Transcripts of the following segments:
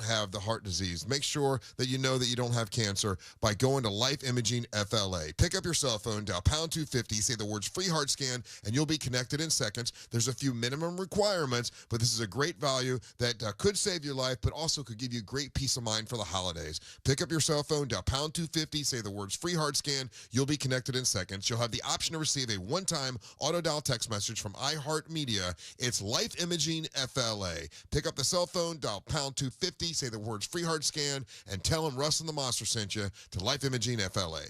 have the heart disease. Make sure that you know that you don't have cancer by going to Life Imaging FLA. Pick up your cell phone, dial pound 250, say the words free heart scan, and you'll be connected in seconds. There's a few minimum requirements, but this is a great value that could save your life, but also could give you great peace of mind for the holidays. Pick up your cell phone, dial pound 250, say the words free heart scan, you'll be connected in seconds. You'll have the option to receive a one-time auto dial text message from iHeartMedia. It's Life Imaging FLA. Pick up the cell phone, dial pound 250, say the words free heart scan, and tell them Russ and the Monster sent you to Life Imaging FLA.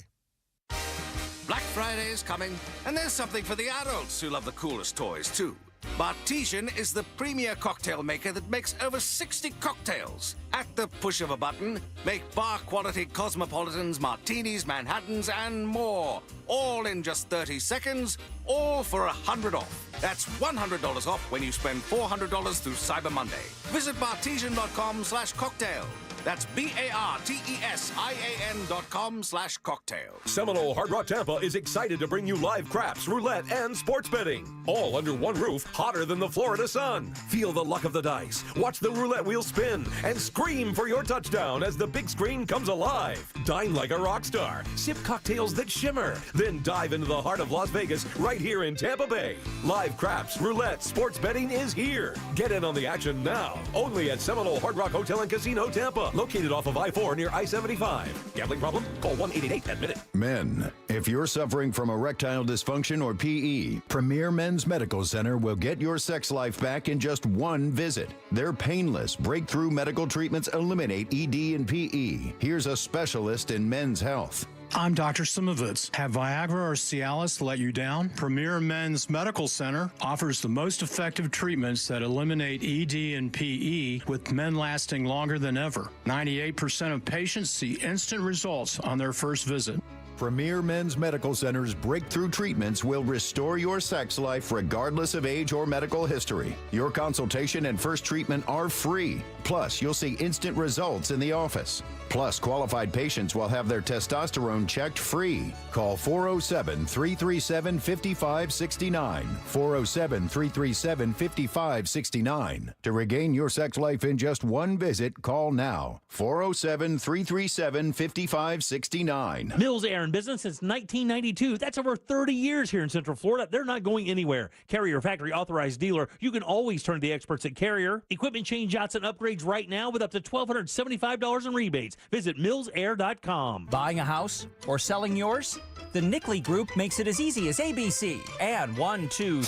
Black Friday is coming, and there's something for the adults who love the coolest toys, too. Bartesian is the premier cocktail maker that makes over 60 cocktails. At the push of a button, make bar-quality cosmopolitans, martinis, Manhattans, and more. All in just 30 seconds, all for $100 off. That's $100 off when you spend $400 through Cyber Monday. Visit bartesian.com/cocktail. That's BARTESIAN.com/cocktail. Seminole Hard Rock Tampa is excited to bring you live craps, roulette, and sports betting. All under one roof, hotter than the Florida sun. Feel the luck of the dice, watch the roulette wheel spin, and scream for your touchdown as the big screen comes alive. Dine like a rock star, sip cocktails that shimmer, then dive into the heart of Las Vegas right here in Tampa Bay. Live craps, roulette, sports betting is here. Get in on the action now. Only at Seminole Hard Rock Hotel and Casino Tampa. Located off of I-4 near I-75. Gambling problem? Call 1-888-ADMIT-IT. Men, if you're suffering from erectile dysfunction or PE, Premier Men's Medical Center will get your sex life back in just one visit. Their painless, breakthrough medical treatments eliminate ED and PE. Here's a specialist in men's health. I'm Dr. Simovitz. Have Viagra or Cialis let you down? Premier Men's Medical Center offers the most effective treatments that eliminate ED and PE, with men lasting longer than ever. 98% of patients see instant results on their first visit. Premier Men's Medical Center's breakthrough treatments will restore your sex life regardless of age or medical history. Your consultation and first treatment are free. Plus, you'll see instant results in the office. Plus, qualified patients will have their testosterone checked free. Call 407-337-5569. 407-337-5569. To regain your sex life in just one visit, call now. 407-337-5569. Mills Air in business since 1992. That's over 30 years here in Central Florida. They're not going anywhere. Carrier factory authorized dealer. You can always turn to the experts at Carrier. Equipment change outs and upgrades right now with up to $1,275 in rebates. Visit millsair.com. Buying a house or selling yours? The Nickley Group makes it as easy as ABC. And 1, 2...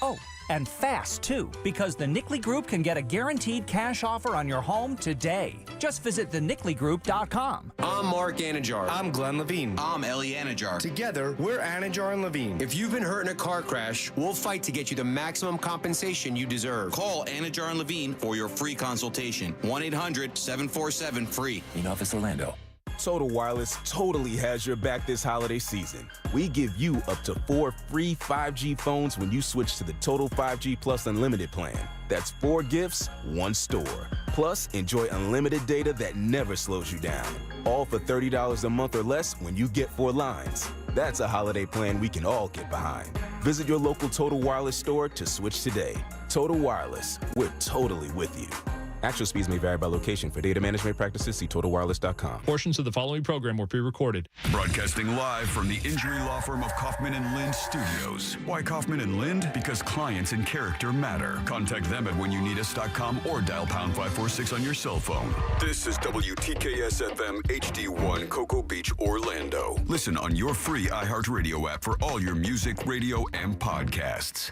Oh, and fast, too, because the Nickley Group can get a guaranteed cash offer on your home today. Just visit thenickleyGroup.com. I'm Mark Anajar. I'm Glenn Levine. I'm Ellie Anajar. Together, we're Anajar and Levine. If you've been hurt in a car crash, we'll fight to get you the maximum compensation you deserve. Call Anajar and Levine for your free consultation. 1-800-747-FREE. In Office Orlando. Total Wireless totally has your back this holiday season. We give you up to 4 free 5G phones when you switch to the Total 5G Plus Unlimited plan. That's 4 gifts, 1 store. Plus, enjoy unlimited data that never slows you down. All for $30 a month or less when you get 4 lines. That's a holiday plan we can all get behind. Visit your local Total Wireless store to switch today. Total Wireless, we're totally with you. Actual speeds may vary by location. For data management practices, see TotalWireless.com. Portions of the following program were pre-recorded. Broadcasting live from the injury law firm of Kaufman & Lind Studios. Why Kaufman & Lind? Because clients and character matter. Contact them at whenyouneedus.com or dial pound 546 on your cell phone. This is WTKS-FM HD1 Cocoa Beach, Orlando. Listen on your free iHeartRadio app for all your music, radio, and podcasts.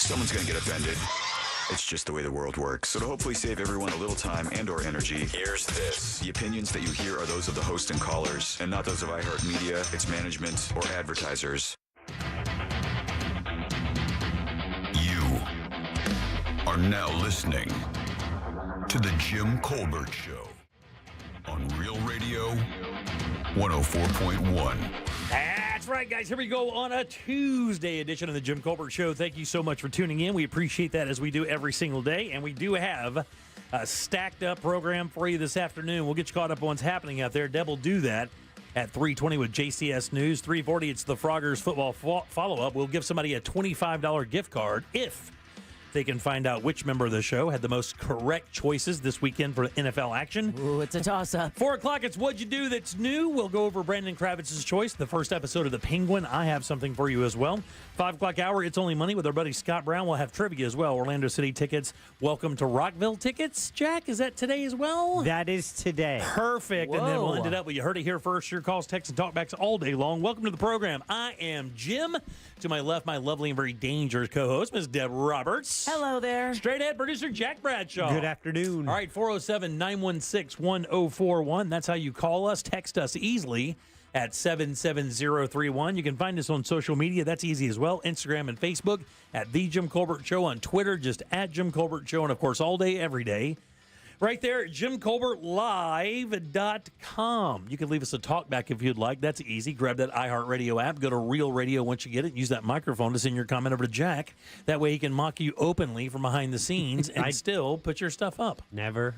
Someone's going to get offended. It's just the way the world works. So to hopefully save everyone a little time and or energy, here's this. The opinions that you hear are those of the host and callers, and not those of iHeartMedia, its management, or advertisers. You are now listening to The Jim Colbert Show on Real Radio 104.1. That's right, guys. Here we go on a Tuesday edition of the Jim Colbert Show. Thank you so much for tuning in. We appreciate that, as we do every single day. And we do have a stacked-up program for you this afternoon. We'll get you caught up on what's happening out there. Deb will do that at 3:20 with JCS News. 3:40, it's the Froggers football follow-up. We'll give somebody a $25 gift card if They can find out which member of the show had the most correct choices this weekend for NFL action. Ooh, it's a toss-up. 4 o'clock, it's What'd You Do That's New. We'll go over Brandon Kravitz's choice, the first episode of The Penguin. I have something for you as well. 5 o'clock hour, It's Only Money with our buddy Scott Brown. We'll have trivia as well. Orlando City tickets. Welcome to Rockville tickets. Jack, is that today as well? That is today. Perfect. Whoa. And then we'll end it up with, you heard it here first, your calls, texts, and talkbacks all day long. Welcome to the program. I am Jim. To my left, my lovely and very dangerous co-host, Ms. Deb Roberts. Hello there. Straight ahead producer Jack Bradshaw. Good afternoon. All right, 407-916-1041. That's how you call us. Text us easily at 77031. You can find us on social media. That's easy as well. Instagram and Facebook at The Jim Colbert Show. On Twitter, just at Jim Colbert Show. And, of course, all day, every day, right there at JimColbertLive.com. You can leave us a talk back if you'd like. That's easy. Grab that iHeartRadio app. Go to Real Radio once you get it. Use that microphone to send your comment over to Jack. That way he can mock you openly from behind the scenes and still put your stuff up. Never.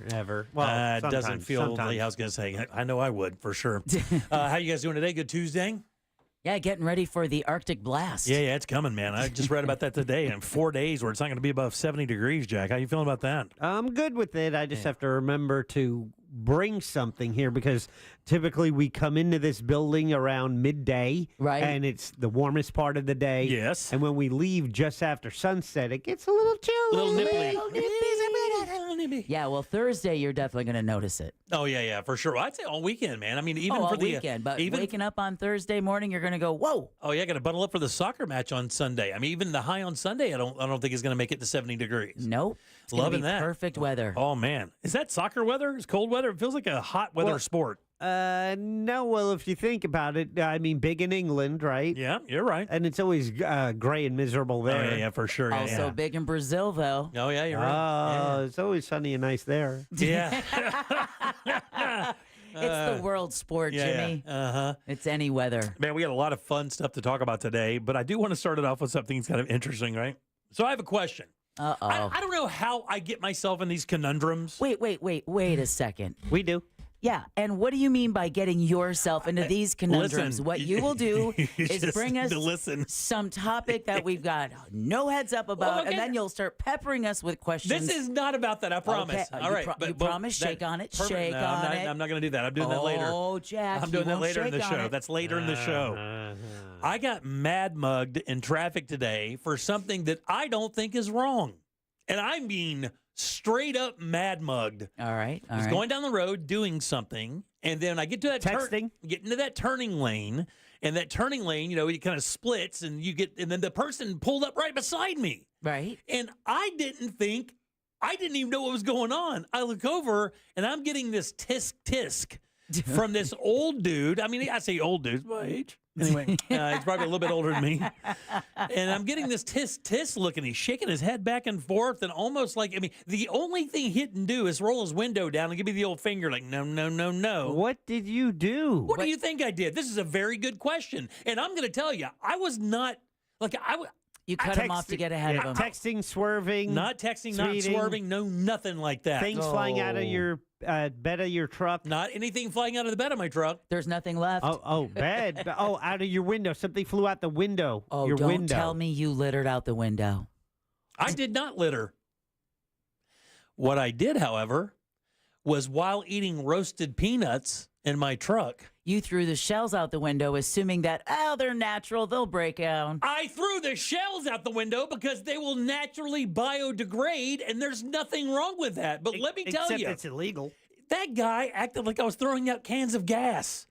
Well, it doesn't feel like I was going to say. I know I would, for sure. How you guys doing today? Good Tuesday? Yeah, getting ready for the Arctic blast. Yeah, it's coming, man. I just read about that today. In 4 days where it's not going to be above 70 degrees, Jack. How you feeling about that? I'm good with it. I just have to remember to bring something here because typically we come into this building around midday. Right. And it's the warmest part of the day. Yes. And when we leave just after sunset, it gets a little chilly. A little nipply. Yeah, well, Thursday you're definitely going to notice it. Oh, yeah, for sure. Well, I'd say all weekend, man. I mean, even all for the weekend, but even waking up on Thursday morning, you're going to go, whoa. Oh, yeah, got to bundle up for the soccer match on Sunday. I mean, even the high on Sunday, I don't think is going to make it to 70 degrees. Nope. It's gonna Loving be that. Perfect weather. Oh, man. Is that soccer weather? Is cold weather? It feels like a hot weather sport. No, well, if you think about it, I mean, big in England, right? Yeah, you're right. And it's always gray and miserable there. Oh, yeah, for sure. Yeah, Also big in Brazil, though. Oh, yeah, you're right. It's always sunny and nice there. Yeah. It's the world sport, Jimmy. It's any weather. Man, we got a lot of fun stuff to talk about today, but I do want to start it off with something that's kind of interesting, right? So I have a question. Uh-oh. I don't know how I get myself in these conundrums. Wait a second. We do. Yeah, and what do you mean by getting yourself into these conundrums? Listen, what you will do is just bring us listen. some topic that we've got no heads up about, and then you'll start peppering us with questions. This is not about that, I promise. Okay. All right. You promise? Shake on it. Perfect. Shake No, on it. I'm not going to do that. I'm doing that later. Oh, Jack. I'm doing that later in the shake on show. it. That's later in the show. I got mad mugged in traffic today for something that I don't think is wrong. And I mean straight up mad mugged. All right. I was going down the road doing something, and then I get to that get into that turning lane, and that turning lane, it kind of splits, and and then the person pulled up right beside me. Right. And I didn't even know what was going on. I look over, and I'm getting this tisk from this old dude. I mean, I say old dude, my age. Anyway, he's probably a little bit older than me. And I'm getting this tisk look, and he's shaking his head back and forth, and almost like, the only thing he didn't do is roll his window down and give me the old finger, like, no, no, no, no. What did you do? What do you think I did? This is a very good question. And I'm going to tell you, I was not, you cut him off to get ahead of him. Texting, swerving. Not texting, speeding, not swerving, no, nothing like that. Things flying out of your bed of your truck. Not anything flying out of the bed of my truck. There's nothing left. Bed. Out of your window. Something flew out the window. Oh, your don't window. tell me you littered out the window. I did not litter. What I did, however, was while eating roasted peanuts in my truck. You threw the shells out the window, assuming that, they're natural, they'll break down. I threw the shells out the window because they will naturally biodegrade, and there's nothing wrong with that. But let me tell you. Except it's illegal. That guy acted like I was throwing out cans of gas.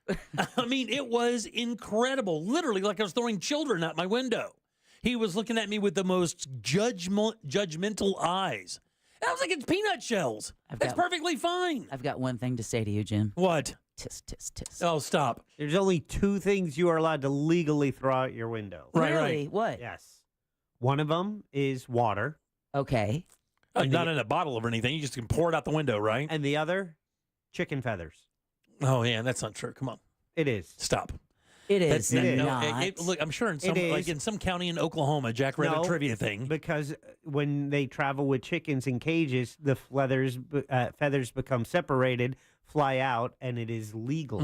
I mean, it was incredible. Literally like I was throwing children out my window. He was looking at me with the most judgmental eyes. And I was like, it's peanut shells. That's perfectly fine. I've got one thing to say to you, Jim. What? Tisk, tisk, tisk. Oh, stop. There's only 2 things you are allowed to legally throw out your window. Really? What? Yes. One of them is water. Okay. Not in a bottle or anything. You just can pour it out the window, right? And the other, chicken feathers. Oh, yeah, that's not true. Come on. It is. Stop. It is not. Look, I'm sure in some county in Oklahoma, Jack read a trivia thing. Because when they travel with chickens in cages, the feathers become separated, fly out, and it is legal.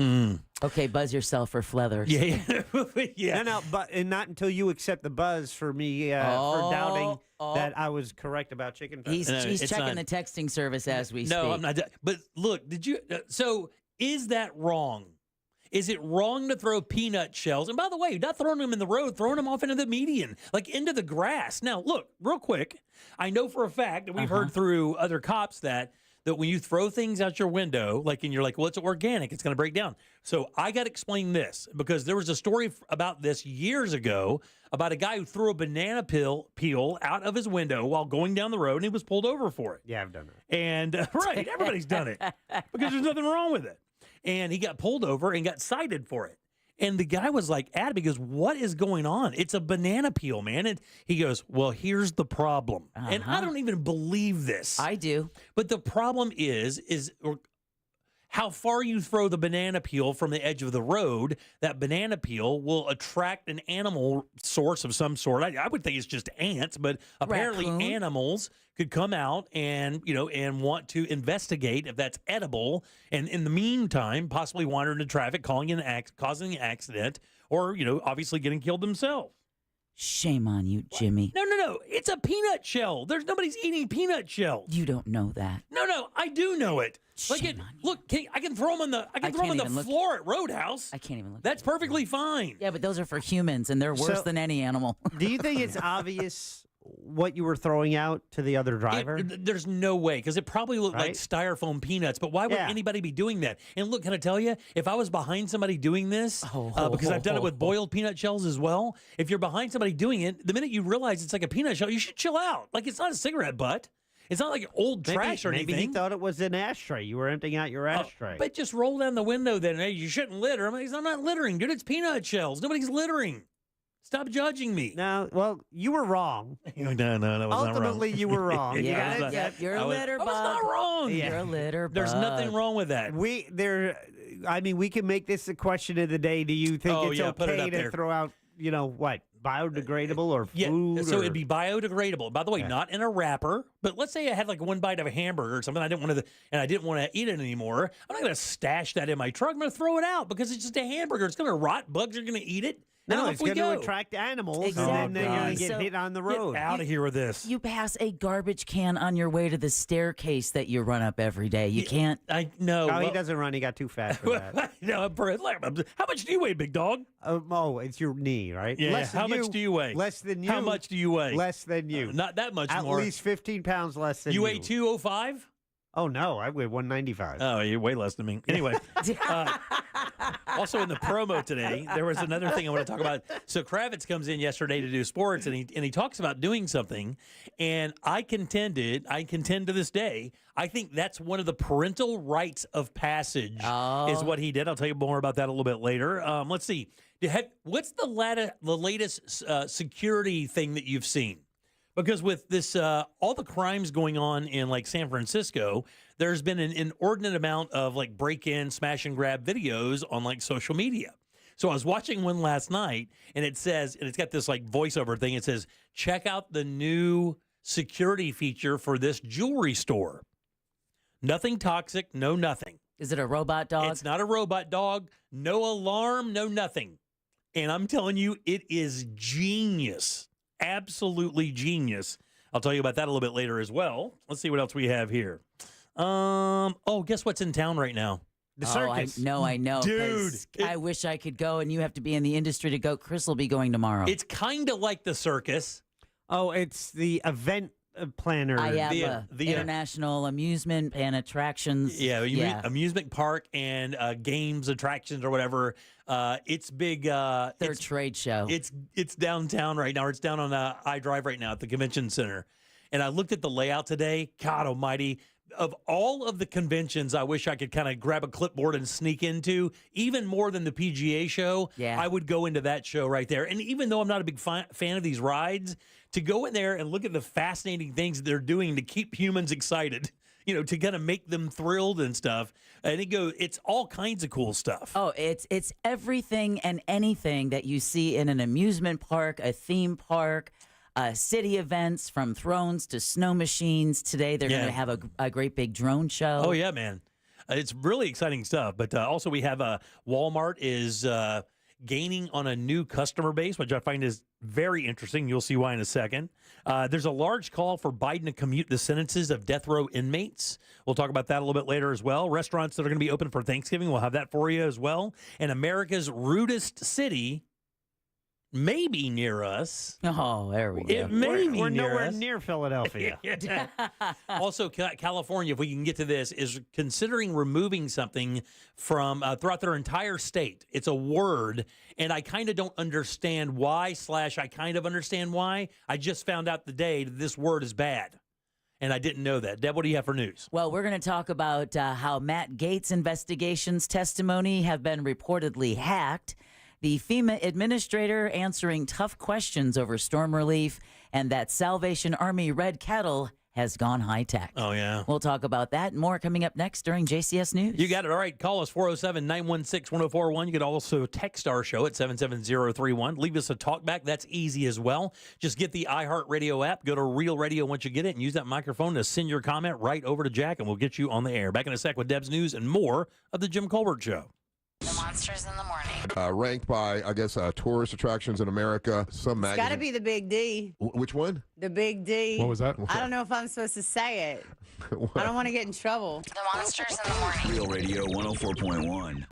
Okay, buzz yourself for Fleathers. Yeah. No, but and not until you accept the buzz for me for doubting that I was correct about chicken feathers. He's checking the texting service as we speak. No, I'm not. But look, did you? So is that wrong? Is it wrong to throw peanut shells? And by the way, you're not throwing them in the road, throwing them off into the median, like into the grass. Now, look, real quick, I know for a fact that we've heard through other cops that when you throw things out your window, like, and you're like, well, it's organic, it's going to break down. So I got to explain this because there was a story about this years ago about a guy who threw a banana peel out of his window while going down the road, and he was pulled over for it. Yeah, I've done it. And right, everybody's done it because there's nothing wrong with it. And he got pulled over and got cited for it. And the guy was like, Adam, he goes, what is going on? It's a banana peel, man. And he goes, well, here's the problem. And I don't even believe this. I do. But the problem is how far you throw the banana peel from the edge of the road. That banana peel will attract an animal source of some sort. I would think it's just ants, but apparently animals could come out and, and want to investigate if that's edible. And in the meantime, possibly wander into traffic, causing an accident, or, obviously getting killed themselves. Shame on you, Jimmy. No. It's a peanut shell. Nobody's eating peanut shells. You don't know that. No, I do know it. Look, I can throw them on the floor at Roadhouse. I can't even look. That's perfectly fine. Yeah, but those are for humans, and they're worse than any animal. Do you think it's obvious what you were throwing out to the other driver? There's no way, because it probably looked like styrofoam peanuts, but why would anybody be doing that? And look, can I tell you, if I was behind somebody doing this, because I've done it with boiled peanut shells as well, if you're behind somebody doing it, the minute you realize it's like a peanut shell, you should chill out. Like, it's not a cigarette butt. It's not like old trash or anything. Maybe he thought it was an ashtray. You were emptying out your ashtray. But just roll down the window then. Hey, you shouldn't litter. I'm not littering, dude. It's peanut shells. Nobody's littering. Stop judging me. No, well, you were wrong. No, that was not wrong. Ultimately, you were wrong. You're a litter bug. I was not wrong. You're a litter bug. There's nothing wrong with that. We can make this a question of the day. Do you think it's okay to throw out, biodegradable or food? So it'd be biodegradable. By the way, not in a wrapper. But let's say I had like one bite of a hamburger or something. I didn't want to eat it anymore. I'm not going to stash that in my truck. I'm going to throw it out because it's just a hamburger. It's going to rot. Bugs are going to eat it. No, it's going to attract animals, exactly. And then they're going to get hit on the road. Get out of here with this. You pass a garbage can on your way to the staircase that you run up every day. You can't. I know. No, he doesn't run. He got too fat for that. No, how much do you weigh, big dog? It's your knee, right? Yeah. How much do you weigh? Less than you. How much do you weigh? Less than you. Not that much At more. At least 15 pounds less than you. You weigh 205? Oh, no, I weigh 195. Oh, you're way less than me. Anyway, also in the promo today, there was another thing I want to talk about. So Kravitz comes in yesterday to do sports, and he talks about doing something, and I contend to this day, I think that's one of the parental rites of passage is what he did. I'll tell you more about that a little bit later. Let's see. What's the latest security thing that you've seen? Because with this, all the crimes going on in like San Francisco, there's been an inordinate amount of like break-in, smash and grab videos on like social media. So I was watching one last night, and it says, and it's got this like voiceover thing. It says, check out the new security feature for this jewelry store. Nothing toxic, no nothing. Is it a robot dog? It's not a robot dog. No alarm, no nothing. And I'm telling you, it is genius. Absolutely genius. I'll tell you about that a little bit later as well. Let's see what else we have here. Guess what's in town right now? The circus. I know. Dude. I wish I could go, and you have to be in the industry to go. Chris will be going tomorrow. It's kind of like the circus. Oh, it's the event planner. IABA, the International Amusement and Attractions. Amusement park and games, attractions, or whatever. It's big. Their trade show. It's downtown right now, or it's down on I-Drive right now at the convention center. And I looked at the layout today. God almighty. Of all of the conventions I wish I could kind of grab a clipboard and sneak into, even more than the PGA show, I would go into that show right there. And even though I'm not a big fan of these rides, to go in there and look at the fascinating things they're doing to keep humans excited, to kind of make them thrilled and stuff. And it's all kinds of cool stuff. Oh, it's everything and anything that you see in an amusement park, a theme park, city events, from thrones to snow machines. Today they're going to have a great big drone show. Oh, yeah, man. It's really exciting stuff. But also we have Walmart is gaining on a new customer base, which I find is very interesting. You'll see why in a second. There's a large call for Biden to commute the sentences of death row inmates. We'll talk about that a little bit later as well. Restaurants that are going to be open for Thanksgiving, we'll have that for you as well. And America's rudest city may be near us. Oh, there we go. It may be We're near nowhere us. near Philadelphia. Also, California, if we can get to this, is considering removing something from throughout their entire state. It's a word, and I kind of don't understand why / I kind of understand why. I just found out today that this word is bad, and I didn't know that. Deb, what do you have for news? Well, we're going to talk about how Matt Gaetz' investigations testimony have been reportedly hacked, the FEMA administrator answering tough questions over storm relief, and that Salvation Army red kettle has gone high-tech. Oh, yeah. We'll talk about that and more coming up next during JCS News. You got it. All right. Call us 407-916-1041. You can also text our show at 77031. Leave us a talkback. That's easy as well. Just get the iHeartRadio app. Go to Real Radio once you get it and use that microphone to send your comment right over to Jack, and we'll get you on the air. Back in a sec with Deb's News and more of the Jim Colbert Show. The Monsters in the Morning. Ranked by, I guess, tourist attractions in America. Some It's magazine. got to be the Big D. Which one? The Big D. What was that? I don't know if I'm supposed to say it. I don't want to get in trouble. The Monsters in the Morning. Real Radio 104.1.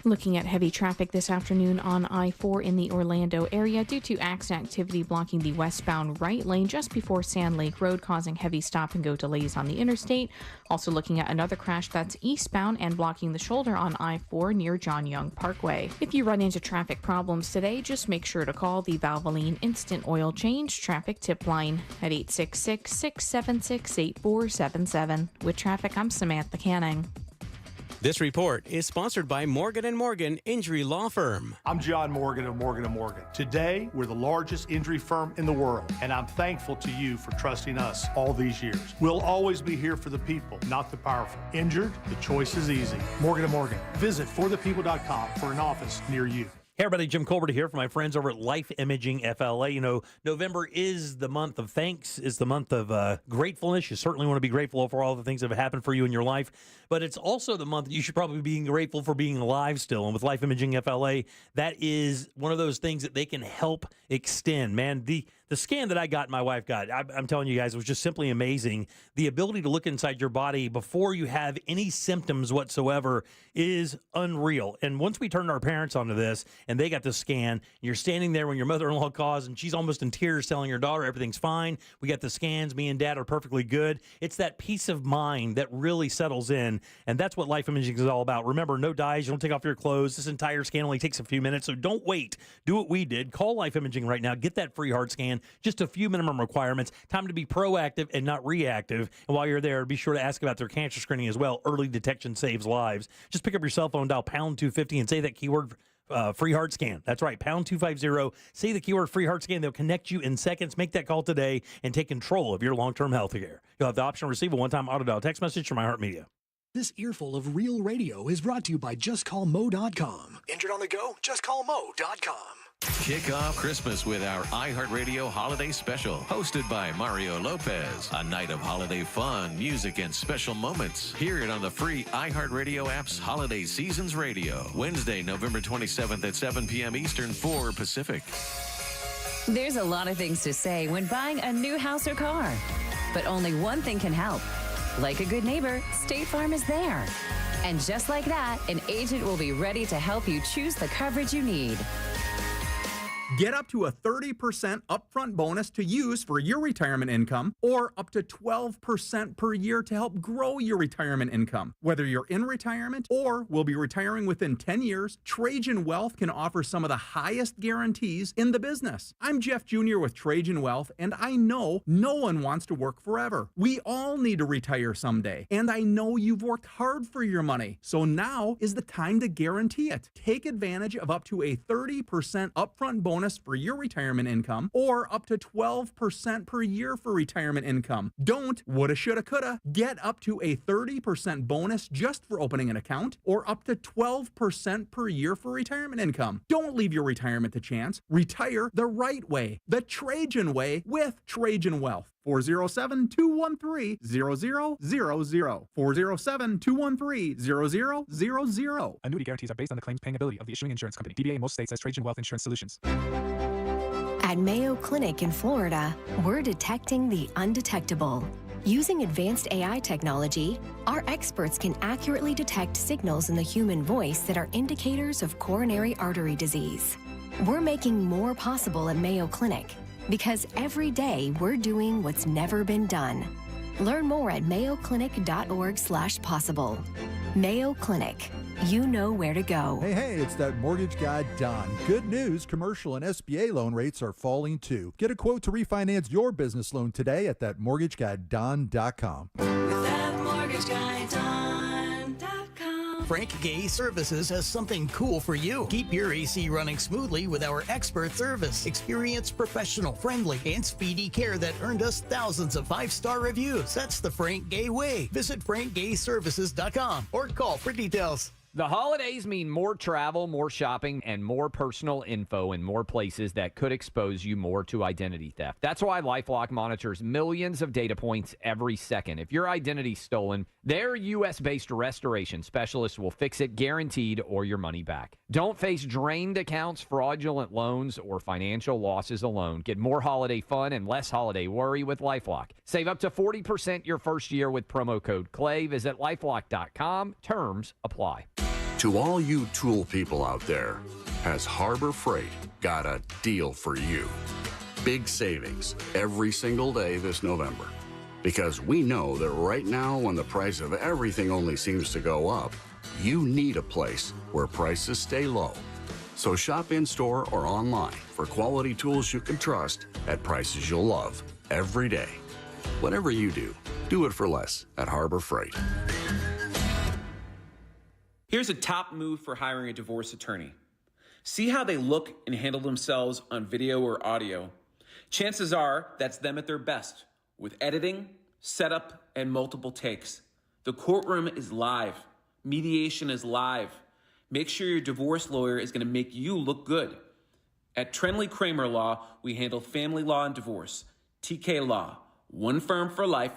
Looking at heavy traffic this afternoon on I-4 in the Orlando area due to accident activity blocking the westbound right lane just before Sand Lake Road, causing heavy stop-and-go delays on the interstate. Also looking at another crash that's eastbound and blocking the shoulder on I-4 near John Young Parkway. If you run into traffic problems today, just make sure to call the Valvoline Instant Oil Change Traffic Tip Line at 866-676-8477. With traffic, I'm Samantha Canning. This report is sponsored by Morgan & Morgan Injury Law Firm. I'm John Morgan of Morgan & Morgan. Today, we're the largest injury firm in the world, and I'm thankful to you for trusting us all these years. We'll always be here for the people, not the powerful. Injured? The choice is easy. Morgan & Morgan. Visit forthepeople.com for an office near you. Hey, everybody, Jim Colbert here for my friends over at Life Imaging FLA. You know, November is the month of thanks, is the month of gratefulness. You certainly want to be grateful for all the things that have happened for you in your life, but it's also the month that you should probably be grateful for being alive still. And with Life Imaging FLA, that is one of those things that they can help extend. Man, the scan that I got, my wife got, I'm telling you guys, it was just simply amazing. The ability to look inside your body before you have any symptoms whatsoever is unreal. And once we turned our parents onto this and they got the scan, you're standing there when your mother-in-law calls and she's almost in tears telling her daughter everything's fine. We got the scans. Me and Dad are perfectly good. It's that peace of mind that really settles in. And that's what Life Imaging is all about. Remember, no dyes. You don't take off your clothes. This entire scan only takes a few minutes. So don't wait. Do what we did. Call Life Imaging right now. Get that free heart scan. Just a few minimum requirements. Time to be proactive and not reactive. And while you're there, be sure to ask about their cancer screening as well. Early detection saves lives. Just pick up your cell phone, dial pound 250 and say that keyword free heart scan. That's right, pound 250. Say the keyword free heart scan. They'll connect you in seconds. Make that call today and take control of your long-term health care. You'll have the option to receive a one-time auto dial text message from iHeartMedia. This earful of real radio is brought to you by JustCallMo.com. Injured on the go? JustCallMo.com. Kick off Christmas with our iHeartRadio Holiday Special, hosted by Mario Lopez. A night of holiday fun, music, and special moments. Hear it on the free iHeartRadio app's Holiday Seasons Radio. Wednesday, November 27th at 7 p.m. Eastern, 4 Pacific. There's a lot of things to say when buying a new house or car, but only one thing can help. Like a good neighbor, State Farm is there. And just like that, an agent will be ready to help you choose the coverage you need. Get up to a 30% upfront bonus to use for your retirement income, or up to 12% per year to help grow your retirement income. Whether you're in retirement or will be retiring within 10 years, Trajan Wealth can offer some of the highest guarantees in the business. I'm Jeff Jr. with Trajan Wealth, and I know no one wants to work forever. We all need to retire someday, and I know you've worked hard for your money, so now is the time to guarantee it. Take advantage of up to a 30% upfront bonus for your retirement income, or up to 12% per year for retirement income. Don't woulda, shoulda, coulda. Get up to a 30% bonus just for opening an account, or up to 12% per year for retirement income. Don't leave your retirement to chance. Retire the right way, the Trajan way, with Trajan Wealth. 407-213-0000. 407-213-0000. Annuity guarantees are based on the claims paying ability of the issuing insurance company. DBA in most states as Trajan Wealth Insurance Solutions. At Mayo Clinic in Florida, we're detecting the undetectable. Using advanced AI technology, our experts can accurately detect signals in the human voice that are indicators of coronary artery disease. We're making more possible at Mayo Clinic because every day we're doing what's never been done. Learn more at mayoclinic.org/possible. Mayo Clinic. You know where to go. Hey, it's that mortgage guy, Don. Good news, commercial and SBA loan rates are falling too. Get a quote to refinance your business loan today at thatmortgageguyDon.com. Frank Gay Services has something cool for you. Keep your AC running smoothly with our expert service. Experienced, professional, friendly, and speedy care that earned us thousands of 5-star reviews. That's the Frank Gay way. Visit frankgayservices.com or call for details. The holidays mean more travel, more shopping, and more personal info in more places that could expose you more to identity theft. That's why LifeLock monitors millions of data points every second. If your identity's stolen, their U.S.-based restoration specialists will fix it guaranteed or your money back. Don't face drained accounts, fraudulent loans, or financial losses alone. Get more holiday fun and less holiday worry with LifeLock. Save up to 40% your first year with promo code CLAY. Visit LifeLock.com. Terms apply. To all you tool people out there, has Harbor Freight got a deal for you? Big savings every single day this November. Because we know that right now, when the price of everything only seems to go up, you need a place where prices stay low. So shop in-store or online for quality tools you can trust at prices you'll love every day. Whatever you do, do it for less at Harbor Freight. Here's a top move for hiring a divorce attorney. See how they look and handle themselves on video or audio. Chances are that's them at their best, with editing, setup, and multiple takes. The courtroom is live. Mediation is live. Make sure your divorce lawyer is going to make you look good. At Trenley Kramer Law, we handle family law and divorce. TK Law, one firm for life.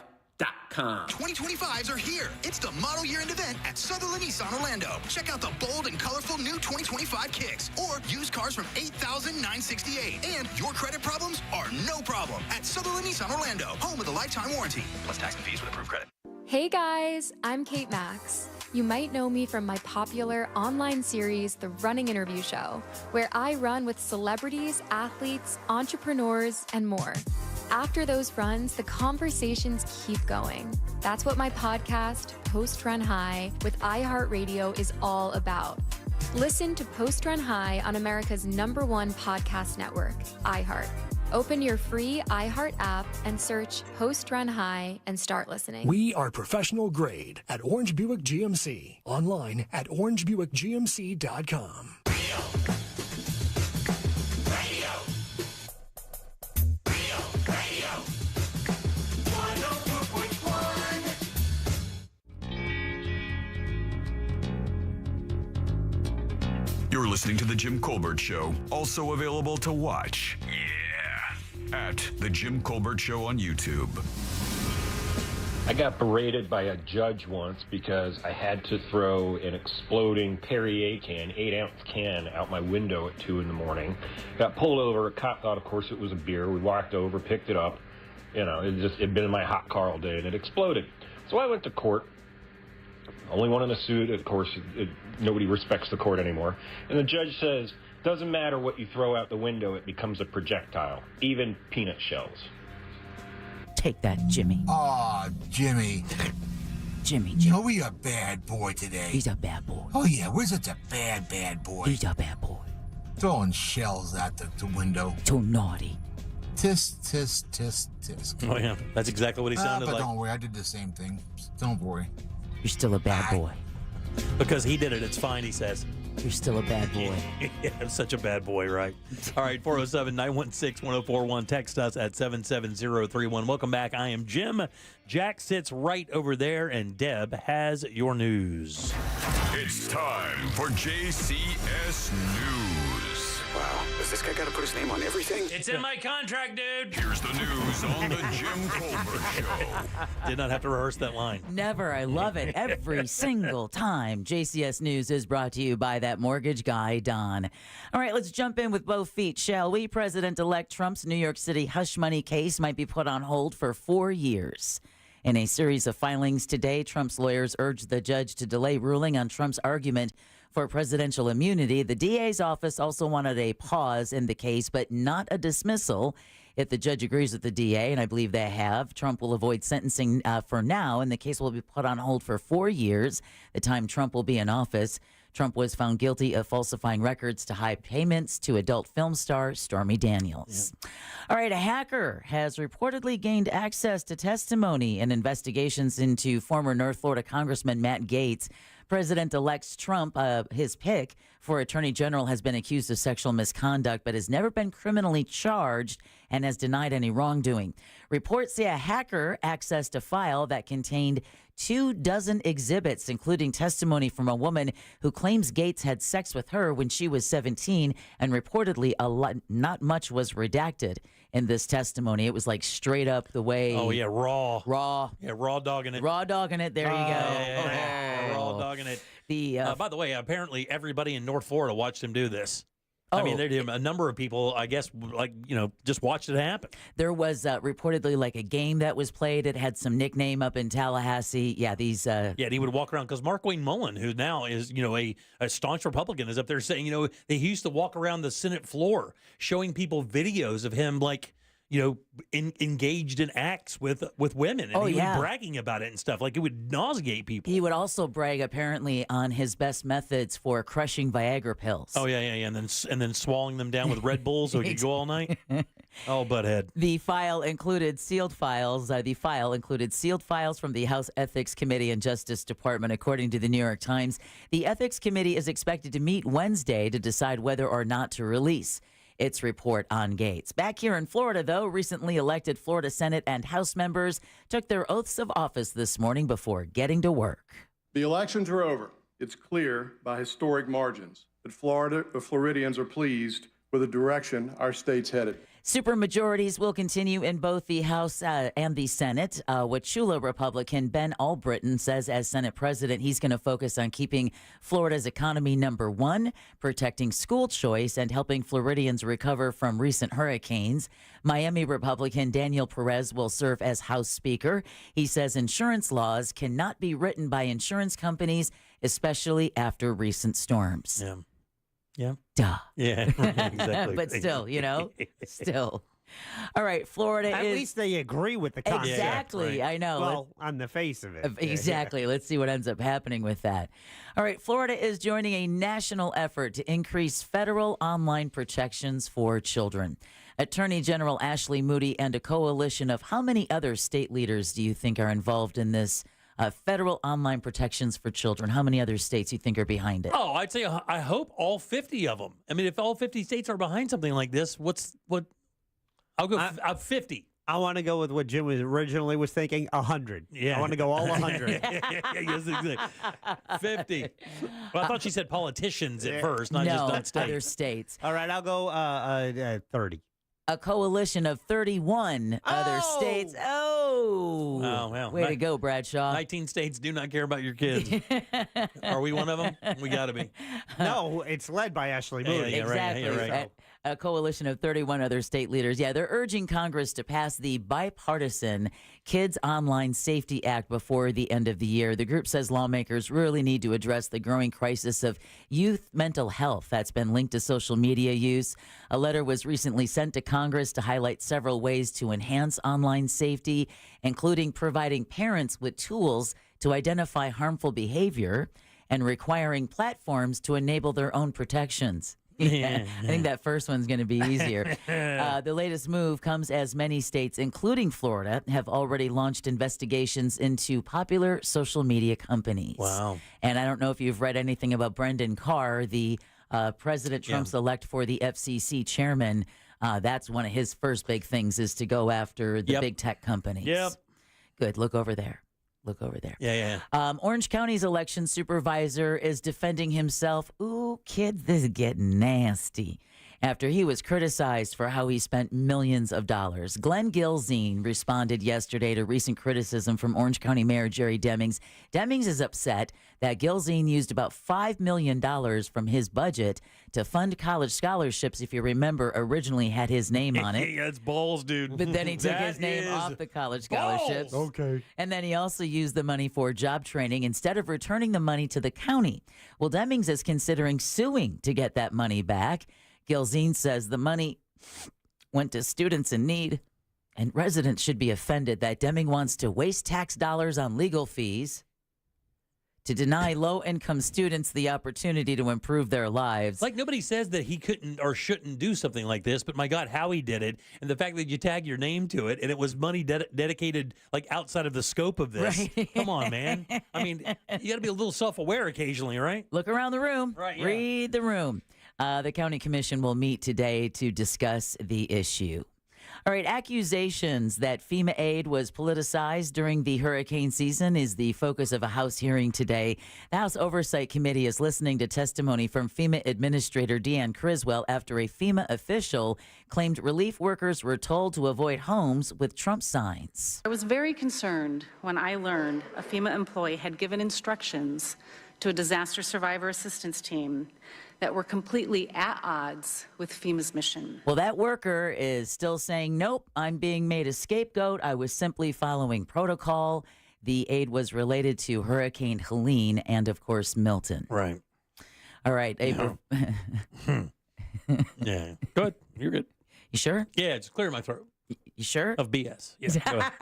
2025s are here. It's the model year-end event at Sutherland Nissan Orlando. Check out the bold and colorful new 2025 Kicks or used cars from $8,968. And your credit problems are no problem at Sutherland Nissan Orlando, home with a lifetime warranty. Plus tax and fees with approved credit. Hey guys, I'm Kate Max. You might know me from my popular online series, The Running Interview Show, where I run with celebrities, athletes, entrepreneurs, and more. After those runs, the conversations keep going. That's what my podcast, Post Run High, with iHeartRadio is all about. Listen to Post Run High on America's #1 podcast network, iHeart. Open your free iHeart app and search Post Run High and start listening. We are professional grade at Orange Buick GMC. Online at orangebuickgmc.com. You're listening to The Jim Colbert Show, also available to watch. Yeah. At The Jim Colbert Show on YouTube. I got berated by a judge once because I had to throw an exploding Perrier can, 8-ounce can, out my window at 2 in the morning. Got pulled over. A cop thought, of course, it was a beer. We walked over, picked it up. You know, it'd been in my hot car all day, and it exploded. So I went to court. Only one in a suit. Of course, nobody respects the court anymore. And the judge says, doesn't matter what you throw out the window, it becomes a projectile, even peanut shells. Take that, Jimmy. Aw, Jimmy. Jimmy. Oh, he's a bad boy today. He's a bad boy. Oh, yeah, we're such a bad boy. He's a bad boy. Throwing shells out the window. Too naughty. Tisk, tisk, tisk, tisk. Oh, yeah. That's exactly what he sounded but like. Don't worry, I did the same thing. Don't worry. You're still a bad boy. Because he did it, it's fine, he says. You're still a bad boy. Yeah, I'm such a bad boy, right? All right, 407-916-1041. Text us at 77031. Welcome back. I am Jim. Jack sits right over there, and Deb has your news. It's time for JCS News. Wow, does this guy got to put his name on everything? It's in my contract, dude. Here's the news on the Jim Colbert Show. Did not have to rehearse that line. Never. I love it every single time. JCS News is brought to you by that mortgage guy, Don. All right, let's jump in with both feet, shall we? President-elect Trump's New York City hush money case might be put on hold for 4 years. In a series of filings today, Trump's lawyers urged the judge to delay ruling on Trump's argument for presidential immunity. The DA's office also wanted a pause in the case, but not a dismissal. If the judge agrees with the DA, and I believe they have, Trump will avoid sentencing for now, and the case will be put on hold for 4 years, the time Trump will be in office. Trump was found guilty of falsifying records to hide payments to adult film star Stormy Daniels. Yeah. All right, a hacker has reportedly gained access to testimony in investigations into former North Florida Congressman Matt Gaetz. President-elect Trump, his pick for attorney general, has been accused of sexual misconduct, but has never been criminally charged and has denied any wrongdoing. Reports say a hacker accessed a file that contained 24 exhibits, including testimony from a woman who claims Gaetz had sex with her when she was 17, and reportedly not much was redacted in this testimony. It was like straight up the way. Oh, yeah, raw. Yeah, raw dogging it. Raw dogging it. There you go. Yeah, raw dogging it. By the way, apparently everybody in North Florida watched him do this. I mean, a number of people, I guess, just watched it happen. There was reportedly like a game that was played. It had some nickname up in Tallahassee. Yeah, these. Yeah, and he would walk around because Markwayne Mullin, who now is, a staunch Republican, is up there saying, he used to walk around the Senate floor showing people videos of him, engaged in acts with women, and he was bragging about it and stuff. Like, it would nauseate people. He would also brag apparently on his best methods for crushing Viagra pills. Oh yeah, and then swallowing them down with Red Bull so he could go all night. Oh, butthead. The file included sealed files. From the House Ethics Committee and Justice Department, according to the New York Times. The Ethics Committee is expected to meet Wednesday to decide whether or not to release its report on Gaetz. Back here in Florida, though, recently elected Florida Senate and House members took their oaths of office this morning before getting to work. The elections are over. It's clear by historic margins that Floridians are pleased with the direction our state's headed. Supermajorities will continue in both the House and the Senate. Wauchula Republican Ben Albritton says as Senate president, he's going to focus on keeping Florida's economy number one, protecting school choice, and helping Floridians recover from recent hurricanes. Miami Republican Daniel Perez will serve as House Speaker. He says insurance laws cannot be written by insurance companies, especially after recent storms. Yeah. Yeah. Duh. Yeah, exactly. But still, still. All right, Florida At least they agree with the concept. Exactly, right. I know. Well, on the face of it. Exactly. Yeah. Let's see what ends up happening with that. All right, Florida is joining a national effort to increase federal online protections for children. Attorney General Ashley Moody and a coalition of how many other state leaders do you think are involved in this federal online protections for children? How many other states you think are behind it? Oh, I'd say I hope all 50 of them. I mean, if all 50 states are behind something like this, what? I'll go 50. I want to go with what Jim originally was thinking, 100. Yeah. I want to go all 100. Yes, exactly. 50. Well, I thought she said politicians at first, not just states. Other states. All right, I'll go 30. A coalition of 31 other states. Oh, well. Way to go, Bradshaw. 19 states do not care about your kids. Are we one of them? We got to be. No, it's led by Ashley Moody. Yeah, exactly. Right. A coalition of 31 other state leaders. Yeah, they're urging Congress to pass the bipartisan Kids Online Safety Act before the end of the year. The group says lawmakers really need to address the growing crisis of youth mental health that's been linked to social media use. A letter was recently sent to Congress to highlight several ways to enhance online safety, including providing parents with tools to identify harmful behavior and requiring platforms to enable their own protections. Yeah, I think that first one's going to be easier. The latest move comes as many states, including Florida, have already launched investigations into popular social media companies. Wow. And I don't know if you've read anything about Brendan Carr, the President Trump's elect for the FCC chairman. That's one of his first big things is to go after the big tech companies. Yep. Good. Look over there. Look over there. Yeah. Orange County's election supervisor is defending himself. Ooh, kids, this is getting nasty. after he was criticized for how he spent millions of dollars. Glenn Gilzine responded yesterday to recent criticism from Orange County Mayor Jerry Demings. Demings is upset that Gilzine used about $5 million from his budget to fund college scholarships, if you remember, originally had his name on it. Yeah, it's balls, dude. But then he took his name off the college scholarships. Okay. And then he also used the money for job training instead of returning the money to the county. Well, Demings is considering suing to get that money back. Gilzine says the money went to students in need, and residents should be offended that Deming wants to waste tax dollars on legal fees to deny low-income students the opportunity to improve their lives. Like, nobody says that he couldn't or shouldn't do something like this, but my God, how he did it, and the fact that you tag your name to it, and it was money dedicated, like, outside of the scope of this. Right. Come on, man. I mean, you got to be a little self-aware occasionally, right? Look around the room. Right, yeah. Read the room. The county commission will meet today to discuss the issue. All right, accusations that FEMA aid was politicized during the hurricane season is the focus of a House hearing today. The House Oversight Committee is listening to testimony from FEMA Administrator Deanne Criswell after a FEMA official claimed relief workers were told to avoid homes with Trump signs. I was very concerned when I learned a FEMA employee had given instructions to a disaster survivor assistance team that were completely at odds with FEMA's mission. Well, that worker is still saying, nope, I'm being made a scapegoat. I was simply following protocol. The aid was related to Hurricane Helene and, of course, Milton. Right. All right. Yeah. Yeah. Good. You're good. You sure? Yeah, just clear my throat. You sure? Of BS. Yeah, go ahead.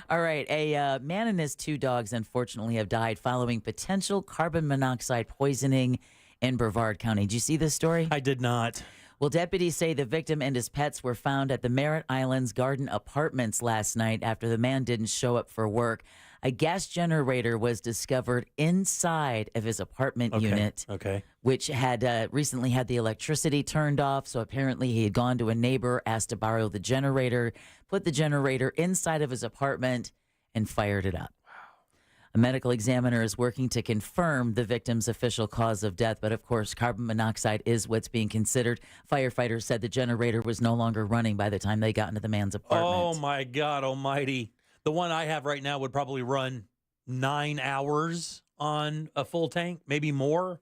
All right. A man and his two dogs, unfortunately, have died following potential carbon monoxide poisoning in Brevard County. Did you see this story? I did not. Well, deputies say the victim and his pets were found at the Merritt Islands Garden Apartments last night after the man didn't show up for work. A gas generator was discovered inside of his apartment unit, which had recently had the electricity turned off. So apparently he had gone to a neighbor, asked to borrow the generator, put the generator inside of his apartment, and fired it up. A medical examiner is working to confirm the victim's official cause of death, but of course, carbon monoxide is what's being considered. Firefighters said the generator was no longer running by the time they got into the man's apartment. Oh, my God almighty. The one I have right now would probably run 9 hours on a full tank, maybe more.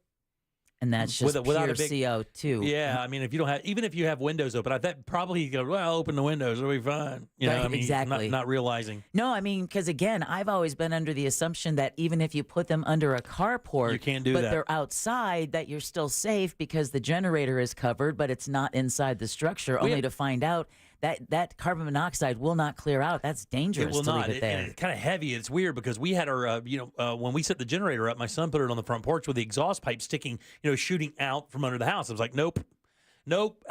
And that's just without pure a big CO2. Yeah, I mean, if you don't have, even if you have windows open, I bet probably you go, well, open the windows, it'll be fine. You know, Right, I mean, exactly. not realizing. No, I mean, because again, I've always been under the assumption that even if you put them under a carport, You can't do but that. they're outside, that you're still safe because the generator is covered, but it's not inside the structure, only to find out that carbon monoxide will not clear out. That's dangerous It will to not. leave it there. And it's kind of heavy. It's weird because we had our, when we set the generator up, my son put it on the front porch with the exhaust pipe sticking, shooting out from under the house. I was like, nope,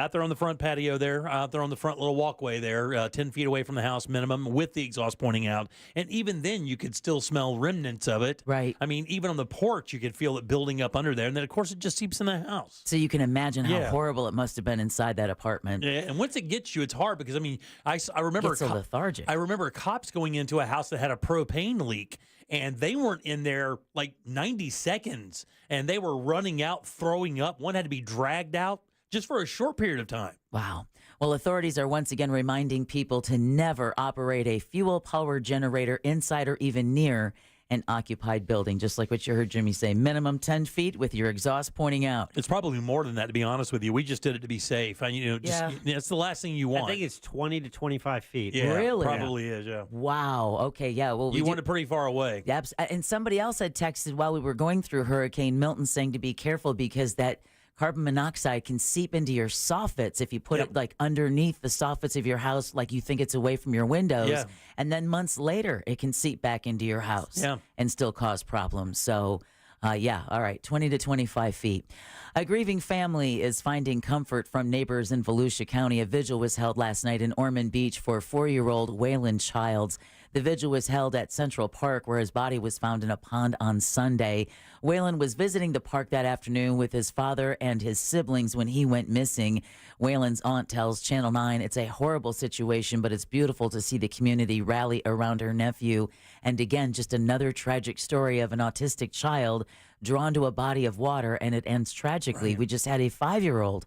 out there on the front patio there, out there on the front little walkway there, 10 feet away from the house minimum with the exhaust pointing out. And even then you could still smell remnants of it. Right. I mean, even on the porch, you could feel it building up under there. And then, of course, it just seeps in the house. So you can imagine how Yeah. horrible it must have been inside that apartment. Yeah, and once it gets you, it's hard because, I mean, I remember Gets so lethargic. I remember cops going into a house that had a propane leak, and they weren't in there like 90 seconds, and they were running out, throwing up. One had to be dragged out just for a short period of time. Wow. Well, authorities are once again reminding people to never operate a fuel-powered generator inside or even near an occupied building, just like what you heard Jimmy say, minimum 10 feet with your exhaust pointing out. It's probably more than that, to be honest with you. We just did it to be safe. It's the last thing you want. I think it's 20 to 25 feet. Yeah, Really? probably is, yeah. Wow. Okay, yeah. Well, You want it pretty far away. Yep. And somebody else had texted while we were going through Hurricane Milton saying to be careful because that carbon monoxide can seep into your soffits if you put it like underneath the soffits of your house, like you think it's away from your windows. Yeah. And then months later, it can seep back into your house and still cause problems. So, all right, 20 to 25 feet. A grieving family is finding comfort from neighbors in Volusia County. A vigil was held last night in Ormond Beach for 4-year-old Waylon Childs. The vigil was held at Central Park, where his body was found in a pond on Sunday. Waylon was visiting the park that afternoon with his father and his siblings when he went missing. Waylon's aunt tells Channel 9 it's a horrible situation, but it's beautiful to see the community rally around her nephew. And again, just another tragic story of an autistic child drawn to a body of water, and it ends tragically. Right. We just had a 5-year-old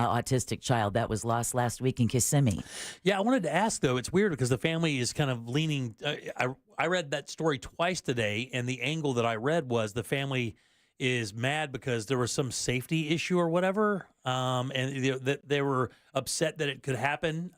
autistic child that was lost last week in Kissimmee. Yeah, I wanted to ask, though, it's weird because the family is kind of leaning. I read that story twice today, and the angle that I read was the family is mad because there was some safety issue or whatever, and that they were upset that it could happen,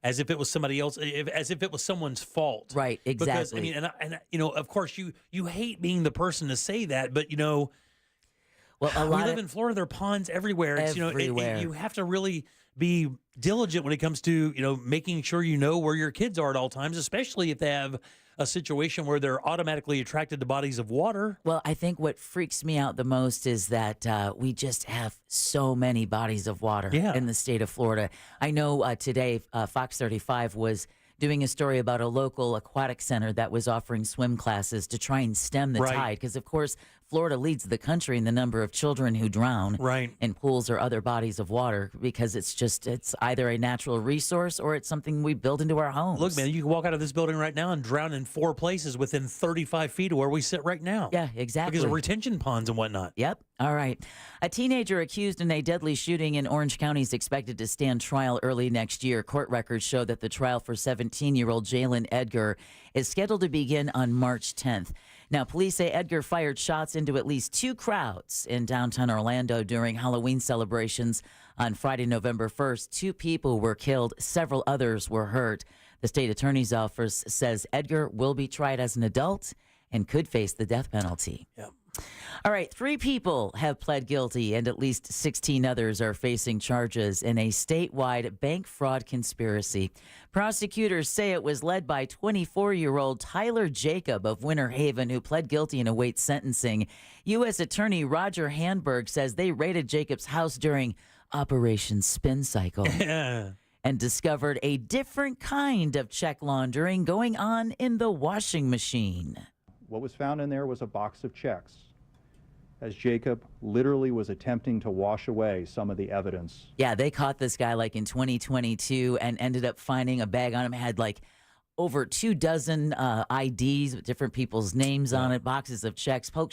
as if it was somebody else, as if it was someone's fault. Right, exactly. Because, I mean, and of course, you hate being the person to say that, but, well, we live in Florida. There are ponds everywhere. It's, everywhere. You have to really be diligent when it comes to, making sure you know where your kids are at all times, especially if they have a situation where they're automatically attracted to bodies of water. Well, I think what freaks me out the most is that we just have so many bodies of water in the state of Florida. I know today Fox 35 was doing a story about a local aquatic center that was offering swim classes to try and stem the tide. Because, of course, Florida leads the country in the number of children who drown in pools or other bodies of water because it's either a natural resource or it's something we build into our homes. Look, man, you can walk out of this building right now and drown in 4 places within 35 feet of where we sit right now. Yeah, exactly. Because of retention ponds and whatnot. Yep. All right. A teenager accused in a deadly shooting in Orange County is expected to stand trial early next year. Court records show that the trial for 17-year-old Jalen Edgar is scheduled to begin on March 10th. Now, police say Edgar fired shots into at least 2 crowds in downtown Orlando during Halloween celebrations on Friday, November 1st. 2 people were killed. Several others were hurt. The state attorney's office says Edgar will be tried as an adult and could face the death penalty. Yep. All right, 3 people have pled guilty and at least 16 others are facing charges in a statewide bank fraud conspiracy. Prosecutors say it was led by 24-year-old Tyler Jacob of Winter Haven, who pled guilty and awaits sentencing. U.S. Attorney Roger Handberg says they raided Jacob's house during Operation Spin Cycle and discovered a different kind of check laundering going on in the washing machine. What was found in there was a box of checks, as Jacob literally was attempting to wash away some of the evidence. Yeah, they caught this guy like in 2022 and ended up finding a bag on him. It had like over 24 IDs with different people's names on it, boxes of checks. Polk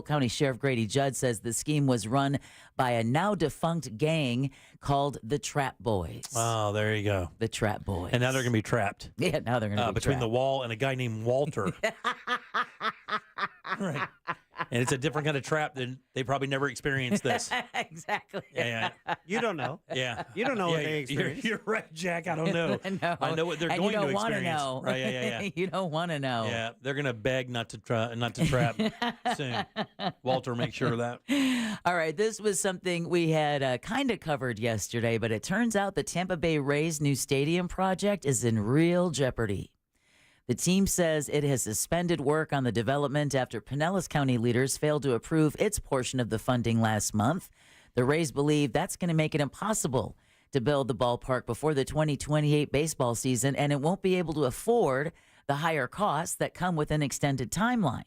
County Sheriff Grady Judd says the scheme was run by a now defunct gang called the Trap Boys. Oh, there you go. The Trap Boys. And now they're going to be trapped. Yeah, now they're going to be between trapped. the wall and a guy named Walter. Right. And it's a different kind of trap than they probably never experienced this. Exactly. Yeah. You don't know. Yeah. You don't know what they experienced. You're right, Jack. I don't know. No. I know what they're And going you to don't want to experience. know. Right. Yeah. You don't want to know. Yeah. They're going to beg not to trap soon. Walter, make sure of that. All right. This was something we had kind of covered yesterday, but it turns out the Tampa Bay Rays' new stadium project is in real jeopardy. The team says it has suspended work on the development after Pinellas County leaders failed to approve its portion of the funding last month. The Rays believe that's going to make it impossible to build the ballpark before the 2028 baseball season, and it won't be able to afford the higher costs that come with an extended timeline.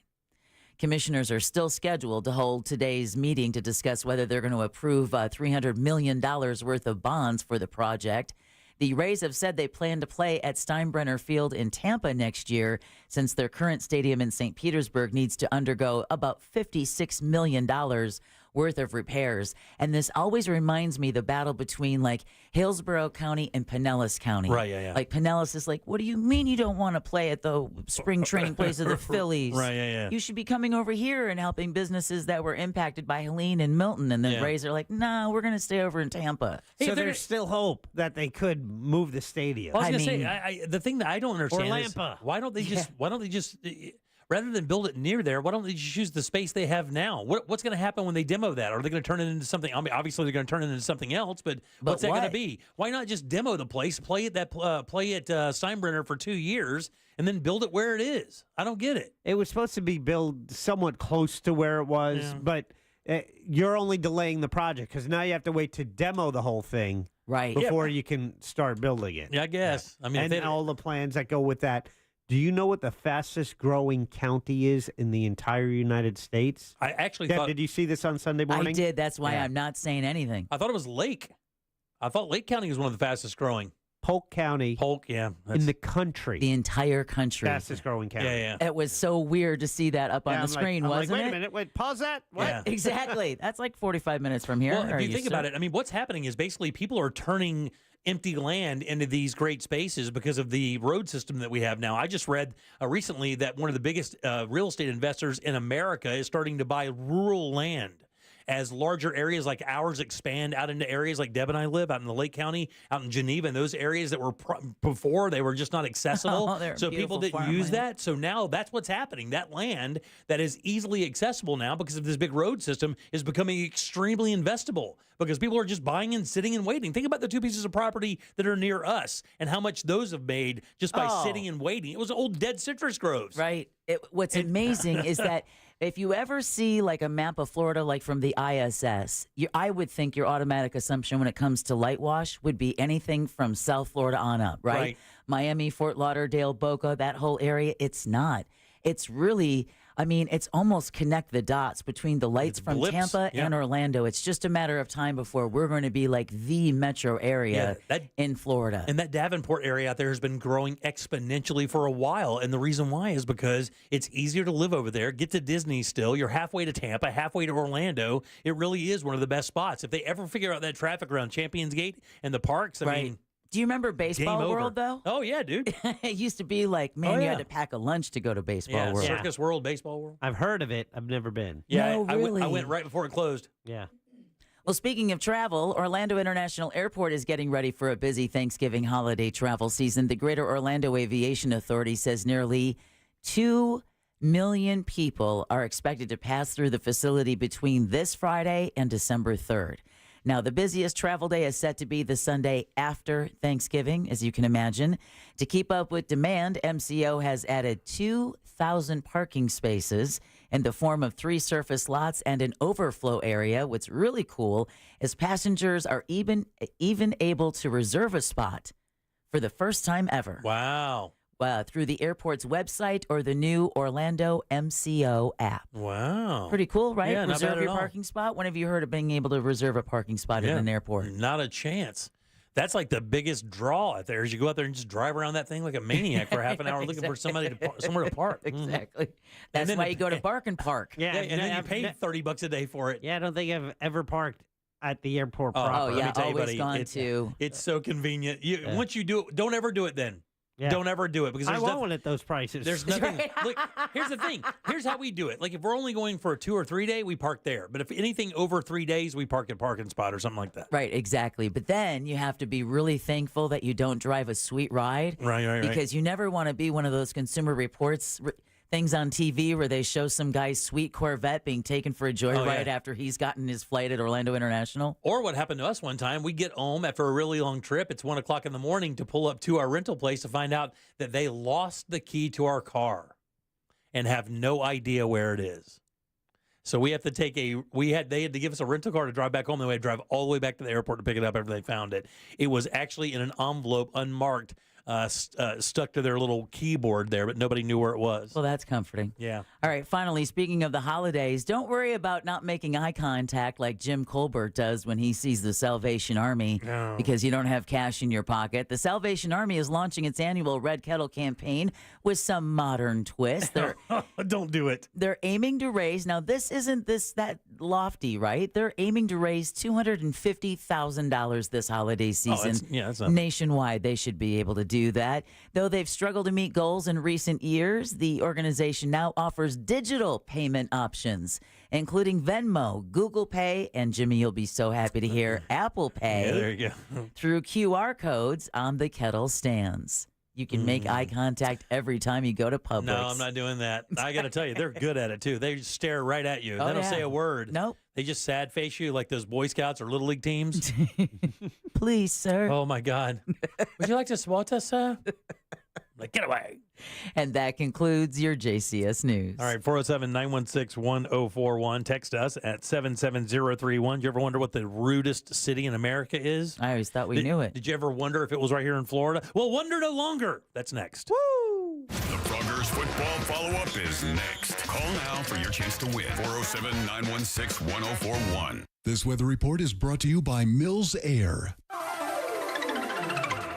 Commissioners are still scheduled to hold today's meeting to discuss whether they're going to approve $300 million worth of bonds for the project. The Rays have said they plan to play at Steinbrenner Field in Tampa next year, since their current stadium in St. Petersburg needs to undergo about $56 million worth of repairs. And this always reminds me the battle between like Hillsborough County and Pinellas County. Right, yeah. Like Pinellas is like, what do you mean you don't want to play at the spring training place of the Phillies? Right, yeah. You should be coming over here and helping businesses that were impacted by Helene and Milton. And the Rays are like, no, we're going to stay over in Tampa. So there's still hope that they could move the stadium. I was going to say, the thing that I don't understand Or is Lampa. why don't they just rather than build it near there, why don't they just use the space they have now? What's going to happen when they demo that? Are they going to turn it into something? I mean, obviously they're going to turn it into something else, but what's that going to be? Why not just demo the place, play at Steinbrenner for 2 years, and then build it where it is? I don't get it. It was supposed to be built somewhat close to where it was, but you're only delaying the project because now you have to wait to demo the whole thing before you can start building it. Yeah, I guess. I mean, and all the plans that go with that. Do you know what the fastest growing county is in the entire United States? I actually Deb, thought. did you see this on Sunday morning? I did. That's why I'm not saying anything. I thought it was Lake. I thought Lake County was one of the fastest growing. Polk County. Polk, yeah. In the country. The entire country. Fastest growing county. Yeah. It was so weird to see that up on the screen, wasn't wait it? a minute. Wait, pause that. What? Yeah. Exactly. That's like 45 minutes from here. Well, if you think about it, I mean, what's happening is basically people are turning empty land into these great spaces because of the road system that we have now. I just read recently that one of the biggest real estate investors in America is starting to buy rural land. As larger areas like ours expand out into areas like Deb and I live out in the Lake County, out in Geneva, and those areas that were before, they were just not accessible. So people didn't use that. So now that's what's happening. That land that is easily accessible now because of this big road system is becoming extremely investable because people are just buying and sitting and waiting. Think about the 2 pieces of property that are near us and how much those have made just by sitting and waiting. It was old dead citrus groves. Right. What's amazing is that if you ever see like a map of Florida, like from the ISS, I would think your automatic assumption when it comes to light wash would be anything from South Florida on up, right? Miami, Fort Lauderdale, Boca, that whole area. It's not. It's really, I mean, it's almost connect the dots between the lights from Tampa and Orlando. It's just a matter of time before we're going to be like the metro area in Florida. And that Davenport area out there has been growing exponentially for a while. And the reason why is because it's easier to live over there. Get to Disney still. You're halfway to Tampa, halfway to Orlando. It really is one of the best spots. If they ever figure out that traffic around Champions Gate and the parks, I mean... Do you remember Baseball World, though? Oh, yeah, dude. It used to be like, man, you had to pack a lunch to go to Baseball World. Circus World, Baseball World. I've heard of it. I've never been. Yeah, No, really? I went right before it closed. Yeah. Well, speaking of travel, Orlando International Airport is getting ready for a busy Thanksgiving holiday travel season. The Greater Orlando Aviation Authority says nearly 2 million people are expected to pass through the facility between this Friday and December 3rd. Now, the busiest travel day is set to be the Sunday after Thanksgiving, as you can imagine. To keep up with demand, MCO has added 2,000 parking spaces in the form of 3 surface lots and an overflow area. What's really cool is passengers are even able to reserve a spot for the first time ever. Wow. Through the airport's website or the new Orlando MCO app. Wow. Pretty cool, right? Yeah, not Reserve bad at your all. parking spot. When have you heard of being able to reserve a parking spot in an airport? Not a chance. That's like the biggest draw out there is you go out there and just drive around that thing like a maniac for half an hour looking for somebody somewhere to park. Exactly. That's why you go to Bark and Park. Yeah, and then you pay $30 a day for it. Yeah, I don't think I've ever parked at the airport proper. Oh, yeah, Let me tell you, always buddy, gone to. It's so convenient. Once you do it, don't ever do it then. Yeah. Don't ever do it because I won't at those prices. There's nothing. Look, here's the thing. Here's how we do it. Like if we're only going for a 2 or 3 day, we park there. But if anything over 3 days, we park at Parking Spot or something like that. Right, exactly. But then you have to be really thankful that you don't drive a sweet ride. Right. Because you never want to be one of those Consumer Reports things on TV where they show some guy's sweet Corvette being taken for a joyride after he's gotten his flight at Orlando International. Or what happened to us one time, we get home after a really long trip. It's 1 o'clock in the morning to pull up to our rental place to find out that they lost the key to our car and have no idea where it is. So we have to take they had to give us a rental car to drive back home. Then we had to drive all the way back to the airport to pick it up after they found it. It was actually in an envelope, unmarked, stuck to their little keyboard there, but nobody knew where it was. Well, that's comforting. Yeah. All right, finally, speaking of the holidays, don't worry about not making eye contact like Jim Colbert does when he sees the Salvation Army because you don't have cash in your pocket. The Salvation Army is launching its annual Red Kettle campaign with some modern twist. Don't do it. They're aiming to raise, now this isn't that lofty, right? They're aiming to raise $250,000 this holiday season. That's nationwide. They should be able to do that. Though they've struggled to meet goals in recent years, the organization now offers digital payment options, including Venmo, Google Pay, and Jimmy, you'll be so happy to hear, Apple Pay. Yeah, there you go. Through QR codes on the Kettle stands. You can make eye contact every time you go to Publix. No, I'm not doing that. I got to tell you, they're good at it, too. They just stare right at you. They don't say a word. Nope. They just sad face you like those Boy Scouts or Little League teams. Please, sir. Oh, my God. Would you like to swat us, sir? Like, get away. And that concludes your JCS News. All right, 407-916-1041. Text us at 77031. Did you ever wonder what the rudest city in America is? I always thought we knew it. Did you ever wonder if it was right here in Florida? Well, wonder no longer. That's next. Woo! The Froggers football follow-up is next. Call now for your chance to win. 407-916-1041. This weather report is brought to you by Mills Air.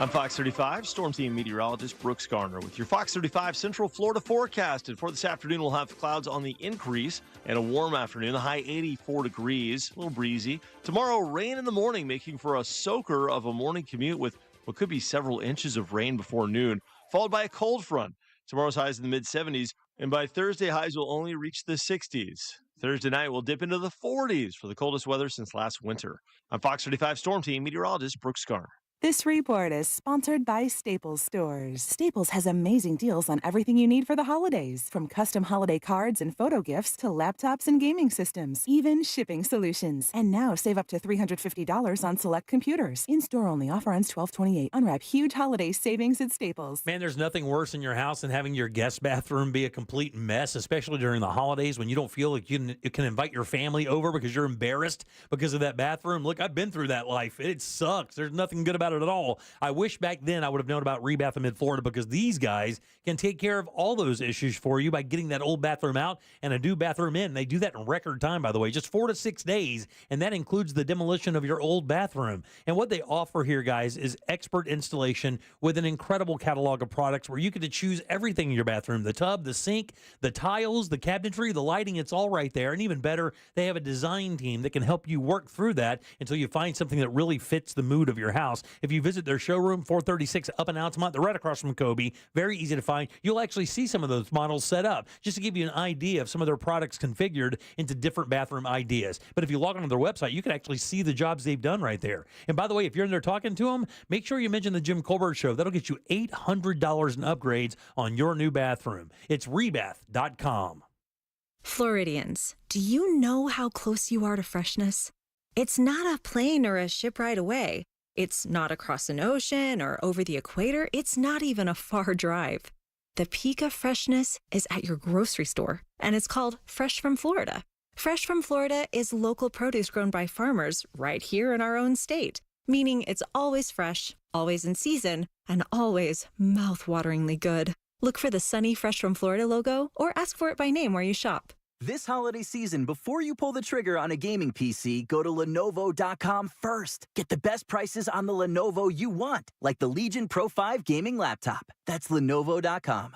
I'm Fox 35 Storm Team meteorologist Brooks Garner with your Fox 35 Central Florida forecast. And for this afternoon, we'll have clouds on the increase and a warm afternoon. The high 84 degrees, a little breezy. Tomorrow, rain in the morning, making for a soaker of a morning commute with what could be several inches of rain before noon, followed by a cold front. Tomorrow's highs in the mid-70s, and by Thursday, highs will only reach the 60s. Thursday night will dip into the 40s for the coldest weather since last winter. I'm Fox 35 Storm Team meteorologist Brooks Garner. This report is sponsored by Staples Stores. Staples has amazing deals on everything you need for the holidays, from custom holiday cards and photo gifts to laptops and gaming systems, even shipping solutions. And now save up to $350 on select computers. In-store only. Offer ends 12/28. Unwrap huge holiday savings at Staples. Man, there's nothing worse in your house than having your guest bathroom be a complete mess, especially during the holidays when you don't feel like you can invite your family over because you're embarrassed because of that bathroom. Look, I've been through that life. It sucks. There's nothing good about it at all. I wish back then I would have known about Rebath of Mid-Florida, because these guys can take care of all those issues for you by getting that old bathroom out and a new bathroom in. They do that in record time, by the way, just 4 to 6 days, and that includes the demolition of your old bathroom. And what they offer here, guys, is expert installation with an incredible catalog of products where you get to choose everything in your bathroom: the tub, the sink, the tiles, the cabinetry, the lighting. It's all right there. And even better, they have a design team that can help you work through that until you find something that really fits the mood of your house. If you visit their showroom, 436 Up and Altamont, they're right across from Kobe. Very easy to find. You'll actually see some of those models set up, just to give you an idea of some of their products configured into different bathroom ideas. But if you log onto their website, you can actually see the jobs they've done right there. And by the way, if you're in there talking to them, make sure you mention the Jim Colbert Show. That'll get you $800 in upgrades on your new bathroom. It's rebath.com. Floridians, do you know how close you are to freshness? It's not a plane or a ship ride away. It's not across an ocean or over the equator. It's not even a far drive. The peak of freshness is at your grocery store, and it's called Fresh from Florida. Fresh from Florida is local produce grown by farmers right here in our own state, meaning it's always fresh, always in season, and always mouth-wateringly good. Look for the sunny Fresh from Florida logo or ask for it by name where you shop. This holiday season, before you pull the trigger on a gaming PC, go to Lenovo.com first. Get the best prices on the Lenovo you want, like the Legion Pro 5 gaming laptop. That's Lenovo.com.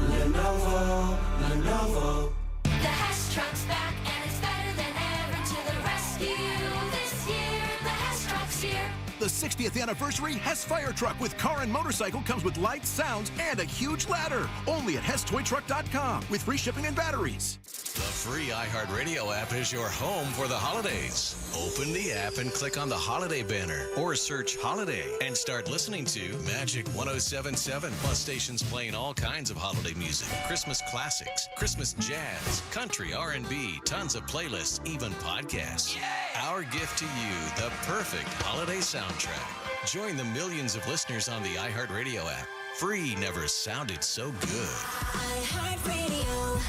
Lenovo. The Hess truck's back and it's better than ever. To the rescue this year. The Hess truck's here. The 60th anniversary Hess Fire Truck with car and motorcycle comes with lights, sounds, and a huge ladder. Only at HessToyTruck.com with free shipping and batteries. The free iHeartRadio app is your home for the holidays. Open the app and click on the holiday banner or search holiday and start listening to Magic 107.7. Plus stations playing all kinds of holiday music, Christmas classics, Christmas jazz, country, R&B, tons of playlists, even podcasts. Yay! Our gift to you, the perfect holiday soundtrack. Join the millions of listeners on the iHeartRadio app. Free never sounded so good. iHeartRadio.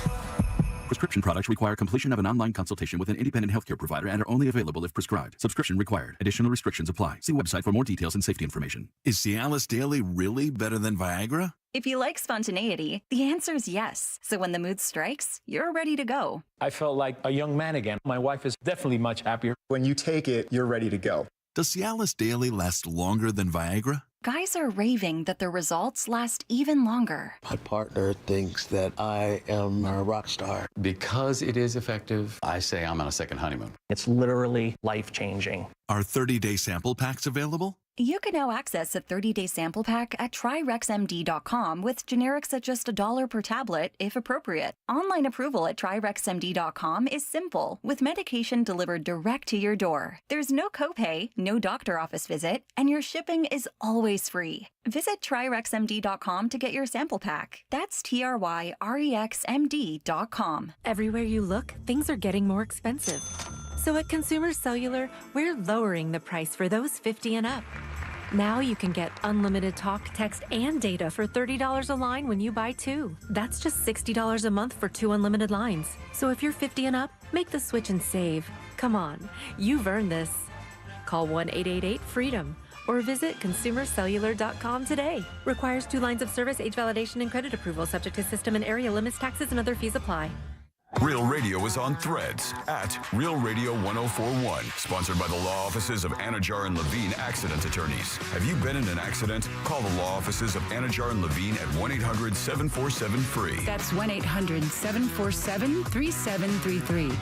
Prescription products require completion of an online consultation with an independent healthcare provider and are only available if prescribed. Subscription required. Additional restrictions apply. See website for more details and safety information. Is Cialis Daily really better than Viagra? If you like spontaneity, the answer is yes. So when the mood strikes, you're ready to go. I felt like a young man again. My wife is definitely much happier. When you take it, you're ready to go. Does Cialis Daily last longer than Viagra? Guys are raving that their results last even longer. My partner thinks that I am a rock star. Because it is effective, I say I'm on a second honeymoon. It's literally life-changing. Are 30-day sample packs available? You can now access a 30-day sample pack at TryRexMD.com with generics at just $1 per tablet, if appropriate. Online approval at TryRexMD.com is simple, with medication delivered direct to your door. There's no copay, no doctor office visit, and your shipping is always free. Visit TryRexMD.com to get your sample pack. That's TryRexMD.com. Everywhere you look, things are getting more expensive. So at Consumer Cellular, we're lowering the price for those 50 and up. Now you can get unlimited talk, text, and data for $30 a line when you buy 2. That's just $60 a month for 2 unlimited lines. So if you're 50 and up, make the switch and save. Come on, you've earned this. Call 1-888-FREEDOM or visit consumercellular.com today. Requires 2 lines of service, age validation, and credit approval, subject to system and area limits, taxes, and other fees apply. Real Radio is on Threads at Real Radio 1041. Sponsored by the law offices of Anajar and Levine Accident Attorneys. Have you been in an accident? Call the law offices of Anajar and Levine at 1-800-747-FREE. That's 1-800-747-3733.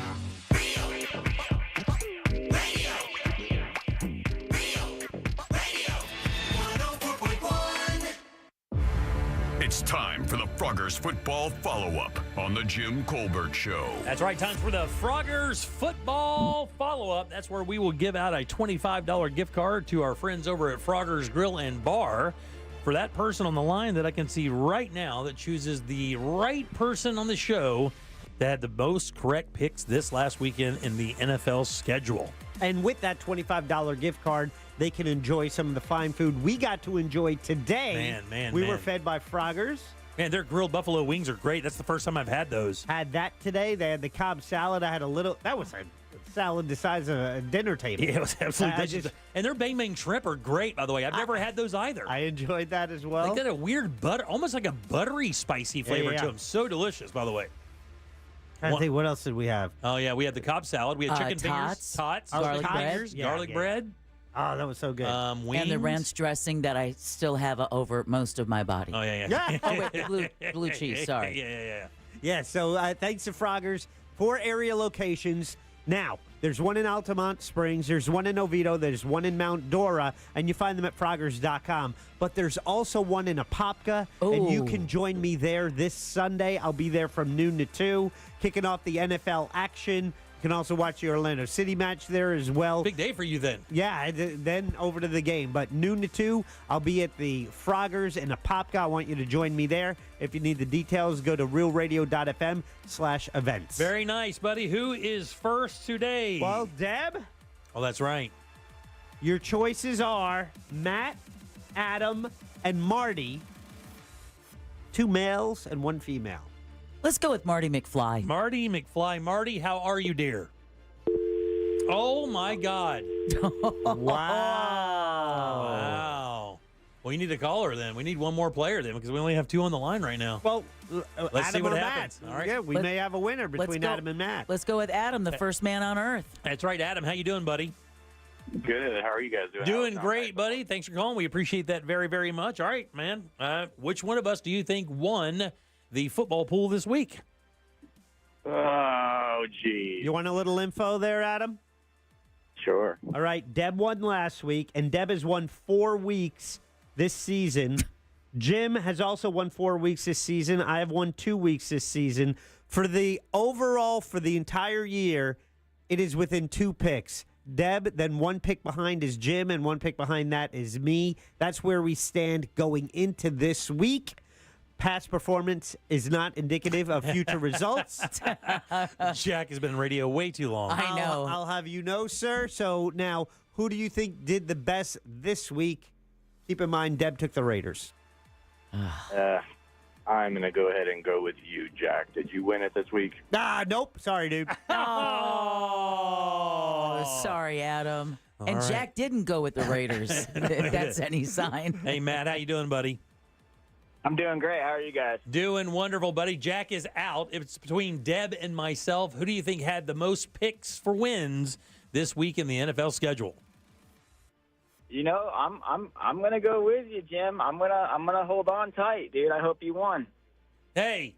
It's time for the Froggers football follow-up on the Jim Colbert Show. That's right, time for the Froggers football follow-up. That's where we will give out a $25 gift card to our friends over at Froggers Grill and Bar for that person on the line that I can see right now that chooses the right person on the show that had the most correct picks this last weekend in the NFL schedule. And with that $25 gift card, they can enjoy some of the fine food we got to enjoy today. We were fed by Froggers. Man, their grilled buffalo wings are great. That's the first time I've had those. Had that today. They had the Cobb salad. I had a little. That was a salad the size of a dinner table. Yeah, it was absolutely delicious. And their bang bang shrimp are great, by the way. I've never had those either. I enjoyed that as well. They got a weird butter, almost like a buttery, spicy flavor to them. So delicious, by the way. I think, what else did we have? Oh, yeah, we had the Cobb salad. We had chicken fingers, tots, garlic fingers, bread. garlic bread. Oh, that was so good. Wings. And the ranch dressing that I still have over most of my body. Oh, yeah. Oh, wait, the blue cheese, sorry. Yeah, so thanks to Froggers. 4 area locations. Now, there's one in Altamont Springs, there's one in Oviedo, there's one in Mount Dora, and you find them at Froggers.com. But there's also one in Apopka, and you can join me there this Sunday. I'll be there from noon to 2, kicking off the NFL action. You can also watch the Orlando City match there as well. Big day for you then. Yeah, then over to the game. But noon to 2, I'll be at the Froggers in Apopka. I want you to join me there. If you need the details, go to realradio.fm/events. Very nice, buddy. Who is first today? Well, Deb. Oh, that's right. Your choices are Matt, Adam, and Marty. 2 males and 1 female. Let's go with Marty McFly. Marty McFly. Marty, how are you, dear? Oh, my God. Wow. Well, you need a caller then. We need one more player then because we only have 2 on the line right now. Well, let's see Adam what or happens. Matt. All right. Yeah, we may have a winner between Adam and Matt. Let's go with Adam, the first man on Earth. That's right, Adam. How you doing, buddy? Good. How are you guys doing? Doing great, buddy. Thanks for calling. We appreciate that very, very much. All right, man. Which one of us do you think won the football pool this week? Oh, geez. You want a little info there, Adam? Sure. All right. Deb won last week, and Deb has won 4 weeks this season. Jim has also won 4 weeks this season. I have won 2 weeks this season. For the overall, for the entire year, it is within 2 picks. Deb, then 1 pick behind is Jim, and 1 pick behind that is me. That's where we stand going into this week. Past performance is not indicative of future results. Jack has been on radio way too long. I know. I'll have you know, sir. So now, who do you think did the best this week? Keep in mind, Deb took the Raiders. I'm going to go ahead and go with you, Jack. Did you win it this week? Nope. Sorry, dude. Oh, sorry, Adam. All And right. Jack didn't go with the Raiders, if that's any sign. Hey, Matt, how you doing, buddy? I'm doing great. How are you guys? Doing wonderful, buddy. Jack is out. It's between Deb and myself. Who do you think had the most picks for wins this week in the NFL schedule? You know, I'm gonna go with you, Jim. I'm gonna hold on tight, dude. I hope you won. Hey,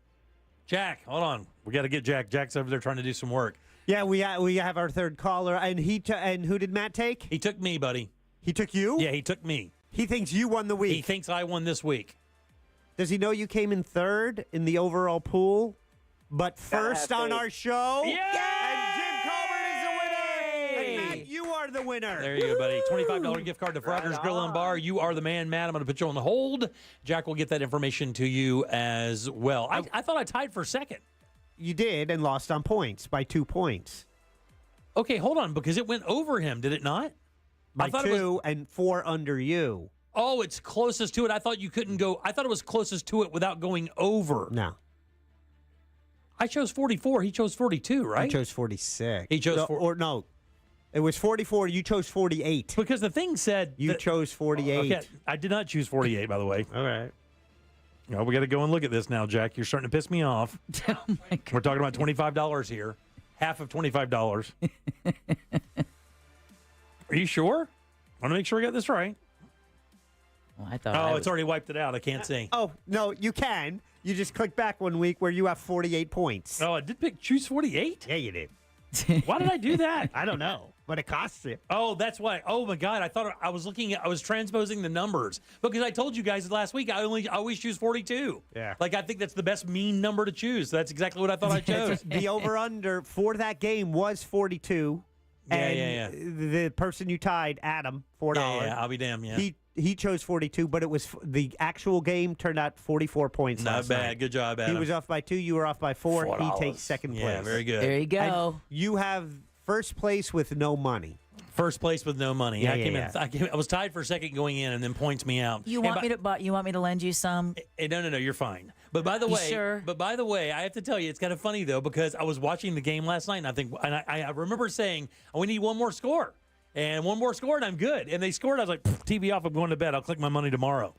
Jack, hold on. We got to get Jack. Jack's over there trying to do some work. Yeah, we have our third caller, and and who did Matt take? He took me, buddy. He took you? Yeah, he took me. He thinks you won the week. He thinks I won this week. Does he know you came in third in the overall pool, but first on our show? Yeah! And Jim Colbert is the winner. And Matt, you are the winner. There you go, buddy. $25 gift card to Froggers Grill and Bar. You are the man, Matt. I'm going to put you on the hold. Jack will get that information to you as well. I thought I tied for second. You did, and lost on points by 2 points. Okay, hold on, because it went over him, did it not? By I thought 2 and 4 under you. Oh, it's closest to it. I thought you couldn't go. I thought it was closest to it without going over. No. I chose 44. He chose 42, right? He chose 46. He chose no. It was 44. You chose 48. Because the thing said you chose 48. Okay, I did not choose 48, by the way. All right. Oh, we got to go and look at this now, Jack. You're starting to piss me off. Oh my God. We're talking about $25 here. Half of $25. Are you sure? I want to make sure we got this right. Well, I thought. It's already wiped it out. I can't see. Oh, no, you can. You just click back 1 week where you have 48 points. Oh, I did choose 48? Yeah, you did. Why did I do that? I don't know, but it costs you. Oh, that's why. Oh my God! I thought I was transposing the numbers because I told you guys last week I always choose 42. Yeah, like I think that's the best mean number to choose. So that's exactly what I thought I chose. The over under for that game was 42. Yeah. The person you tied, Adam, $4. Yeah, I'll be damned. Yeah, he chose 42, but it was the actual game turned out 44 points. Not last bad. night. Good job, Adam. He was off by 2. You were off by 4. $4. He takes second place. Yeah, very good. There you go. And you have first place with no money. First place with no money. Yeah, I was tied for second going in, and then points me out. You want me to lend you some? No, you're fine. But by the You way, sure? I have to tell you, it's kind of funny though because I was watching the game last night, and I remember saying, we need one more score. And one more score, and I'm good. And they scored. I was like, TV off. I'm going to bed. I'll click my money tomorrow.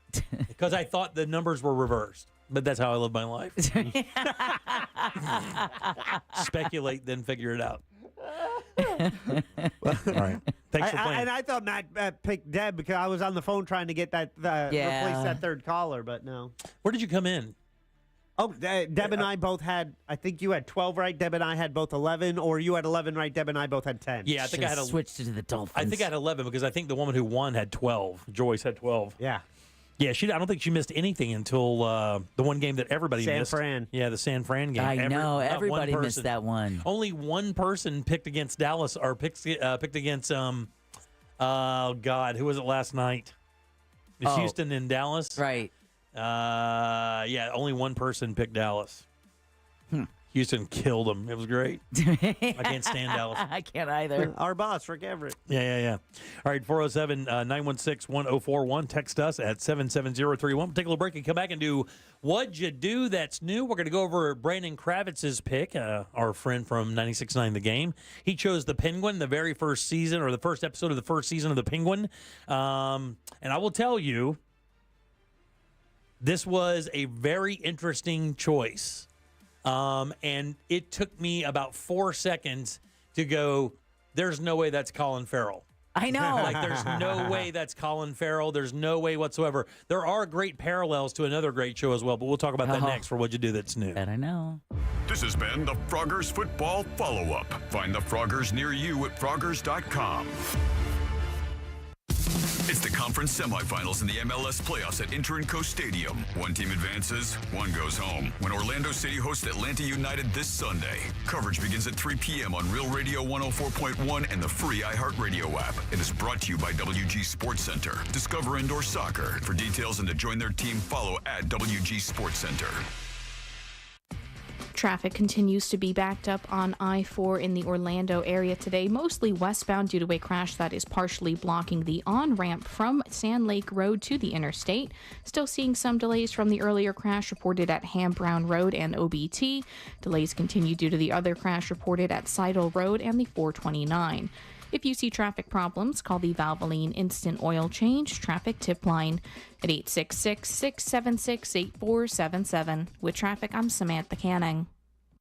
Because I thought the numbers were reversed. But that's how I live my life. Speculate, then figure it out. All right. Thanks for playing. And I thought Matt picked Deb because I was on the phone trying to get that replace that third caller, but no. Where did you come in? Oh, Deb and I both had, I think you had 12 right. Deb and I had both 11, or you had 11 right. Deb and I both had 10. Yeah, I think I had switched to the Dolphins. I think I had 11 because I think the woman who won had 12. Joyce had 12. Yeah. Yeah, I don't think she missed anything until the one game that everybody missed. San Fran. Yeah, the San Fran game. I know. Everybody missed that one. Only one person picked against Dallas or picked against, oh, God, who was it last night? It was Houston and Dallas? Right. Yeah, only one person picked Dallas. Houston killed them. It was great. I can't stand Dallas. I can't either. Our boss, Rick Everett. Yeah. All right, 407-916-1041. Text us at 77031. Take a little break and come back and do What'd You Do That's New. We're going to go over Brandon Kravitz's pick, our friend from 96.9 The Game. He chose the Penguin, the very first season, or the first episode of the first season of the Penguin. And I will tell you, this was a very interesting choice. And it took me about 4 seconds to go, there's no way that's Colin Farrell. I know. Like, there's no way that's Colin Farrell. There's no way whatsoever. There are great parallels to another great show as well, but we'll talk about that next for What'd You Do That's New. Bet I know. This has been the Froggers Football Follow-Up. Find the Froggers near you at Froggers.com. It's the conference semifinals in the MLS playoffs at Inter&Co Stadium. One team advances, one goes home. When Orlando City hosts Atlanta United this Sunday. Coverage begins at 3 p.m. on Real Radio 104.1 and the free iHeartRadio app. It is brought to you by WG Sports Center. Discover indoor soccer. For details and to join their team, follow at WG Sports Center. Traffic continues to be backed up on I-4 in the Orlando area today, mostly westbound due to a crash that is partially blocking the on-ramp from Sand Lake Road to the interstate. Still seeing some delays from the earlier crash reported at Ham Brown Road and OBT. Delays continue due to the other crash reported at Seidel Road and the 429. If you see traffic problems, call the Valvoline Instant Oil Change Traffic Tip Line at 866-676-8477. With traffic, I'm Samantha Canning.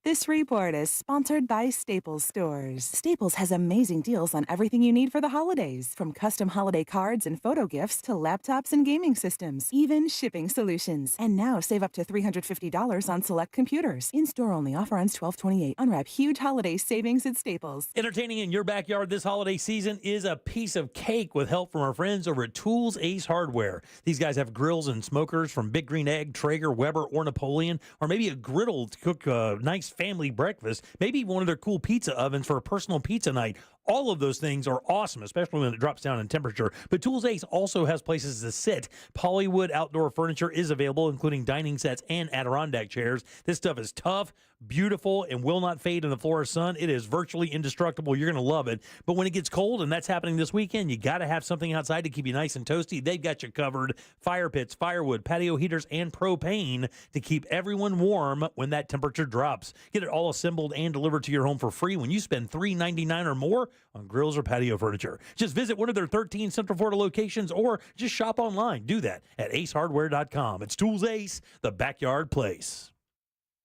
This report is sponsored by Staples Stores. Staples has amazing deals on everything you need for the holidays, from custom holiday cards and photo gifts to laptops and gaming systems, even shipping solutions. And now save up to $350 on select computers. In-store only. Offer ends 12/28. Unwrap huge holiday savings at Staples. Entertaining in your backyard this holiday season is a piece of cake with help from our friends over at Tools Ace Hardware. These guys have grills and smokers from Big Green Egg, Traeger, Weber, or Napoleon, or maybe a griddle to cook a nice family breakfast, maybe one of their cool pizza ovens for a personal pizza night. All of those things are awesome, especially when it drops down in temperature. But Tools Ace also has places to sit. Polywood outdoor furniture is available, including dining sets and Adirondack chairs. This stuff is tough, beautiful, and will not fade in the Florida sun. It is virtually indestructible. You're going to love it. But when it gets cold, and that's happening this weekend, you got to have something outside to keep you nice and toasty. They've got you covered. Fire pits, firewood, patio heaters, and propane to keep everyone warm when that temperature drops. Get it all assembled and delivered to your home for free when you spend $3.99 or more. on grills or patio furniture. Just visit one of their 13 Central Florida locations or just shop online. Do that at acehardware.com. It's Tools Ace, the backyard place.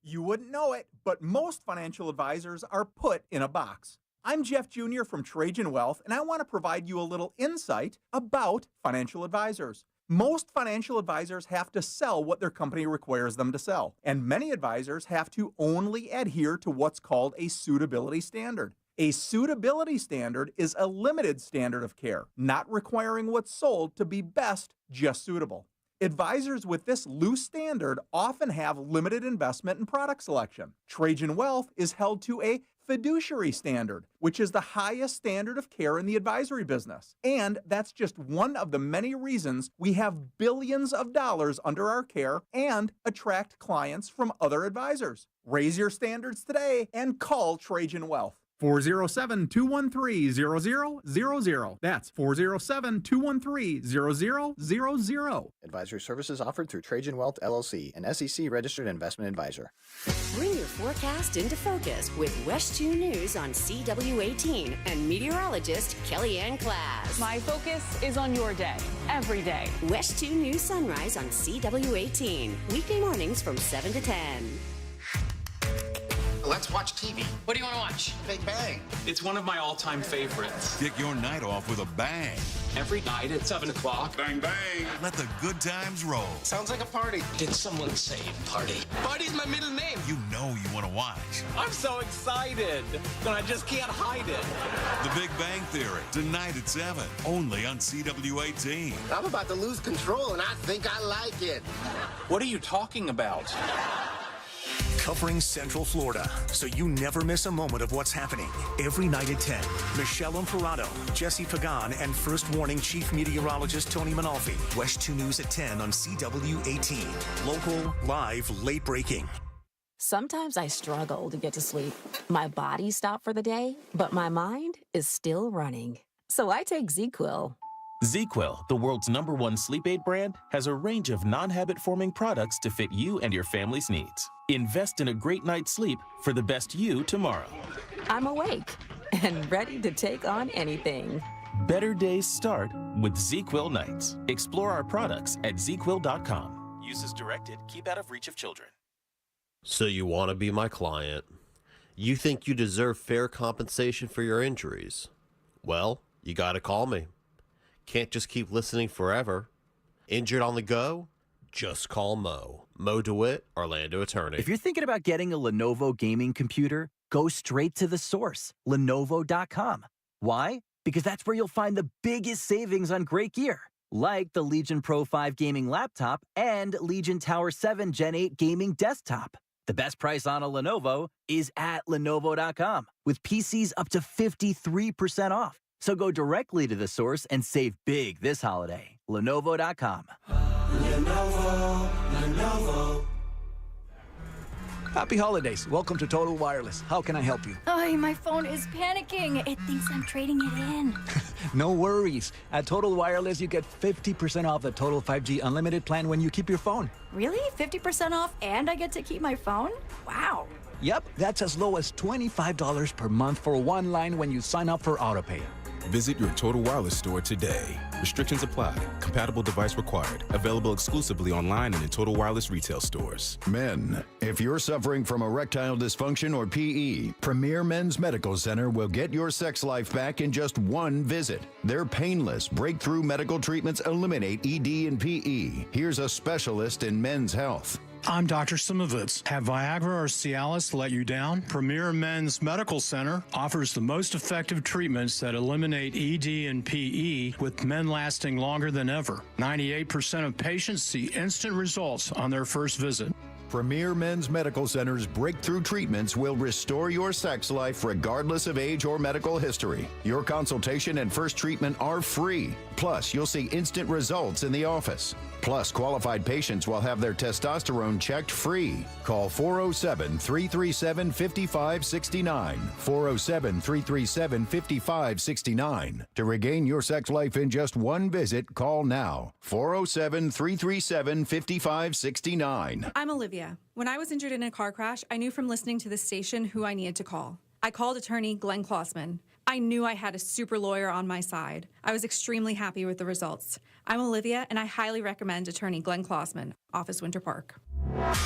You wouldn't know it, but most financial advisors are put in a box. I'm Jeff Jr. from Trajan Wealth, and I want to provide you a little insight about financial advisors. Most financial advisors have to sell what their company requires them to sell, and many advisors have to only adhere to what's called a suitability standard. A suitability standard is a limited standard of care, not requiring what's sold to be best, just suitable. Advisors with this loose standard often have limited investment and product selection. Trajan Wealth is held to a fiduciary standard, which is the highest standard of care in the advisory business. And that's just one of the many reasons we have billions of dollars under our care and attract clients from other advisors. Raise your standards today and call Trajan Wealth. 407-213-0000. That's 407-213-0000. Advisory services offered through Trajan Wealth, LLC, an SEC-registered investment advisor. Bring your forecast into focus with West 2 News on CW18 and meteorologist Kellyanne Class. My focus is on your day, every day. West 2 News Sunrise on CW18, weekday mornings from 7 to 10. Let's watch TV. What do you want to watch? Big Bang. It's one of my all-time favorites. Kick your night off with a bang. Every night at 7 o'clock. Bang, bang. Let the good times roll. Sounds like a party. Did someone say party? Party's my middle name. You know you want to watch. I'm so excited, and I just can't hide it. The Big Bang Theory, tonight at 7, only on CW18. I'm about to lose control, and I think I like it. What are you talking about? Covering Central Florida, so you never miss a moment of what's happening. Every night at 10, Michelle Imparato, Jesse Pagan, and First Warning Chief Meteorologist Tony Manalfi. West 2 News at 10 on CW18. Local, live, late breaking. Sometimes I struggle to get to sleep. My body stopped for the day, but my mind is still running. So I take ZQuil. ZQuil, the world's #1 sleep aid brand, has a range of non-habit-forming products to fit you and your family's needs. Invest in a great night's sleep for the best you tomorrow. I'm awake and ready to take on anything. Better days start with ZQuil nights. Explore our products at ZQuil.com. Use as directed. Keep out of reach of children. So you want to be my client? You think you deserve fair compensation for your injuries? Well, you got to call me. Can't just keep listening forever. Injured on the go? Just call Mo. Mo DeWitt, Orlando attorney. If you're thinking about getting a Lenovo gaming computer, go straight to the source, Lenovo.com. Why? Because that's where you'll find the biggest savings on great gear, like the Legion Pro 5 gaming laptop and Legion Tower 7 Gen 8 gaming desktop. The best price on a Lenovo is at Lenovo.com, with PCs up to 53% off. So go directly to the source and save big this holiday. Lenovo.com. Lenovo. Happy holidays. Welcome to Total Wireless. How can I help you? Oh, my phone is panicking. It thinks I'm trading it in. No worries. At Total Wireless, you get 50% off the Total 5G Unlimited plan when you keep your phone. Really? 50% off and I get to keep my phone? Wow. Yep, that's as low as $25 per month for one line when you sign up for AutoPay. Visit your Total Wireless store today. Restrictions apply. Compatible device required. Available exclusively online and in Total Wireless retail stores. Men, if you're suffering from erectile dysfunction or PE, Premier Men's Medical Center will get your sex life back in just one visit. Their painless, breakthrough medical treatments eliminate ED and PE. Here's a specialist in men's health. I'm Dr. Simovitz. Have Viagra or Cialis let you down? Premier Men's Medical Center offers the most effective treatments that eliminate ED and PE, with men lasting longer than ever. 98% of patients see instant results on their first visit. Premier Men's Medical Center's breakthrough treatments will restore your sex life regardless of age or medical history. Your consultation and first treatment are free. Plus, you'll see instant results in the office. Plus, qualified patients will have their testosterone checked free. Call 407-337-5569. 407-337-5569. To regain your sex life in just one visit, call now. 407-337-5569. I'm Olivia. When I was injured in a car crash, I knew from listening to this station who I needed to call. I called attorney Glenn Klossman. I knew I had a super lawyer on my side. I was extremely happy with the results. I'm Olivia, and I highly recommend attorney Glenn Klossman, Office Winter Park.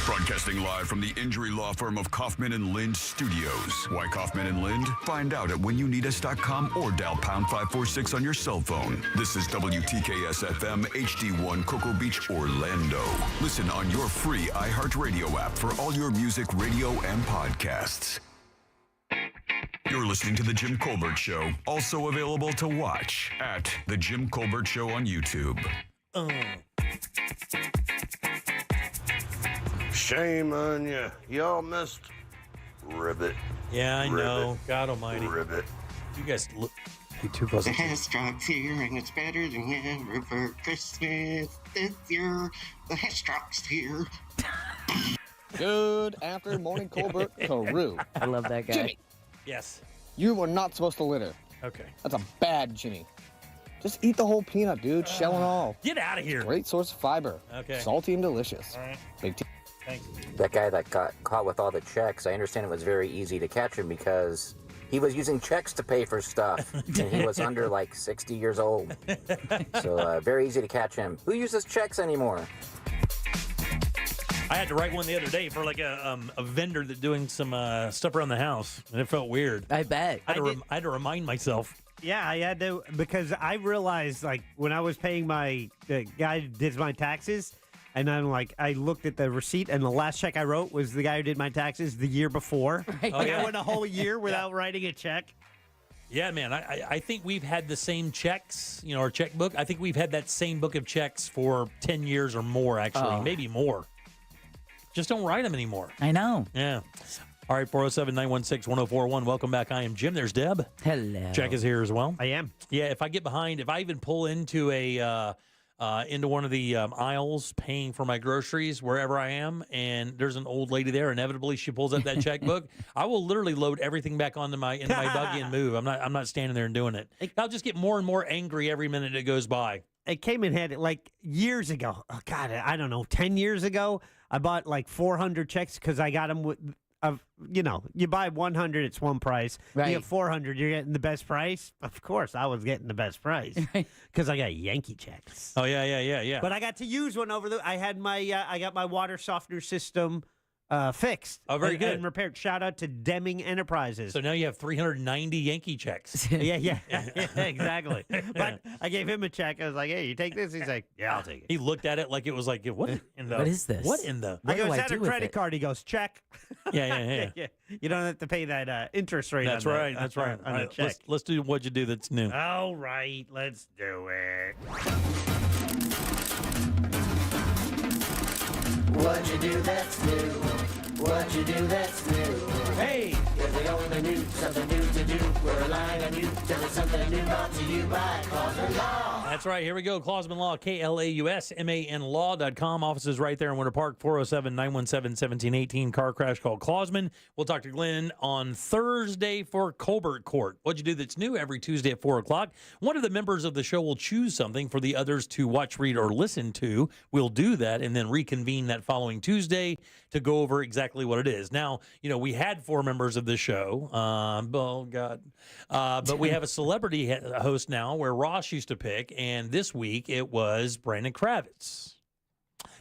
Broadcasting live from the injury law firm of Kaufman and Lind Studios. Why Kaufman and Lind? Find out at whenyouneedus.com or dial pound 546 on your cell phone. This is WTKS FM HD1 Cocoa Beach, Orlando. Listen on your free iHeartRadio app for all your music, radio, and podcasts. You're listening to The Jim Colbert Show, also available to watch at The Jim Colbert Show on YouTube. Shame on you. Y'all missed Ribbit. Yeah, I know. Ribbit. God almighty. Ribbit. You guys look too close. The Hedgestrog's here, and it's better than ever for Christmas this year. The Hedgestrog's here. Good afternoon, morning, Colbert Carew. I love that guy. Jimmy. Yes. You were not supposed to litter. Okay. That's a bad Jimmy. Just eat the whole peanut, dude. Shell and all. Get out of here. Great source of fiber. Okay. Salty and delicious. All right. Big T. Thanks. That guy that got caught with all the checks, I understand it was very easy to catch him because he was using checks to pay for stuff, and he was under like 60 years old. So very easy to catch him. Who uses checks anymore? I had to write one the other day for like a vendor that doing some stuff around the house, and it felt weird. I bet. I had to remind myself. Yeah, I had to, because I realized, like, when I was paying the guy who did my taxes, and I'm like, I looked at the receipt, and the last check I wrote was the guy who did my taxes the year before. Right. Like, I went a whole year without writing a check. Yeah, man, I think we've had the same checks, our checkbook. I think we've had that same book of checks for 10 years or more, actually, maybe more. Just don't write them anymore. I know. Yeah. All right, 407-916-1041. Welcome back. I am Jim. There's Deb. Hello. Jack is here as well. I am. Yeah, if I get behind, if I even pull into into one of the aisles paying for my groceries wherever I am, and there's an old lady there, inevitably she pulls out that checkbook, I will literally load everything back into my buggy and move. I'm not standing there and doing it. I'll just get more and more angry every minute it goes by. It came in handy, like, years ago. Oh, God, I don't know, 10 years ago, I bought, like, 400 checks because I got them with, you buy 100, it's one price. Right. You have 400, you're getting the best price. Of course, I was getting the best price because I got Yankee checks. Oh, yeah. But I got to use one I had I got my water softener system fixed. Oh, very good. And repaired. Shout out to Deming Enterprises. So now you have 390 Yankee checks. Yeah, exactly. But I gave him a check. I was like, hey, you take this? He's like, yeah, I'll take it. He looked at it like it was like, what in the? What is this? What in the? I go, is that a credit card? He goes, check. Yeah. You don't have to pay that interest rate. That's right. That's right. On the check. Let's do what you do that's new. All right, let's do it. What'd you do that's new? What'd you do that's new? Hey! If we only knew something new to do, we're relying on you. Tell us something new brought to you by Klausman Law. That's right. Here we go. Klausman Law, KLAUSMAN Law.com. Offices right there in Winter Park, 407-917-1718. Car crash called Klausman. We'll talk to Glenn on Thursday for Colbert Court. What'd you do that's new? Every Tuesday at 4 o'clock. One of the members of the show will choose something for the others to watch, read, or listen to. We'll do that and then reconvene that following Tuesday to go over exactly what it is. Now, we had 4 members of the show. But we have a celebrity host now where Ross used to pick, and this week it was Brandon Kravitz.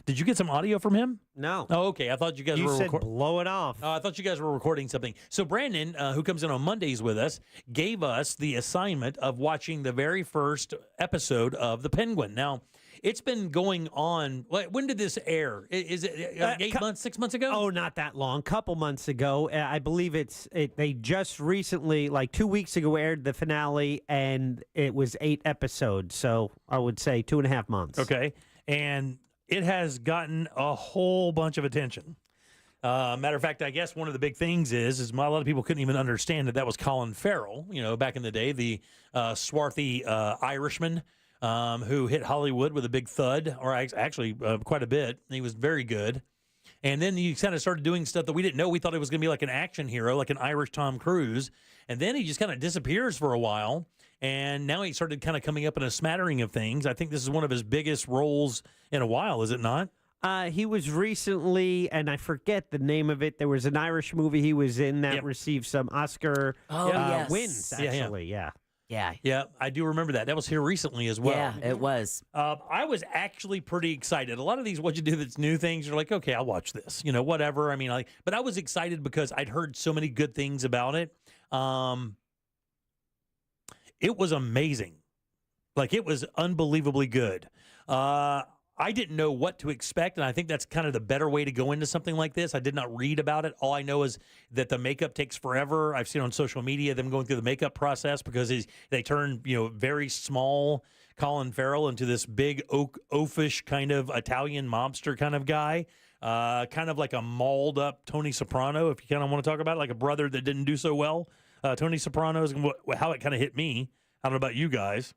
Did you get some audio from him? No. Oh, okay. I thought you guys were said blow it off. Oh, I thought you guys were recording something. So Brandon, who comes in on Mondays with us, gave us the assignment of watching the very first episode of The Penguin. Now, it's been going on. When did this air? Is it 8 months, 6 months ago? Oh, not that long. Couple months ago. I believe they just recently, like 2 weeks ago, aired the finale, and it was 8 episodes. So I would say 2.5 months. Okay. And it has gotten a whole bunch of attention. Matter of fact, I guess one of the big things is a lot of people couldn't even understand that was Colin Farrell, back in the day, the swarthy Irishman. Who hit Hollywood with a big thud, or actually quite a bit. He was very good. And then he kind of started doing stuff that we didn't know. We thought it was going to be like an action hero, like an Irish Tom Cruise. And then he just kind of disappears for a while. And now he started kind of coming up in a smattering of things. I think this is one of his biggest roles in a while, is it not? He was recently, and I forget the name of it. There was an Irish movie he was in that received some Oscar wins, actually. Yeah. Yeah, I do remember that. That was here recently as well. Yeah, it was. I was actually pretty excited. A lot of these what you do that's new things, you're like, okay, I'll watch this. You know, whatever. I mean, but I was excited because I'd heard so many good things about it. It was amazing. Like, it was unbelievably good. I didn't know what to expect, and I think that's kind of the better way to go into something like this. I did not read about it. All I know is that the makeup takes forever. I've seen on social media them going through the makeup process because they turn, very small Colin Farrell into this big oafish kind of Italian mobster kind of guy, kind of like a mauled up Tony Soprano, if you kind of want to talk about it, like a brother that didn't do so well. Tony Soprano is how it kind of hit me. I don't know about you guys.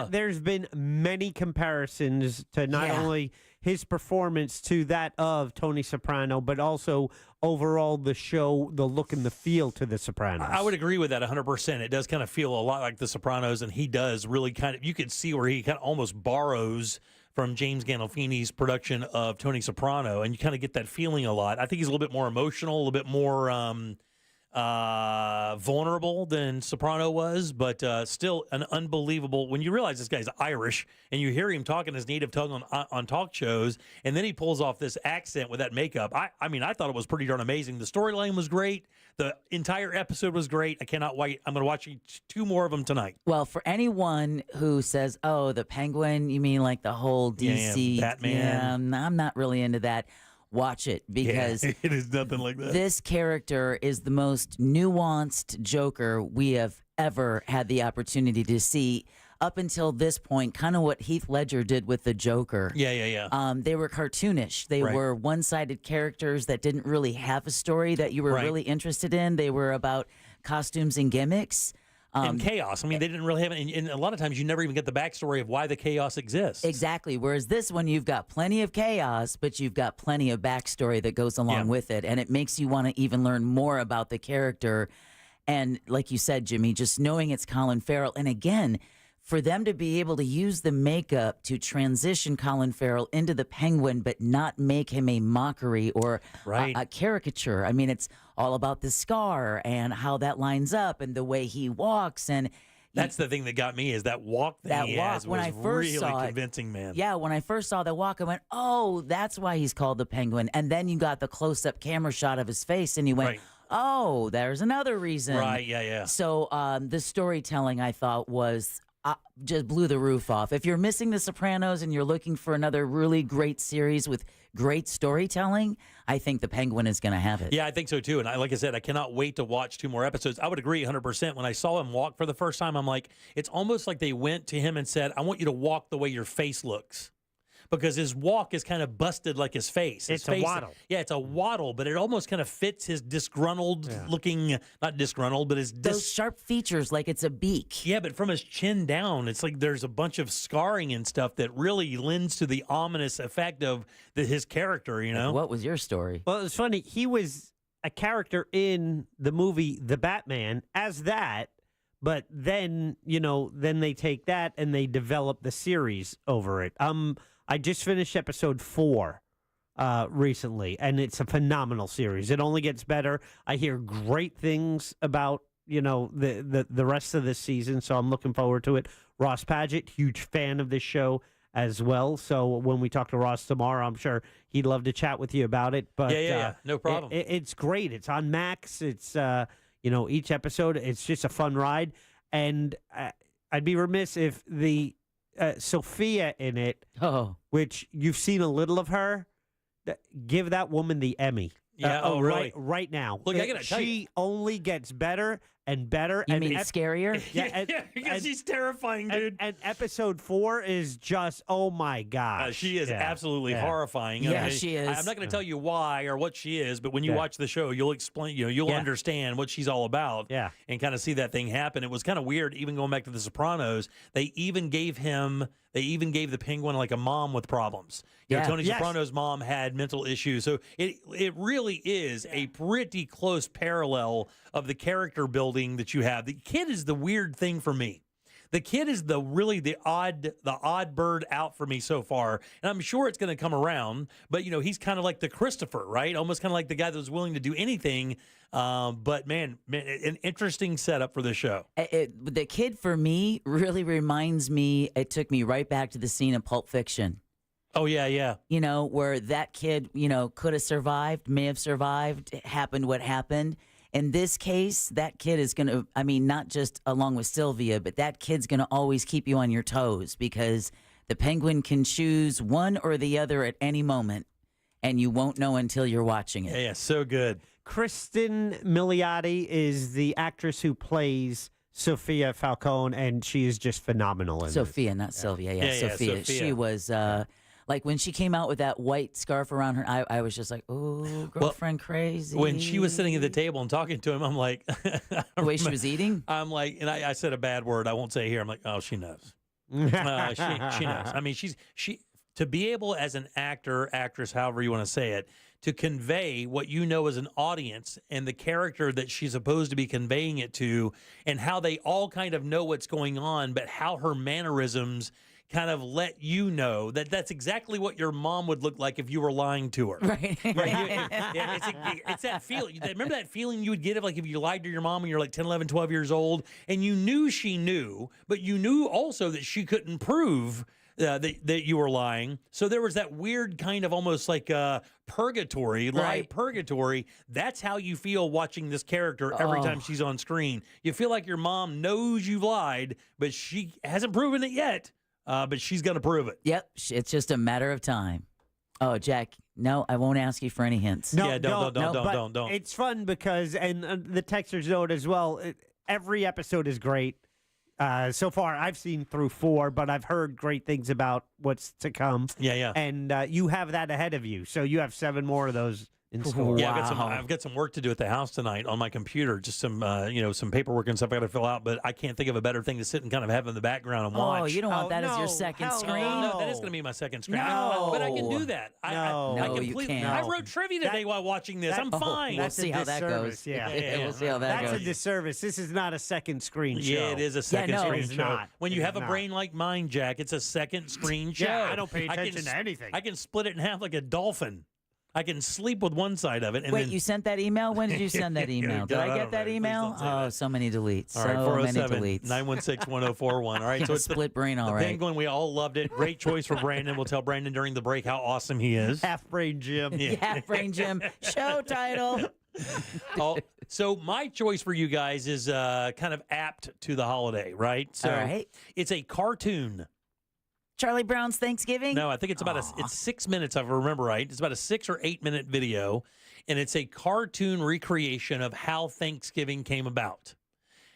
There's been many comparisons to not only his performance to that of Tony Soprano, but also overall the show, the look and the feel to The Sopranos. I would agree with that 100%. It does kind of feel a lot like The Sopranos, and he does really kind of, you could see where he kind of almost borrows from James Gandolfini's production of Tony Soprano, and you kind of get that feeling a lot. I think he's a little bit more emotional, a little bit more vulnerable than Soprano was, but still an unbelievable. When you realize this guy's Irish and you hear him talking his native tongue on talk shows, and then he pulls off this accent with that makeup. I mean, I thought it was pretty darn amazing. The storyline was great. The entire episode was great. I cannot wait. I'm going to watch 2 more of them tonight. Well, for anyone who says, "Oh, the Penguin," you mean like the whole DC Batman? Yeah, I'm not really into that. Watch it, because it is nothing like that. This character is the most nuanced Joker we have ever had the opportunity to see up until this point, kind of what Heath Ledger did with the Joker. Yeah. They were cartoonish. They were one-sided characters that didn't really have a story that you were really interested in. They were about costumes and gimmicks. And chaos. I mean, they didn't really have it. And a lot of times you never even get the backstory of why the chaos exists. Exactly. Whereas this one, you've got plenty of chaos, but you've got plenty of backstory that goes along with it. And it makes you want to even learn more about the character. And like you said, Jimmy, just knowing it's Colin Farrell. And again, for them to be able to use the makeup to transition Colin Farrell into the Penguin, but not make him a mockery or a caricature. I mean, it's all about the scar and how that lines up and the way he walks. And that's the thing that got me, is that walk that he has was really convincing, man. Yeah, when I first saw that walk, I went, oh, that's why he's called the Penguin. And then you got the close-up camera shot of his face, and you went, oh, there's another reason. Right, yeah. So the storytelling, I thought, was just blew the roof off. If you're missing The Sopranos and you're looking for another really great series with great storytelling, I think The Penguin is going to have it. Yeah, I think so too. And like I said, I cannot wait to watch 2 more episodes. I would agree 100%. When I saw him walk for the first time, I'm like, it's almost like they went to him and said, I want you to walk the way your face looks. Because his walk is kind of busted like his face. It's a waddle. Yeah, it's a waddle, but it almost kind of fits his disgruntled looking, not disgruntled, but his those sharp features, like it's a beak. Yeah, but from his chin down, it's like there's a bunch of scarring and stuff that really lends to the ominous effect of his character, you know? What was your story? Well, it's funny. He was a character in the movie The Batman as that, but then, then they take that and they develop the series over it. I just finished episode 4 recently, and it's a phenomenal series. It only gets better. I hear great things about, the rest of this season, so I'm looking forward to it. Ross Padgett, huge fan of this show as well. So when we talk to Ross tomorrow, I'm sure he'd love to chat with you about it. But yeah, no problem. It's great. It's on Max. It's each episode, it's just a fun ride. And I'd be remiss if the Sophia in it, which you've seen a little of her, give that woman the Emmy. Yeah, really? Right now. Look, I gotta tell you, she only gets better and better. You mean scarier? Yeah, because she's terrifying, dude. And episode 4 is just, oh my gosh. She is absolutely horrifying. Yeah, she is. I'm not going to tell you why or what she is, but when you watch the show, you'll explain, you'll understand what she's all about. Yeah. And kind of see that thing happen. It was kind of weird, even going back to The Sopranos. They even gave the Penguin like a mom with problems. Tony Soprano's mom had mental issues. So it really is a pretty close parallel of the character building that you have. The kid is the weird thing for me. The kid is the odd bird out for me so far, and I'm sure it's going to come around. But he's kind of like the Christopher, right? Almost kind of like the guy that was willing to do anything. But man, an interesting setup for the show. The kid for me really reminds me. It took me right back to the scene of Pulp Fiction. Oh, yeah. Where that kid, could have survived, may have survived, happened what happened. In this case, that kid is going to, not just along with Sylvia, but that kid's going to always keep you on your toes because the penguin can choose one or the other at any moment, and you won't know until you're watching it. Yeah, so good. Kristen Milioti is the actress who plays Sophia Falcone, and she is just phenomenal in Sophia, this. not Sylvia. Yeah, Yeah, Sophia. Sophia. She was... Like when she came out with that white scarf around her, I was just like, "Oh, girlfriend, crazy." When she was sitting at the table and talking to him, I'm like, the way she was eating. I'm like, and I said a bad word I won't say here. I'm like, oh, she knows. She knows. She to be able as an actress, however you want to say it, to convey what you know as an audience and the character that she's supposed to be conveying it to, and how they all kind of know what's going on, but how her mannerisms kind of let you know that that's exactly what your mom would look like if you were lying to her. Right. It's that feeling. Remember that feeling you would get if you lied to your mom when you're like 10, 11, 12 years old, and you knew she knew, but you knew also that she couldn't prove that you were lying. So there was that weird kind of almost like purgatory, right. Purgatory. That's how you feel watching this character every time she's on screen. You feel like your mom knows you've lied, but she hasn't proven it yet. But she's going to prove it. Yep. It's just a matter of time. Oh, Jack, no, I won't ask you for any hints. No, yeah, don't. It's fun because, and the texters know it as well, every episode is great. So far, I've seen through 4, but I've heard great things about what's to come. Yeah. And you have that ahead of you. So you have 7 more of those in store. Yeah, I've got some work to do at the house tonight on my computer. Just some, some paperwork and stuff I got to fill out. But I can't think of a better thing to sit and kind of have in the background and watch. Oh, you don't want that as your second screen? No, that is going to be my second screen. No. But I can do that. You can't. I wrote trivia today while watching this. I'm fine. We'll see how that goes. Yeah. We'll see how that goes. That's a disservice. This is not a second screen show. Yeah, it is a second screen it's show. not. When you have a brain like mine, Jack, it's a second screen show. Yeah, I don't pay attention to anything. I can split it in half like a dolphin. I can sleep with one side of it. And Wait, then... you sent that email? When did you send that email? Did I get that email? Oh, so many deletes. All right, so many 407 deletes. 916-1041. All right, so it's split brain, all the right. Penguin, we all loved it. Great choice for Brandon. We'll tell Brandon during the break how awesome he is. Half Brain Jim. Yeah. Half Brain Jim. Show title. So my choice for you guys is kind of apt to the holiday, right? So all right. It's a cartoon. Charlie Brown's Thanksgiving? No, I think it's about it's 6 minutes, if I remember right. It's about a 6 or 8 minute video, and it's a cartoon recreation of how Thanksgiving came about.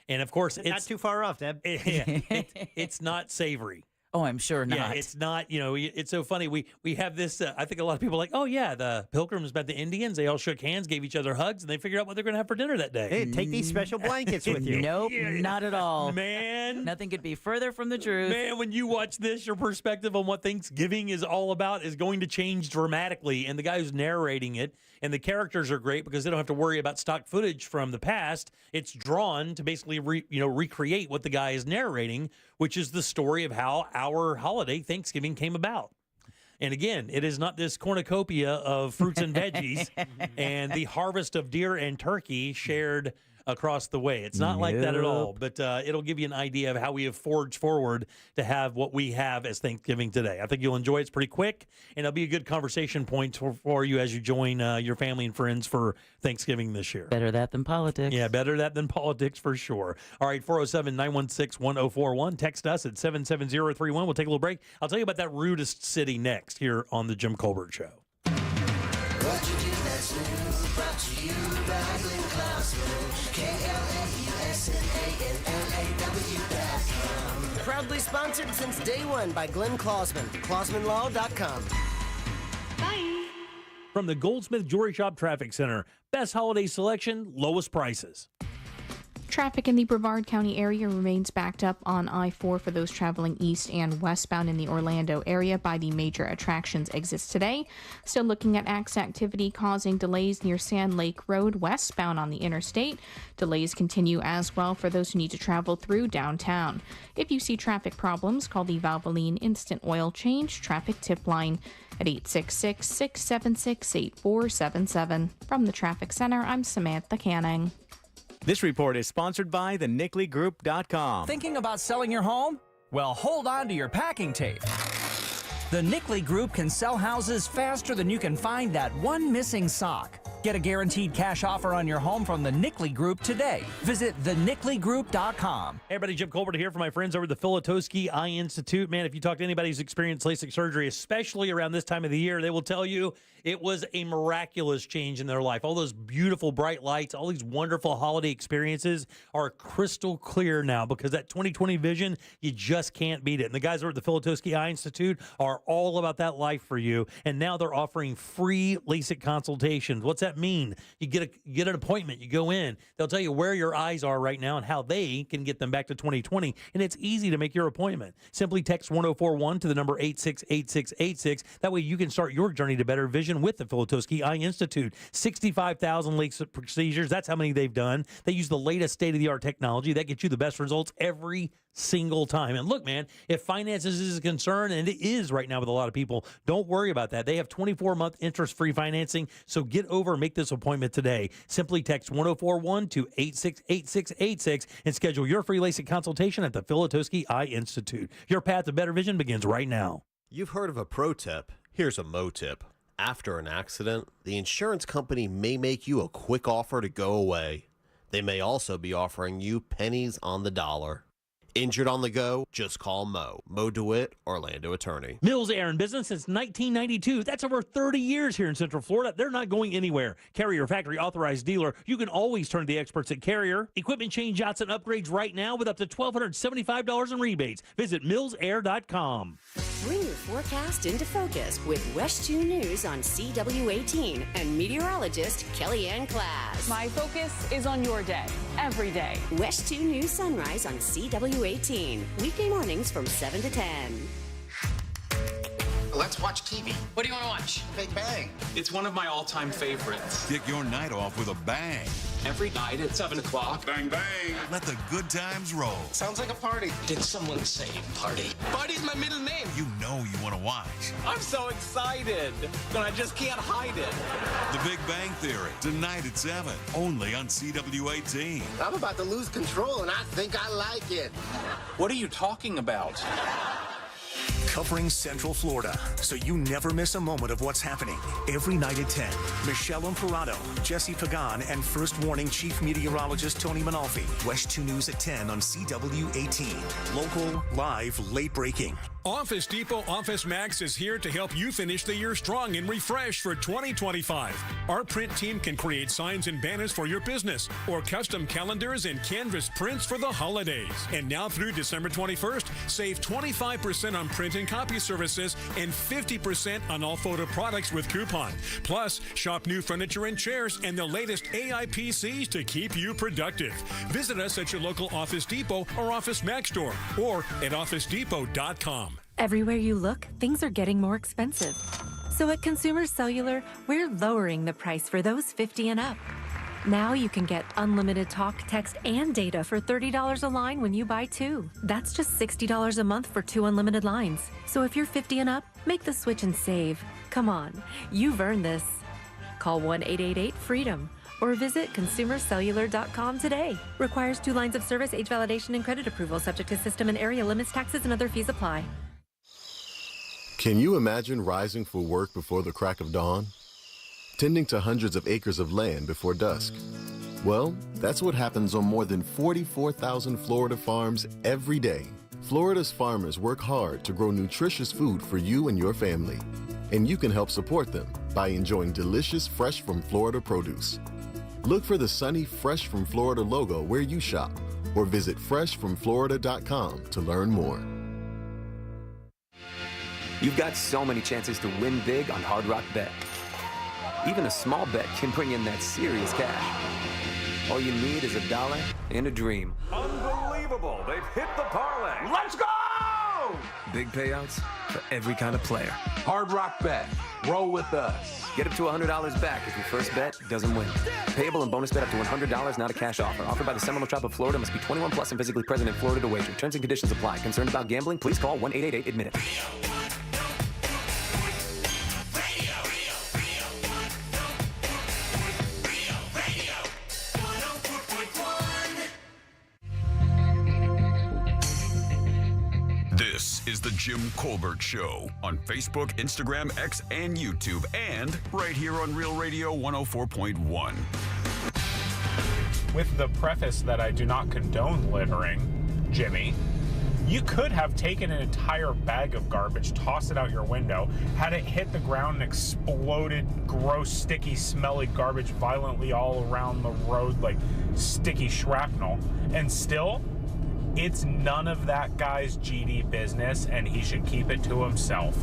And of course, it's not too far off, Deb. It's not savory. Oh, I'm sure not. Yeah, it's not, it's so funny. We have this, I think a lot of people are like, oh, yeah, the Pilgrims met the Indians. They all shook hands, gave each other hugs, and they figured out what they're going to have for dinner that day. Hey, take these special blankets with you. Nope, not at all. Man. Nothing could be further from the truth. Man, when you watch this, your perspective on what Thanksgiving is all about is going to change dramatically. And the guy who's narrating it, and the characters are great because they don't have to worry about stock footage from the past. It's drawn to basically recreate what the guy is narrating, which is the story of how our holiday Thanksgiving came about. And again, it is not this cornucopia of fruits and veggies and the harvest of deer and turkey shared across the way. It's not like that at all, but it'll give you an idea of how we have forged forward to have what we have as Thanksgiving today. I think you'll enjoy it. It's pretty quick, and it'll be a good conversation point for you as you join your family and friends for Thanksgiving this year. Better that than politics. Yeah, better that than politics for sure. All right, 407-916-1041. Text us at 77031. We'll take a little break. I'll tell you about that rudest city next here on the Jim Colbert Show. What you do that's new, brought to you by Glenn Klausman, KLAUSMANLAW.com. Proudly sponsored since day one by Glenn Klausman, KlausmanLaw.com. Bye. From the Goldsmith Jewelry Shop Traffic Center, best holiday selection, lowest prices. Traffic in the Brevard County area remains backed up on I-4 for those traveling east and westbound in the Orlando area by the major attractions exits today. Still looking at activity causing delays near Sand Lake Road westbound on the interstate. Delays continue as well for those who need to travel through downtown. If you see traffic problems, call the Valvoline Instant Oil Change Traffic Tip Line at 866-676-8477. From the Traffic Center, I'm Samantha Canning. This report is sponsored by thenicklygroup.com. Thinking about selling your home? Well, hold on to your packing tape. The Nickley Group can sell houses faster than you can find that one missing sock. Get a guaranteed cash offer on your home from the Nickley Group today. Visit thenicklygroup.com. Hey everybody, Jim Colbert here for my friends over at the Filatowski Eye Institute. Man, if you talk to anybody who's experienced LASIK surgery, especially around this time of the year, they will tell you it was a miraculous change in their life. All those beautiful bright lights, all these wonderful holiday experiences are crystal clear now because that 20/20 vision, you just can't beat it. And the guys over at the Filatowski Eye Institute are all about that life for you. And now they're offering free LASIK consultations. What's that mean? You get an appointment, you go in, they'll tell you where your eyes are right now and how they can get them back to 20/20. And it's easy to make your appointment. Simply text 1041 to the number 868686. That way you can start your journey to better vision with the Filatowski Eye Institute. 65,000 LASIK procedures. That's how many they've done. They use the latest state-of-the-art technology. That gets you the best results every single time. And look, man, if finances is a concern, and it is right now with a lot of people, don't worry about that. They have 24-month interest-free financing, so get over and make this appointment today. Simply text 1041 to 868686 and schedule your free LASIK consultation at the Filatowski Eye Institute. Your path to better vision begins right now. You've heard of a pro tip. Here's a mo tip. After an accident, the insurance company may make you a quick offer to go away. They may also be offering you pennies on the dollar. Injured on the go? Just call Mo. Mo DeWitt, Orlando attorney. Mills Air in business since 1992. That's over 30 years here in Central Florida. They're not going anywhere. Carrier factory authorized dealer. You can always turn to the experts at Carrier. Equipment change outs and upgrades right now with up to $1,275 in rebates. Visit millsair.com. Bring your forecast into focus with West 2 News on CW18 and meteorologist Kellyanne Class. My focus is on your day, every day. West 2 News Sunrise on CW18. Weekday mornings from 7 to 10. Let's watch TV. What do you want to watch? Big Bang. It's one of my all-time favorites. Kick your night off with a bang. Every night at 7 o'clock. Bang, bang. Let the good times roll. Sounds like a party. Did someone say party? Party's my middle name. You know you want to watch. I'm so excited, but I just can't hide it. The Big Bang Theory, tonight at 7, only on CW18. I'm about to lose control, and I think I like it. What are you talking about? Covering Central Florida, so you never miss a moment of what's happening. Every night at 10, Michelle Imparato, Jesse Pagan, and First Warning Chief Meteorologist Tony Manalfi. West 2 News at 10 on CW18. Local, live, late breaking. Office Depot Office Max is here to help you finish the year strong and refreshed for 2025. Our print team can create signs and banners for your business or custom calendars and canvas prints for the holidays. And now through December 21st, save 25% on print and copy services and 50% on all photo products with coupon. Plus, shop new furniture and chairs and the latest AI PCs to keep you productive. Visit us at your local Office Depot or Office Max store or at OfficeDepot.com. Everywhere you look, things are getting more expensive. So at Consumer Cellular, we're lowering the price for those 50 and up. Now you can get unlimited talk, text, and data for $30 a line when you buy 2. That's just $60 a month for 2 unlimited lines. So if you're 50 and up, make the switch and save. Come on, you've earned this. Call 1-888-FREEDOM or visit consumercellular.com today. Requires 2 lines of service, age validation, and credit approval, subject to system and area limits, taxes, and other fees apply. Can you imagine rising for work before the crack of dawn? Tending to hundreds of acres of land before dusk? Well, that's what happens on more than 44,000 Florida farms every day. Florida's farmers work hard to grow nutritious food for you and your family. And you can help support them by enjoying delicious Fresh from Florida produce. Look for the sunny Fresh from Florida logo where you shop or visit freshfromflorida.com to learn more. You've got so many chances to win big on Hard Rock Bet. Even a small bet can bring in that serious cash. All you need is $1 and a dream. Unbelievable. They've hit the parlay. Let's go! Big payouts for every kind of player. Hard Rock Bet. Roll with us. Get up to $100 back if your first bet doesn't win. Payable and bonus bet up to $100, not a cash offer. Offered by the Seminole Tribe of Florida. Must be 21 plus and physically present in Florida to wager. Terms and conditions apply. Concerned about gambling? Please call 1-888-ADMIT-IT. This is the Jim Colbert Show on Facebook, Instagram, X, and YouTube, and right here on Real Radio 104.1. With the preface that I do not condone littering, Jimmy, you could have taken an entire bag of garbage, tossed it out your window, had it hit the ground and exploded gross, sticky, smelly garbage violently all around the road like sticky shrapnel, and still, it's none of that guy's GD business, and he should keep it to himself.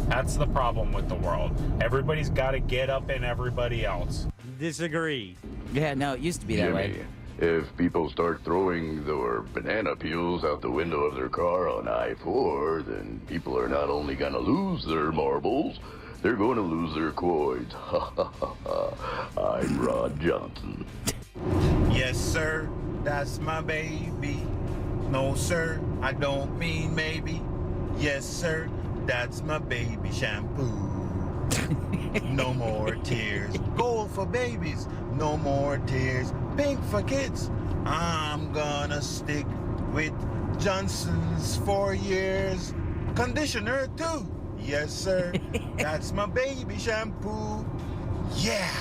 That's the problem with the world. Everybody's got to get up in everybody else. Disagree. Yeah, no, it used to be that way. If people start throwing their banana peels out the window of their car on I-4, then people are not only going to lose their marbles, they're going to lose their coins. Ha ha ha ha. I'm Rod Johnson. Yes, sir, that's my baby. No, sir, I don't mean maybe. Yes, sir, that's my baby shampoo. No more tears. Gold for babies, no more tears. Pink for kids. I'm gonna stick with Johnson's 4 years. Conditioner, too. Yes, sir, that's my baby shampoo. Yeah.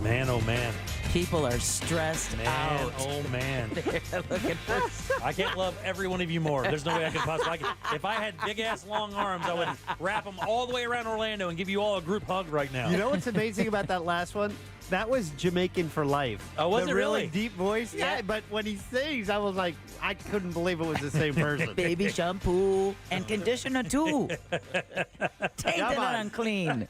Man, oh man. People are stressed out. Oh man. They're looking for... I can't love every one of you more. There's no way I could possibly. If I had big ass long arms, I would wrap them all the way around Orlando and give you all a group hug right now. You know what's amazing about that last one? That was Jamaican for life. Oh, was the it really? Deep voice? Yeah, but when he sings, I was like, I couldn't believe it was the same person. Baby shampoo and conditioner, too. Tainted and unclean.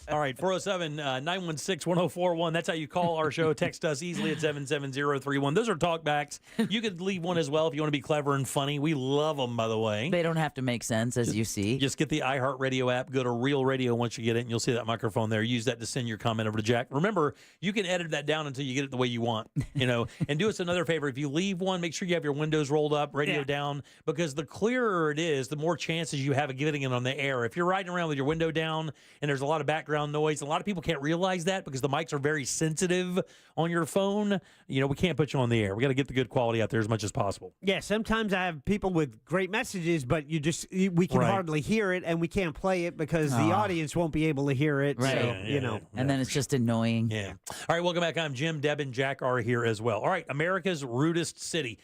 All right, 407-916-1041. That's how you call our show. Text us easily at 77031. Those are talkbacks. You could leave one as well if you want to be clever and funny. We love them, by the way. They don't have to make sense, as you see. Just get the iHeartRadio app. Go to Real Radio once you get it, and you'll see that microphone there. Use that to send your comment over to Jack. Remember, you can edit that down until you get it the way you want, and do us another favor. If you leave one, make sure you have your windows rolled up, radio down, because the clearer it is, the more chances you have of getting it on the air. If you're riding around with your window down and there's a lot of background noise, a lot of people can't realize that because the mics are very sensitive on your phone. We can't put you on the air. We got to get the good quality out there as much as possible. Yeah, sometimes I have people with great messages, but we can hardly hear it, and we can't play it because the audience won't be able to hear it. Right. So, And then it's just annoying. Yeah. All right, welcome back. I'm Jim, Deb, and Jack are here as well. All right, America's rudest city.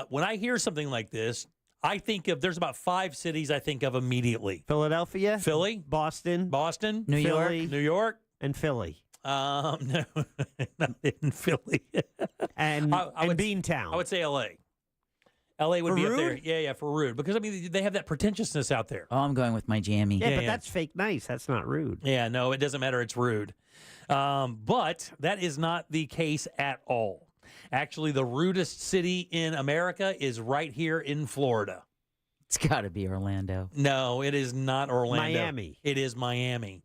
When I hear something like this, I think there's about 5 cities I think of immediately. Philadelphia. Philly. Boston. New York. And Philly. No, not in Philly. and Beantown. I would say L.A. L.A. would For be rude? up there. Yeah, for rude. Because, they have that pretentiousness out there. Oh, I'm going with my jammy. Yeah, but that's fake nice. That's not rude. Yeah, no, it doesn't matter. It's rude. But that is not the case at all. Actually, the rudest city in America is right here in Florida. It's got to be Orlando. No, it is not Orlando. Miami. It is Miami.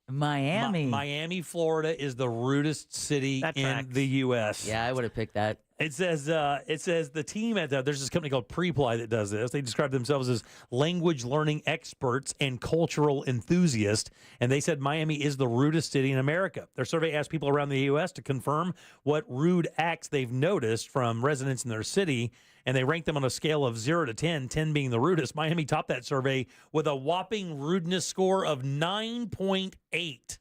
Miami, Florida is the rudest city in the U.S. Yeah, I would have picked that. It says the team there's this company called Preply that does this. They describe themselves as language learning experts and cultural enthusiasts, and they said Miami is the rudest city in America. Their survey asked people around the U.S. to confirm what rude acts they've noticed from residents in their city, and they ranked them on a scale of 0 to 10, 10 being the rudest. Miami topped that survey with a whopping rudeness score of 9.8.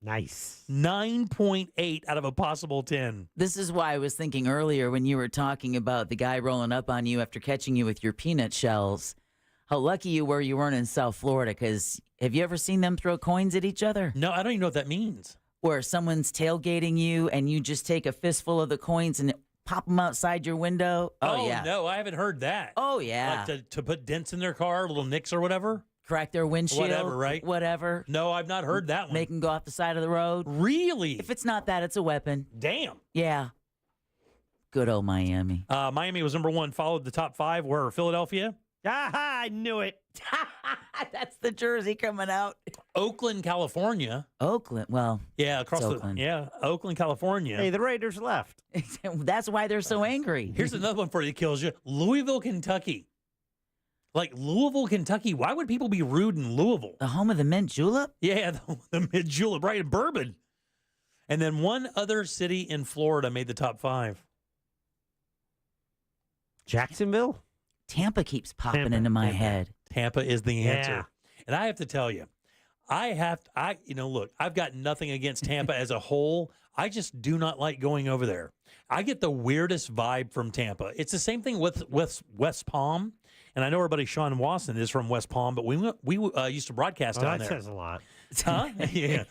Nice. 9.8 out of a possible 10. This is why I was thinking earlier when you were talking about the guy rolling up on you after catching you with your peanut shells, how lucky you were you weren't in South Florida, because have you ever seen them throw coins at each other? No, I don't even know what that means. Where someone's tailgating you and you just take a fistful of the coins and pop them outside your window. Oh, yeah. No, I haven't heard that. Oh, yeah. Like to put dents in their car, little nicks or whatever. crack their windshield. Whatever, right? Whatever. No, I've not heard that one. Make them go off the side of the road. Really? If it's not that, it's a weapon. Damn. Yeah. Good old Miami. Miami was number 1, followed the top 5 were Philadelphia. I knew it. That's the jersey coming out. Oakland, California. Oakland, well. Yeah, across the Oakland. Oakland, California. Hey, the Raiders left. That's why they're so angry. Here's another one for you that kills you. Louisville, Kentucky. Like Louisville, Kentucky. Why would people be rude in Louisville? The home of the mint julep? Yeah, the mint julep, right? And bourbon. And then one other city in Florida made the top 5. Jacksonville? Tampa keeps popping Tampa, into my Tampa. head. Tampa is the answer. Yeah. And I have to tell you, look, I've got nothing against Tampa as a whole. I just do not like going over there. I get the weirdest vibe from Tampa. It's the same thing with West Palm. And I know our buddy Sean Wasson is from West Palm, but we used to broadcast down that there. says a lot. Huh? Yeah.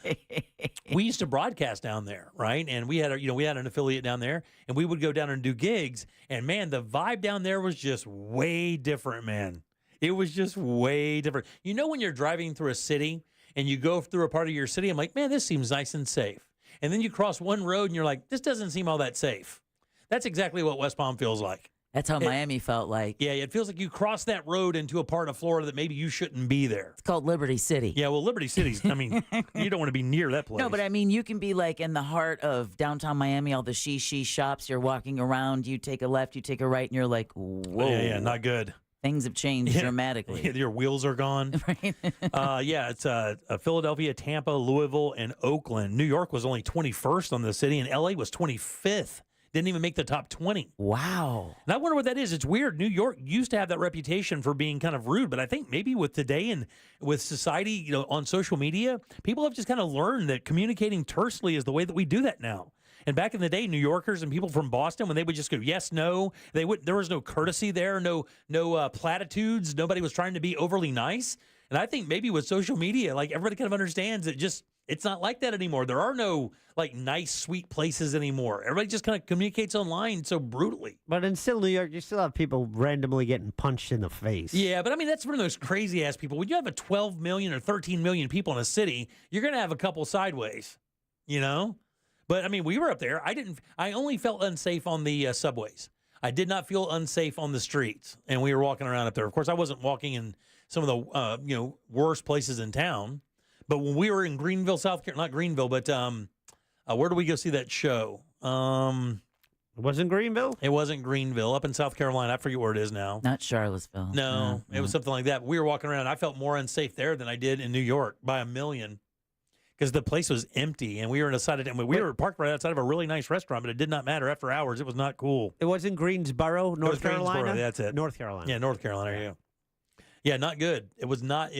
We used to broadcast down there, right? And we had an affiliate down there, and we would go down and do gigs. And man, the vibe down there was just way different, man. It was just way different. You know, when you're driving through a city and you go through a part of your city, I'm like, man, this seems nice and safe. And then you cross one road and you're like, this doesn't seem all that safe. That's exactly what West Palm feels like. That's how Miami felt like. Yeah, it feels like you cross that road into a part of Florida that maybe you shouldn't be there. It's called Liberty City. Yeah, well, Liberty City's, I mean, you don't want to be near that place. No, but I mean, you can be like in the heart of downtown Miami, all the she shops. You're walking around, you take a left, you take a right, and you're like, whoa. Yeah, not good. Things have changed dramatically. Your wheels are gone. Right. It's Philadelphia, Tampa, Louisville, and Oakland. New York was only 21st on the city, and LA was 25th. Didn't even make the top 20. Wow. And I wonder what that is. It's weird. New York used to have that reputation for being kind of rude, but I think maybe with today and with society, on social media, people have just kind of learned that communicating tersely is the way that we do that now. And back in the day, New Yorkers and people from Boston, when they would just go yes, no, there was no courtesy there, no platitudes. Nobody was trying to be overly nice. And I think maybe with social media, like everybody kind of understands that it's not like that anymore. There are no like nice, sweet places anymore. Everybody just kind of communicates online so brutally. But in still New York, you still have people randomly getting punched in the face. Yeah, but I mean, that's one of those crazy ass people. When you have a 12 million or 13 million people in a city, you're going to have a couple sideways, But I mean, we were up there. I only felt unsafe on the subways. I did not feel unsafe on the streets. And we were walking around up there. Of course, I wasn't walking in some of the, worst places in town. But when we were in Greenville, South Carolina, not Greenville, but where did we go see that show? It wasn't Greenville? It wasn't Greenville. Up in South Carolina. I forget where it is now. Not Charlottesville. No, it was something like that. We were walking around. I felt more unsafe there than I did in New York by a million because the place was empty. And we were we were parked right outside of a really nice restaurant, but it did not matter. After hours, it was not cool. It was in Greensboro, North Carolina? Greensboro, that's it. North Carolina. Yeah, North Carolina, yeah. Yeah, not good. It was not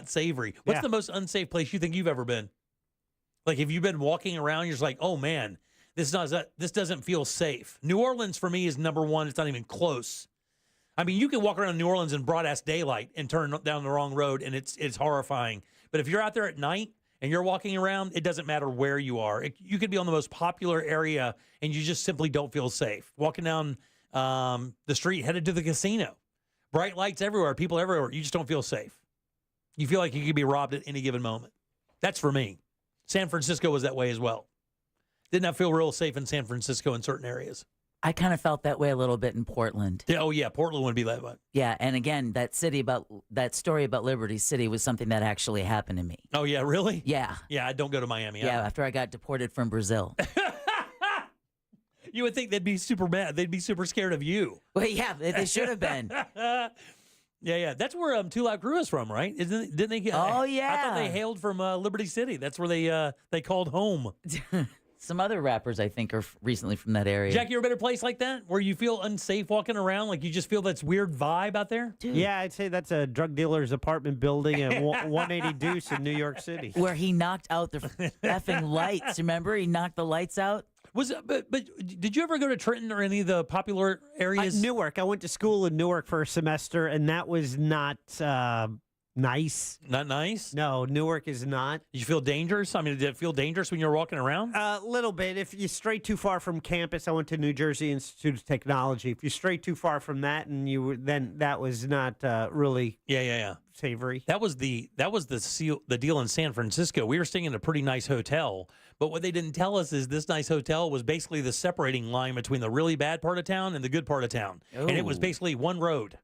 savory. What's the most unsafe place you think you've ever been? Like, if you've been walking around, you're just like, oh man, this doesn't feel safe. New Orleans for me is number one. It's not even close. I mean, you can walk around New Orleans in broad ass daylight and turn down the wrong road, and it's horrifying. But if you're out there at night and you're walking around, it doesn't matter where you are. You could be on the most popular area, and you just simply don't feel safe. Walking down the street headed to the casino. Bright lights everywhere, people everywhere. You just don't feel safe. You feel like you could be robbed at any given moment. That's for me. San Francisco was that way as well. Did not feel real safe in San Francisco in certain areas. I kind of felt that way a little bit in Portland. Yeah, oh, yeah, Portland would be that way. Yeah, and again, that story about Liberty City was something that actually happened to me. Oh, yeah, really? Yeah. Yeah, I don't go to Miami. Yeah, after I got deported from Brazil. You would think they'd be super mad. They'd be super scared of you. Well, yeah, they should have been. Yeah. That's where Two Live Crew is from, right? Didn't they? Oh, yeah. I thought they hailed from Liberty City. That's where they called home. Some other rappers, I think, are recently from that area. Jack, you ever been to a place like that where you feel unsafe walking around? Like you just feel that's weird vibe out there? Dude. Yeah, I'd say that's a drug dealer's apartment building at 180 Deuce in New York City. Where he knocked out the effing lights. Remember? He knocked the lights out. But did you ever go to Trenton or any of the popular areas? Newark. I went to school in Newark for a semester, and that was not nice. Not nice? No, Newark is not. Did you feel dangerous? I mean, did it feel dangerous when you were walking around? A little bit. If you stray too far from campus, I went to New Jersey Institute of Technology. If you stray too far from that, and then that was not really savory. That was the deal in San Francisco. We were staying in a pretty nice hotel, but what they didn't tell us is this nice hotel was basically the separating line between the really bad part of town and the good part of town, and it was basically one road.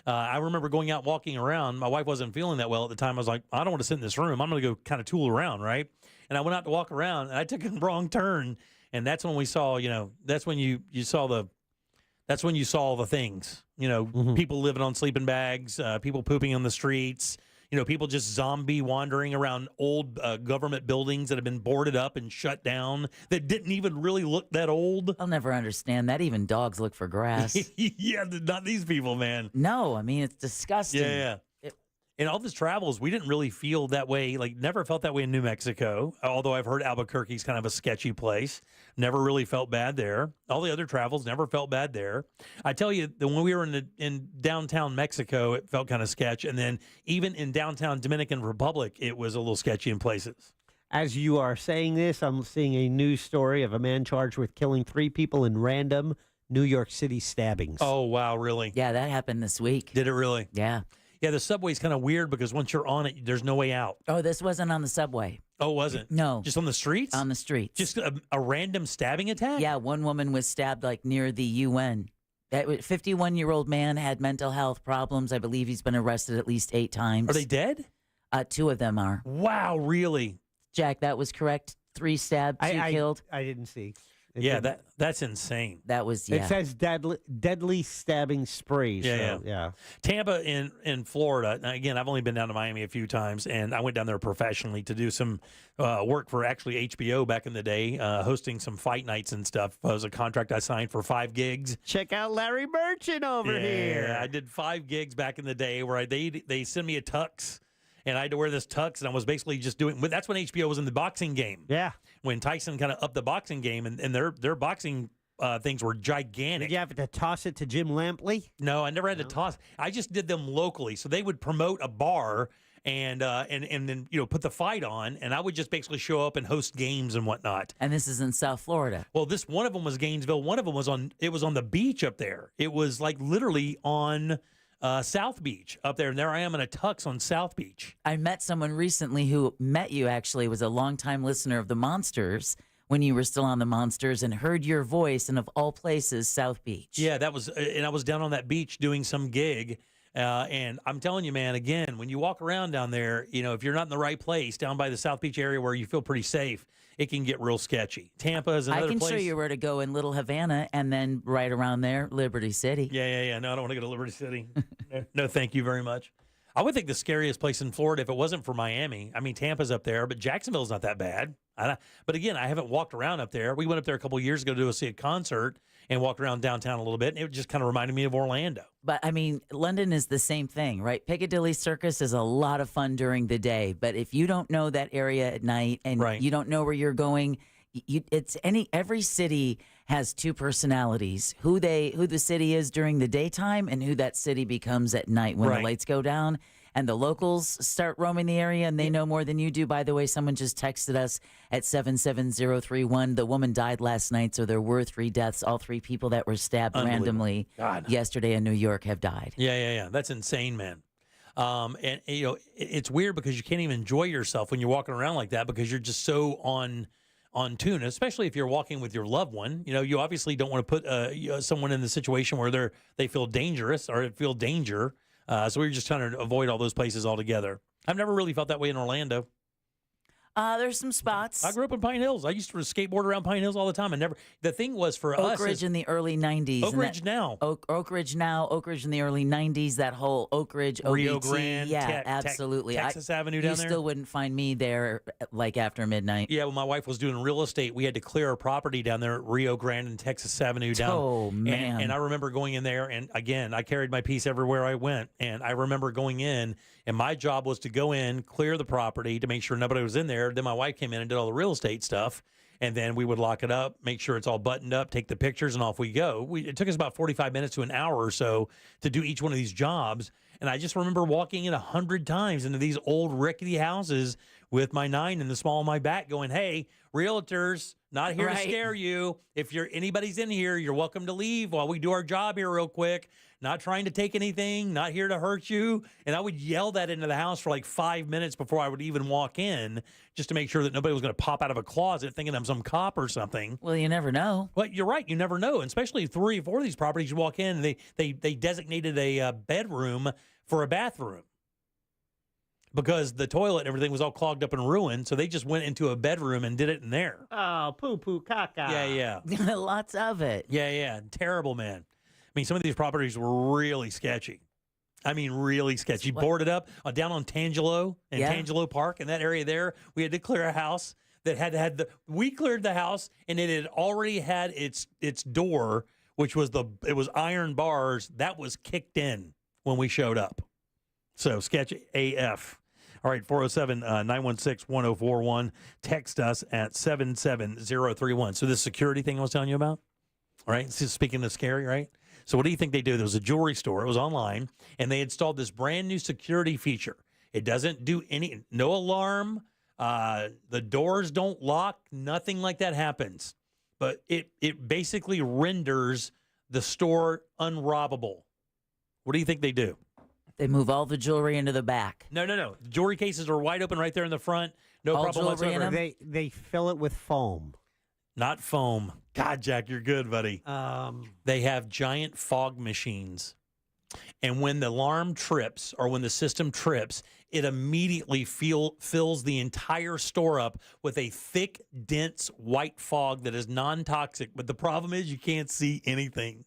I remember going out walking around. My wife wasn't feeling that well at the time. I was like, I don't want to sit in this room. I'm going to go kind of tool around, right? And I went out to walk around, and I took a wrong turn, and that's when we saw, that's when you saw the things, people living on sleeping bags, people pooping on the streets, people just zombie wandering around old government buildings that have been boarded up and shut down that didn't even really look that old. I'll never understand that. Even dogs look for grass. Yeah, not these people, man. No, I mean, it's disgusting. Yeah. In all this travels, we didn't really feel that way, never felt that way in New Mexico, although I've heard Albuquerque's kind of a sketchy place. Never really felt bad there. All the other travels, never felt bad there. I tell you, that when we were in downtown Mexico, it felt kind of sketch. And then even in downtown Dominican Republic, it was a little sketchy in places. As you are saying this, I'm seeing a news story of a man charged with killing 3 people in random New York City stabbings. Oh, wow, really? Yeah, that happened this week. Did it really? Yeah. Yeah, the subway's kind of weird because once you're on it, there's no way out. Oh, this wasn't on the subway. Oh, was it? No. Just on the streets? On the streets. Just a random stabbing attack? Yeah, one woman was stabbed near the UN. That 51-year-old man had mental health problems. I believe he's been arrested at least 8 times. Are they dead? 2 of them are. Wow, really? Jack, that was correct. 3 stabbed, 2 killed. I didn't see. That's insane. That was, It says deadly stabbing sprays. Yeah. Tampa in Florida. Now, again, I've only been down to Miami a few times, and I went down there professionally to do some work for actually HBO back in the day, hosting some fight nights and stuff. It was a contract I signed for 5 gigs. Check out Larry Merchant over here. Yeah, I did 5 gigs back in the day where they sent me a tux. And I had to wear this tux, and I was basically just doing. That's when HBO was in the boxing game. Yeah, when Tyson kind of upped the boxing game, and their boxing things were gigantic. Did you have to toss it to Jim Lampley? No, I never had to toss. I just did them locally, so they would promote a bar and then put the fight on, and I would just basically show up and host games and whatnot. And this is in South Florida. Well, one of them was Gainesville. One of them was on the beach up there. It was literally on. South Beach up there, and there I am in a tux on South Beach. I met someone recently who met you, actually, was a longtime listener of the Monsters when you were still on the Monsters, and heard your voice, and of all places, South Beach. Yeah, that was, and I was down on that beach doing some gig, and I'm telling you, man, again, when you walk around down there, if you're not in the right place, down by the South Beach area where you feel pretty safe, it can get real sketchy. Tampa is another place. I can show you where to go in Little Havana, and then right around there, Liberty City. Yeah. No, I don't want to go to Liberty City. No, thank you very much. I would think the scariest place in Florida, if it wasn't for Miami, I mean, Tampa's up there, but Jacksonville's not that bad. But again, I haven't walked around up there. We went up there a couple of years ago to see a concert and walked around downtown a little bit, and it just kind of reminded me of Orlando. But, I mean, London is the same thing, right? Piccadilly Circus is a lot of fun during the day, but if you don't know that area at night and you don't know where you're going, every city has 2 personalities: who the city is during the daytime and who that city becomes at night when the lights go down. And the locals start roaming the area, and they know more than you do. By the way, someone just texted us at 77031. The woman died last night, so there were 3 deaths. All 3 people that were stabbed randomly yesterday in New York have died. Yeah. That's insane, man. And it's weird because you can't even enjoy yourself when you're walking around like that because you're just so on tune, especially if you're walking with your loved one. You obviously don't want to put someone in the situation where they feel dangerous or feel danger. So we were just trying to avoid all those places altogether. I've never really felt that way in Orlando. There's some spots. I grew up in Pine Hills. I used to skateboard around Pine Hills all the time. The thing was for us. Oak Ridge in the early 90s. Oak Ridge now. Oak Ridge now. Oak Ridge in the early 90s. That whole Oak Ridge, OBT. Rio Grande. Yeah, absolutely. Texas Avenue down there. You still wouldn't find me there after midnight. Yeah, when my wife was doing real estate, we had to clear our property down there at Rio Grande and Texas Avenue down. Oh, man. And I remember going in there, and again, I carried my piece everywhere I went. And I remember going in, and my job was to go in, clear the property to make sure nobody was in there. Then my wife came in and did all the real estate stuff. And then we would lock it up, make sure it's all buttoned up, take the pictures, and off we go. It took us about 45 minutes to an hour or so to do each one of these jobs. And I just remember walking in 100 times into these old rickety houses with my 9 in the small of my back going, hey, realtors, not here to scare you. If anybody's in here, you're welcome to leave while we do our job here real quick. Not trying to take anything, not here to hurt you. And I would yell that into the house for like 5 minutes before I would even walk in, just to make sure that nobody was going to pop out of a closet thinking I'm some cop or something. Well, you never know. Well, you're right. You never know. And especially 3 or 4 of these properties, you walk in and they designated a bedroom for a bathroom because the toilet and everything was all clogged up and ruined. So they just went into a bedroom and did it in there. Oh, poo-poo caca. Yeah. Lots of it. Yeah. Terrible, man. I mean, some of these properties were really sketchy. I mean, really sketchy. Boarded up down on Tangelo and Tangelo Park in that area there. We had to clear a house that had we cleared the house and it had already had its door, which was it was iron bars that was kicked in when we showed up. So sketchy AF. All right, 407-916-1041. Text us at 77031. So this security thing I was telling you about, all right? Speaking of scary, right? So what do you think they do? There was a jewelry store. It was online, and they installed this brand new security feature. It doesn't do no alarm. The doors don't lock. Nothing like that happens. But it basically renders the store unrobbable. What do you think they do? They move all the jewelry into the back. No. The jewelry cases are wide open right there in the front. No all problem whatsoever. They fill it with foam. Not foam. God, Jack, you're good, buddy. They have giant fog machines. And when the alarm trips or when the system trips, it immediately fills the entire store up with a thick, dense white fog that is non-toxic. But the problem is you can't see anything.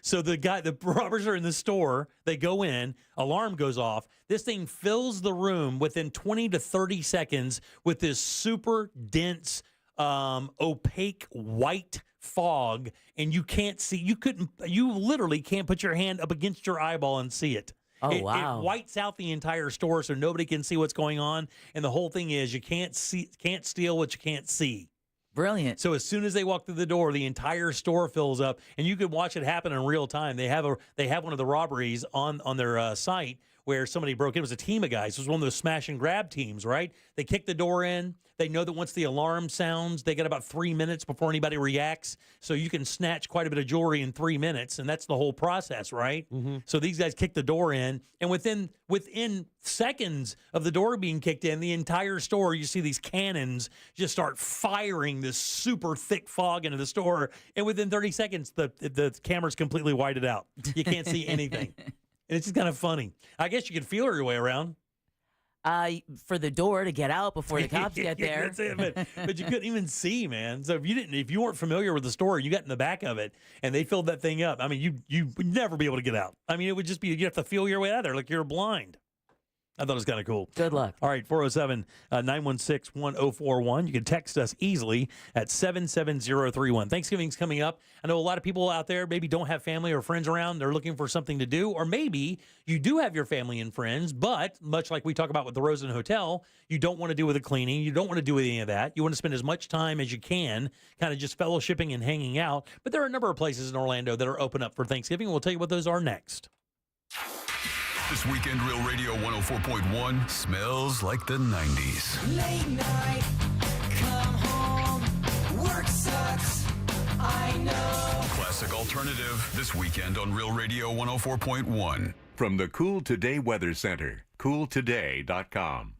So the robbers are in the store. They go in. Alarm goes off. This thing fills the room within 20 to 30 seconds with this super dense opaque white fog, and you can't see. You literally can't put your hand up against your eyeball and see it. Wow! It whites out the entire store, so nobody can see what's going on. And the whole thing is, you can't steal what you can't see. Brilliant. So as soon as they walk through the door, the entire store fills up, and you can watch it happen in real time. They have one of the robberies on their site where somebody broke in. It was a team of guys. It was one of those smash and grab teams, right? They kick the door in. They know that once the alarm sounds, they got about 3 minutes before anybody reacts. So you can snatch quite a bit of jewelry in 3 minutes, and that's the whole process, right? Mm-hmm. So these guys kick the door in, and within seconds of the door being kicked in, the entire store, you see these cannons just start firing this super thick fog into the store, and within 30 seconds, the camera's completely whited out. You can't see anything. And it's just kind of funny. I guess you could feel your way around. For the door to get out before the cops get there. That's it, but you couldn't even see, man. So if you weren't familiar with the store, you got in the back of it and they filled that thing up. I mean, you would never be able to get out. I mean, it would just be, you have to feel your way out of there like you're blind. I thought it was kind of cool. Good luck. All right, 407-916-1041. You can text us easily at 77031. Thanksgiving's coming up. I know a lot of people out there maybe don't have family or friends around. They're looking for something to do. Or maybe you do have your family and friends, but much like we talk about with the Rosen Hotel, you don't want to do with the cleaning. You don't want to do with any of that. You want to spend as much time as you can kind of just fellowshipping and hanging out. But there are a number of places in Orlando that are open up for Thanksgiving. We'll tell you what those are next. This weekend, Real Radio 104.1 smells like the 90s. Late night, come home, work sucks, I know. Classic alternative this weekend on Real Radio 104.1. From the Cool Today Weather Center, cooltoday.com.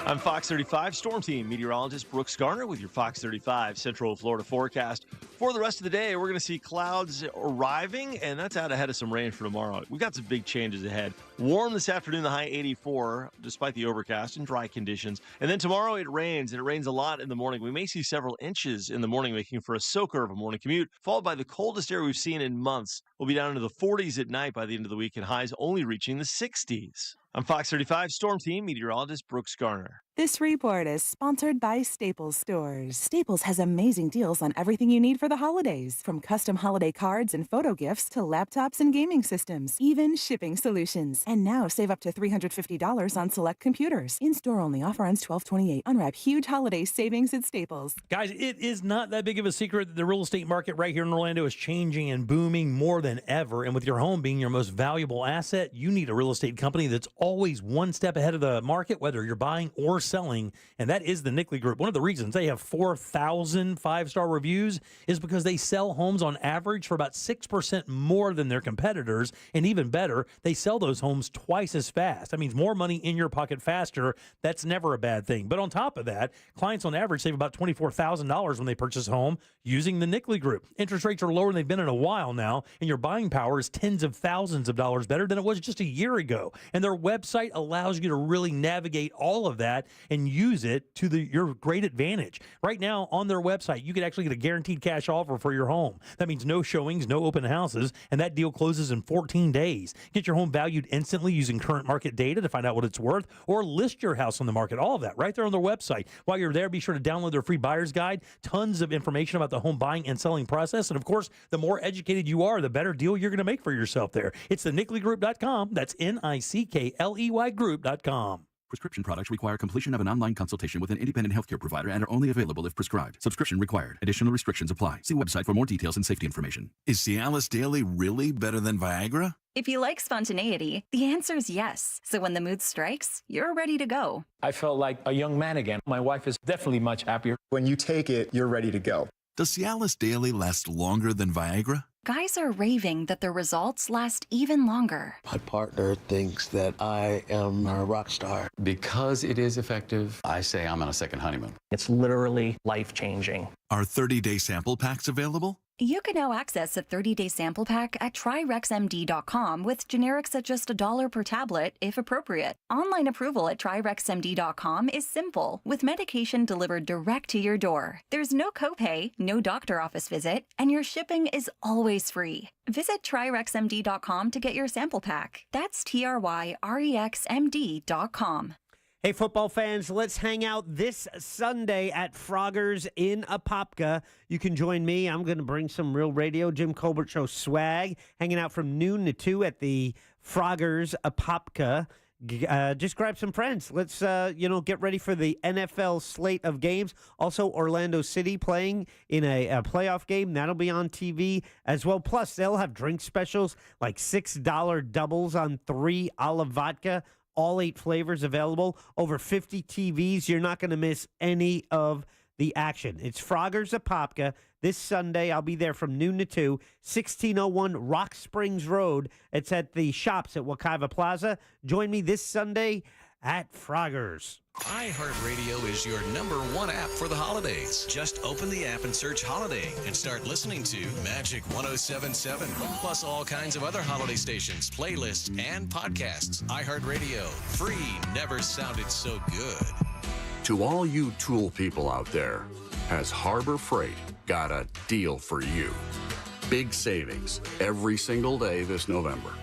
I'm Fox 35 Storm Team meteorologist Brooks Garner with your Fox 35 Central Florida forecast. For the rest of the day, we're going to see clouds arriving, and that's out ahead of some rain for tomorrow. We've got some big changes ahead. Warm this afternoon, the high 84, despite the overcast and dry conditions. And then tomorrow it rains, and it rains a lot in the morning. We may see several inches in the morning, making for a soaker of a morning commute, followed by the coldest air we've seen in months. We'll be down into the 40s at night by the end of the week, and highs only reaching the 60s. I'm Fox 35 Storm Team meteorologist Brooks Garner. This report is sponsored by Staples Stores. Staples has amazing deals on everything you need for the holidays, from custom holiday cards and photo gifts to laptops and gaming systems, even shipping solutions. And now save up to $350 on select computers. In-store only. Offer ends 12/28. Unwrap huge holiday savings at Staples. Guys, it is not that big of a secret that the real estate market right here in Orlando is changing and booming more than ever. And with your home being your most valuable asset, you need a real estate company that's always one step ahead of the market, whether you're buying or selling, and that is the Nickley Group. One of the reasons they have 4,000 five-star reviews is because they sell homes on average for about 6% more than their competitors, and even better, they sell those homes twice as fast. That means more money in your pocket faster. That's never a bad thing. But on top of that, clients on average save about $24,000 when they purchase a home using the Nickley Group. Interest rates are lower than they've been in a while now, and your buying power is tens of thousands of dollars better than it was just a year ago. And their website allows you to really navigate all of that and use it to your great advantage. Right now on their website, you can actually get a guaranteed cash offer for your home. That means no showings, no open houses, and that deal closes in 14 days. Get your home valued instantly using current market data to find out what it's worth, or list your house on the market. All of that right there on their website. While you're there, be sure to download their free buyer's guide. Tons of information about the home buying and selling process. And of course, the more educated you are, the better deal you're going to make for yourself there. It's the NickleyGroup.com. That's NICKLEY Group.com. Prescription products require completion of an online consultation with an independent healthcare provider and are only available if prescribed. Subscription required. Additional restrictions apply. See website for more details and safety information. Is Cialis Daily really better than Viagra? If you like spontaneity, the answer is yes. So when the mood strikes, you're ready to go. I felt like a young man again. My wife is definitely much happier. When you take it, you're ready to go. Does Cialis Daily last longer than Viagra? Guys are raving that their results last even longer. My partner thinks that I am a rock star. Because it is effective, I say I'm on a second honeymoon. It's literally life-changing. Are 30-day sample packs available? You can now access a 30-day sample pack at TryRexMD.com with generics at just $1 per tablet, if appropriate. Online approval at TryRexMD.com is simple, with medication delivered direct to your door. There's no copay, no doctor office visit, and your shipping is always free. Visit TryRexMD.com to get your sample pack. That's TryRexMD.com. Hey, football fans, let's hang out this Sunday at Frogger's in Apopka. You can join me. I'm going to bring some Real Radio, Jim Colbert Show swag, hanging out from noon to 2 at the Frogger's Apopka. Just grab some friends. Let's, get ready for the NFL slate of games. Also, Orlando City playing in a playoff game. That'll be on TV as well. Plus, they'll have drink specials like $6 doubles on 3 olive vodka. All 8 flavors available. Over 50 TVs. You're not going to miss any of the action. It's Frogger's Apopka this Sunday. I'll be there from noon to 2, 1601 Rock Springs Road. It's at the shops at Wekiva Plaza. Join me this Sunday at Frogger's. iHeartRadio is your #1 app for the holidays. Just open the app and search Holiday and start listening to Magic 107.7, plus all kinds of other holiday stations, playlists, and podcasts. iHeartRadio, free, never sounded so good. To all you tool people out there, has Harbor Freight got a deal for you? Big savings every single day this November.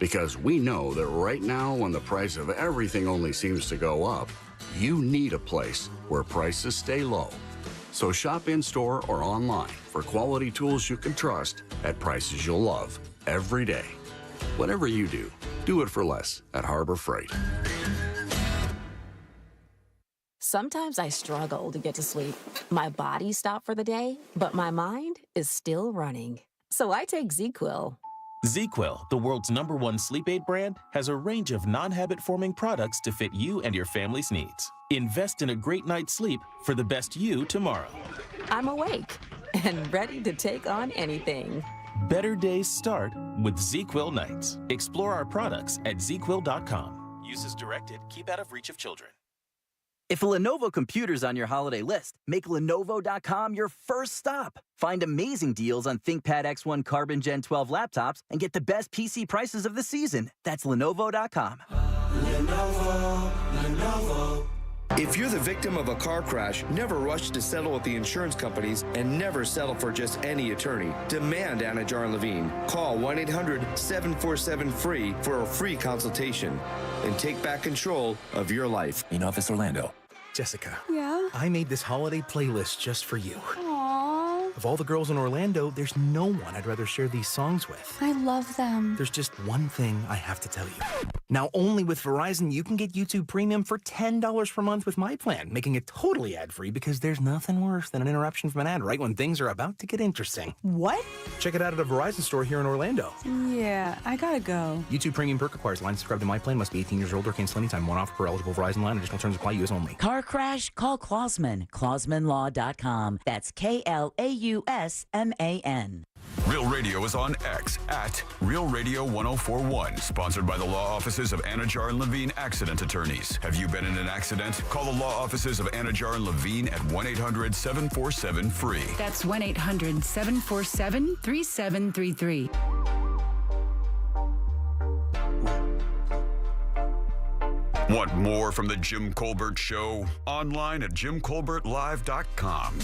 Because we know that right now, when the price of everything only seems to go up, you need a place where prices stay low. So shop in-store or online for quality tools you can trust at prices you'll love every day. Whatever you do, do it for less at Harbor Freight. Sometimes I struggle to get to sleep. My body stopped for the day, but my mind is still running. So I take ZQuil. ZQuil, the world's #1 sleep aid brand, has a range of non-habit-forming products to fit you and your family's needs. Invest in a great night's sleep for the best you tomorrow. I'm awake and ready to take on anything. Better days start with ZQuil nights. Explore our products at ZQuil.com. Use as directed. Keep out of reach of children. If a Lenovo computer's on your holiday list, make Lenovo.com your first stop. Find amazing deals on ThinkPad X1 Carbon Gen 12 laptops and get the best PC prices of the season. That's Lenovo.com. Lenovo. If you're the victim of a car crash, never rush to settle with the insurance companies and never settle for just any attorney. Demand Anna Jar Levine. Call 1-800-747-FREE for a free consultation and take back control of your life. In Office Orlando. Jessica. Yeah? I made this holiday playlist just for you. Aww. Of all the girls in Orlando, there's no one I'd rather share these songs with. I love them. There's just one thing I have to tell you. Now, only with Verizon, you can get YouTube Premium for $10 per month with my plan, making it totally ad-free because there's nothing worse than an interruption from an ad right when things are about to get interesting. What? Check it out at a Verizon store here in Orlando. Yeah, I gotta go. YouTube Premium perk requires line subscribed to my plan, must be 18 years old or cancel anytime. One offer per eligible Verizon line. Additional terms apply. U.S. only. Car crash? Call Klausman. KlausmanLaw.com. That's KLAUSMAN. Real Radio is on X at Real Radio 1041. Sponsored by the law offices of Anajar and Levine Accident Attorneys. Have you been in an accident? Call the law offices of Anajar and Levine at 1-800-747-FREE. That's 1-800-747-3733. Want more from the Jim Colbert Show? Online at JimColbertLive.com.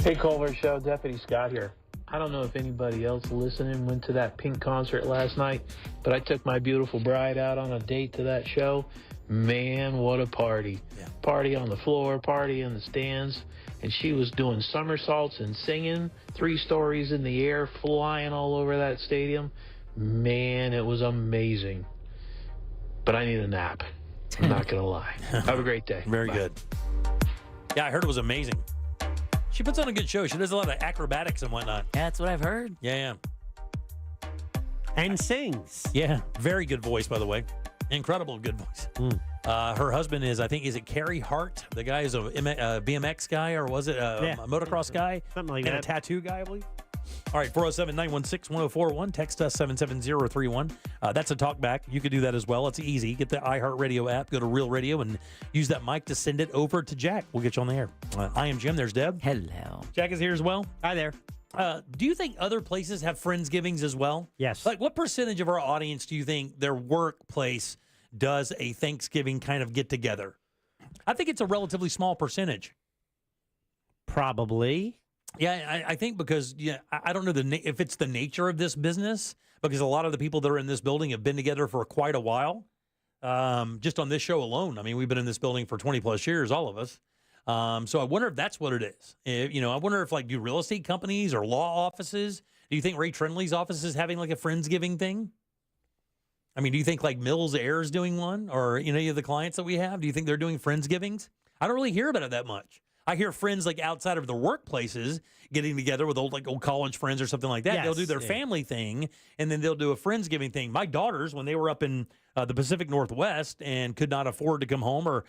Hey, Colbert Show, Deputy Scott here. I don't know if anybody else listening went to that Pink concert last night, but I took my beautiful bride out on a date to that show. Man, what a party. Yeah. Party on the floor, party in the stands, and she was doing somersaults and singing, 3 stories in the air, flying all over that stadium. Man, it was amazing. But I need a nap. I'm not going to lie. Have a great day. Very Bye. good. Yeah, I heard it was amazing. She puts on a good show. She does a lot of acrobatics and whatnot. Yeah, that's what I've heard. Yeah. And sings. Yeah, very good voice, by the way. Incredible good voice. Her husband is it Carey Hart? The guy is a BMX guy, or was it a motocross guy? Something like and that. A tattoo guy, I believe. All right, 407-916-1041. Text us 77031. That's a talkback. You could do that as well. It's easy. Get the iHeartRadio app. Go to Real Radio and use that mic to send it over to Jack. We'll get you on the air. I am Jim. There's Deb. Hello. Jack is here as well. Hi there. Do you think other places have Friendsgivings as well? Yes. Like, what percentage of our audience do you think their workplace does a Thanksgiving kind of get-together? I think it's a relatively small percentage. Probably. Yeah, I think because I don't know if it's the nature of this business, because a lot of the people that are in this building have been together for quite a while. Just on this show alone, I mean, we've been in this building for 20 plus years, all of us. So I wonder if that's what it is. I wonder if, like, do real estate companies or law offices? Do you think Ray Trindley's office is having like a Friendsgiving thing? I mean, do you think like Mills Air is doing one, or any of the clients that we have? Do you think they're doing Friendsgivings? I don't really hear about it that much. I hear friends like outside of their workplaces getting together with old college friends or something like that. Yes, they'll do their family thing, and then they'll do a Friendsgiving thing. My daughters, when they were up in the Pacific Northwest and could not afford to come home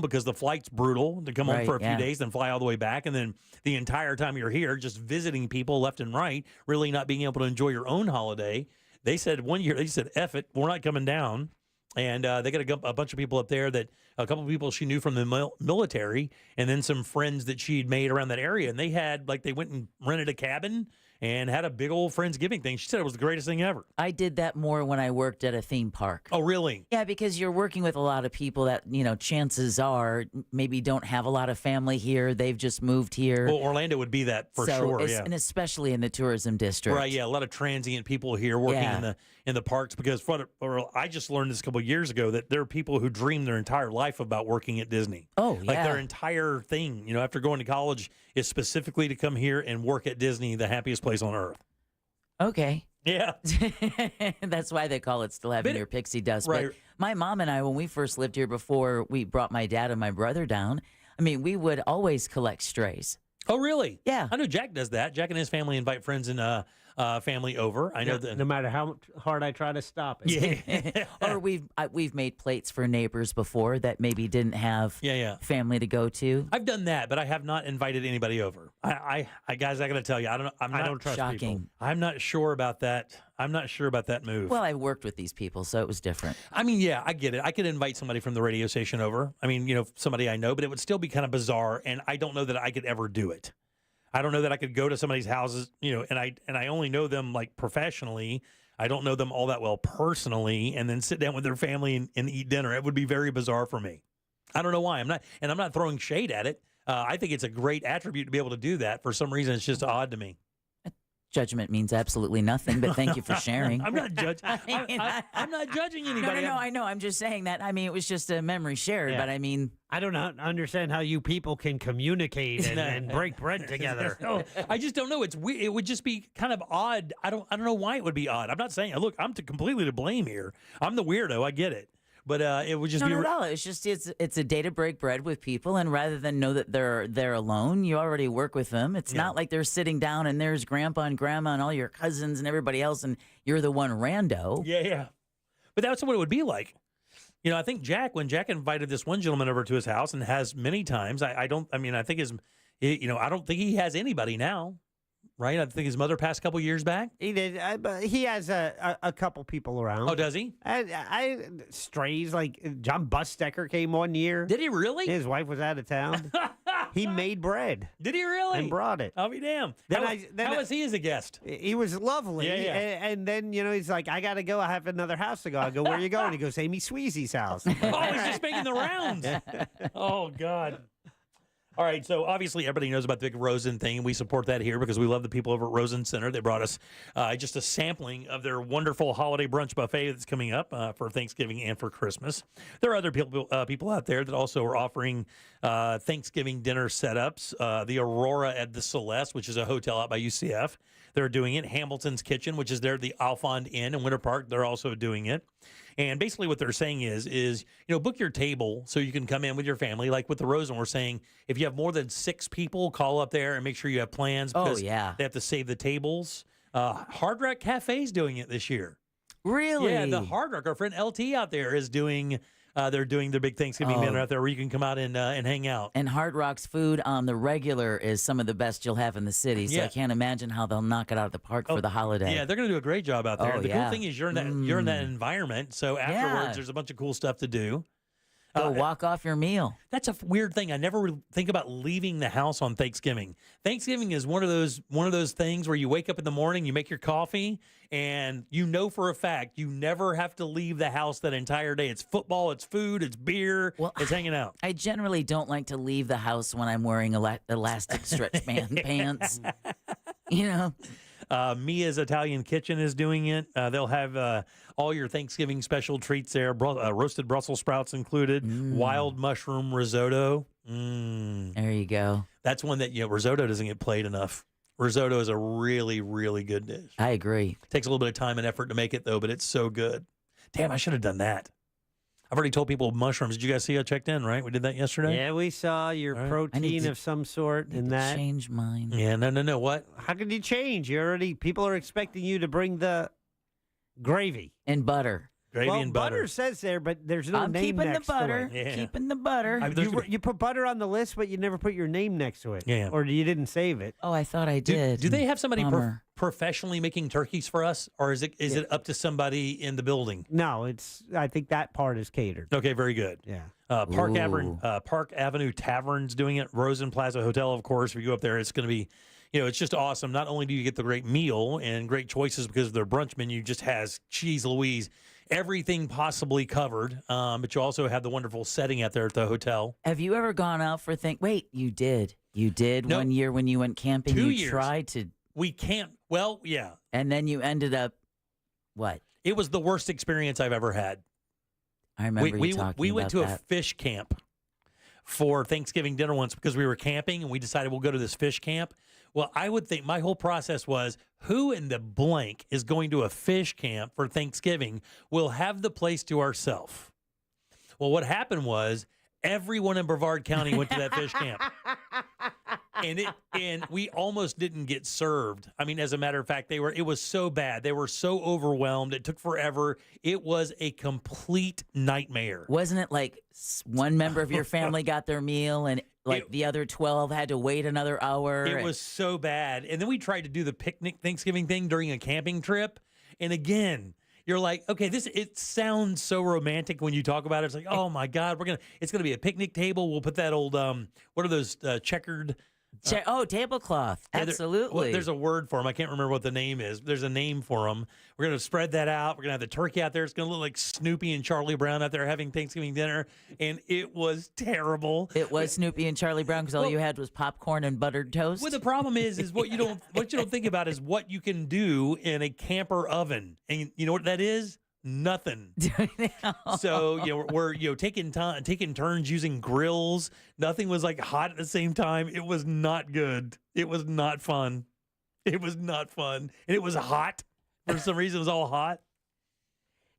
because the flight's brutal, to come home for a few days, then fly all the way back, and then the entire time you're here just visiting people left and right, really not being able to enjoy your own holiday. They said one year, F it, we're not coming down. And they got a bunch of people up there, that a couple of people she knew from the military, and then some friends that she'd made around that area. And they went and rented a cabin and had a big old Friendsgiving thing. She said it was the greatest thing ever. I did that more when I worked at a theme park. Oh, really? Yeah, because you're working with a lot of people that, chances are maybe don't have a lot of family here. They've just moved here. Well, Orlando would be that for sure, yeah. And especially in the tourism district. Right, yeah, a lot of transient people here working in the parks, because I just learned this a couple of years ago that there are people who dream their entire life about working at Disney. Oh, yeah. Like their entire thing, after going to college, is specifically to come here and work at Disney, the happiest place on earth. Okay. Yeah. That's why they call it still having your pixie dust. Right. But my mom and I, when we first lived here before we brought my dad and my brother down, I mean, we would always collect strays. Oh, really? Yeah. I know Jack does that. Jack and his family invite friends and family over. I know that. No matter how hard I try to stop it. Yeah. Or we've made plates for neighbors before that maybe didn't have family to go to. I've done that, but I have not invited anybody over. I guys, I got to tell you, I don't trust people. I'm not sure about that. I'm not sure about that move. Well, I worked with these people, so it was different. I mean, yeah, I get it. I could invite somebody from the radio station over. I mean, somebody I know, but it would still be kind of bizarre, and I don't know that I could ever do it. I don't know that I could go to somebody's houses, and I only know them like professionally. I don't know them all that well personally, and then sit down with their family and eat dinner. It would be very bizarre for me. I don't know why. I'm not throwing shade at it. I think it's a great attribute to be able to do that. For some reason, it's just odd to me. Judgment means absolutely nothing, but thank you for sharing. I'm not judging. I'm not judging anybody. No, I know. I'm just saying that. I mean, it was just a memory shared, but I mean, I don't understand how you people can communicate and break bread together. No, I just don't know. It would just be kind of odd. I don't know why it would be odd. I'm not saying. Look, I'm completely to blame here. I'm the weirdo. I get it. But it would just be not at all. It's just it's a day to break bread with people, and rather than know that they're alone, you already work with them. It's not like they're sitting down and there's grandpa and grandma and all your cousins and everybody else, and you're the one rando. Yeah. But that's what it would be like. You know, I think when Jack invited this one gentleman over to his house, and has many times. I don't think he has anybody now. Right? I think his mother passed a couple years back. He did. But he has a couple people around. Oh, does he? Strays, like John Bustecker came one year. Did he really? His wife was out of town. He made bread. Did he really? And brought it. I'll be damned. How was he as a guest? He was lovely. Yeah. And then, he's like, I got to go. I have another house to go. I go, where you going? He goes, Amy Sweezy's house. He's just making the rounds. Oh, God. All right, so obviously everybody knows about the big Rosen thing. We support that here because we love the people over at Rosen Center. They brought us just a sampling of their wonderful holiday brunch buffet that's coming up for Thanksgiving and for Christmas. There are other people out there that also are offering Thanksgiving dinner setups. The Aurora at the Celeste, which is a hotel out by UCF. They're doing it. Hamilton's Kitchen, which is there at the Alfond Inn in Winter Park. They're also doing it. And basically what they're saying is book your table so you can come in with your family. Like with the Rosen, we're saying if you have more than 6 people, call up there and make sure you have plans because they have to save the tables. Hard Rock Cafe's doing it this year. Really? Yeah, the Hard Rock, our friend LT out there is doing they're doing their big Thanksgiving dinner out there where you can come out and hang out. And Hard Rock's food on the regular is some of the best you'll have in the city. So I can't imagine how they'll knock it out of the park for the holiday. Yeah, they're going to do a great job out there. The cool thing is you're in that environment. So afterwards, there's a bunch of cool stuff to do. Go walk off your meal. That's a weird thing. I never think about leaving the house on Thanksgiving. Thanksgiving is one of those things where you wake up in the morning, you make your coffee, and you know for a fact you never have to leave the house that entire day. It's football, it's food, it's beer, it's hanging out. I generally don't like to leave the house when I'm wearing elastic stretch band pants. Mia's Italian Kitchen is doing it. They'll have all your Thanksgiving special treats there, roasted Brussels sprouts included, wild mushroom risotto. There you go. That's one that risotto doesn't get played enough. Risotto is a really, really good dish. I agree. Takes a little bit of time and effort to make it, though, but it's so good. Damn, I should have done that. I've already told people mushrooms. Did you guys see I checked in, right? We did that yesterday? Yeah, we saw your protein of some sort in that. Change mine. Yeah, no. What? How could you change? People are expecting you to bring the gravy. And butter. Gravy and butter. Butter says there, but there's no I'm name keeping next the butter. to it. Yeah. Keeping the butter. You put butter on the list, but you never put your name next to it. Yeah. Or you didn't save it. Oh, I thought I did. Do they have somebody professionally making turkeys for us, or is it up to somebody in the building? No, I think that part is catered. Okay, very good. Yeah. Park Avenue Tavern's doing it. Rosen Plaza Hotel, of course. If you go up there, it's going to be, it's just awesome. Not only do you get the great meal and great choices because their brunch menu just has, geez Louise, everything possibly covered. But you also have the wonderful setting out there at the hotel. Have you ever gone out for Wait, you did. You did one year when you went camping. 2 you years. Tried to. We can't. Well, yeah. And then you ended up, what? It was the worst experience I've ever had. I remember you talking We went about to a fish camp for Thanksgiving dinner once because we were camping and we decided we'll go to this fish camp. Well, I would think my whole process was who in the blank is going to a fish camp for Thanksgiving? We'll have the place to ourselves. Well, what happened was everyone in Brevard County went to that fish camp. And we almost didn't get served. I mean, as a matter of fact, it was so bad. They were so overwhelmed. It took forever. It was a complete nightmare. Wasn't it like one member of your family got their meal and the other 12 had to wait another hour? It was so bad. And then we tried to do the picnic Thanksgiving thing during a camping trip. And again, you're like, okay, it sounds so romantic when you talk about it. It's like, oh my God, it's gonna be a picnic table. We'll put that old what are those checkered Tablecloth. Absolutely. There's a word for them. I can't remember what the name is. There's a name for them. We're going to spread that out. We're going to have the turkey out there. It's going to look like Snoopy and Charlie Brown out there having Thanksgiving dinner. And it was terrible. It was Snoopy and Charlie Brown because all you had was popcorn and buttered toast. Well, the problem is what you don't think about is what you can do in a camper oven. And you know what that is? Nothing. So we're taking turns using grills. Nothing was like hot at the same time. It was not good. It was not fun. It was not fun, and it was hot. For some reason, it was all hot.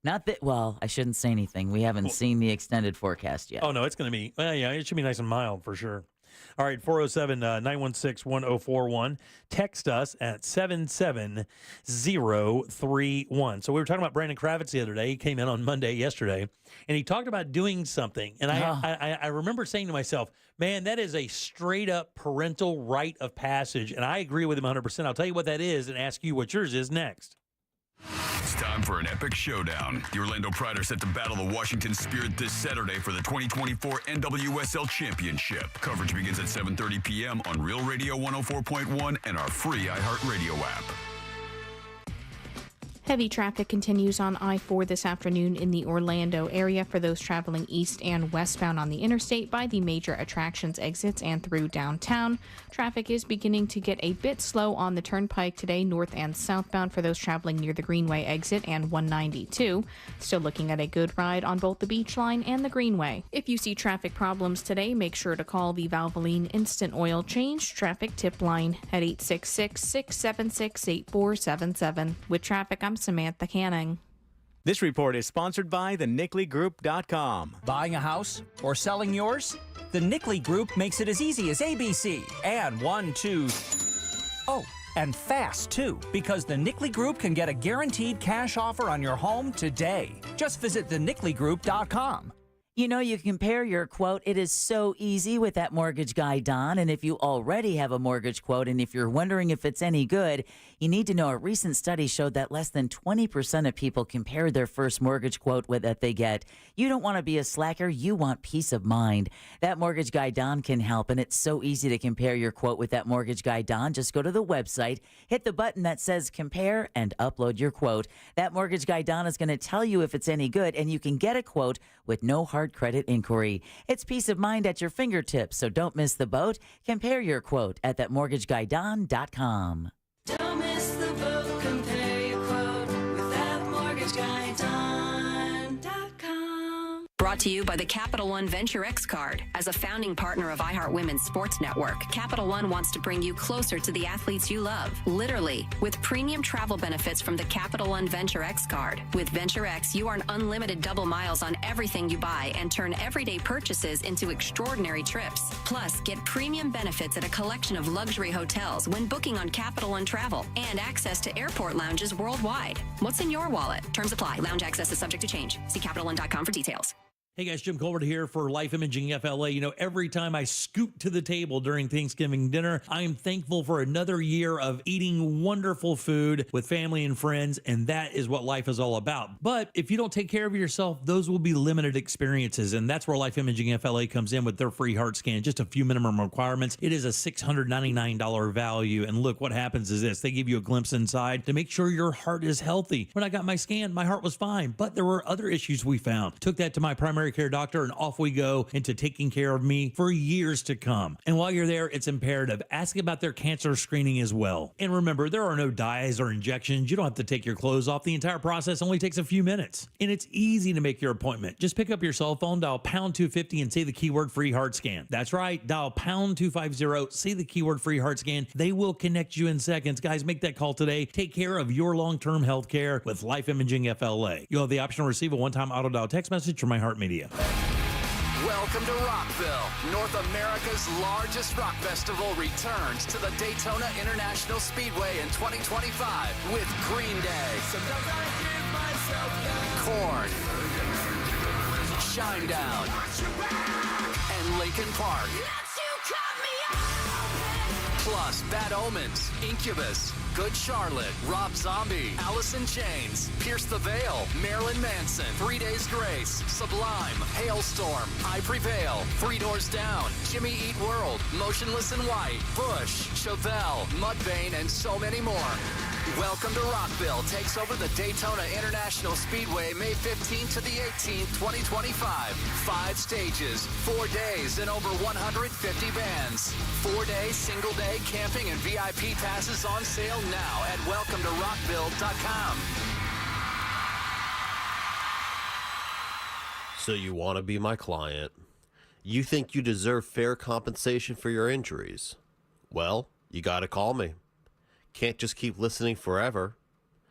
Not that. Well, I shouldn't say anything. We haven't seen the extended forecast yet. Oh no, it's going to be. Well, yeah, it should be nice and mild for sure. All right, 407-916-1041. Text us at 77031. So we were talking about Brandon Kravitz the other day. He came in on yesterday, and he talked about doing something. And I remember saying to myself, man, that is a straight-up parental rite of passage. And I agree with him 100%. I'll tell you what that is and ask you what yours is next. It's time for an epic showdown. The Orlando Pride are set to battle the Washington Spirit this Saturday for the 2024 NWSL Championship. Coverage begins at 7:30 p.m. on Real Radio 104.1 and our free iHeartRadio app. Heavy traffic continues on I-4 this afternoon in the Orlando area for those traveling east and westbound on the interstate by the major attractions exits and through downtown. Traffic is beginning to get a bit slow on the turnpike today, north and southbound for those traveling near the Greenway exit and 192. Still looking at a good ride on both the Beach Line and the Greenway. If you see traffic problems today, make sure to call the Valvoline Instant Oil Change Traffic Tip Line at 866-676-8477. With traffic, I'm Samantha Canning. This report is sponsored by thenicklygroup.com. Buying a house or selling yours? The Nickley Group makes it as easy as ABC. And 1, 2... Oh, and fast, too, because the Nickley Group can get a guaranteed cash offer on your home today. Just visit thenicklygroup.com. You know, you compare your quote. It is so easy with that mortgage guy, Don. And if you already have a mortgage quote, and if you're wondering if it's any good, you need to know a recent study showed that less than 20% of people compare their first mortgage quote with that they get. You don't want to be a slacker. You want peace of mind. That mortgage guy, Don, can help. And it's so easy to compare your quote with that mortgage guy, Don. Just go to the website, hit the button that says compare, and upload your quote. That mortgage guy, Don, is going to tell you if it's any good, and you can get a quote with no hard credit inquiry. It's peace of mind at your fingertips, so don't miss the boat. Compare your quote at thatmortgagguydon.com. Don't miss the boat. Compare your quote with thatmortgagguydon.com. Brought to you by the Capital One Venture X card. As a founding partner of iHeart Women's Sports Network, Capital One wants to bring you closer to the athletes you love. Literally, with premium travel benefits from the Capital One Venture X card. With Venture X, you earn unlimited double miles on everything you buy and turn everyday purchases into extraordinary trips. Plus, get premium benefits at a collection of luxury hotels when booking on Capital One Travel and access to airport lounges worldwide. What's in your wallet? Terms apply. Lounge access is subject to change. See CapitalOne.com for details. Hey guys, Jim Colbert here for Life Imaging FLA. You know, every time I scoot to the table during Thanksgiving dinner, I am thankful for another year of eating wonderful food with family and friends, and that is what life is all about. But if you don't take care of yourself, those will be limited experiences, and that's where Life Imaging FLA comes in with their free heart scan. Just a few minimum requirements. It is a $699 value, and look, what happens is this. They give you a glimpse inside to make sure your heart is healthy. When I got my scan, my heart was fine, but there were other issues we found. Took that to my primary care doctor, and off we go into taking care of me for years to come. And while you're there, it's imperative. Ask about their cancer screening as well. And remember, there are no dyes or injections. You don't have to take your clothes off. The entire process only takes a few minutes. And it's easy to make your appointment. Just pick up your cell phone, dial pound 250 and say the keyword free heart scan. That's right, dial pound 250, say the keyword free heart scan. They will connect you in seconds. Guys, make that call today. Take care of your long-term health care with Life Imaging FLA. You'll have the option to receive a one-time auto dial text message from iHeartMedia. Welcome to Rockville. North America's largest rock festival returns to the Daytona International Speedway in 2025 with Green Day, Korn, Shinedown, and Linkin Park. Plus, Bad Omens, Incubus, Good Charlotte, Rob Zombie, Alice in Chains, Pierce the Veil, Marilyn Manson, 3 Days Grace, Sublime, Hailstorm, I Prevail, Three Doors Down, Jimmy Eat World, Motionless in White, Bush, Chevelle, Mudvayne, and so many more. Welcome to Rockville takes over the Daytona International Speedway May 15th to the 18th, 2025. 5 stages, 4 days, and over 150 bands. 4-day, single-day camping and VIP passes on sale now at welcometorockville.com. So you want to be my client. You think you deserve fair compensation for your injuries. Well, you got to call me. Can't just keep listening forever.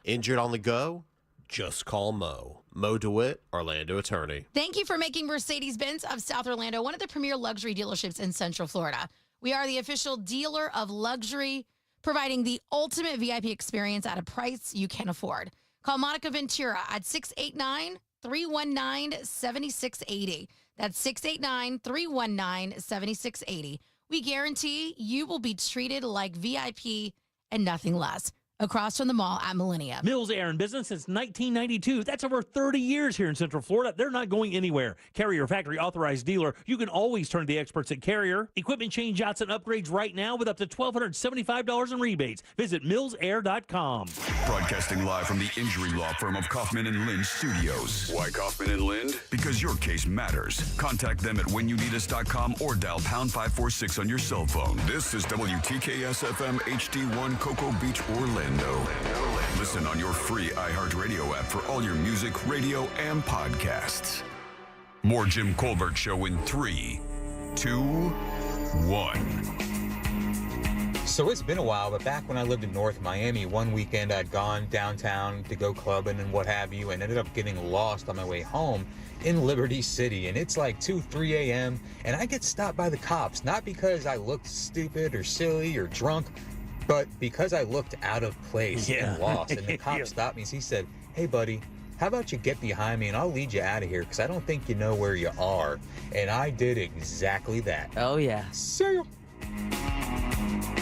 Injured on the go? Just call Mo. Mo DeWitt, Orlando attorney. Thank you for making Mercedes-Benz of South Orlando one of the premier luxury dealerships in Central Florida. We are the official dealer of luxury, providing the ultimate VIP experience at a price you can afford. Call Monica Ventura at 689-319-7680. That's 689-319-7680. We guarantee you will be treated like VIP and nothing less. Across from the mall at Millennium. Mills Air in business since 1992. That's over 30 years here in Central Florida. They're not going anywhere. Carrier factory authorized dealer. You can always turn to the experts at Carrier. Equipment changeouts and upgrades right now with up to $1,275 in rebates. Visit millsair.com. Broadcasting live from the injury law firm of Kaufman and Lind Studios. Why Kaufman and Lind? Because your case matters. Contact them at whenyouneedus.com or dial pound 546 on your cell phone. This is WTKS FM HD1 Cocoa Beach, Orlando. Listen on your free iHeartRadio app for all your music, radio, and podcasts. More Jim Colbert Show in 3, 2, 1. So it's been a while, but back when I lived in North Miami, one weekend I'd gone downtown to go clubbing and what have you, and ended up getting lost on my way home in Liberty City. And it's like 2, 3 a.m., and I get stopped by the cops, not because I looked stupid or silly or drunk, but because I looked out of place and lost. And the cop stopped me. He said, "Hey, buddy, how about you get behind me and I'll lead you out of here because I don't think you know where you are." And I did exactly that. Oh, yeah. See ya.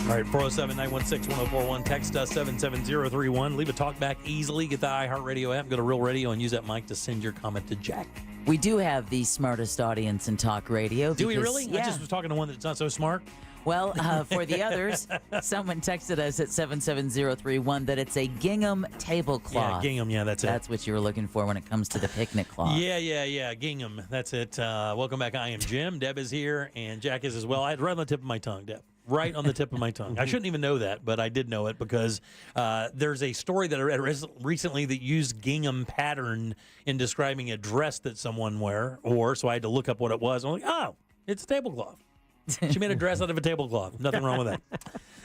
All right, 407-916-1041. Text us 77031. Leave a talk back easily. Get the iHeartRadio app. Go to Real Radio and use that mic to send your comment to Jack. We do have the smartest audience in talk radio. Do we because- really? Yeah. I just was talking to one that's not so smart. Well, for the others, someone texted us at 77031 that it's a gingham tablecloth. Yeah, gingham. Yeah, that's it. That's what you were looking for when it comes to the picnic cloth. Yeah. Gingham. That's it. Welcome back. I am Jim. Deb is here, and Jack is as well. I had right on the tip of my tongue, Deb. Right on the tip of my tongue. I shouldn't even know that, but I did know it because there's a story that I read recently that used gingham pattern in describing a dress that someone wore. So I had to look up what it was. I'm like, oh, it's a tablecloth. She made a dress out of a tablecloth. Nothing wrong with that.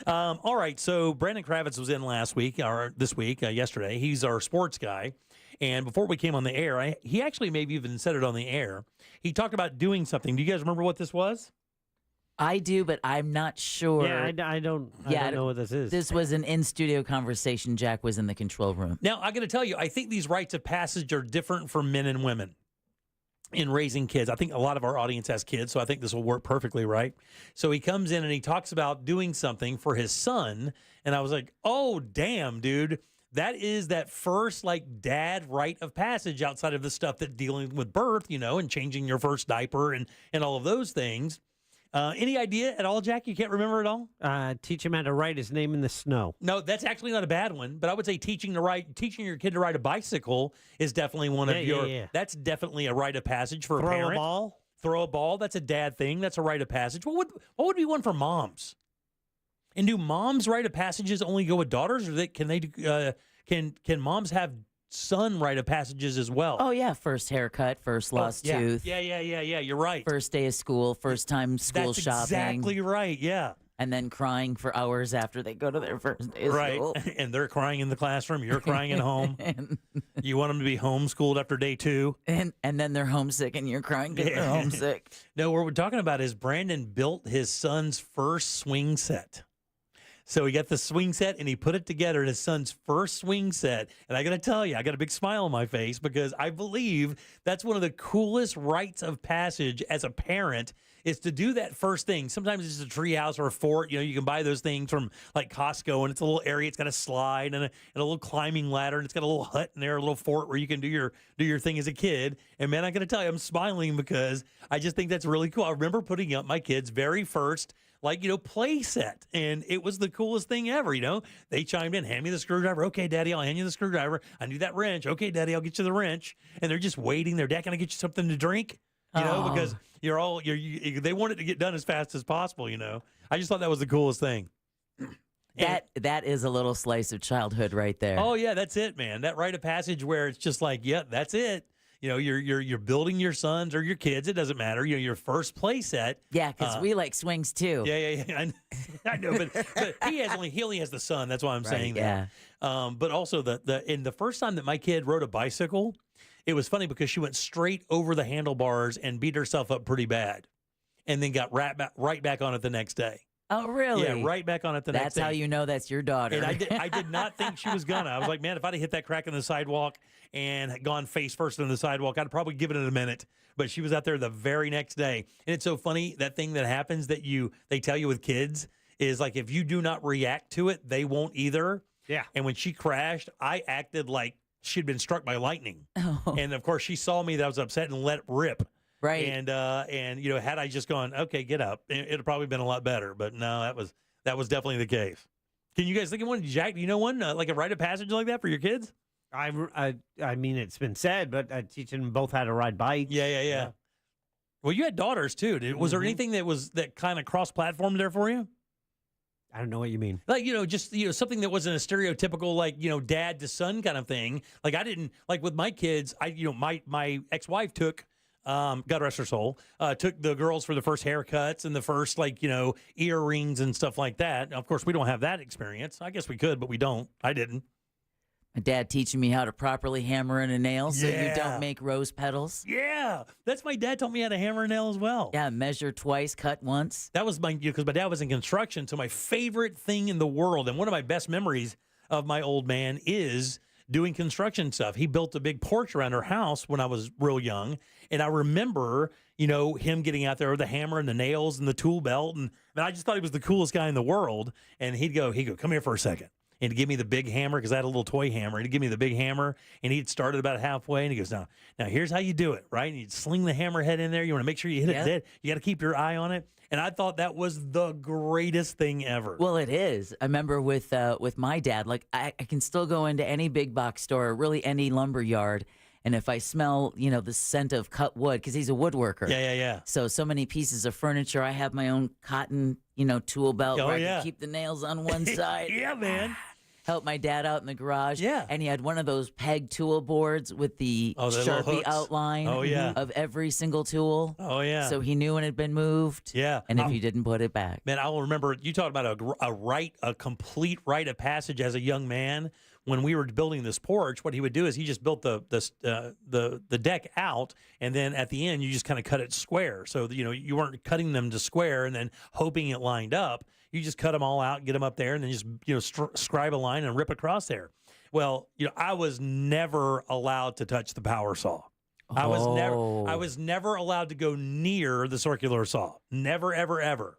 All right. So Brandon Kravitz was in yesterday. He's our sports guy. And before we came on the air, he actually maybe even said it on the air. He talked about doing something. Do you guys remember what this was? I do, but I'm not sure. Yeah, I don't know what this is. This was an in-studio conversation. Jack was in the control room. Now, I got to tell you, I think these rites of passage are different for men and women in raising kids. I think a lot of our audience has kids, so I think this will work perfectly, right? So he comes in and he talks about doing something for his son, and I was like, oh, damn, dude. That is that first, dad rite of passage outside of the stuff that dealing with birth, and changing your first diaper and all of those things. Any idea at all, Jack? You can't remember at all? Teach him how to write his name in the snow. No, that's actually not a bad one. But I would say teaching your kid to ride a bicycle is definitely one of your. Yeah. That's definitely a rite of passage for a parent. Throw a ball. Throw a ball. That's a dad thing. That's a rite of passage. What would be one for moms? And do moms' rite of passages only go with daughters, or can moms have son rite of passages as well? Oh, yeah. First haircut, first lost tooth. Yeah. You're right. First day of school, first time school That's shopping. Exactly right. Yeah. And then crying for hours after they go to their first day of school. Right. And they're crying in the classroom. You're crying at home. You want them to be homeschooled after day 2. And then they're homesick and you're crying because they're homesick. No, what we're talking about is Brandon built his son's first swing set. So he got the swing set and he put it together in his son's first swing set. And I got to tell you, I got a big smile on my face because I believe that's one of the coolest rites of passage as a parent is to do that first thing. Sometimes it's a tree house or a fort. You can buy those things from like Costco, and it's a little area. It's got a slide and a little climbing ladder, and it's got a little hut in there, a little fort where you can do your thing as a kid. And man, I got to tell you, I'm smiling because I just think that's really cool. I remember putting up my kids' very first play set. And it was the coolest thing ever, They chimed in, hand me the screwdriver. Okay, Daddy, I'll hand you the screwdriver. I need that wrench. Okay, Daddy, I'll get you the wrench. And they're just waiting there. Dad, can I get you something to drink? Because they want it to get done as fast as possible, I just thought that was the coolest thing. That is a little slice of childhood right there. Oh, yeah, that's it, man. That rite of passage where it's just like, yeah, that's it. You're building your sons or your kids. It doesn't matter. Your first play set. Yeah, because we like swings too. Yeah. I know, but he only has the son. That's why I'm saying that. Yeah. But also the first time that my kid rode a bicycle, it was funny because she went straight over the handlebars and beat herself up pretty bad, and then got right back on it the next day. Oh, really? Yeah, right back on it the next day. That's how you know that's your daughter. And I did not think she was gonna. I was like, man, if I'd have hit that crack in the sidewalk and gone face first in the sidewalk, I'd probably given it a minute. But she was out there the very next day. And it's so funny, that thing that happens that they tell you with kids is like, if you do not react to it, they won't either. Yeah. And when she crashed, I acted like she'd been struck by lightning. Oh. And of course, she saw me that I was upset and let it rip. Right. And had I just gone, okay, get up, it'd probably been a lot better. But no, that was definitely the case. Can you guys think of one? Jack, do you know one like a rite of passage like that for your kids? I mean, it's been said, but teaching them both how to ride bikes. Yeah. Well, you had daughters too. Was there anything that kind of cross-platformed there for you? I don't know what you mean. Like, just, something that wasn't a stereotypical, like, dad to son kind of thing. Like, I didn't, like with my kids, my ex-wife took, God rest her soul, took the girls for the first haircuts and the first, earrings and stuff like that. Now, of course, we don't have that experience. I guess we could, but we don't. I didn't. My dad teaching me how to properly hammer in a nail so you don't make rose petals. Yeah, that's my dad taught me how to hammer a nail as well. Yeah, measure twice, cut once. That was because my dad was in construction, so my favorite thing in the world and one of my best memories of my old man is doing construction stuff. He built a big porch around our house when I was real young, and I remember, him getting out there with the hammer and the nails and the tool belt, and I just thought he was the coolest guy in the world. And he'd go, come here for a second. And he'd give me the big hammer because I had a little toy hammer. He'd give me the big hammer, and he'd start it about halfway, and he goes, now here's how you do it, right? And you'd sling the hammer head in there. You want to make sure you hit it dead. You got to keep your eye on it. And I thought that was the greatest thing ever. Well, it is. I remember with my dad, like I can still go into any big box store, or really any lumber yard, and if I smell, the scent of cut wood, because he's a woodworker. Yeah. So many pieces of furniture. I have my own cotton, tool belt where I can keep the nails on one side. Yeah, man. Help my dad out in the garage. Yeah. And he had one of those peg tool boards with the Sharpie outline of every single tool. Oh, yeah. So he knew when it had been moved. Yeah. And if you didn't put it back. Man, I will remember you talked about a complete rite of passage as a young man. When we were building this porch, what he would do is he just built the deck out, and then at the end you just kind of cut it square. So you weren't cutting them to square and then hoping it lined up. You just cut them all out, get them up there, and then just scribe a line and rip across there. Well, I was never allowed to touch the power saw. I was never allowed to go near the circular saw. Never, ever, ever.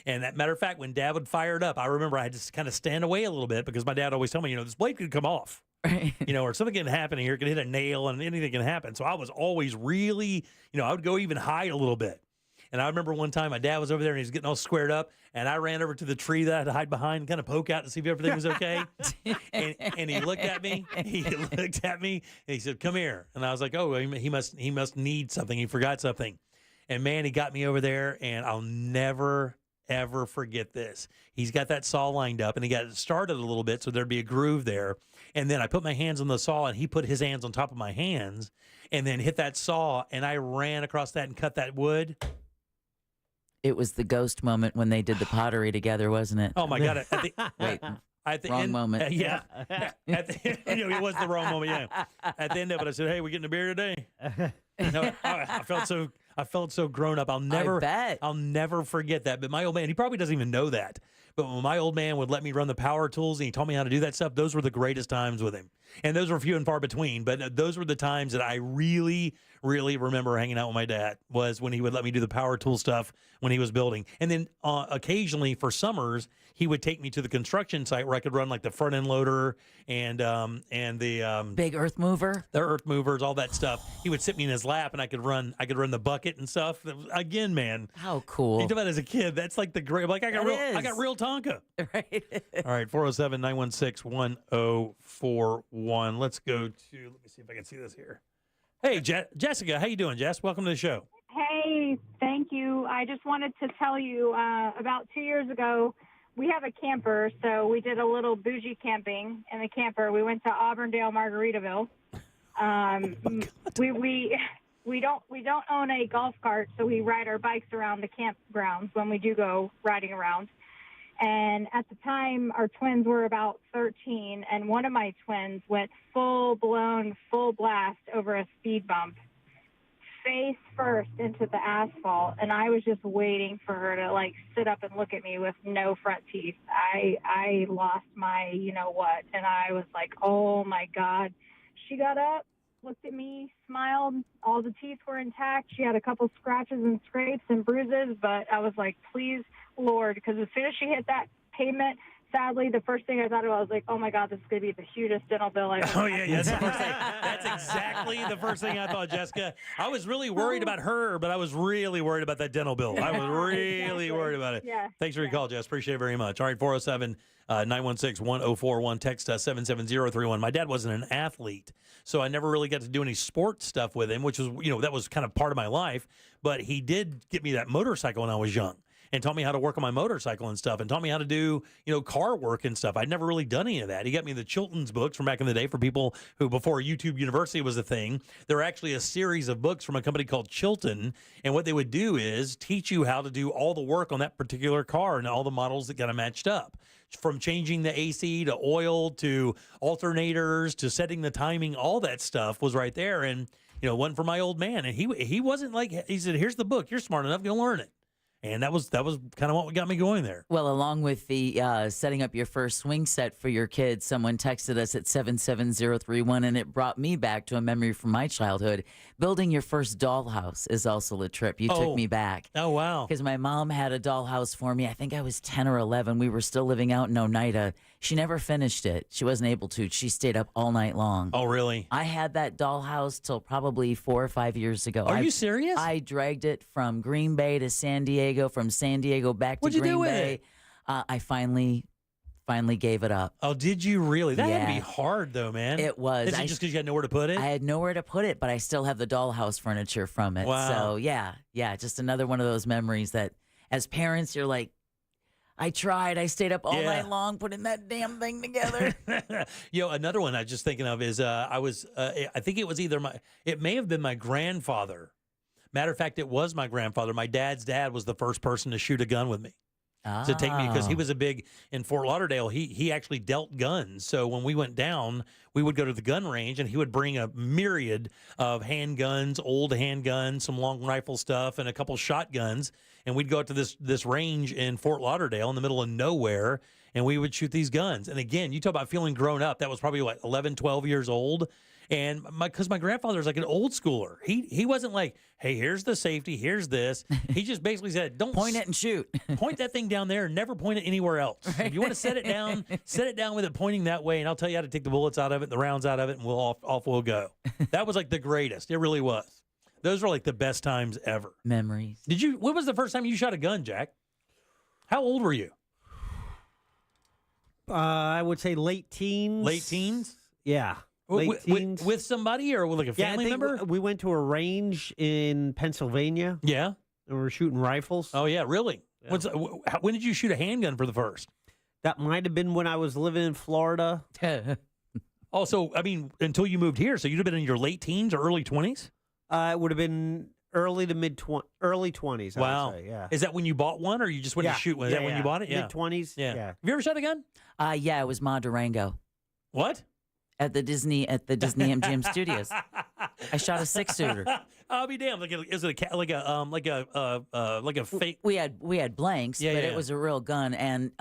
And that matter of fact, when Dad would fire it up, I remember I had to kind of stand away a little bit because my dad always told me, this blade could come off. Right. Or something can happen here. It can hit a nail and anything can happen. So I was always really, I would go even hide a little bit. And I remember one time my dad was over there and he was getting all squared up, and I ran over to the tree that I had to hide behind and kind of poke out to see if everything was okay. and he looked at me. And he said, "Come here." And I was like, "Oh, he must need something. He forgot something." And man, he got me over there, and I'll never ever forget this. He's got that saw lined up, and he got it started a little bit so there'd be a groove there. And then I put my hands on the saw, and he put his hands on top of my hands, and then hit that saw, and I ran across that and cut that wood. It was the ghost moment when they did the pottery together, wasn't it? Oh my God! Wait, wrong moment. Yeah, it was the wrong moment. Yeah, at the end of it, I said, "Hey, we getting a beer today?" No, I felt so grown up. I'll never forget that. But my old man, he probably doesn't even know that. But when my old man would let me run the power tools and he taught me how to do that stuff, those were the greatest times with him. And those were few and far between. But those were the times that I really, really remember hanging out with my dad, was when he would let me do the power tool stuff when he was building. And then occasionally for summers, he would take me to the construction site where I could run like the front end loader and the big earth mover, the earth movers, all that stuff. He would sit me in his lap and I could run the bucket and stuff. Again, man, how cool! Think about it as a kid. That's like the great. Like I got real Tonka. Right. All right, 407-916-1041. Let's go to. Let me see if I can see this here. Hey, Jessica, how you doing, Jess? Welcome to the show. Hey, thank you. I just wanted to tell you about 2 years ago, we have a camper, so we did a little bougie camping in the camper. We went to Auburndale, Margaritaville. We don't own a golf cart, so we ride our bikes around the campgrounds when we do go riding around. And at the time, our twins were about 13, and one of my twins went full blast over a speed bump, face first into the asphalt, and I was just waiting for her to like sit up and look at me with no front teeth. I lost my you-know-what, and I was like, oh my God. She got up, looked at me, smiled. All the teeth were intact. She had a couple scratches and scrapes and bruises, but I was like, please, Lord, because as soon as she hit that pavement, sadly, the first thing I thought about was like, oh my God, this is going to be the hugest dental bill I've ever had. That's the first thing. That's exactly the first thing I thought, Jessica. I was really worried about her, but I was really worried about that dental bill. I was really worried about it. Yeah. Thanks for your call, Jess. Appreciate it very much. All right, 407-916-1041. Text us 77031. My dad wasn't an athlete, so I never really got to do any sports stuff with him, which was, that was kind of part of my life. But he did get me that motorcycle when I was young, and taught me how to work on my motorcycle and stuff, and taught me how to do, car work and stuff. I'd never really done any of that. He got me the Chilton's books from back in the day for people who, before YouTube University was a thing. There were actually a series of books from a company called Chilton, and what they would do is teach you how to do all the work on that particular car and all the models that got them matched up. From changing the AC to oil to alternators to setting the timing, all that stuff was right there. And, one for my old man. And he wasn't like, he said, here's the book. You're smart enough. You'll learn it. And that was kind of what got me going there. Well, along with the setting up your first swing set for your kids, someone texted us at 77031, and it brought me back to a memory from my childhood. Building your first dollhouse is also a trip. You took me back. Oh, wow. Because my mom had a dollhouse for me. I think I was 10 or 11. We were still living out in Oneida. She never finished it. She wasn't able to. She stayed up all night long. Oh, really? I had that dollhouse till probably 4 or 5 years ago. Are you serious? I dragged it from Green Bay to San Diego, from San Diego back to Green Bay. I finally gave it up. Oh, did you really? That had to be hard, though, man. It was. Is it just because you had nowhere to put it? I had nowhere to put it, but I still have the dollhouse furniture from it. Wow. So, yeah, just another one of those memories that as parents, you're like, I tried. I stayed up all night long putting that damn thing together. Another one I was just thinking of is I think it was it may have been my grandfather. Matter of fact, it was my grandfather. My dad's dad was the first person to shoot a gun with me. To take me, because he was in Fort Lauderdale, he actually dealt guns. So when we went down, we would go to the gun range, and he would bring a myriad of handguns, old handguns, some long rifle stuff, and a couple shotguns. And we'd go out to this range in Fort Lauderdale in the middle of nowhere, and we would shoot these guns. And again, you talk about feeling grown up. That was probably 11, 12 years old. And because my grandfather's like an old schooler. He wasn't like, hey, here's the safety, here's this. He just basically said, don't point it and shoot. Point that thing down there and never point it anywhere else. Right. If you want to set it down with it pointing that way, and I'll tell you how to take the bullets out of it, the rounds out of it, and off we'll go. That was like the greatest. It really was. Those were like the best times ever. Memories. When was the first time you shot a gun, Jack? How old were you? I would say late teens. Late teens? Yeah. Late teens. With somebody or with like a family member? We went to a range in Pennsylvania. Yeah. And we were shooting rifles. Oh, yeah, really? Yeah. When did you shoot a handgun for the first? That might have been when I was living in Florida. Oh, so, I mean, until you moved here, so you'd have been in your late teens or early 20s? It would have been early to early 20s, wow. I would say, yeah. Is that when you bought one, or you just went to shoot one? Is that when you bought it? Yeah. Mid-20s, yeah. Have you ever shot a gun? Yeah, it was Ma Durango. What? At the Disney MGM Studios. I shot a 6-shooter. I'll be damned. Is it like a fake? We had blanks, Yeah, but yeah, it was a real gun. And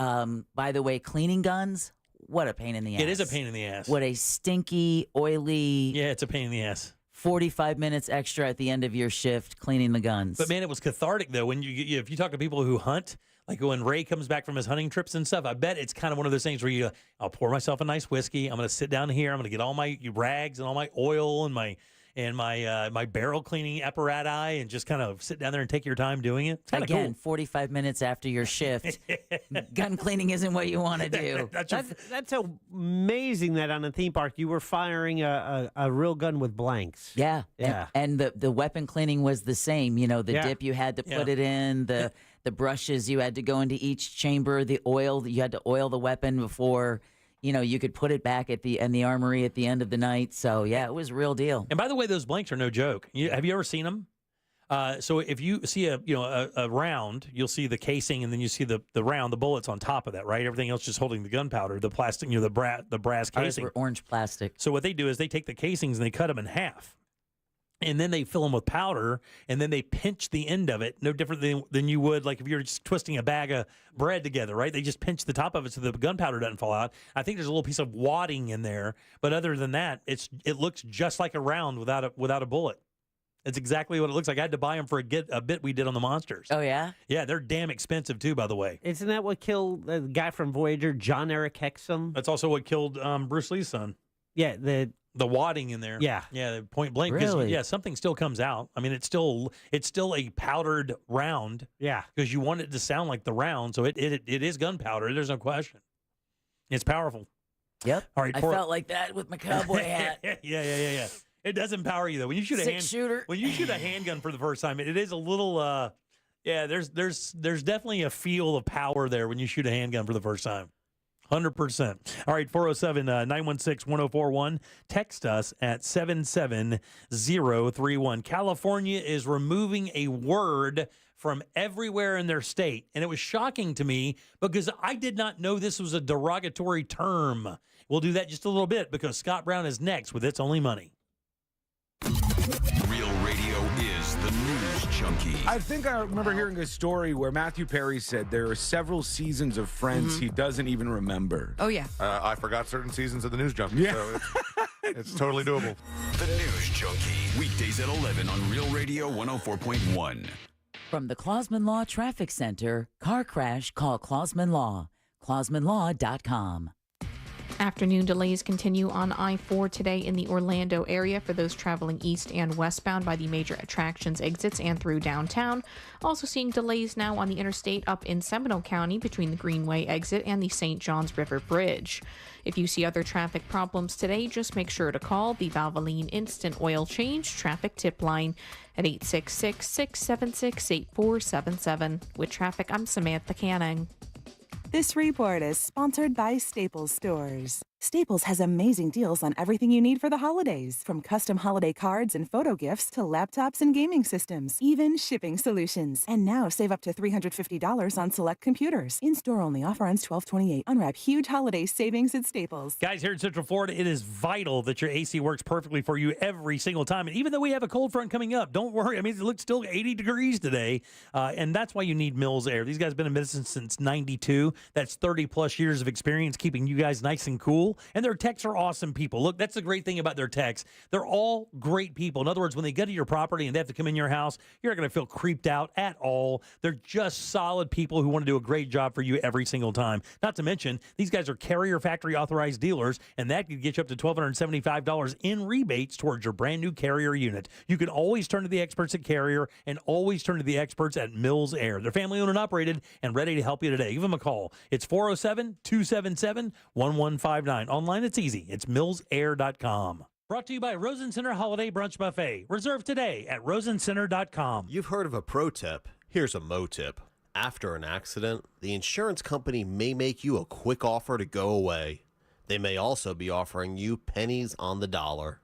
by the way, cleaning guns, what a pain in the ass. It is a pain in the ass. What a stinky, oily. Yeah, it's a pain in the ass. 45 minutes extra at the end of your shift cleaning the guns. But man, it was cathartic though. When if you talk to people who hunt, like when Ray comes back from his hunting trips and stuff, I bet it's kind of one of those things where I'll pour myself a nice whiskey. I'm going to sit down here. I'm going to get all my rags and all my oil and my barrel cleaning apparatus and just kind of sit down there and take your time doing it. It's kind of Again, cool. 45 minutes after your shift, gun cleaning isn't what you want to do. That's amazing that on a theme park you were firing a real gun with blanks. Yeah. Yeah. And the weapon cleaning was the same. You know, the dip you had to put it in, the brushes you had to go into each chamber, the oil, you had to oil the weapon before, you could put it back in the armory at the end of the night. So, yeah, it was a real deal. And by the way, those blanks are no joke. Have you ever seen them? So if you see a round, you'll see the casing, and then you see the round, the bullets on top of that, right? Everything else just holding the gunpowder, the plastic, the brass Ours casing. were orange plastic. So what they do is they take the casings and they cut them in half. And then they fill them with powder, and then they pinch the end of it, no different than you would like if you were just twisting a bag of bread together, right? They just pinch the top of it so the gunpowder doesn't fall out. I think there's a little piece of wadding in there, but other than that, it looks just like a round without a bullet. It's exactly what it looks like. I had to buy them for a bit we did on the monsters. Oh, yeah? Yeah, they're damn expensive, too, by the way. Isn't that what killed the guy from Voyager, John Eric Hexum? That's also what killed Bruce Lee's son. Yeah, the wadding in there. Yeah. Yeah, point blank. 'Cause, Really? yeah, something still comes out. I mean, it's still a powdered round. Yeah. Because you want it to sound like the round, so it is gunpowder. There's no question. It's powerful. Yep. All right. I felt like that with my cowboy hat. Yeah. It does empower you though. When you shoot Six-shooter. when you shoot a handgun for the first time, it is a little there's definitely a feel of power there when you shoot a handgun for the first time. 100%. All right, 407-916-1041. Text us at 77031. California is removing a word from everywhere in their state. And it was shocking to me because I did not know this was a derogatory term. We'll do that just a little bit because Scott Brown is next with It's Only Money. Real radio is the news junkie. I think I remember hearing a story where Matthew Perry said there are several seasons of Friends he doesn't even remember. Oh, yeah. I forgot certain seasons of the News Junkie, Yeah. so it's totally doable. The News Junkie. Weekdays at 11 on Real Radio 104.1. From the Clausman Law Traffic Center, car crash, call Clausman Law. ClausmanLaw.com. Afternoon delays continue on I-4 today in the Orlando area for those traveling east and westbound by the major attractions exits and through downtown. Also seeing delays now on the interstate up in Seminole County between the Greenway exit and the St. Johns River Bridge. If you see other traffic problems today, just make sure to call the Valvoline Instant Oil Change Traffic Tip Line at 866-676-8477. With traffic, I'm Samantha Canning. This report is sponsored by Staples Stores. Staples has amazing deals on everything you need for the holidays, from custom holiday cards and photo gifts to laptops and gaming systems, even shipping solutions. And now save up to $350 on select computers. In-store only. Offer ends 12/28. Unwrap huge holiday savings at Staples. Guys, here in Central Florida, it is vital that your AC works perfectly for you every single time. And even though we have a cold front coming up, don't worry. I mean, it looks still 80 degrees today. And that's why you need Mills Air. These guys have been in business since 92. That's 30 plus years of experience keeping you guys nice and cool. And their techs are awesome people. Look, that's the great thing about their techs. They're all great people. In other words, when they get to your property and they have to come in your house, you're not going to feel creeped out at all. They're just solid people who want to do a great job for you every single time. Not to mention, these guys are Carrier factory authorized dealers, and that could get you up to $1,275 in rebates towards your brand new Carrier unit. You can always turn to the experts at Carrier and always turn to the experts at Mills Air. They're family owned and operated and ready to help you today. Give them a call. It's 407-277-1159. Online, it's easy. It's millsair.com. Brought to you by Rosen Center Holiday Brunch Buffet. Reserve today at rosencenter.com. You've heard of a pro tip. Here's a mo tip. After an accident, the insurance company may make you a quick offer to go away. They may also be offering you pennies on the dollar.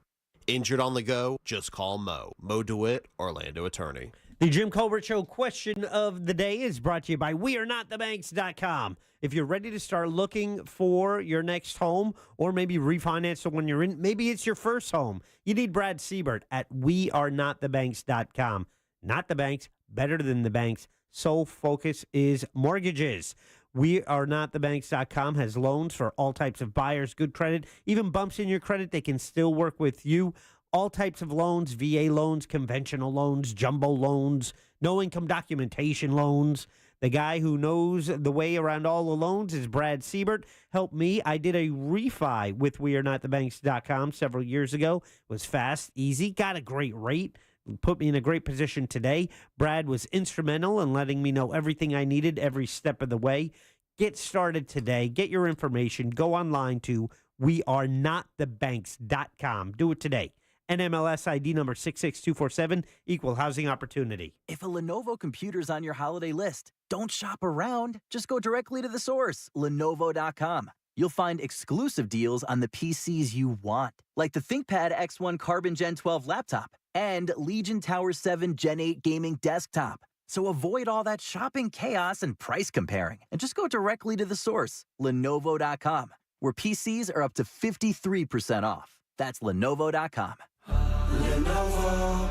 Injured on the go? Just call Mo DeWitt, Orlando attorney. The Jim Colbert Show question of the day is brought to you by WeAreNotTheBanks.com. If you're ready to start looking for your next home or maybe refinance the one you're in, maybe it's your first home, you need Brad Siebert at WeAreNotTheBanks.com. Not the banks, better than the banks. Sole focus is mortgages. WeAreNotTheBanks.com has loans for all types of buyers, good credit, even bumps in your credit. They can still work with you. All types of loans, VA loans, conventional loans, jumbo loans, no income documentation loans. The guy who knows the way around all the loans is Brad Siebert. Help me. I did a refi with WeAreNotTheBanks.com several years ago. It was fast, easy, got a great rate, put me in a great position today. Brad was instrumental in letting me know everything I needed every step of the way. Get started today. Get your information. Go online to WeAreNotTheBanks.com. Do it today. NMLS ID number 66247, equal housing opportunity. If a Lenovo computer's on your holiday list, don't shop around. Just go directly to the source, Lenovo.com. You'll find exclusive deals on the PCs you want, like the ThinkPad X1 Carbon Gen 12 laptop and Legion Tower 7 Gen 8 gaming desktop. So avoid all that shopping chaos and price comparing, and just go directly to the source, Lenovo.com, where PCs are up to 53% off. That's Lenovo.com. Lenovo.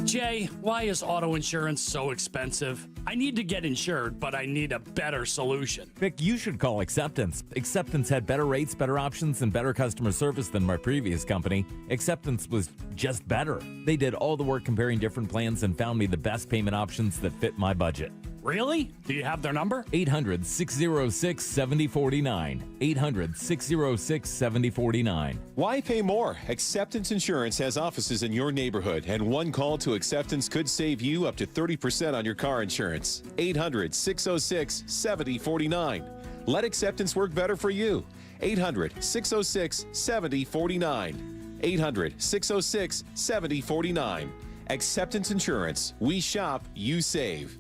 Jay, why is auto insurance so expensive? I need to get insured, but I need a better solution. Vic, you should call Acceptance. Acceptance had better rates, better options, and better customer service than my previous company. Acceptance was just better. They did all the work comparing different plans and found me the best payment options that fit my budget. Really? Do you have their number? 800-606-7049. 800-606-7049. Why pay more? Acceptance Insurance has offices in your neighborhood, and one call to Acceptance could save you up to 30% on your car insurance. 800-606-7049. Let Acceptance work better for you. 800-606-7049. 800-606-7049. Acceptance Insurance. We shop, you save.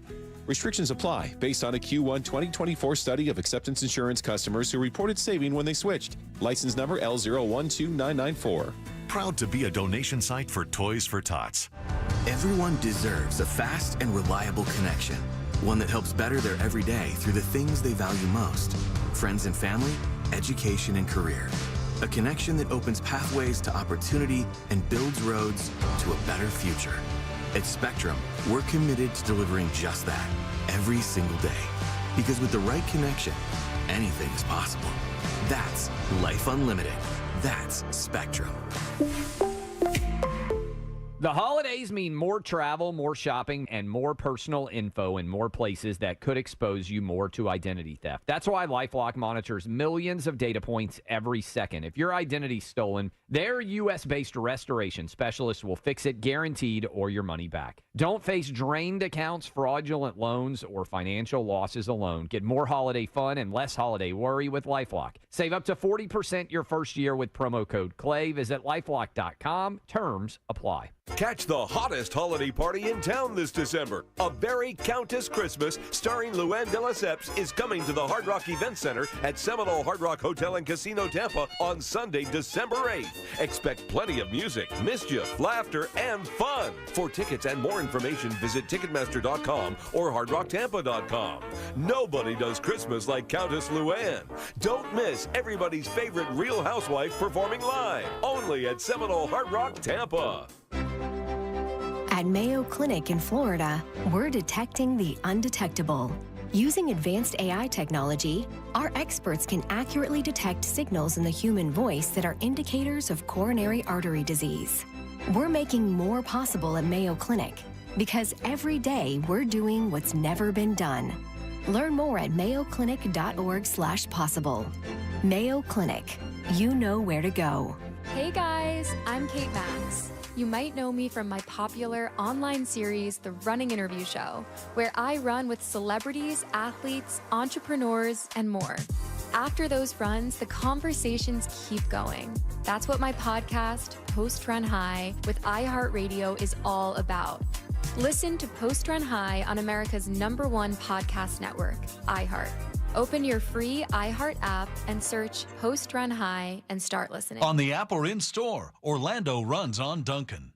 Restrictions apply based on a Q1 2024 study of Acceptance Insurance customers who reported saving when they switched. License number L012994. Proud to be a donation site for Toys for Tots. Everyone deserves a fast and reliable connection. One that helps better their everyday through the things they value most. Friends and family, education and career. A connection that opens pathways to opportunity and builds roads to a better future. At Spectrum, we're committed to delivering just that every single day. Because with the right connection, anything is possible. That's Life Unlimited. That's Spectrum. The holidays mean more travel, more shopping, and more personal info in more places that could expose you more to identity theft. That's why LifeLock monitors millions of data points every second. If your identity's stolen, their U.S.-based restoration specialists will fix it guaranteed or your money back. Don't face drained accounts, fraudulent loans, or financial losses alone. Get more holiday fun and less holiday worry with LifeLock. Save up to 40% your first year with promo code CLAY. Visit LifeLock.com. Terms apply. Catch the hottest holiday party in town this December. A Very Countess Christmas starring Luann de Lesseps is coming to the Hard Rock Event Center at Seminole Hard Rock Hotel and Casino Tampa on Sunday, December 8th. Expect plenty of music, mischief, laughter, and fun. For tickets and more information, visit Ticketmaster.com or HardRockTampa.com. Nobody does Christmas like Countess Luann. Don't miss everybody's favorite Real Housewife performing live, only at Seminole Hard Rock Tampa. At Mayo Clinic in Florida, we're detecting the undetectable. Using advanced AI technology, our experts can accurately detect signals in the human voice that are indicators of coronary artery disease. We're making more possible at Mayo Clinic because every day we're doing what's never been done. Learn more at mayoclinic.org/possible. Mayo Clinic, you know where to go. Hey guys, I'm Kate Max. You might know me from my popular online series, The Running Interview Show, where I run with celebrities, athletes, entrepreneurs, and more. After those runs, the conversations keep going. That's what my podcast, Post Run High, with iHeartRadio is all about. Listen to Post Run High on America's #1 podcast network, iHeart. Open your free iHeart app and search Post Run High and start listening. On the app or in store, Orlando runs on Duncan.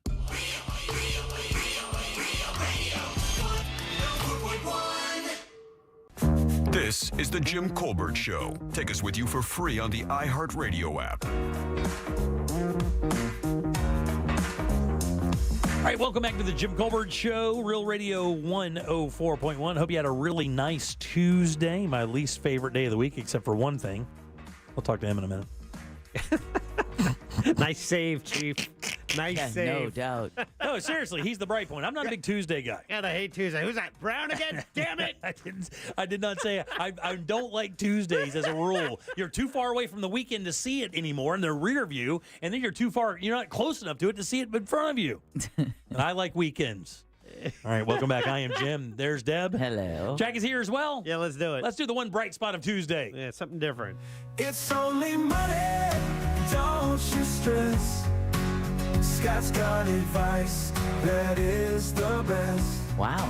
This is the Jim Colbert Show. Take us with you for free on the iHeartRadio app. All right, welcome back to the Jim Colbert Show, Real Radio 104.1. Hope you had a really nice Tuesday, my least favorite day of the week, except for one thing. We'll talk to him in a minute. Nice save, Chief. Nice save. No doubt. No, seriously, he's the bright point. I'm not a big Tuesday guy. God, I hate Tuesday. Who's that? Brown again? Damn it. I did not say I don't like Tuesdays as a rule. You're too far away from the weekend to see it anymore in the rear view, and then you're not close enough to it to see it in front of you. And I like weekends. All right, welcome back. I am Jim. There's Deb. Hello. Jack is here as well. Yeah, let's do it. Let's do the one bright spot of Tuesday. Yeah, something different. It's only money, don't you stress. Scott's got advice that is the best. Wow.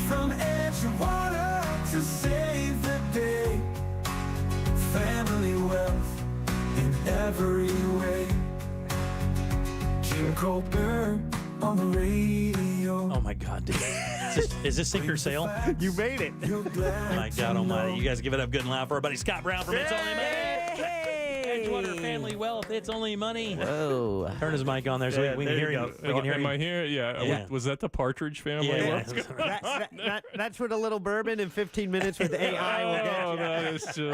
From Edgewater to save the day. Family wealth in every way. Jim Colbert on the radio. Oh my God, dude. Is this sink or sail? You made it. My God almighty. You guys give it up good and loud for our buddy Scott Brown from It's Only Money. Edgewater Family Wealth, It's Only Money. Whoa. Turn his mic on there so we can hear him. We can hear Am him. I here? Yeah. Was that the Partridge Family? Yeah. That's what a little bourbon in 15 minutes with AI will get you.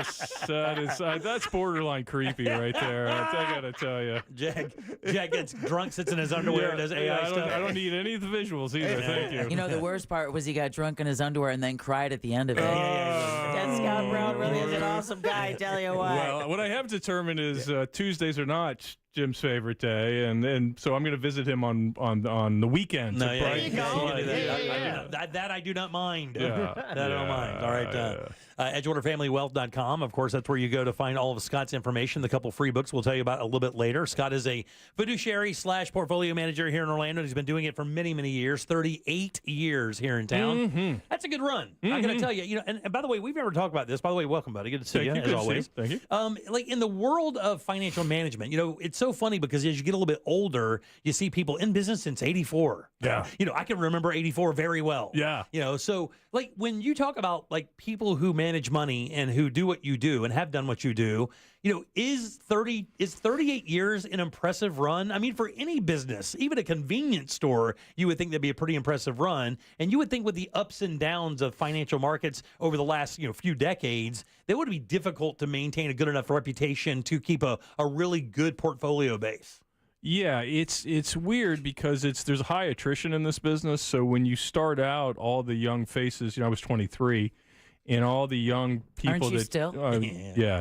That's borderline creepy right there. I gotta tell you. Jack gets drunk, sits in his underwear, and does AI stuff. I don't need any of the visuals either. Thank you. You know, the worst part was he got drunk in his underwear and then cried at the end of it. That Scott Brown really is an awesome guy, I tell you what. Well, what I have determined is Tuesdays are not Jim's favorite day, and so I'm going to visit him on the weekends. No, that I do not mind. Yeah. That I don't mind. All right. EdgewaterFamilyWealth.com. Of course, that's where you go to find all of Scott's information. The couple free books we'll tell you about a little bit later. Scott is a fiduciary / portfolio manager here in Orlando. He's been doing it for many, many years, 38 years here in town. Mm-hmm. That's a good run. I got to tell you, and by the way, we've never talked about this. By the way, welcome, buddy. Good to see you, as always. Thank you. Like in the world of financial management, it's so funny because as you get a little bit older, you see people in business since 84. Yeah. I can remember 84 very well. Yeah. So like when you talk about like people who manage money and who do what you do and have done what you do, is 38 years an impressive run? I mean, for any business, even a convenience store, you would think that'd be a pretty impressive run. And you would think with the ups and downs of financial markets over the last, few decades, that would be difficult to maintain a good enough reputation to keep a really good portfolio base. Yeah, it's weird because there's high attrition in this business. So when you start out, all the young faces, I was 23, and all the young people Aren't you still? 25. Yeah.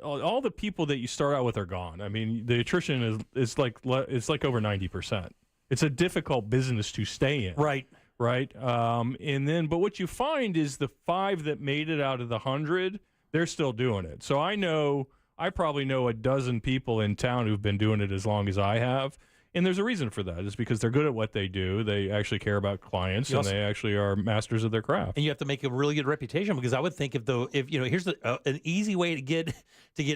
All the people that you start out with are gone. I mean, the attrition is like over 90%. It's a difficult business to stay in. Right. But what you find is the 5 that made it out of the 100, they're still doing it. So I probably know a dozen people in town who've been doing it as long as I have. And there's a reason for that. It's because they're good at what they do. They actually care about clients, and they actually are masters of their craft. And you have to make a really good reputation, because I would think here's an easy way to get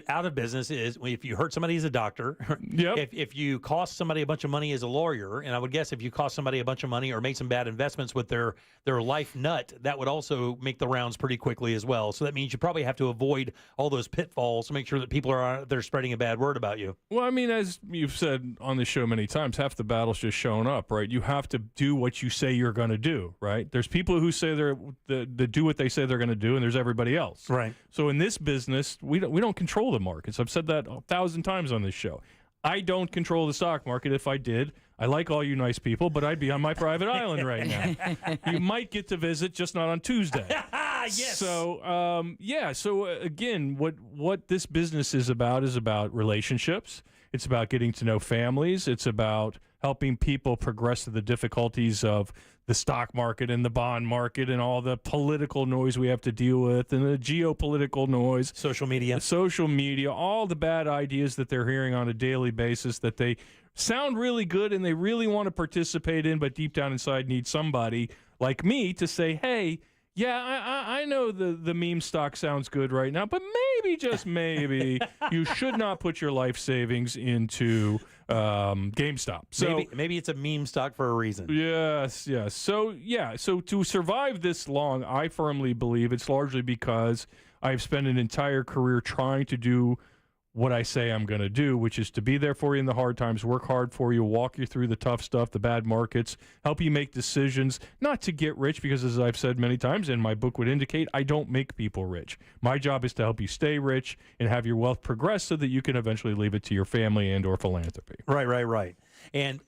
out of business is if you hurt somebody as a doctor, if you cost somebody a bunch of money as a lawyer, and I would guess if you cost somebody a bunch of money or made some bad investments with their life nut, that would also make the rounds pretty quickly as well. So that means you probably have to avoid all those pitfalls to make sure that people are out there spreading a bad word about you. Well, I mean, as you've said on the show many times, half the battle's just showing up, right? You have to do what you say you're going to do, right? There's people who say they do what they say they're going to do, and there's everybody else. Right. So in this business, we don't control the markets. I've said that 1,000 times on this show. I don't control the stock market. If I did, I like all you nice people, but I'd be on my private island right now. You might get to visit, just not on Tuesday. Yes. So, So again, what this business is about relationships. It's about getting to know families. It's about helping people progress through the difficulties of the stock market and the bond market and all the political noise we have to deal with and the geopolitical noise. Social media, all the bad ideas that they're hearing on a daily basis that they sound really good and they really want to participate in, but deep down inside need somebody like me to say, hey, yeah, I know the meme stock sounds good right now, but maybe, just maybe, you should not put your life savings into GameStop. So maybe it's a meme stock for a reason. Yes. So to survive this long, I firmly believe it's largely because I've spent an entire career trying to do what I say I'm going to do, which is to be there for you in the hard times, work hard for you, walk you through the tough stuff, the bad markets, help you make decisions, not to get rich, because as I've said many times, and my book would indicate, I don't make people rich. My job is to help you stay rich and have your wealth progress so that you can eventually leave it to your family and or philanthropy. Right. And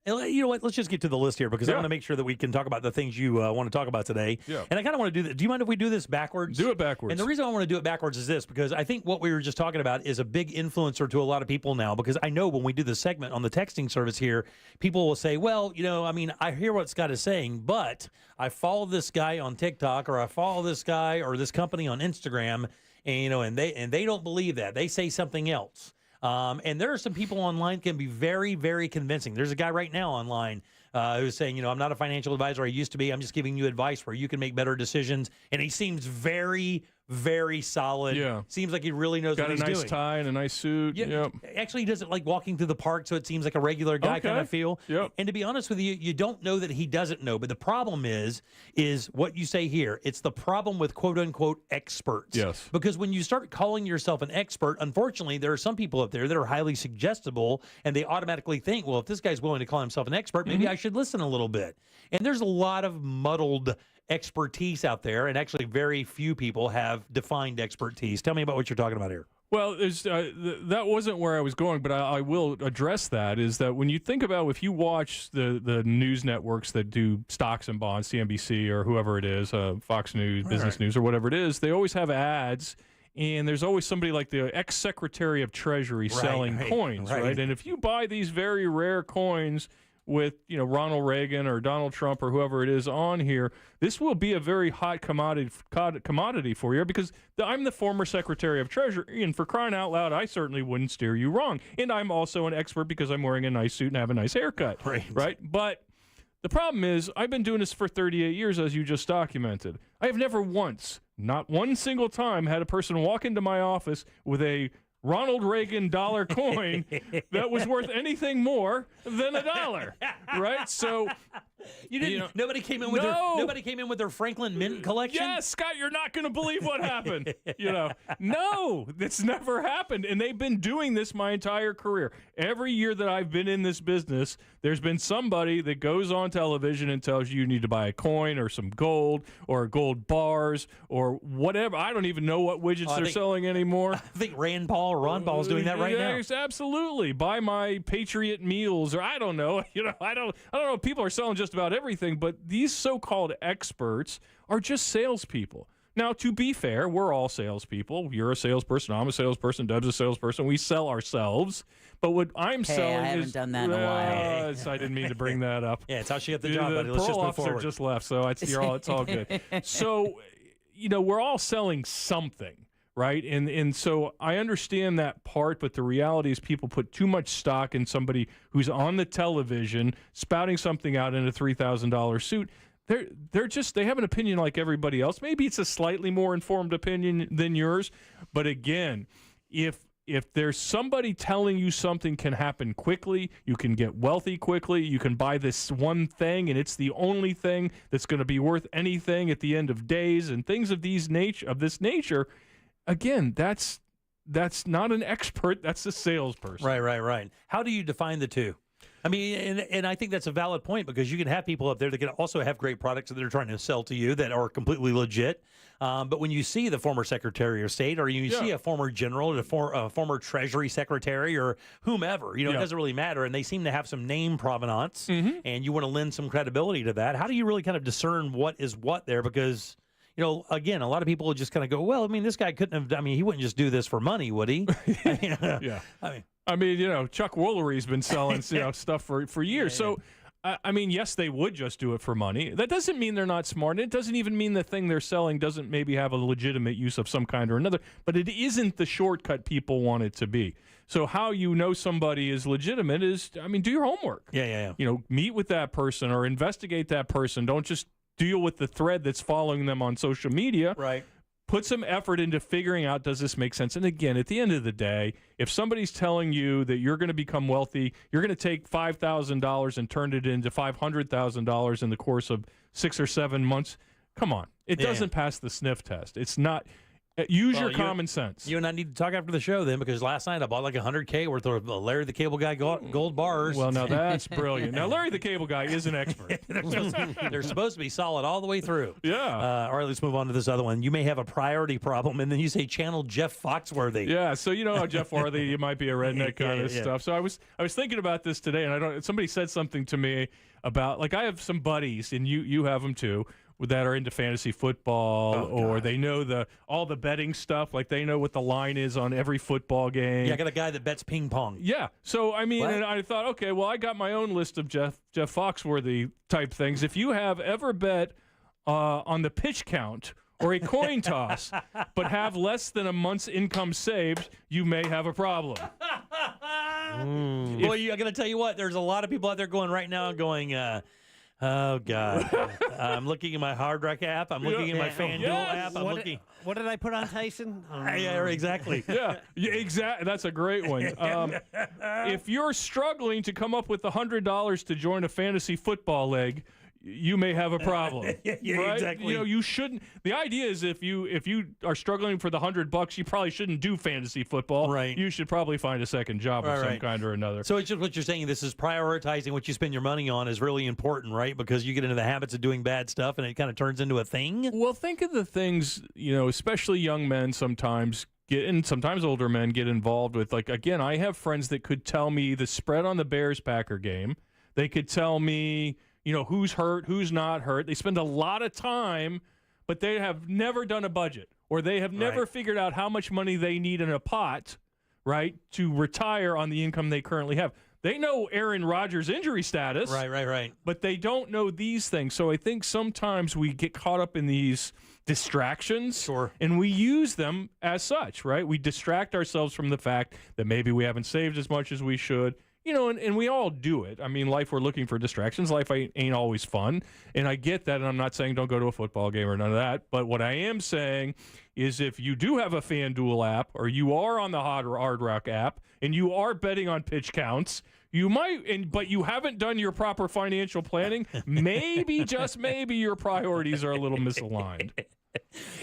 you know what? Let's just get to the list here, because I want to make sure that we can talk about the things you want to talk about today. Yeah. And I kind of want to do that. Do you mind if we do this backwards? Do it backwards. And the reason I want to do it backwards is this, because I think what we were just talking about is a big influencer to a lot of people now, because I know when we do the segment on the texting service here, people will say, well, I hear what Scott is saying, but I follow this guy on TikTok, or I follow this guy or this company on Instagram, and they don't believe that. They say something else. And there are some people online can be very, very convincing. There's a guy right now online who's saying, I'm not a financial advisor. I used to be. I'm just giving you advice where you can make better decisions. And he seems very, very solid. Yeah. Seems like he really knows what he's doing. Got a nice tie and a nice suit. Yeah. Yep. Actually, he doesn't like walking through the park, so it seems like a regular guy kind of feel. Yep. And to be honest with you, you don't know that he doesn't know. But the problem is what you say here. It's the problem with quote-unquote experts. Yes. Because when you start calling yourself an expert, unfortunately, there are some people out there that are highly suggestible, and they automatically think, well, if this guy's willing to call himself an expert, maybe I should listen a little bit. And there's a lot of muddled expertise out there, and actually very few people have defined expertise. Tell me about what you're talking about here. Well, that wasn't where I was going, but I will address that, is that when you think about, if you watch the news networks that do stocks and bonds, CNBC or whoever it is, Fox News, Business News, or whatever it is, they always have ads, and there's always somebody like the ex-Secretary of Treasury selling coins, right? And if you buy these very rare coins with Ronald Reagan or Donald Trump or whoever it is on here, this will be a very hot commodity for you, because I'm the former Secretary of Treasury, and for crying out loud, I certainly wouldn't steer you wrong. And I'm also an expert because I'm wearing a nice suit and have a nice haircut. Right? But the problem is, I've been doing this for 38 years, as you just documented. I have never once, not one single time, had a person walk into my office with a Ronald Reagan dollar coin that was worth anything more than $1, right? So nobody came in with nobody came in with their Franklin Mint collection. Yes, Scott, you're not going to believe what happened. No, that's never happened, and they've been doing this my entire career. Every year that I've been in this business, there's been somebody that goes on television and tells you need to buy a coin or some gold or gold bars or whatever. I don't even know what widgets they're selling anymore. I think Ron Paul's doing that right now. Yes, absolutely. Buy my Patriot meals, or I don't know. I don't know. People are selling just about everything, but these so-called experts are just salespeople. Now, to be fair, we're all salespeople. You're a salesperson. I'm a salesperson. Deb's a salesperson. We sell ourselves. But what I'm selling I haven't done that in a while. I didn't mean to bring that up. Yeah, it's how she got the job, buddy. The Let's just parole move officer forward. just left, so it's all good. So, we're all selling something, right? And so I understand that part, but the reality is people put too much stock in somebody who's on the television spouting something out in a $3,000 suit. They have an opinion like everybody else. Maybe it's a slightly more informed opinion than yours, but again, if there's somebody telling you something can happen quickly, you can get wealthy quickly, you can buy this one thing and it's the only thing that's going to be worth anything at the end of days, and things of this nature, again, that's not an expert, that's a salesperson. Right. How do you define the two? I mean, and I think that's a valid point, because you can have people up there that can also have great products that they're trying to sell to you that are completely legit. But when you see the former Secretary of State, or you see a former general, or a former Treasury Secretary, or whomever, it doesn't really matter, and they seem to have some name provenance, and you want to lend some credibility to that. How do you really kind of discern what is what there? Because again, a lot of people will just kind of go, well, I mean, this guy couldn't have, he wouldn't just do this for money, would he? Yeah. I mean, Chuck Woolery's been selling stuff for years. So, I mean, yes, they would just do it for money. That doesn't mean they're not smart. It doesn't even mean the thing they're selling doesn't maybe have a legitimate use of some kind or another. But it isn't the shortcut people want it to be. So how somebody is legitimate is, do your homework. Yeah. Meet with that person or investigate that person. Don't just deal with the thread that's following them on social media. Right. put some effort into figuring out, does this make sense? And again, at the end of the day, if somebody's telling you that you're going to become wealthy, you're going to take $5,000 and turn it into $500,000 in the course of 6 or 7 months, come on. It doesn't pass the sniff test. It's not. Use your common sense. You and I need to talk after the show then, because last night I bought like $100K worth of Larry the Cable Guy gold bars. Well, now that's brilliant. Now, Larry the Cable Guy is an expert. They're supposed to be solid all the way through. Yeah. All right, let's move on to this other one. You may have a priority problem, and then you say channel Jeff Foxworthy. Yeah, so you know how Jeff Worthy, you might be a redneck kind of stuff. So I was thinking about this today, and somebody said something to me about, like, I have some buddies, and you have them too, that are into fantasy football, or they know all the betting stuff. Like, they know what the line is on every football game. Yeah, I got a guy that bets ping pong. Yeah. So, I mean, and I thought, okay, well, I got my own list of Jeff Foxworthy type things. If you have ever bet on the pitch count or a coin toss, but have less than a month's income saved, you may have a problem. Boy, I got to tell you what, there's a lot of people out there going right now going, oh, God. I'm looking at my Hard Rock app. I'm looking at my FanDuel app. What did I put on Tyson? Yeah, exactly. Yeah, exactly. That's a great one. If you're struggling to come up with $100 to join a fantasy football league, you may have a problem. Yeah, right? exactly. You know, you shouldn't. The idea is if you are struggling for the $100, you probably shouldn't do fantasy football. Right. You should probably find a second job of some kind or another. So it's just what you're saying. This is prioritizing what you spend your money on is really important, right? Because you get into the habits of doing bad stuff, and it kind of turns into a thing. Well, think of the things, you know, especially young men sometimes get, and sometimes older men get involved with. Like, again, I have friends that could tell me the spread on the Bears-Packer game. They could tell me, you know, who's hurt, who's not hurt. They spend a lot of time, but they have never done a budget, or they have never figured out how much money they need in a pot, right, to retire on the income they currently have. They know Aaron Rodgers' injury status. Right. But they don't know these things. So I think sometimes we get caught up in these distractions. Sure. And we use them as such, right? We distract ourselves from the fact that maybe we haven't saved as much as we should. You know, and we all do it. I mean, life, we're looking for distractions. Life ain't always fun. And I get that, and I'm not saying don't go to a football game or none of that. But what I am saying is if you do have a FanDuel app, or you are on the Hard Rock app, and you are betting on pitch counts, you might, but you haven't done your proper financial planning, maybe, just maybe, your priorities are a little misaligned.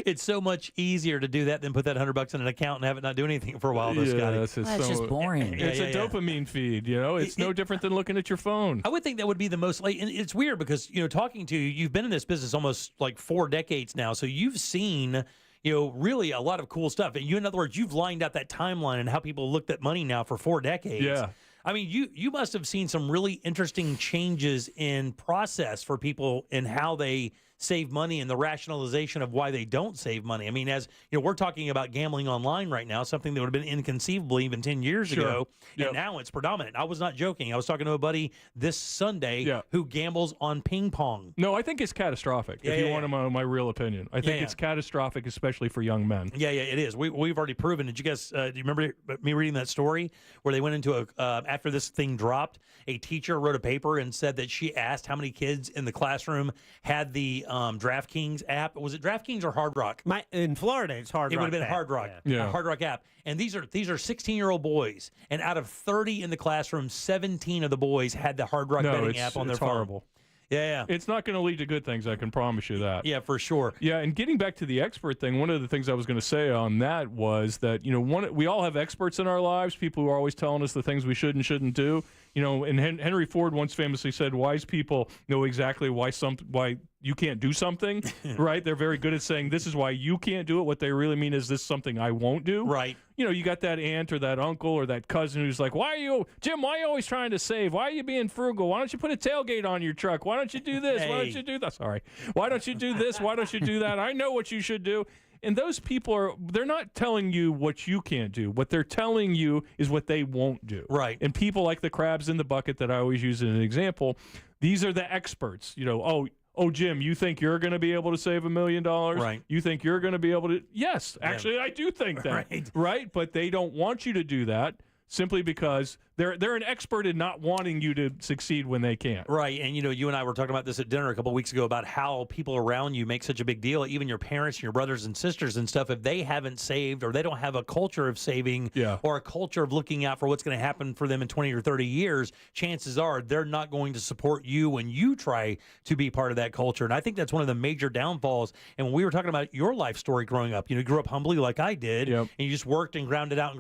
It's so much easier to do that than put that $100 in an account and have it not do anything for a while. It's just boring. It's a dopamine feed, you know. It's no different than looking at your phone. I would think that would be the most. And it's weird because, you know, talking to you, you've been in this business almost like 4 decades now, so you've seen, you know, really a lot of cool stuff. And you, in other words, you've lined out that timeline and how people looked at money now for 4 decades. Yeah. I mean, you must have seen some really interesting changes in process for people in how they save money and the rationalization of why they don't save money. I mean, as you know, we're talking about gambling online right now, something that would have been inconceivable even 10 years ago. And now it's predominant. I was not joking. I was talking to a buddy this Sunday who gambles on ping pong. No, I think it's catastrophic, if you want my real opinion. I think it's catastrophic, especially for young men. Yeah, it is. We've already proven. Did you guys, do you remember me reading that story where they went into after this thing dropped, a teacher wrote a paper and said that she asked how many kids in the classroom had the DraftKings app. Was it DraftKings or Hard Rock? In Florida, it's Hard Rock. It would have been Hard Rock. Yeah. Hard Rock app. And these are 16-year-old boys. And out of 30 in the classroom, 17 of the boys had the Hard Rock betting app on their phone. Horrible. Yeah. It's not going to lead to good things, I can promise you that. Yeah, for sure. Yeah, and getting back to the expert thing, one of the things I was going to say on that was that, you know, we all have experts in our lives, people who are always telling us the things we should and shouldn't do. You know, and Henry Ford once famously said, wise people know exactly why you can't do something, right? They're very good at saying, this is why you can't do it. What they really mean is, this is something I won't do. Right. You know, you got that aunt or that uncle or that cousin who's like, Jim, why are you always trying to save? Why are you being frugal? Why don't you put a tailgate on your truck? Why don't you do this? Why don't you do that? Sorry. Why don't you do this? Why don't you do that? I know what you should do. And those people they're not telling you what you can't do. What they're telling you is what they won't do. Right. And people like the crabs in the bucket that I always use as an example, these are the experts. You know, oh, Jim, you think you're going to be able to save $1 million? Right. You think you're going to be able to? Yes, actually, I do think that. Right. Right? But they don't want you to do that. simply because they're an expert in not wanting you to succeed when they can't. Right. And, you and I were talking about this at dinner a couple of weeks ago about how people around you make such a big deal, even your parents, your brothers and sisters and stuff, if they haven't saved or they don't have a culture of saving or a culture of looking out for what's going to happen for them in 20 or 30 years, chances are they're not going to support you when you try to be part of that culture. And I think that's one of the major downfalls. And when we were talking about your life story growing up, you grew up humbly like I did, and you just worked and ground it out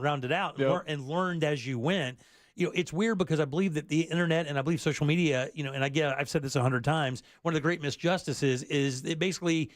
and learned as you went. It's weird because I believe that the internet and I believe social media, and I've said this 100 times, one of the great misjustices is it basically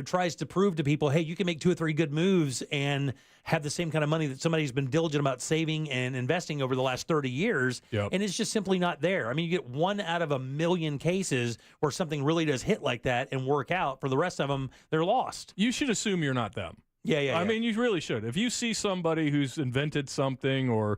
tries to prove to people, hey, you can make 2 or 3 good moves and have the same kind of money that somebody's been diligent about saving and investing over the last 30 years. And it's just simply not there. I mean, you get 1 out of 1,000,000 cases where something really does hit like that and work out. For the rest of them, they're lost. You should assume you're not them. I mean, you really should. If you see somebody who's invented something or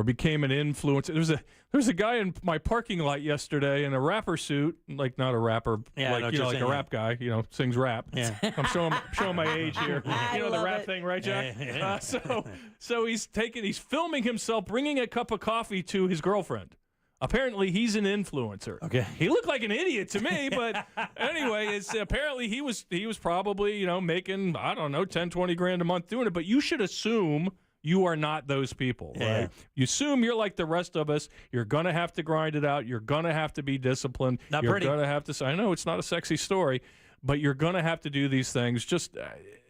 became an influencer. There's a guy in my parking lot yesterday in a rapper suit, like not a rapper, like a rap guy, sings rap. Yeah. I'm showing my age here. The rap thing, right, Jack? Yeah. So he's filming himself bringing a cup of coffee to his girlfriend. Apparently, he's an influencer. Okay, he looked like an idiot to me, but anyway, apparently he was probably making, I don't know, 10, 20 grand a month doing it. But you should assume you are not those people, right? You assume you're like the rest of us. You're going to have to grind it out. You're going to have to be disciplined. Not you're pretty. Going to have to. I know it's not a sexy story, but you're going to have to do these things. Just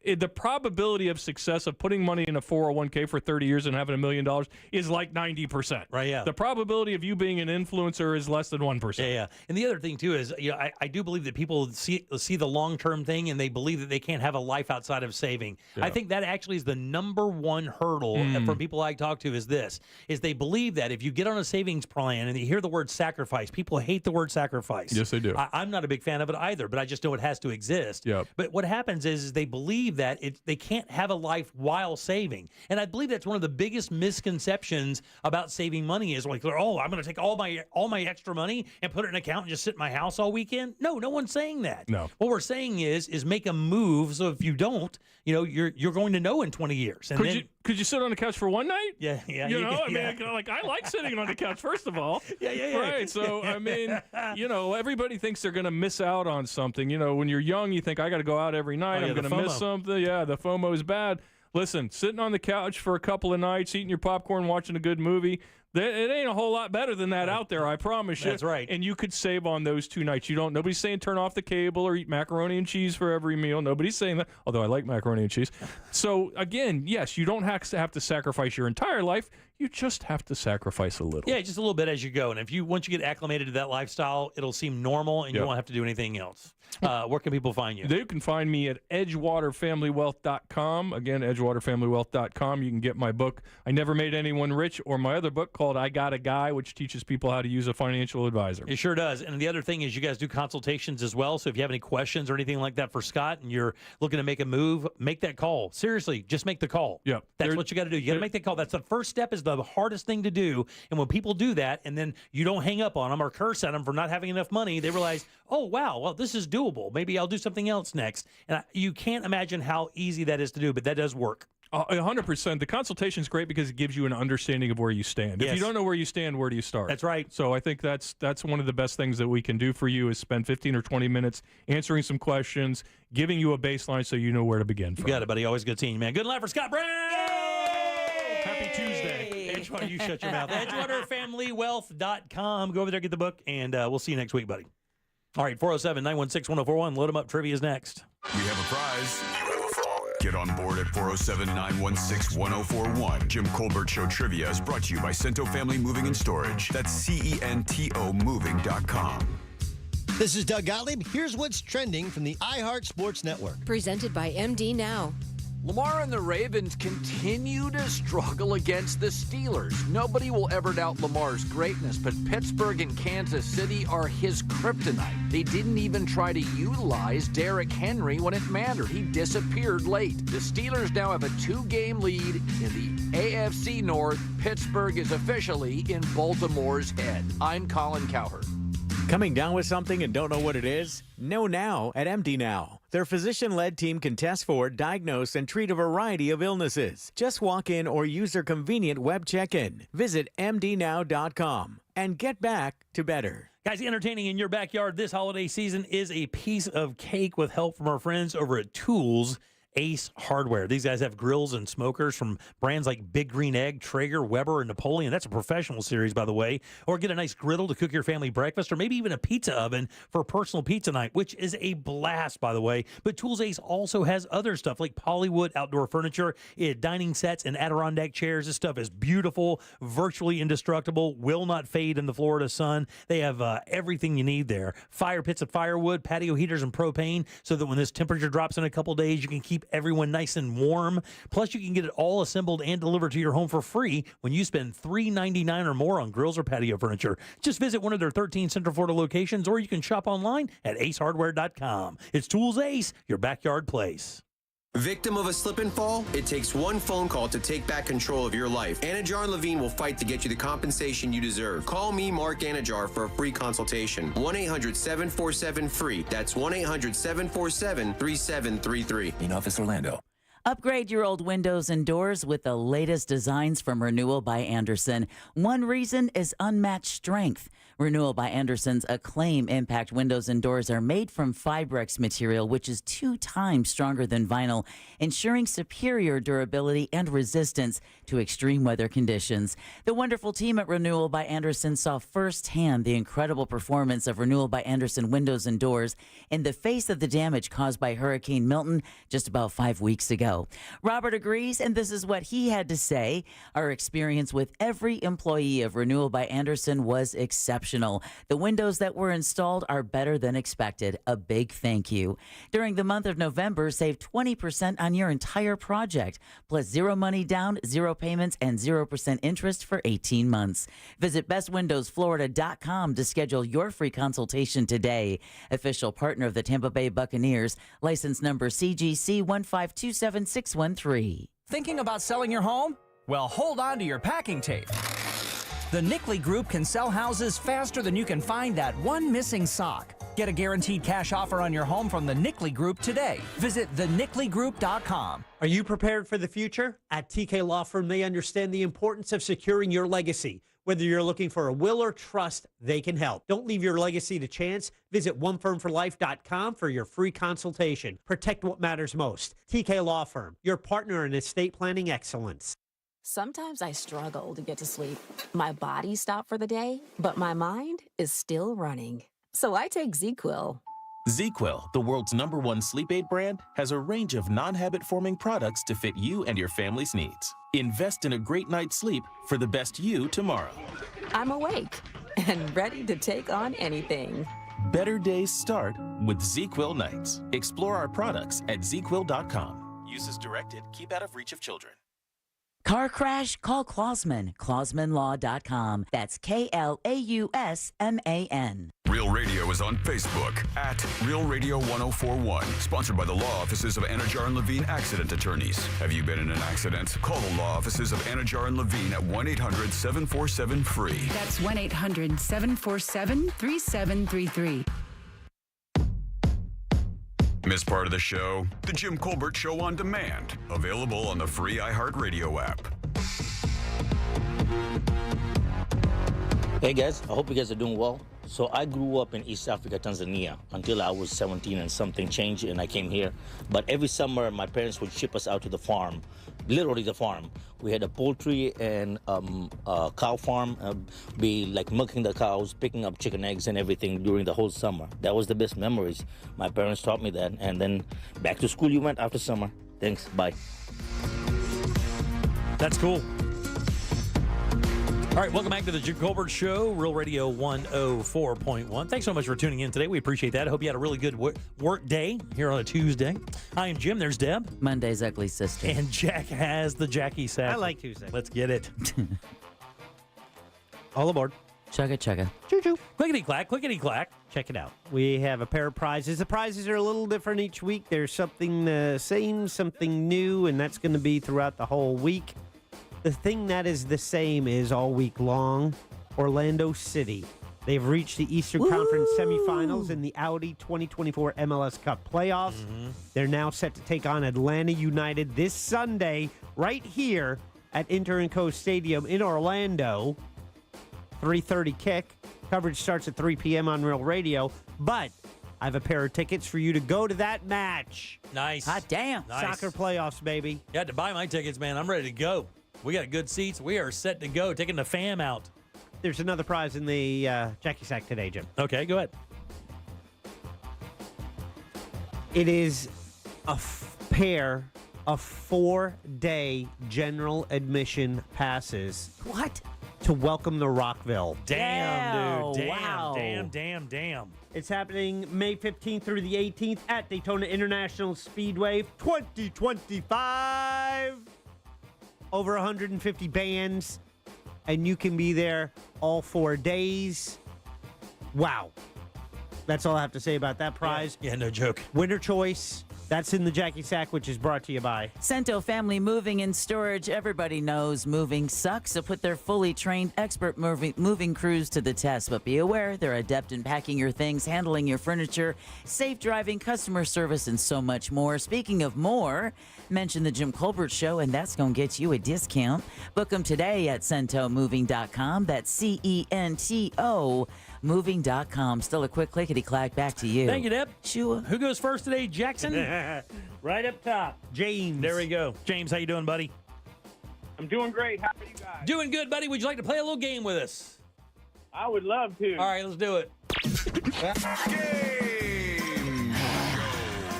the probability of success of putting money in a 401k for 30 years and having $1 million is like 90%. Right, yeah. The probability of you being an influencer is less than 1%. Yeah. And the other thing, too, is I do believe that people see the long-term thing and they believe that they can't have a life outside of saving. I think that actually is the number one hurdle from people I talk to is they believe that if you get on a savings plan and you hear the word sacrifice, people hate the word sacrifice. Yes, they do. I'm not a big fan of it either, but I just know it has to exist. Yep. But what happens is they believe that they can't have a life while saving. And I believe that's one of the biggest misconceptions about saving money is like, oh, I'm going to take all my extra money and put it in an account and just sit in my house all weekend. No one's saying that. No. What we're saying is make a move so if you don't, you're going to know in 20 years. And could you sit on the couch for one night? Yeah. I like sitting on the couch, first of all. Yeah. Right. So, I mean, everybody thinks they're going to miss out on something. When you're young, you think, I got to go out every night. I'm going to miss something. Yeah, the FOMO is bad. Listen, sitting on the couch for a couple of nights, eating your popcorn, watching a good movie, it ain't a whole lot better than that out there, I promise you. That's right. And you could save on those 2 nights. Nobody's saying turn off the cable or eat macaroni and cheese for every meal. Nobody's saying that, although I like macaroni and cheese. So, again, yes, you don't have to sacrifice your entire life. You just have to sacrifice a little. Yeah, just a little bit as you go. And once you get acclimated to that lifestyle, it'll seem normal and you won't have to do anything else. Where can people find you? They can find me at edgewaterfamilywealth.com. Again, edgewaterfamilywealth.com. You can get my book, I Never Made Anyone Rich, or my other book called I Got a Guy, which teaches people how to use a financial advisor. It sure does. And the other thing is you guys do consultations as well. So if you have any questions or anything like that for Scott and you're looking to make a move, make that call. Seriously, just make the call. Yeah. That's what you got to do. You got to make that call. That's the first step, is the hardest thing to do. And when people do that and then you don't hang up on them or curse at them for not having enough money, they realize, oh, wow, well, this is doable. Maybe I'll do something else next. And you can't imagine how easy that is to do, but that does work. 100%. The consultation is great because it gives you an understanding of where you stand. Yes. If you don't know where you stand, where do you start? That's right. So I think that's one of the best things that we can do for you is spend 15 or 20 minutes answering some questions, giving you a baseline so you know where to begin from. You got it, buddy. Always good seeing you, man. Good luck for Scott Brown. Happy Tuesday. Edgewater, you shut your mouth. EdgewaterFamilyWealth.com. Go over there, get the book, and we'll see you next week, buddy. All right, 407-916-1041. Load them up. Trivia is next. We have a prize. Get on board at 407-916-1041. Jim Colbert Show Trivia is brought to you by Cento Family Moving and Storage. That's CENTO Moving.com. This is Doug Gottlieb. Here's what's trending from the iHeart Sports Network. Presented by MD Now. Lamar and the Ravens continue to struggle against the Steelers. Nobody will ever doubt Lamar's greatness, but Pittsburgh and Kansas City are his kryptonite. They didn't even try to utilize Derrick Henry when it mattered. He disappeared late. The Steelers now have a 2-game lead in the AFC North. Pittsburgh is officially in Baltimore's head. I'm Colin Cowherd. Coming down with something and don't know what it is? Know now at MD Now. Their physician-led team can test for, diagnose, and treat a variety of illnesses. Just walk in or use their convenient web check-in. Visit mdnow.com and get back to better. Guys, entertaining in your backyard this holiday season is a piece of cake with help from our friends over at Tools Ace Hardware. These guys have grills and smokers from brands like Big Green Egg, Traeger, Weber, and Napoleon. That's a professional series, by the way. Or get a nice griddle to cook your family breakfast, or maybe even a pizza oven for personal pizza night, which is a blast, by the way. But Tools Ace also has other stuff like Polywood outdoor furniture, dining sets, and Adirondack chairs. This stuff is beautiful, virtually indestructible, will not fade in the Florida sun. They have everything you need there. Fire pits of firewood, patio heaters, and propane, so that when this temperature drops in a couple days, you can keep everyone nice and warm. Plus, you can get it all assembled and delivered to your home for free when you spend $3.99 or more on grills or patio furniture. Just visit one of their 13 Central Florida locations, or you can shop online at acehardware.com. It's Tools Ace, your backyard place. Victim of a slip and fall? It takes one phone call to take back control of your life. Anajar and Levine will fight to get you the compensation you deserve. Call me, Mark Anajar, for a free consultation. 1-800-747-FREE. That's 1-800-747-3733. In Office Orlando. Upgrade your old windows and doors with the latest designs from Renewal by Andersen. One reason is unmatched strength. Renewal by Andersen's Acclaim Impact windows and doors are made from Fibrex material, which is 2 times stronger than vinyl, ensuring superior durability and resistance to extreme weather conditions. The wonderful team at Renewal by Andersen saw firsthand the incredible performance of Renewal by Andersen windows and doors in the face of the damage caused by Hurricane Milton just about 5 weeks ago. Robert agrees, and this is what he had to say. Our experience with every employee of Renewal by Andersen was exceptional. The windows that were installed are better than expected. A big thank you. During the month of November, save 20% on your entire project, plus 0 money down, 0 payments, and 0% interest for 18 months. Visit bestwindowsflorida.com to schedule your free consultation today. Official partner of the Tampa Bay Buccaneers, license number CGC 1527613. Thinking about selling your home? Well, hold on to your packing tape. The Nickley Group can sell houses faster than you can find that one missing sock. Get a guaranteed cash offer on your home from the Nickley Group today. Visit thenickleyGroup.com. Are you prepared for the future? At TK Law Firm, they understand the importance of securing your legacy. Whether you're looking for a will or trust, they can help. Don't leave your legacy to chance. Visit onefirmforlife.com for your free consultation. Protect what matters most. TK Law Firm, your partner in estate planning excellence. Sometimes I struggle to get to sleep. My body stopped for the day, but my mind is still running. So I take ZQuil. ZQuil, the world's #1 sleep aid brand, has a range of non-habit-forming products to fit you and your family's needs. Invest in a great night's sleep for the best you tomorrow. I'm awake and ready to take on anything. Better days start with ZQuil nights. Explore our products at ZQuil.com. Use as directed. Keep out of reach of children. Car crash? Call Klausman. KlausmanLaw.com. That's KLAUSMAN. Real Radio is on Facebook at Real Radio 1041. Sponsored by the law offices of Anajar and Levine Accident Attorneys. Have you been in an accident? Call the law offices of Anajar and Levine at 1-800-747-FREE. That's 1-800-747-3733. Missed part of the show? The Jim Colbert Show on demand. Available on the free iHeartRadio app. Hey guys, I hope you guys are doing well. So I grew up in East Africa, Tanzania, until I was 17 and something changed and I came here. But every summer, my parents would ship us out to the farm, literally the farm. We had a poultry and a cow farm, be like milking the cows, picking up chicken eggs and everything during the whole summer. That was the best memories. My parents taught me that. And then back to school you went after summer. Thanks, bye. That's cool. All right, welcome back to the Jim Colbert Show, Real Radio 104.1. Thanks so much for tuning in today. We appreciate that. I hope you had a really good work day here on a Tuesday. I am Jim. There's Deb. Monday's ugly sister. And Jack has the Jackie sack. I like Tuesday. Let's get it. All aboard. Chugga, chugga. Choo-choo. Clickety-clack, clickety-clack. Check it out. We have a pair of prizes. The prizes are a little different each week. There's something the same, something new, and that's going to be throughout the whole week. The thing that is the same is all week long, Orlando City. They've reached the Eastern Conference semifinals in the Audi 2024 MLS Cup playoffs. They're now set to take on Atlanta United this Sunday right here at Inter & Co Stadium in Orlando. 3:30 kick. Coverage starts at 3 p.m. on Real Radio. But I have a pair of tickets for you to go to that match. Nice. Hot damn. Nice. Soccer playoffs, baby. You had to buy my tickets, man. I'm ready to go. We got good seats. We are set to go. Taking the fam out. There's another prize in the Jackie Sack today, Jim. Okay, go ahead. It is a pair of 4-day general admission passes. What? To welcome to Rockville. Damn, dude. Damn, wow. damn. It's happening May 15th through the 18th at Daytona International Speedway 2025. Over 150 bands, and you can be there all 4 days. Wow. That's all I have to say about that prize. Yeah, no joke. Winner choice. That's in the Jackie Sack, which is brought to you by Cento Family Moving and Storage. Everybody knows moving sucks, so put their fully trained expert moving crews to the test. But be aware, they're adept in packing your things, handling your furniture, safe driving, customer service, and so much more. Speaking of more, mention the Jim Colbert Show, and that's going to get you a discount. Book them today at CentoMoving.com. That's CENTO Moving.com. Still a quick clickety-clack back to you. Thank you, Deb. Sure. Who goes first today, Jackson? right up top. James. There we go. James, how you doing, buddy? I'm doing great. How are you guys? Doing good, buddy. Would you like to play a little game with us? I would love to. All right, let's do it.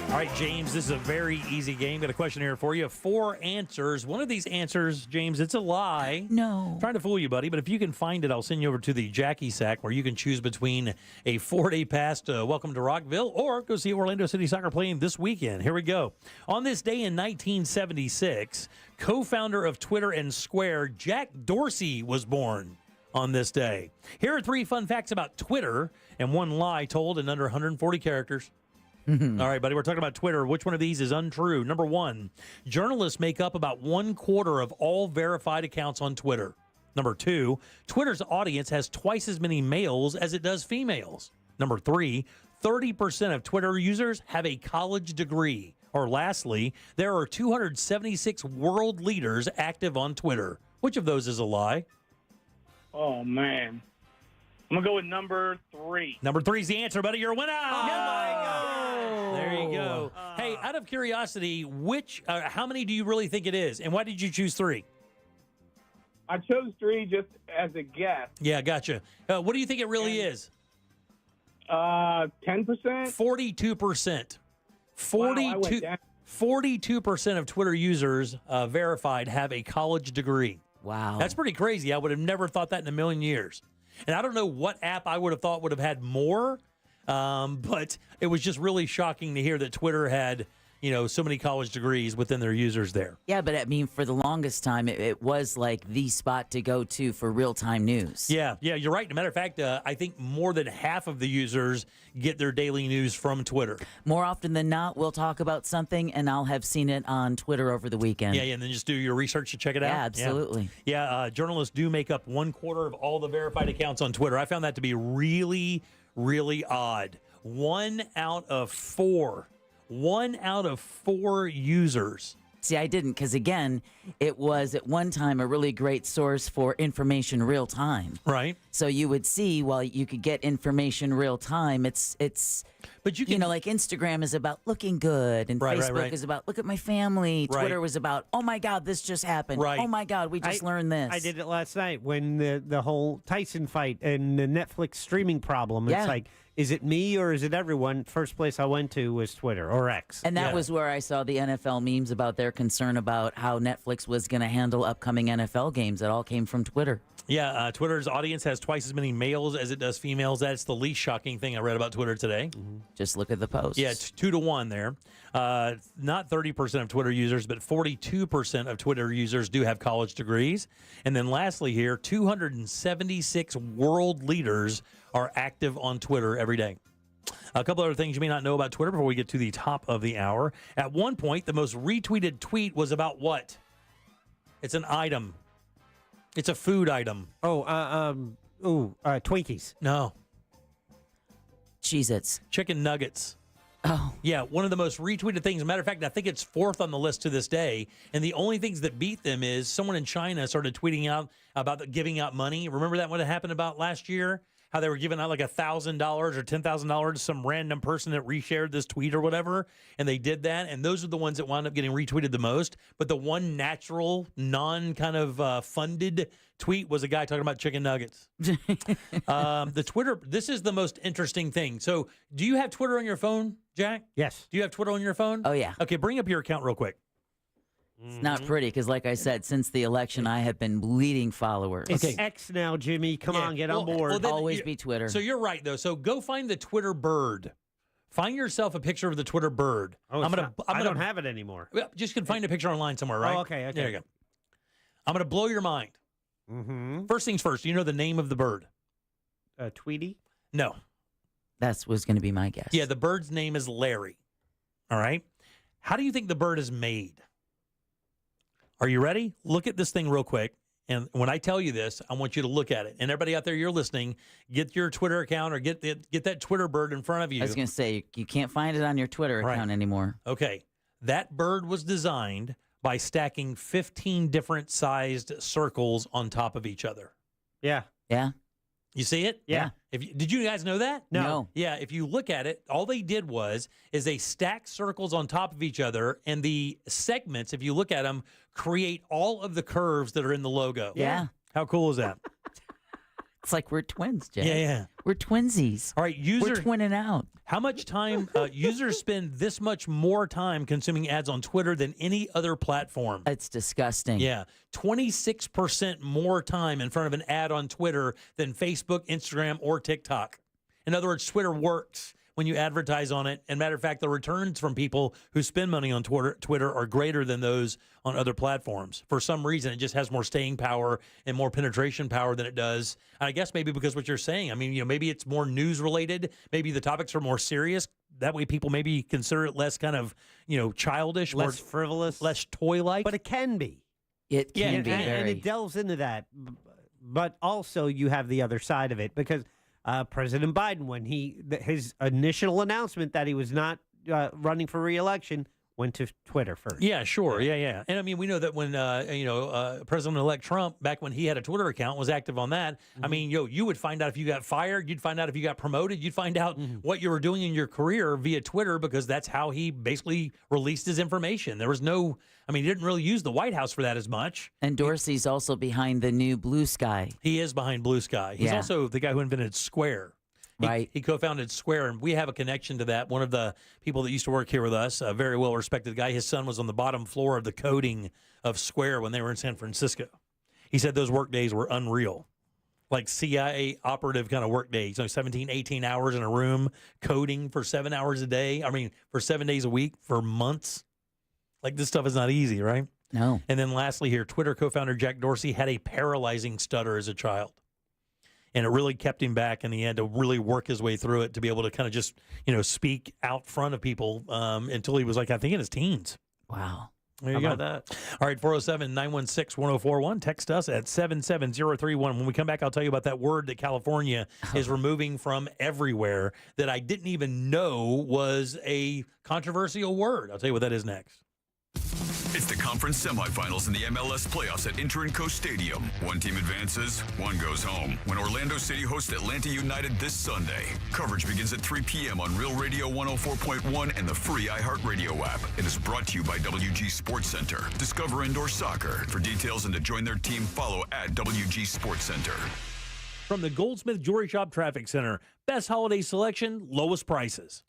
All right, James, this is a very easy game. Got a question here for you. 4 answers. One of these answers, James, it's a lie. No. I'm trying to fool you, buddy, but if you can find it, I'll send you over to the Jackie Sack where you can choose between a 4-day pass to Welcome to Rockville or go see Orlando City Soccer playing this weekend. Here we go. On this day in 1976, co-founder of Twitter and Square, Jack Dorsey, was born on this day. Here are 3 fun facts about Twitter and 1 lie told in under 140 characters. All right, buddy, we're talking about Twitter. Which one of these is untrue? Number 1, journalists make up about 1/4 of all verified accounts on Twitter. Number 2, Twitter's audience has twice as many males as it does females. Number 3, 30% of Twitter users have a college degree. Or lastly, there are 276 world leaders active on Twitter. Which of those is a lie? Oh, man. I'm going to go with number 3. Number 3 is the answer, buddy. You're a winner. Oh, my God. There you go. Hey, out of curiosity, how many do you really think it is? And why did you choose 3? I chose 3 just as a guess. Yeah, gotcha. What do you think it really is? 10%? 42%. 42% of Twitter users verified have a college degree. Wow. That's pretty crazy. I would have never thought that in a million years. And I don't know what app I would have thought would have had more, but it was just really shocking to hear that Twitter had, so many college degrees within their users there. Yeah, but I mean, for the longest time, it was like the spot to go to for real-time news. Yeah, you're right. As a matter of fact, I think more than half of the users get their daily news from Twitter. More often than not, we'll talk about something, and I'll have seen it on Twitter over the weekend. Yeah, and then just do your research to check it out. Yeah, absolutely. Yeah, journalists do make up 1/4 of all the verified accounts on Twitter. I found that to be really, really odd. 1 out of 4. 1 out of 4 users. See, I didn't, because again, it was at one time a really great source for information real time. Right. So you would see, while you could get information real time, it's but you can, like Instagram is about looking good, and Facebook is about look at my family. Twitter was about, oh my God, this just happened. Right. Oh my God, we just learned this. I did it last night when the whole Tyson fight and the Netflix streaming problem. It's like, is it me or is it everyone? First place I went to was Twitter or X. And that was where I saw the NFL memes about their concern about how Netflix was going to handle upcoming NFL games. It all came from Twitter. Yeah, Twitter's audience has twice as many males as it does females. That's the least shocking thing I read about Twitter today. Just look at the posts. Yeah, 2 to 1 there. Not 30% of Twitter users, but 42% of Twitter users do have college degrees. And then lastly here, 276 world leaders are active on Twitter every day. A couple other things you may not know about Twitter before we get to the top of the hour. At one point, the most retweeted tweet was about what? It's an item. It's a food item. Twinkies. No. Cheez-Its. Chicken nuggets. Oh. Yeah, one of the most retweeted things. As a matter of fact, I think it's fourth on the list to this day. And the only things that beat them is someone in China started tweeting out about giving out money. Remember that what happened about last year? How they were giving out like $1,000 or $10,000 to some random person that reshared this tweet or whatever. And they did that. And those are the ones that wound up getting retweeted the most. But the one natural, non-kind of funded tweet was a guy talking about chicken nuggets. The Twitter, this is the most interesting thing. So do you have Twitter on your phone, Jack? Yes. Do you have Twitter on your phone? Oh, yeah. Okay, bring up your account real quick. It's not pretty because, like I said, since the election, I have been bleeding followers. It's X now, Jimmy. Come on, get on board. then Always be Twitter. So you're right, though. So go find the Twitter bird. Find yourself a picture of the Twitter bird. I don't have it anymore. Just can find a picture online somewhere, right? Oh, okay. There you go. I'm going to blow your mind. Mm-hmm. First things first, do you know the name of the bird? Tweety? No. That was going to be my guess. Yeah, the bird's name is Larry. All right. How do you think the bird is made? Are you ready? Look at this thing real quick. And when I tell you this, I want you to look at it. And everybody out there, you're listening, get your Twitter account or get that Twitter bird in front of you. I was going to say, you can't find it on your Twitter account anymore. Okay. That bird was designed by stacking 15 different sized circles on top of each other. Yeah. Yeah. You see it? Yeah. Did you guys know that? No. Yeah, if you look at it, all they did is they stacked circles on top of each other, and the segments, if you look at them, create all of the curves that are in the logo. Yeah. How cool is that? It's like we're twins, Jay. Yeah. We're twinsies. All right, we're twinning out. How much time users spend this much more time consuming ads on Twitter than any other platform? It's disgusting. Yeah. 26% more time in front of an ad on Twitter than Facebook, Instagram, or TikTok. In other words, Twitter works when you advertise on it. And matter of fact, the returns from people who spend money on Twitter are greater than those on other platforms. For some reason, it just has more staying power and more penetration power than it does. And I guess maybe because what you're saying, I mean, maybe it's more news related. Maybe the topics are more serious. That way people maybe consider it less kind of, childish, less frivolous, less toy-like. But it can be. It can be. And it delves into that. But also you have the other side of it because President Biden, when his initial announcement that he was not running for re-election, went to Twitter first. Yeah, sure. Yeah. And I mean, we know that when, President-elect Trump, back when he had a Twitter account, was active on that. I mean, you would find out if you got fired. You'd find out if you got promoted. You'd find out what you were doing in your career via Twitter because that's how he basically released his information. There was he didn't really use the White House for that as much. And Dorsey's also behind the new Blue Sky. He is behind Blue Sky. He's also the guy who invented Square. Right. He co-founded Square, and we have a connection to that. One of the people that used to work here with us, a very well-respected guy, his son was on the bottom floor of the coding of Square when they were in San Francisco. He said those work days were unreal, like CIA operative kind of work days, 17, 18 hours in a room, coding for 7 hours a day. I mean, for 7 days a week, for months. Like, this stuff is not easy, right? No. And then lastly here, Twitter co-founder Jack Dorsey had a paralyzing stutter as a child. And it really kept him back, and he had to really work his way through it to be able to kind of just, speak out front of people until he was like, I think in his teens. Wow. There you go. That? All right, 407-916-1041. Text us at 77031. When we come back, I'll tell you about that word that California is removing from everywhere that I didn't even know was a controversial word. I'll tell you what that is next. It's the conference semifinals in the MLS playoffs at Inter&Co Stadium. One team advances, one goes home. When Orlando City hosts Atlanta United this Sunday. Coverage begins at 3 p.m. on Real Radio 104.1 and the free iHeartRadio app. It is brought to you by WG Sports Center. Discover indoor soccer. For details and to join their team, follow at WG Sports Center. From the Goldsmith Jewelry Shop Traffic Center, best holiday selection, lowest prices.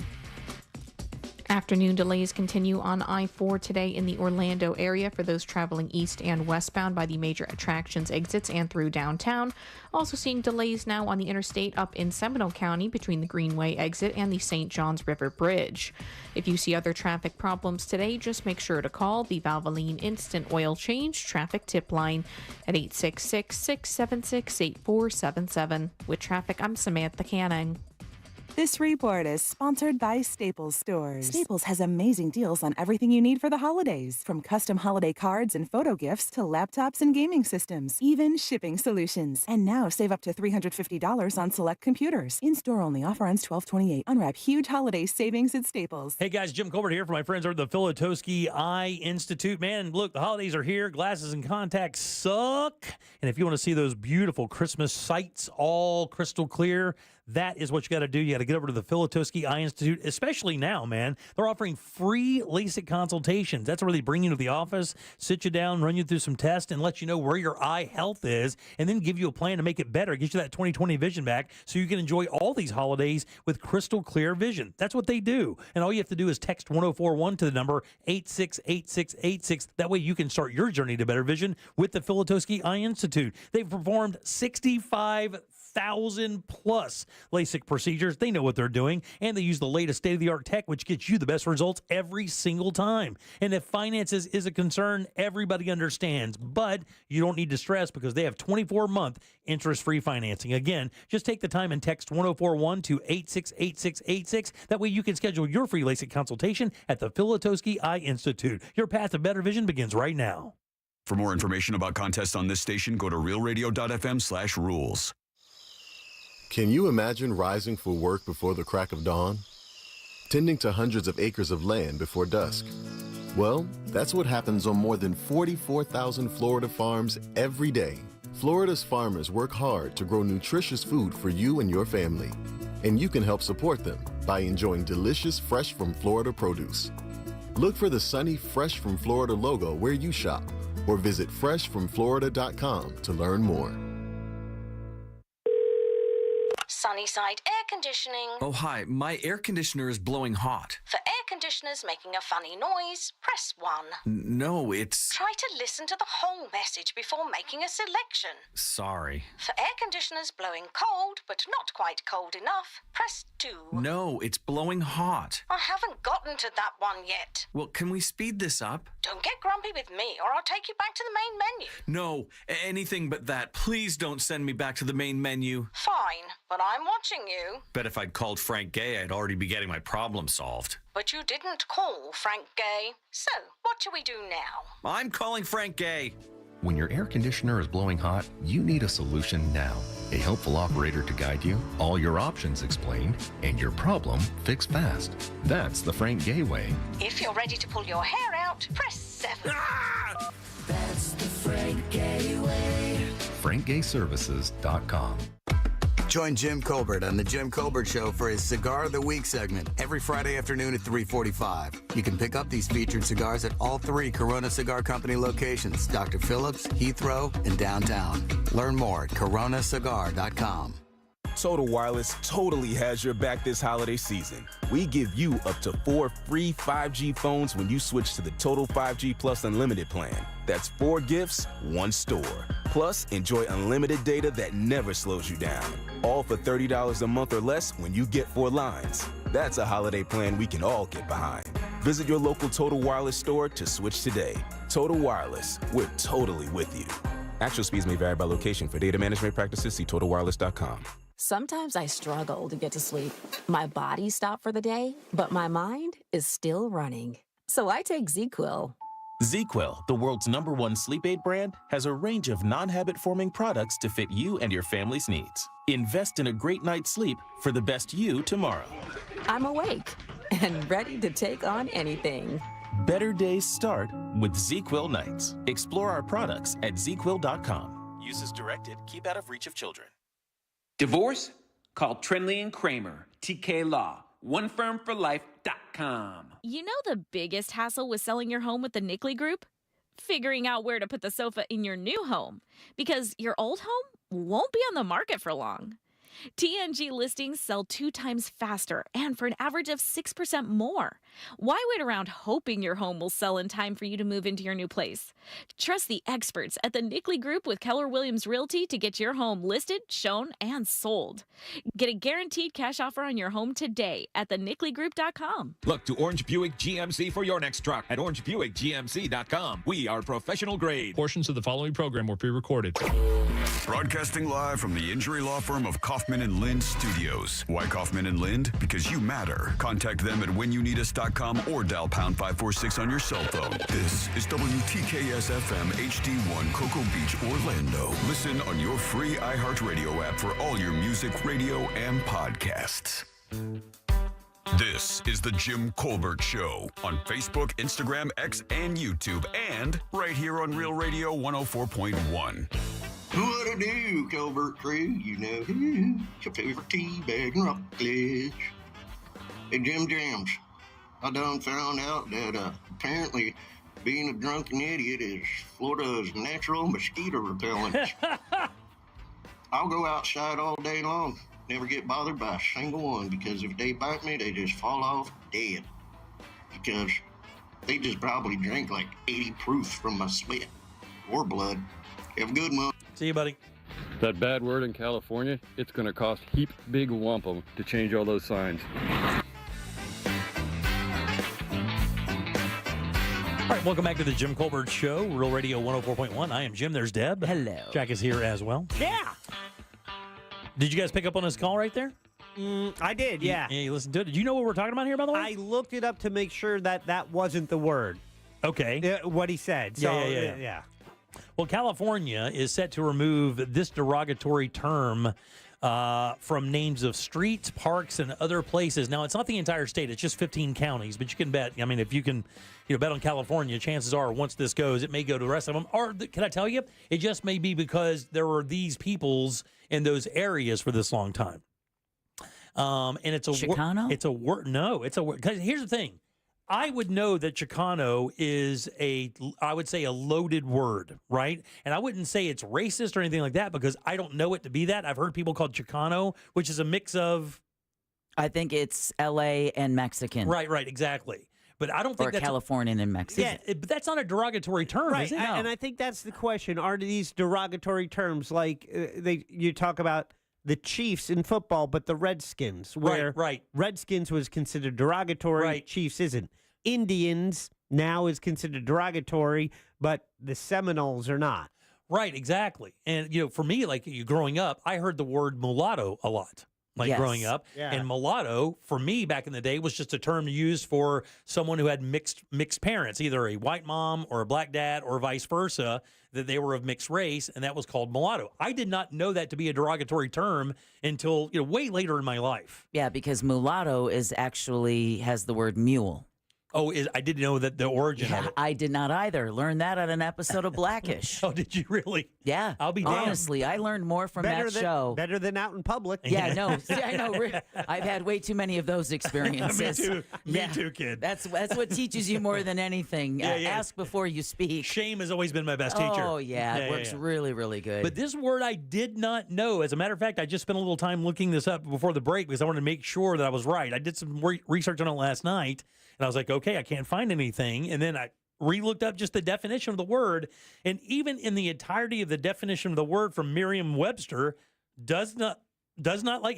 Afternoon delays continue on I-4 today in the Orlando area for those traveling east and westbound by the major attractions exits and through downtown. Also seeing delays now on the interstate up in Seminole County between the Greenway exit and the St. Johns River Bridge. If you see other traffic problems today, just make sure to call the Valvoline Instant Oil Change Traffic Tip Line at 866-676-8477. With traffic, I'm Samantha Canning. This report is sponsored by Staples Stores. Staples has amazing deals on everything you need for the holidays, from custom holiday cards and photo gifts to laptops and gaming systems, even shipping solutions. And now save up to $350 on select computers. In-store only. Offer ends 12/28. Unwrap huge holiday savings at Staples. Hey guys, Jim Colbert here for my friends over at the Filatowski Eye Institute. Man, look, the holidays are here. Glasses and contacts suck. And if you want to see those beautiful Christmas sights, all crystal clear, that is what you got to do. You got to get over to the Filatowski Eye Institute, especially now, man. They're offering free LASIK consultations. That's where they bring you to the office, sit you down, run you through some tests, and let you know where your eye health is, and then give you a plan to make it better, get you that 20/20 vision back so you can enjoy all these holidays with crystal clear vision. That's what they do. And all you have to do is text 1041 to the number 868686. That way you can start your journey to better vision with the Filatowski Eye Institute. They've performed 65,000 plus LASIK procedures. They know what they're doing, and they use the latest state-of-the-art tech, which gets you the best results every single time. And if finances is a concern, everybody understands, but you don't need to stress because they have 24-month interest-free financing. Again, just take the time and text 1041 to 868686. That way you can schedule your free LASIK consultation at the Filatowski Eye Institute. Your path to better vision begins right now. For more information about contests on this station, go to realradio.fm/rules. Can you imagine rising for work before the crack of dawn? Tending to hundreds of acres of land before dusk? Well, that's what happens on more than 44,000 Florida farms every day. Florida's farmers work hard to grow nutritious food for you and your family. And you can help support them by enjoying delicious fresh from Florida produce. Look for the sunny Fresh from Florida logo where you shop, or visit freshfromflorida.com to learn more. Sunnyside Air Conditioning. Oh, hi. My air conditioner is blowing hot. For air conditioners making a funny noise, press 1. No, it's... Try to listen to the whole message before making a selection. Sorry. For air conditioners blowing cold, but not quite cold enough, press 2. No, it's blowing hot. I haven't gotten to that one yet. Well, can we speed this up? Don't get grumpy with me, or I'll take you back to the main menu. No, anything but that. Please don't send me back to the main menu. Fine, but I'm watching you. Bet if I'd called Frank Gay, I'd already be getting my problem solved. But you didn't call Frank Gay. So, what do we do now? I'm calling Frank Gay. When your air conditioner is blowing hot, you need a solution now. A helpful operator to guide you, all your options explained, and your problem fixed fast. That's the Frank Gay way. If you're ready to pull your hair out, press 7. Ah! That's the Frank Gay way. FrankGayServices.com. Join Jim Colbert on The Jim Colbert Show for his Cigar of the Week segment every Friday afternoon at 3:45. You can pick up these featured cigars at all 3 Corona Cigar Company locations, Dr. Phillips, Heathrow, and downtown. Learn more at coronacigar.com. Total Wireless totally has your back this holiday season. We give you up to 4 free 5G phones when you switch to the Total 5G Plus Unlimited plan. That's 4 gifts, 1 store. Plus, enjoy unlimited data that never slows you down. All for $30 a month or less when you get 4 lines. That's a holiday plan we can all get behind. Visit your local Total Wireless store to switch today. Total Wireless, we're totally with you. Actual speeds may vary by location. For data management practices, see TotalWireless.com. Sometimes I struggle to get to sleep. My body stopped for the day, but my mind is still running. So I take ZQuil. ZQuil, the world's #1 sleep aid brand, has a range of non-habit-forming products to fit you and your family's needs. Invest in a great night's sleep for the best you tomorrow. I'm awake and ready to take on anything. Better days start with ZQuil nights. Explore our products at ZQuil.com. Use as directed. Keep out of reach of children. Divorce? Call Trenley and Kramer, TK Law, onefirmforlife.com. You know the biggest hassle with selling your home with the Nickley Group? Figuring out where to put the sofa in your new home, because your old home won't be on the market for long. TNG listings sell 2 times faster and for an average of 6% more. Why wait around hoping your home will sell in time for you to move into your new place? Trust the experts at the Nickley Group with Keller Williams Realty to get your home listed, shown, and sold. Get a guaranteed cash offer on your home today at thenickley.com. Look to Orange Buick GMC for your next truck at orangebuickgmc.com. We are professional grade. Portions of the following program were pre-recorded. Broadcasting live from the injury law firm of Kaufman Kaufman and Lind Studios. Why Kaufman and Lind? Because you matter. Contact them at whenyounneedus.com or dial pound 546 on your cell phone. This is WTKS FM HD1 Cocoa Beach, Orlando. Listen on your free iHeartRadio app for all your music, radio, and podcasts. This is the Jim Colbert Show on Facebook, Instagram, X, and YouTube, and right here on Real Radio 104.1. What I do, Colbert crew? You know who? It's your favorite teabag and Rockledge. Hey, Jim Jams, I done found out that apparently being a drunken idiot is Florida's natural mosquito repellent. I'll go outside all day long. Never get bothered by a single one, because if they bite me, they just fall off dead. Because they just probably drink like 80 proof from my sweat or blood. Have a good one. See you, buddy. That bad word in California, it's going to cost heap big wampum to change all those signs. All right, welcome back to the Jim Colbert Show, Real Radio 104.1. I am Jim. There's Deb. Hello. Jack is here as well. Yeah. Did you guys pick up on his call right there? I did, yeah. You listened to it. Did you know what we're talking about here, by the way? I looked it up to make sure that that wasn't the word. Okay. What he said. So, Yeah. Well, California is set to remove this derogatory term from names of streets, parks, and other places. Now, it's not the entire state. It's just 15 counties. But you can bet. I mean, if you can bet on California, chances are once this goes, it may go to the rest of them. Or can I tell you, it just may be because there were these peoples in those areas for this long time. And it's a Chicano? It's a word. No, it's a word. Because here's the thing. I would know that Chicano is I would say a loaded word, right? And I wouldn't say it's racist or anything like that because I don't know it to be that. I've heard people called Chicano, which is a mix of... I think it's L.A. and Mexican. Right, exactly. But I don't think that's... Or Californian and Mexican. Yeah, but that's not a derogatory term, Right, is it? and I think that's the question. Are these derogatory terms like you talk about the Chiefs in football, but the Redskins, where right. Redskins was considered derogatory, Chiefs isn't. Indians now is considered derogatory, but the Seminoles are not. Right, exactly. And, for me, like growing up, I heard the word mulatto a lot. Growing up. Yeah. And mulatto, for me back in the day, was just a term used for someone who had mixed parents, either a white mom or a black dad or vice versa, that they were of mixed race, and that was called mulatto. I did not know that to be a derogatory term until way later in my life. Yeah, because mulatto has the word mule. Oh, I didn't know that the origin of it. I did not either. Learned that on an episode of Blackish. Oh, did you really? Yeah. I'll be damned. Honestly, I learned more from that show. Better than out in public. Yeah, no. See, I know. I've had way too many of those experiences. Me too, kid. That's what teaches you more than anything. Yeah. Ask before you speak. Shame has always been my best teacher. Oh, yeah. It works really, really good. But this word I did not know. As a matter of fact, I just spent a little time looking this up before the break because I wanted to make sure that I was right. I did some research on it last night, and I was like, okay, I can't find anything. And then I re-looked up just the definition of the word, and even in the entirety of the definition of the word from Merriam-Webster does not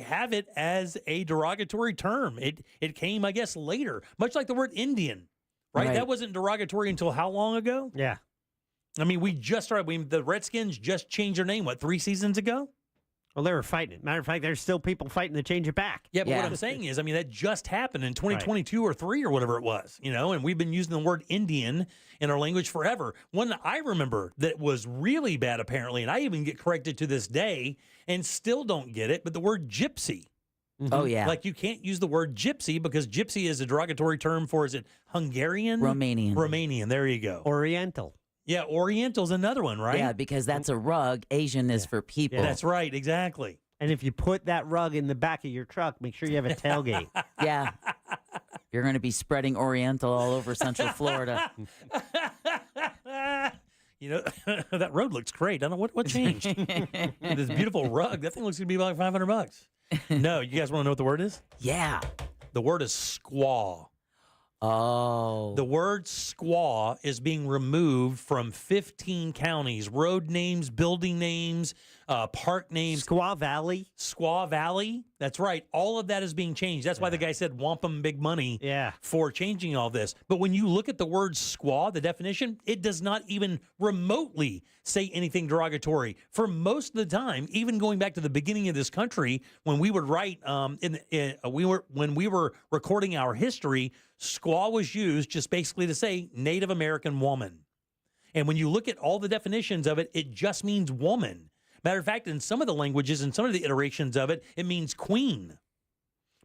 have it as a derogatory term. It came, I guess, later, much like the word Indian, right? That wasn't derogatory until how long ago? Yeah. I mean, the Redskins just changed their name, 3 seasons ago? Well, they were fighting it. Matter of fact, there's still people fighting to change it back. Yeah, but what I'm saying is, that just happened in 2022 or 3 or whatever it was, and we've been using the word Indian in our language forever. One that I remember that was really bad, apparently, and I even get corrected to this day and still don't get it, but the word gypsy. Mm-hmm. Oh, yeah. Like you can't use the word gypsy because gypsy is a derogatory term for, is it Hungarian? Romanian. There you go. Oriental. Yeah, Oriental's another one, right? Yeah, because that's a rug. Asian is for people. Yeah, that's right, exactly. And if you put that rug in the back of your truck, make sure you have a tailgate. Yeah. You're going to be spreading Oriental all over Central Florida. That road looks great. I don't know what changed. This beautiful rug. That thing looks going to be like $500. No, you guys want to know what the word is? Yeah. The word is squaw. Oh. The word squaw is being removed from 15 counties. Road names, building names, park names. Squaw Valley. Squaw Valley. That's right. All of that is being changed. That's why the guy said wampum big money for changing all this. But when you look at the word squaw, the definition, it does not even remotely say anything derogatory. For most of the time, even going back to the beginning of this country, when we would write, when we were recording our history, squaw was used just basically to say Native American woman. And when you look at all the definitions of it, it just means woman. Matter of fact, in some of the languages and some of the iterations of it, it means queen.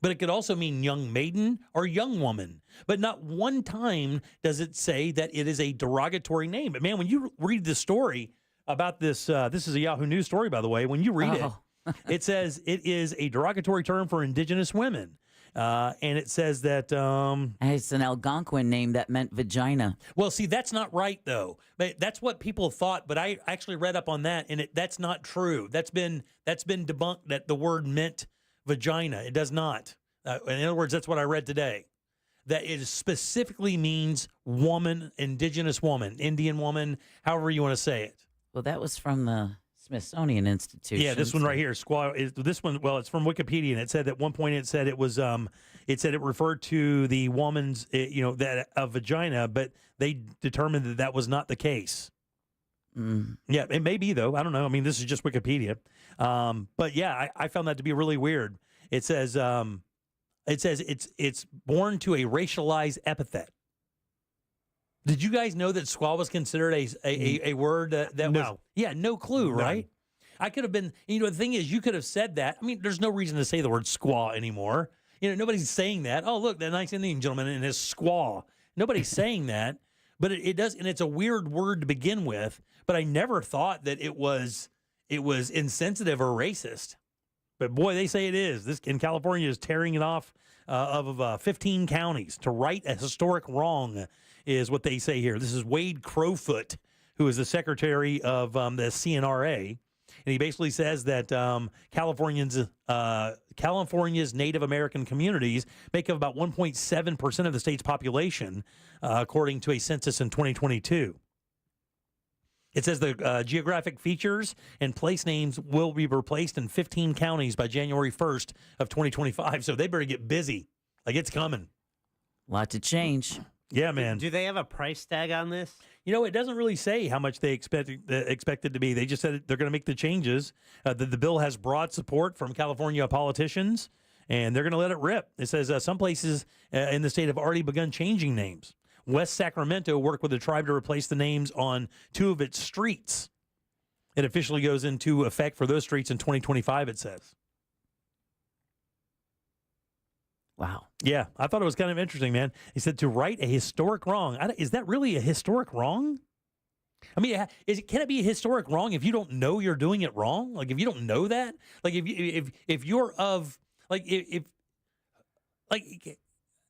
But it could also mean young maiden or young woman. But not one time does it say that it is a derogatory name. But man, when you read the story about this, this is a Yahoo News story, by the way. When you read it, it says it is a derogatory term for indigenous women. And it says that it's an Algonquin name that meant vagina. Well, see, that's not right, though. That's what people thought, but I actually read up on that, and that's not true. That's been debunked that the word meant vagina. It does not. In other words, that's what I read today. That it specifically means woman, indigenous woman, Indian woman, however you want to say it. Well, that was from the Smithsonian Institution. Yeah, this one right here, squaw. This one, well, it's from Wikipedia, and it said at one point it said it was, it said it referred to the woman's, that a vagina, but they determined that that was not the case. Yeah, it may be though. I don't know. I mean, this is just Wikipedia, but yeah, I found that to be really weird. It says it's born to a racialized epithet. Did you guys know that squaw was considered a word that was? No. Yeah, no clue, right? I could have been, the thing is, you could have said that. I mean, there's no reason to say the word squaw anymore. Nobody's saying that. Oh, look, that nice Indian gentleman and his squaw. Nobody's saying that, but it does, and it's a weird word to begin with, but I never thought that it was insensitive or racist. But boy, they say it is. This in California is tearing it off of 15 counties to right a historic wrong, is what they say here. This is Wade Crowfoot, who is the secretary of the CNRA, and he basically says that California's Native American communities make up about 1.7% of the state's population, according to a census in 2022. It says the geographic features and place names will be replaced in 15 counties by January 1st of 2025. So they better get busy. Like, it's coming. A lot to change. Yeah, man. Do they have a price tag on this? It doesn't really say how much they expect it to be. They just said they're going to make the changes. The bill has broad support from California politicians, and they're going to let it rip. It says some places in the state have already begun changing names. West Sacramento worked with the tribe to replace the names on 2 of its streets. It officially goes into effect for those streets in 2025, it says. Wow. Yeah, I thought it was kind of interesting, man. He said to right a historic wrong. Is that really a historic wrong? I mean, can it be a historic wrong if you don't know you're doing it wrong? Like, if you don't know that? Like, if you're of, like,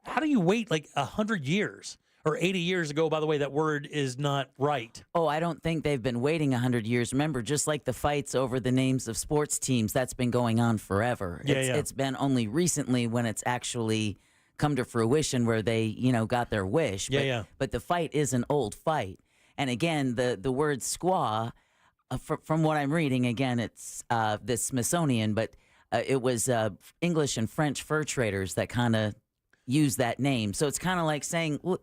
how do you wait, like, 100 years? Or 80 years ago, by the way, that word is not right. Oh, I don't think they've been waiting 100 years. Remember, just like the fights over the names of sports teams, that's been going on forever. It's been only recently when it's actually come to fruition where they, got their wish. But the fight is an old fight. And again, the word squaw, from what I'm reading, again, it's the Smithsonian, but it was English and French fur traders that kind of use that name. So it's kind of like saying, well,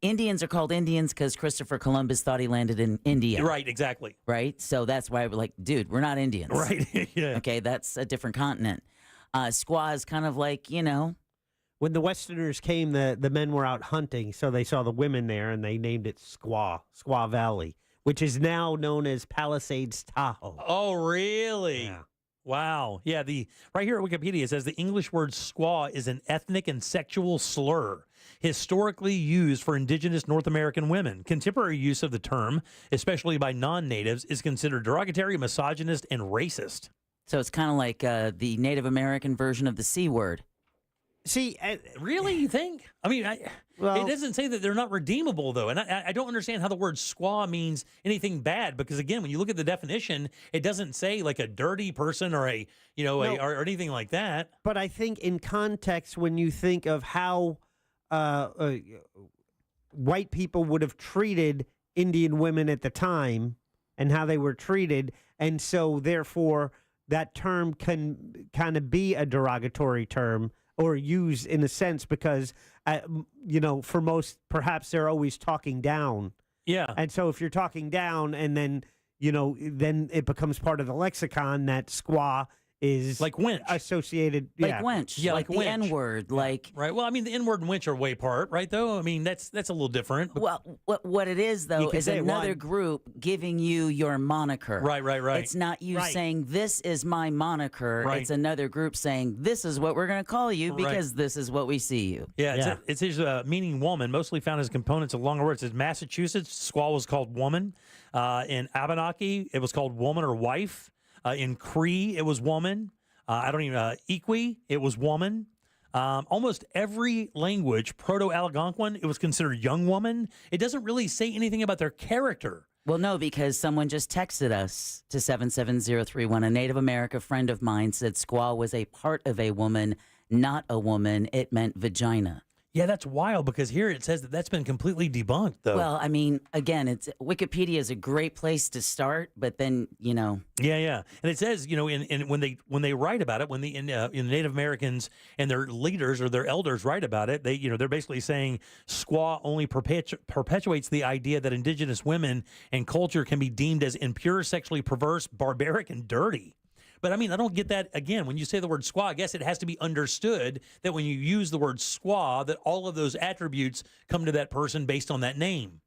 Indians are called Indians because Christopher Columbus thought he landed in India. Right, exactly. Right? So that's why we're like, dude, we're not Indians. Right, yeah. Okay, that's a different continent. Squaw is kind of like, When the Westerners came, the men were out hunting, so they saw the women there, and they named it Squaw Valley, which is now known as Palisades, Tahoe. Oh, really? Yeah. Wow. Yeah, right here at Wikipedia, it says the English word squaw is an ethnic and sexual slur historically used for indigenous North American women. Contemporary use of the term, especially by non-natives, is considered derogatory, misogynist, and racist. So it's kind of like the Native American version of the C word. See, really, you think? I mean, it doesn't say that they're not redeemable, though. And I don't understand how the word squaw means anything bad, because, again, when you look at the definition, it doesn't say like a dirty person or or anything like that. But I think in context, when you think of how white people would have treated Indian women at the time, and how they were treated. And so, therefore, that term can kind of be a derogatory term or used in a sense because, for most, perhaps they're always talking down. Yeah. And so if you're talking down and then, then it becomes part of the lexicon that squaw is like wench associated. Like wench. Yeah, like the wench. N-word. Like Right. Well, I mean, the N-word and wench are way apart, right, though? I mean, that's a little different. Well, what it is, though, could is say another one. group giving you your moniker. Right. It's not you Right. saying, this is my moniker. Right. It's another group saying, this is what we're going to call you Right. because this is what we see you. Yeah, it says meaning woman, mostly found as components of longer words. It says Massachusetts, squaw was called woman. In Abenaki, it was called woman or wife. In Cree, it was woman. Iqui, it was woman. Almost every language, Proto-Algonquin, it was considered young woman. It doesn't really say anything about their character. Well, no, because someone just texted us to 77031. A Native American friend of mine said squaw was a part of a woman, not a woman. It meant vagina. Yeah, that's wild because here it says that that's been completely debunked, though. Well, I mean, again, Wikipedia is a great place to start, but then, Yeah, and it says, when they write about it, when the Native Americans and their leaders or their elders write about it, they're basically saying squaw only perpetuates the idea that indigenous women and culture can be deemed as impure, sexually perverse, barbaric, and dirty. But I mean, I don't get that. Again, when you say the word squaw, I guess it has to be understood that when you use the word squaw, that all of those attributes come to that person based on that name.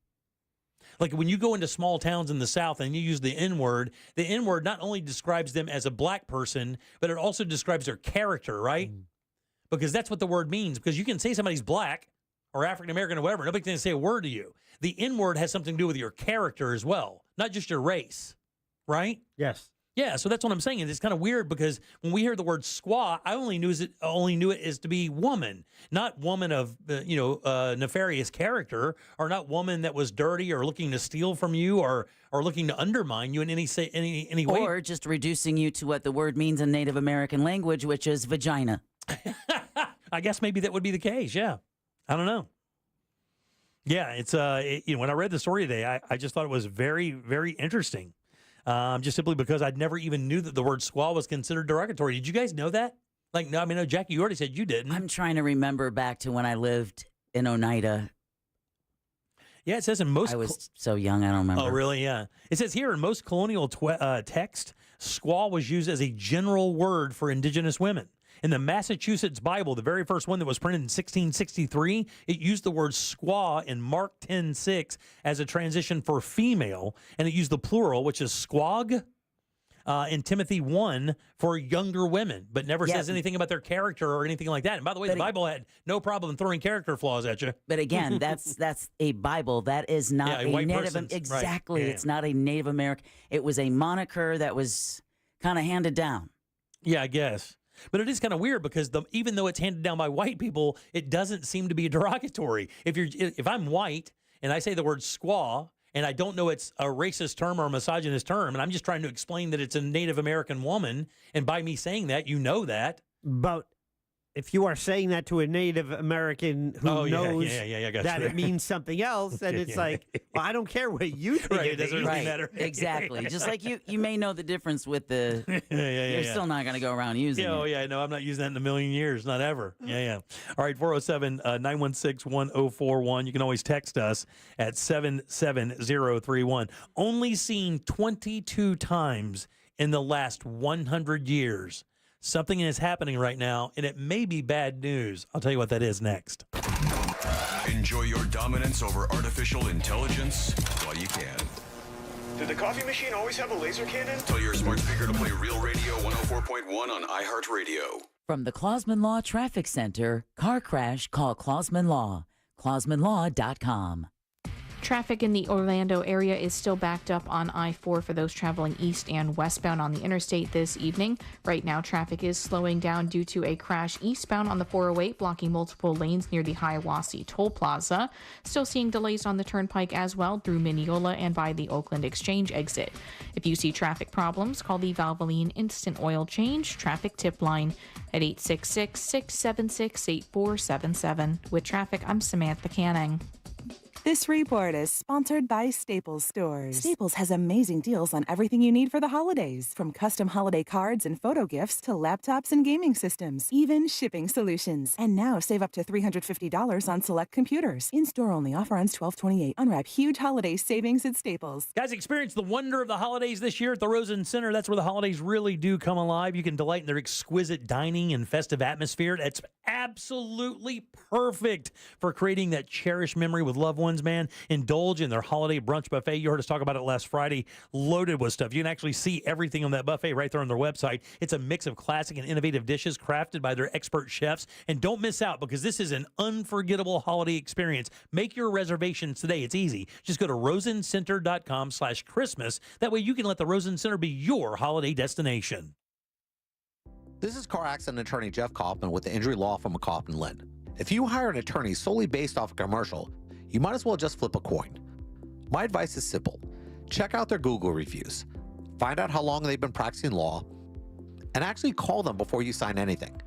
Like when you go into small towns in the South and you use the N-word not only describes them as a black person, but it also describes their character, right? Because that's what the word means. Because you can say somebody's black or African-American or whatever. Nobody can say a word to you. The N-word has something to do with your character as well, not just your race, right? Yes. Yeah, so that's what I'm saying. And it's kind of weird because when we hear the word squaw, I only knew it as to be woman, not woman of nefarious character, or not woman that was dirty or looking to steal from you or looking to undermine you in any way. Or just reducing you to what the word means in Native American language, which is vagina. I guess maybe that would be the case. Yeah, I don't know. Yeah, it's when I read the story today, I just thought it was very, very interesting. Just simply because I'd never even knew that the word squaw was considered derogatory. Did you guys know that? Like, no, I mean, no, Jackie, you already said you didn't. I'm trying to remember back to when I lived in Oneida. Yeah, it says in most... I was so young, I don't remember. Oh, really? Yeah. It says here in most colonial text, squaw was used as a general word for indigenous women. In the Massachusetts Bible, the very first one that was printed in 1663, it used the word squaw in Mark 10:6 as a transition for female, and it used the plural, which is squag, in Timothy 1 for younger women, but never says anything about their character or anything like that. And by the way, the Bible had no problem throwing character flaws at you. But again, that's a Bible. That is not a a white Native person's, exactly. right. Yeah. It's not a Native American. It was a moniker that was kind of handed down. Yeah, I guess. But it is kind of weird because even though it's handed down by white people, it doesn't seem to be derogatory. If I'm white and I say the word squaw and I don't know it's a racist term or a misogynist term, and I'm just trying to explain that it's a Native American woman, and by me saying that, you know that. But if you are saying that to a Native American who knows that it means something else, and it's like, well, I don't care what you think. Right, it doesn't really matter. Exactly. Just like you may know the difference with the. You're still not going to go around using it. Oh, yeah. No, I'm not using that in a million years. Not ever. Yeah. All right, 407-916-1041. You can always text us at 77031. Only seen 22 times in the last 100 years. Something is happening right now, and it may be bad news. I'll tell you what that is next. Enjoy your dominance over artificial intelligence while you can. Did the coffee machine always have a laser cannon? Tell your smart speaker to play Real Radio 104.1 on iHeartRadio. From the Clausman Law Traffic Center, car crash, call Clausman Law. ClausmanLaw.com. Traffic in the Orlando area is still backed up on I-4 for those traveling east and westbound on the interstate this evening. Right now, traffic is slowing down due to a crash eastbound on the 408, blocking multiple lanes near the Hiawassee Toll Plaza. Still seeing delays on the turnpike as well through Mineola and by the Oakland Exchange exit. If you see traffic problems, call the Valvoline Instant Oil Change traffic tip line at 866-676-8477. With traffic, I'm Samantha Canning. This report is sponsored by Staples Stores. Staples has amazing deals on everything you need for the holidays, from custom holiday cards and photo gifts to laptops and gaming systems, even shipping solutions. And now save up to $350 on select computers. In-store only. Offer ends 12/28. Unwrap huge holiday savings at Staples. Guys, experience the wonder of the holidays this year at the Rosen Center. That's where the holidays really do come alive. You can delight in their exquisite dining and festive atmosphere. That's absolutely perfect for creating that cherished memory with loved ones, man. Indulge in their holiday brunch buffet. You heard us talk about it last Friday, loaded with stuff. You can actually see everything on that buffet right there on their website. It's a mix of classic and innovative dishes crafted by their expert chefs. And don't miss out, because this is an unforgettable holiday experience. Make your reservations today. It's easy. Just go to rosencenter.com/Christmas. That way you can let the Rosen Center be your holiday destination. This is car accident attorney Jeff Kaufman with the injury law firm of Kaufman Lind. If you hire an attorney solely based off a commercial, you might as well just flip a coin. My advice is simple. Check out their Google reviews. Find out how long they've been practicing law, and actually call them before you sign anything.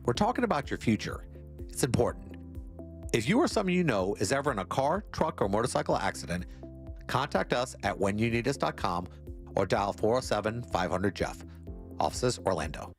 We're talking about your future. It's important. If you or someone you know is ever in a car, truck, or motorcycle accident, contact us at whenyouneedus.com or dial 407-500-JEFF. Offices, Orlando.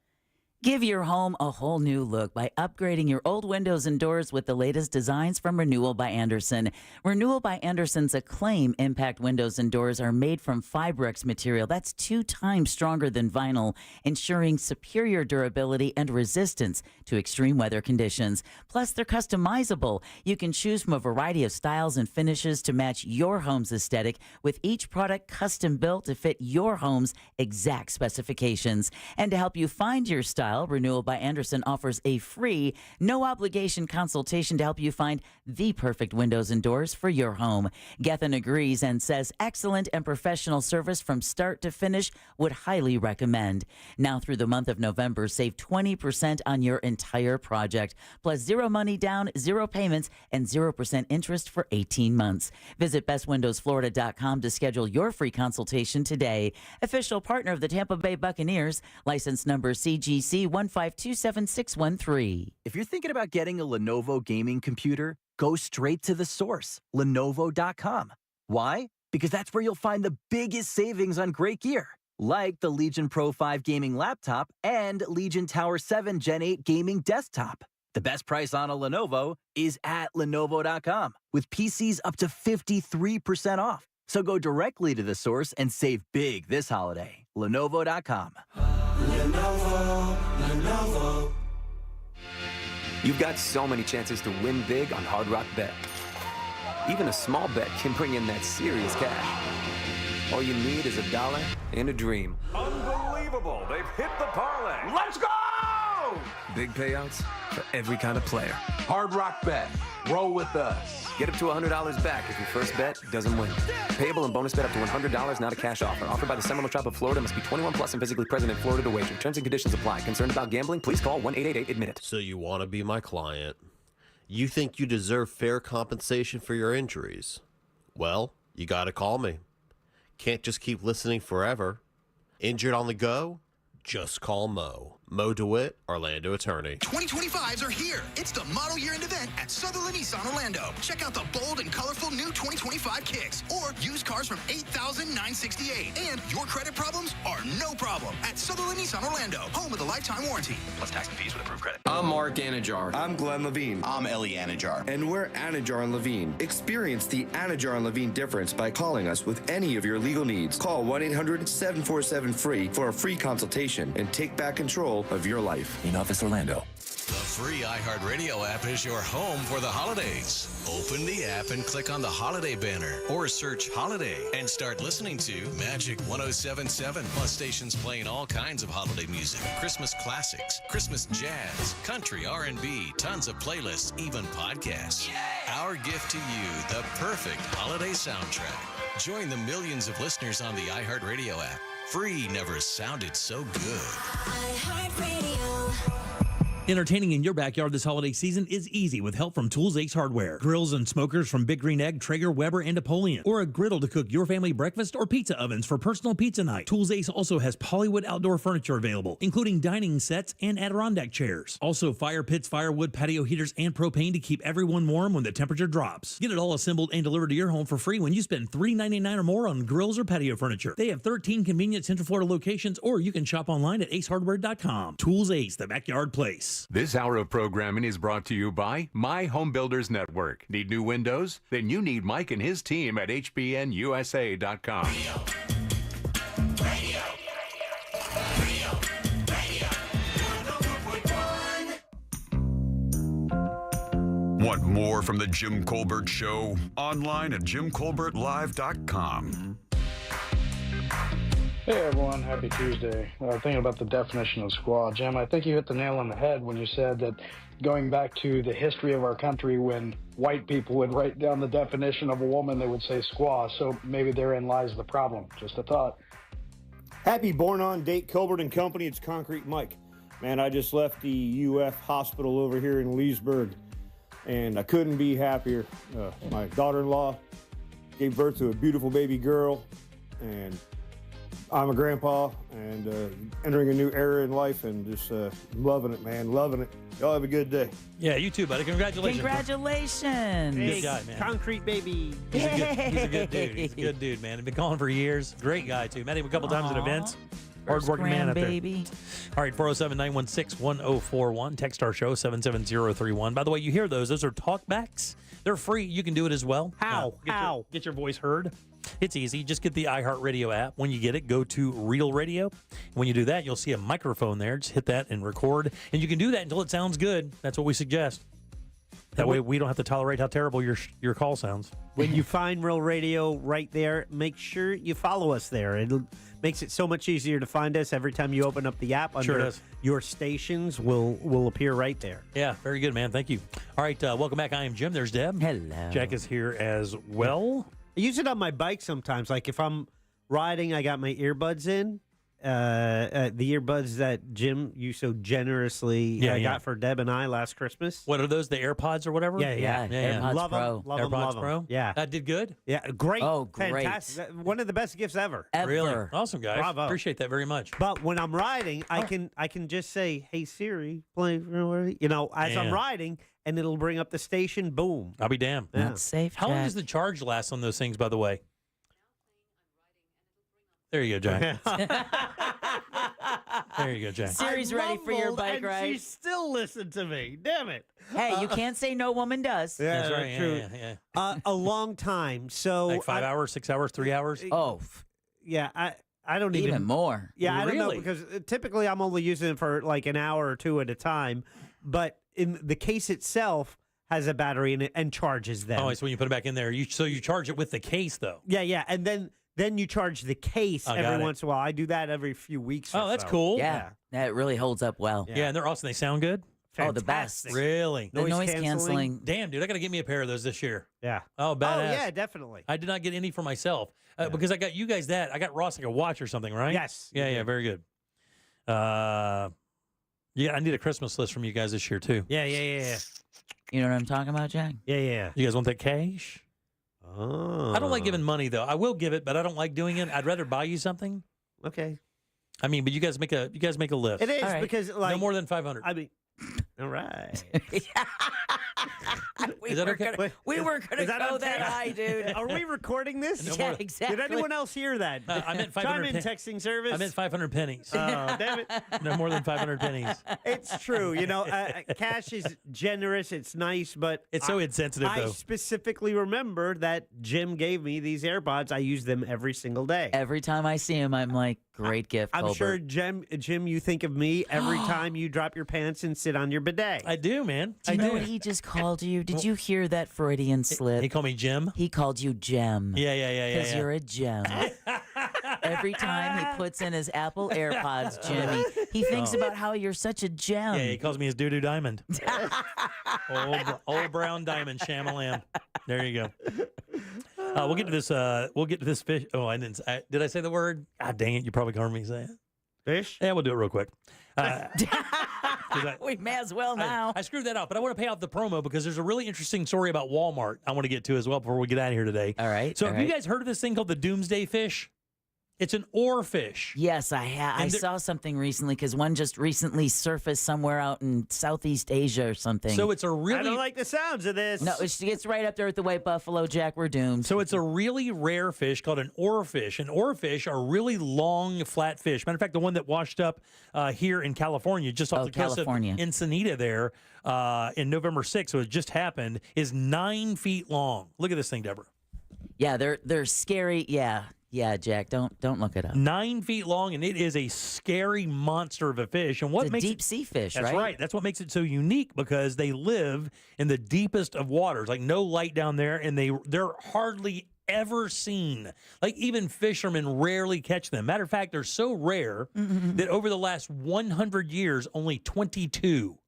Give your home a whole new look by upgrading your old windows and doors with the latest designs from Renewal by Andersen. Renewal by Andersen's Acclaim Impact windows and doors are made from Fibrex material that's 2 times stronger than vinyl, ensuring superior durability and resistance to extreme weather conditions. Plus, they're customizable. You can choose from a variety of styles and finishes to match your home's aesthetic, with each product custom built to fit your home's exact specifications. And to help you find your style, Renewal by Andersen offers a free, no-obligation consultation to help you find the perfect windows and doors for your home. Gethin agrees and says excellent and professional service from start to finish, would highly recommend. Now through the month of November, save 20% on your entire project, plus 0 money down, 0 payments, and 0% interest for 18 months. Visit bestwindowsflorida.com to schedule your free consultation today. Official partner of the Tampa Bay Buccaneers, license number CGC 1527613. If you're thinking about getting a Lenovo gaming computer, go straight to the source, Lenovo.com. Why? Because that's where you'll find the biggest savings on great gear, like the Legion Pro 5 gaming laptop and Legion Tower 7 Gen 8 gaming desktop. The best price on a Lenovo is at Lenovo.com, with PCs up to 53% off. So go directly to the source and save big this holiday. Lenovo.com. Lenovo. You've got so many chances to win big on Hard Rock Bet. Even a small bet can bring in that serious cash. All you need is $1 and a dream. Unbelievable. They've hit the parlay. Let's go! Big payouts for every kind of player. Hard Rock Bet. Roll with us. Get up to $100 back if your first bet doesn't win. Payable and bonus bet up to $100, not a cash offer. Offered by the Seminole Tribe of Florida. Must be 21 plus and physically present in Florida to wager. Terms and conditions apply. Concerned about gambling? Please call 1-888-ADMIT-IT. So you want to be my client. You think you deserve fair compensation for your injuries. Well, you got to call me. Can't just keep listening forever. Injured on the go? Just call Mo. Mo DeWitt, Orlando attorney. 2025s are here. It's the Model Year End event at Sutherland Nissan Orlando. Check out the bold and colorful new 2025 kicks or used cars from $8,968. And your credit problems are no problem at Sutherland Nissan Orlando, home of the lifetime warranty. Plus tax and fees with approved credit. I'm Mark Anajar. I'm Glenn Levine. I'm Ellie Anajar. And we're Anajar and Levine. Experience the Anajar and Levine difference by calling us with any of your legal needs. Call 1-800-747-FREE for a free consultation and take back control of your life. In Office Orlando. The free iHeartRadio app is your home for the holidays. Open the app and click on the holiday banner or search holiday and start listening to Magic 107.7. Plus stations playing all kinds of holiday music, Christmas classics, Christmas jazz, country, R&B, tons of playlists, even podcasts. Yay! Our gift to you, the perfect holiday soundtrack. Join the millions of listeners on the iHeartRadio app. Free never sounded so good. iHeartRadio. Entertaining in your backyard this holiday season is easy with help from Tools Ace Hardware. Grills and smokers from Big Green Egg, Traeger, Weber, and Napoleon. Or a griddle to cook your family breakfast or pizza ovens for personal pizza night. Tools Ace also has Pollywood outdoor furniture available, including dining sets and Adirondack chairs. Also fire pits, firewood, patio heaters, and propane to keep everyone warm when the temperature drops. Get it all assembled and delivered to your home for free when you spend $3.99 or more on grills or patio furniture. They have 13 convenient Central Florida locations, or you can shop online at acehardware.com. Tools Ace, the backyard place. This hour of programming is brought to you by My Home Builders Network. Need new windows? Then you need Mike and his team at hbnusa.com. Want more from the Jim Colbert Show? Online at jimcolbertlive.com. Hey everyone, happy Tuesday. Thinking about the definition of squaw. Jim, I think you hit the nail on the head when you said that going back to the history of our country, when white people would write down the definition of a woman, they would say squaw. So maybe therein lies the problem. Just a thought. Happy born on date, Colbert and Company. It's Concrete Mike. Man, I just left the UF hospital over here in Leesburg, and I couldn't be happier. My daughter-in-law gave birth to a beautiful baby girl, and I'm a grandpa and entering a new era in life and just loving it, man, loving it. Y'all have a good day. Yeah, you too, buddy. Congratulations. Congratulations. Good guy, man. Concrete baby. He's a good dude. He's a good dude, man. He's been calling for years. Great guy, too. Met him a couple times at events. Hard-working man out there. Baby. All right, 407-916-1041. Text our show, 77031. By the way, you hear those. Those are talkbacks. They're free. You can do it as well. How? Get your voice heard. It's easy. Just get the iHeartRadio app. When you get it, go to Real Radio. When you do that, you'll see a microphone there. Just hit that and record. And you can do that until it sounds good. That's what we suggest. That way we don't have to tolerate how terrible your call sounds. When you find Real Radio right there, make sure you follow us there. It makes it so much easier to find us. Every time you open up the app, under your stations will appear right there. Yeah, very good, man. Thank you. All right, welcome back. I am Jim. There's Deb. Hello. Jack is here as well. I use it on my bike sometimes. Like if I'm riding, I got my earbuds in. The earbuds that Jim you so generously got for Deb and I last Christmas. What are those? The AirPods or whatever? Yeah. AirPods Love Pro. them. Love AirPods them. Pro? Yeah. That did good? Yeah, great. Oh, great. Fantastic. One of the best gifts ever. Really? Awesome, guys. Bravo. Appreciate that very much. But when I'm riding, I can just say, "Hey Siri, play," as I'm riding, and it'll bring up the station. Boom. I'll be damned. Yeah. That's safe, How long Jack. does the charge last on those things, by the way? There you go, Jack. There you go, Jack. Siri's ready for your bike and ride. She still listened to me. Damn it. Hey, you can't say no woman does. Yeah, That's right. true. Yeah. A long time. So Like 5 hours, 6 hours, 3 hours? Oh, yeah, I don't even more. Yeah, I don't know Really? because typically I'm only using it for like an hour or two at a time. But in the case itself has a battery in it and charges them. Oh, so when you put it back in there, so you charge it with the case, though. Yeah, and then you charge the case Oh, got every it. once in a while. I do that every few weeks. Oh, or that's so. cool. Yeah, that really holds up well. Yeah, and they're awesome. They sound good. Oh, the best. Fantastic. Really? The noise canceling. Damn, dude, I got to get me a pair of those this year. Yeah. Oh, badass. Oh, yeah, definitely. I did not get any for myself because I got you guys that. I got Ross like a watch or something, right? Yes. Yeah, very good. I need a Christmas list from you guys this year, too. Yeah. You know what I'm talking about, Jack? Yeah. You guys want that cash? Oh. I don't like giving money, though. I will give it, but I don't like doing it. I'd rather buy you something. Okay. I mean, but you guys make a list. It is because like no more than 500. I mean, all right. Is that okay? We weren't going to go that high, dude. Are we recording this? No Yeah, more. exactly. Did anyone else hear that? I meant 500 Chime in texting service. I meant 500 pennies. Oh, damn it. No more than 500 pennies. It's true. Cash is generous. It's nice, but It's so insensitive, I though. specifically remember that Jim gave me these AirPods. I use them every single day. Every time I see him, I'm like, great gift, I'm Colbert. sure, Jim, you think of me every time you drop your pants and sit on your bidet. I do, man. Do you know what he just called you? Did you hear that Freudian slip? He called me Jim? He called you Gem. Yeah. Because you're a gem. Every time he puts in his Apple AirPods, Jimmy, he thinks about how you're such a gem. Yeah, he calls me his doo-doo diamond. old brown diamond, Shamalam. There you go. We'll get to this. We'll get to this fish. Oh, I didn't. Did I say the word? God dang it! You probably heard me say it. Fish? Yeah, we'll do it real quick. We may as well now. I screwed that up, but I want to pay off the promo because there's a really interesting story about Walmart I want to get to as well before we get out of here today. All right. So have you guys heard of this thing called the doomsday fish? It's an oarfish. Yes, I have. I saw something recently because one just recently surfaced somewhere out in Southeast Asia or something. So it's a really... I don't like the sounds of this. No, it's right up there with the white buffalo, Jack. We're doomed. So it's a really rare fish called an oarfish. And oarfish are really long, flat fish. Matter of fact, the one that washed up here in California, just off the coast of Ensenada there in November 6th, so it just happened, is 9 feet long. Look at this thing, Deborah. Yeah, they're scary. Yeah, Jack, don't look it up. 9 feet long, and it is a scary monster of a fish. And what it's makes a deep sea fish, That's right? right. That's what makes it so unique because they live in the deepest of waters, like no light down there, and they're hardly ever seen. Like even fishermen rarely catch them. Matter of fact, they're so rare that over the last 100 years, only 22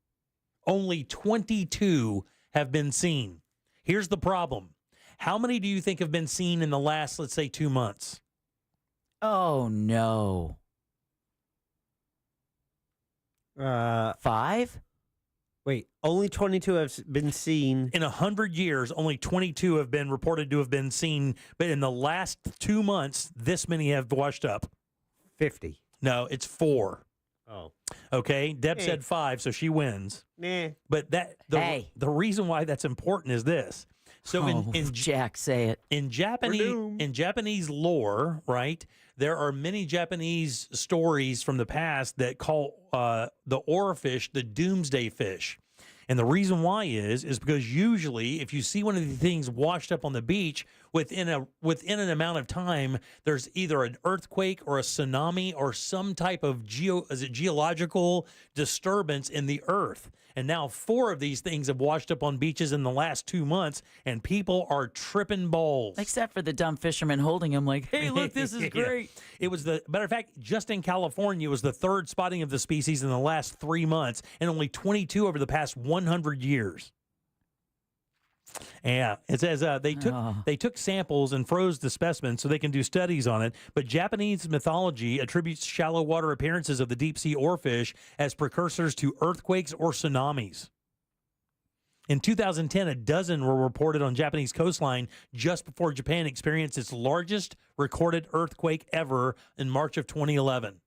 have been seen. Here's the problem. How many do you think have been seen in the last, let's say, 2 months? Oh, no. 5? Wait, only 22 have been seen. In 100 years, only 22 have been reported to have been seen. But in the last 2 months, this many have washed up. 50. No, it's 4. Oh. Okay, Deb said 5, so she wins. Nah. But the reason why that's important is this. So in Jack, say it. In Japanese lore, right? There are many Japanese stories from the past that call the oarfish the doomsday fish. And the reason why is because usually if you see one of these things washed up on the beach within an amount of time, there's either an earthquake or a tsunami or some type of geological disturbance in the earth. And now 4 of these things have washed up on beaches in the last 2 months, and people are tripping balls. Except for the dumb fisherman holding him like, hey, look, this is great. It was matter of fact, just in California, it was the 3rd spotting of the species in the last 3 months, and only 22 over the past 100 years. Yeah, it says they took samples and froze the specimen so they can do studies on it. But Japanese mythology attributes shallow water appearances of the deep sea oarfish as precursors to earthquakes or tsunamis. In 2010, a dozen were reported on Japanese coastline just before Japan experienced its largest recorded earthquake ever in March of 2011.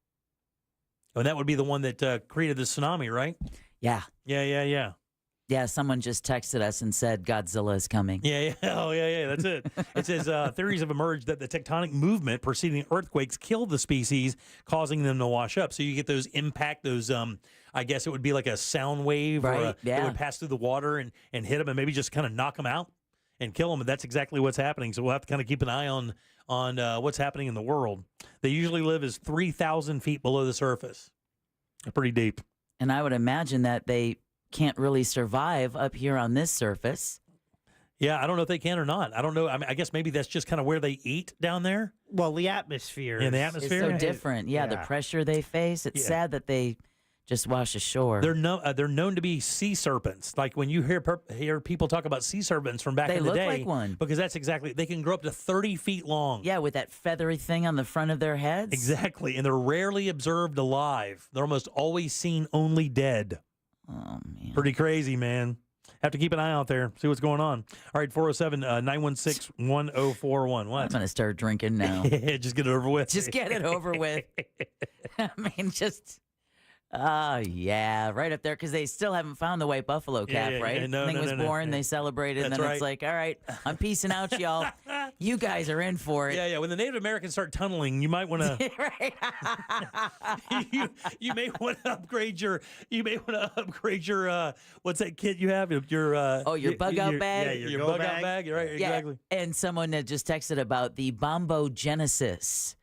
And that would be the one that created the tsunami, right? Yeah. Yeah. Yeah, someone just texted us and said Godzilla is coming. Yeah. Oh, yeah. That's it. It says theories have emerged that the tectonic movement preceding earthquakes killed the species, causing them to wash up. So you get those I guess it would be like a sound wave, right? It would pass through the water and hit them and maybe just kind of knock them out and kill them. And that's exactly what's happening. So we'll have to kind of keep an eye on what's happening in the world. They usually live as 3,000 feet below the surface. They're pretty deep. And I would imagine that they can't really survive up here on this surface. Yeah, I don't know if they can or not. I don't know. I mean, I guess maybe that's just kind of where they eat down there. Well, the atmosphere. Yeah, the atmosphere. It's so different. Yeah, the pressure they face. It's sad that they just wash ashore. They're known to be sea serpents. Like when you hear people talk about sea serpents from back in the day. They look like one. Because that's exactly, they can grow up to 30 feet long. Yeah, with that feathery thing on the front of their heads. Exactly. And they're rarely observed alive. They're almost always seen only dead. Oh, man. Pretty crazy, man. Have to keep an eye out there, see what's going on. All right, 407-916-1041. What? I'm going to start drinking now. Just get it over with. Just get it over with. I mean, yeah, right up there because they still haven't found the white buffalo calf, right? Yeah, the thing was born, they celebrated, and then it's like, all right, I'm peacing out, y'all. You guys are in for it. Yeah. When the Native Americans start tunneling, you might want to. you may want to upgrade your. What's that kit you have? Your bug out bag. Yeah, your bug out bag. You're right. Exactly. And someone that just texted about the bombogenesis.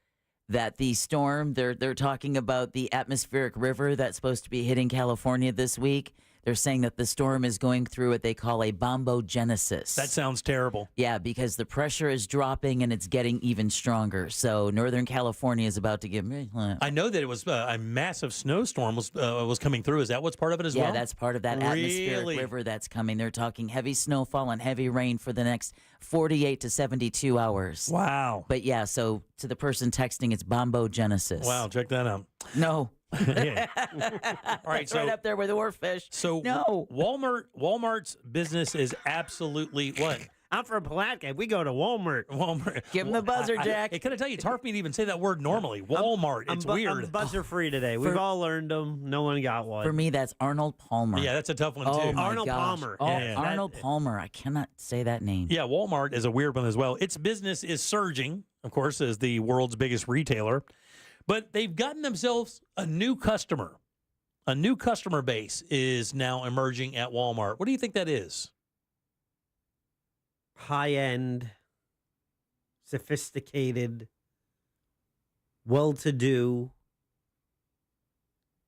That the storm, they're talking about the atmospheric river that's supposed to be hitting California this week. They're saying that the storm is going through what they call a bombogenesis. That sounds terrible. Yeah, because the pressure is dropping and it's getting even stronger. So Northern California is about to get... I know that it was a massive snowstorm was coming through. Is that what's part of it as well? Yeah, that's part of that atmospheric river that's coming. They're talking heavy snowfall and heavy rain for the next 48 to 72 hours. Wow. But yeah, so to the person texting, it's bombogenesis. Wow, check that out. No. Yeah. All right, It's right up there with the Warfish. So no. Walmart's business is absolutely what? I'm from Palatka. We go to Walmart. Give him the buzzer, Jack. Can I tell you, it's hard for me to even say that word normally. Walmart. It's weird. I'm buzzer free today. We've all learned them. No one got one. For me, that's Arnold Palmer. Yeah, that's a tough one, too. Oh, my Arnold gosh. Palmer. Oh, Yeah. Arnold Palmer. I cannot say that name. Yeah, Walmart is a weird one as well. Its business is surging, of course, as the world's biggest retailer. But they've gotten themselves a new customer. A new customer base is now emerging at Walmart. What do you think that is? High-end, sophisticated, well-to-do.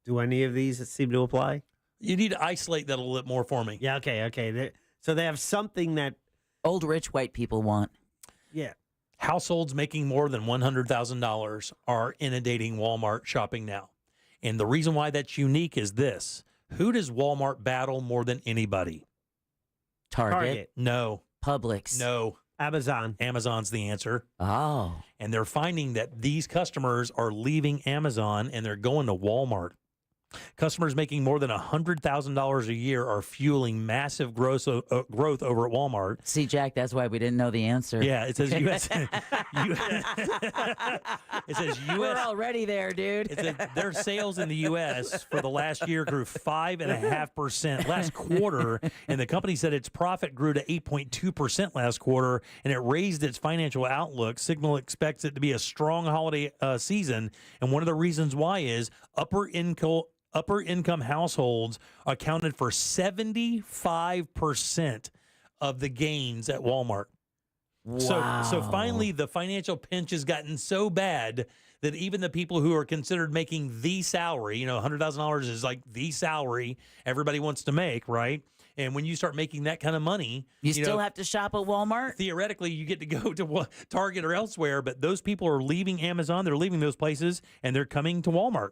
Do any of these seem to apply? You need to isolate that a little bit more for me. Yeah, okay. So they have something that old rich white people want. Yeah. Households making more than $100,000 are inundating Walmart shopping now. And the reason why that's unique is this. Who does Walmart battle more than anybody? Target. No. Publix. No. Amazon. Amazon's the answer. Oh. And they're finding that these customers are leaving Amazon and they're going to Walmart. Customers making more than $100,000 a year are fueling massive growth over at Walmart. See, Jack, that's why we didn't know the answer. Yeah, it says U.S. It says U.S. We're already there, dude. It says their sales in the U.S. for the last year grew 5.5% last quarter, and the company said its profit grew to 8.2% last quarter, and it raised its financial outlook. Signal expects it to be a strong holiday season, and one of the reasons why is upper income households accounted for 75% of the gains at Walmart. Wow. So finally, the financial pinch has gotten so bad that even the people who are considered making the salary, $100,000 is like the salary everybody wants to make, right? And when you start making that kind of money, you still have to shop at Walmart? Theoretically, you get to go to Target or elsewhere, but those people are leaving Amazon, they're leaving those places, and they're coming to Walmart.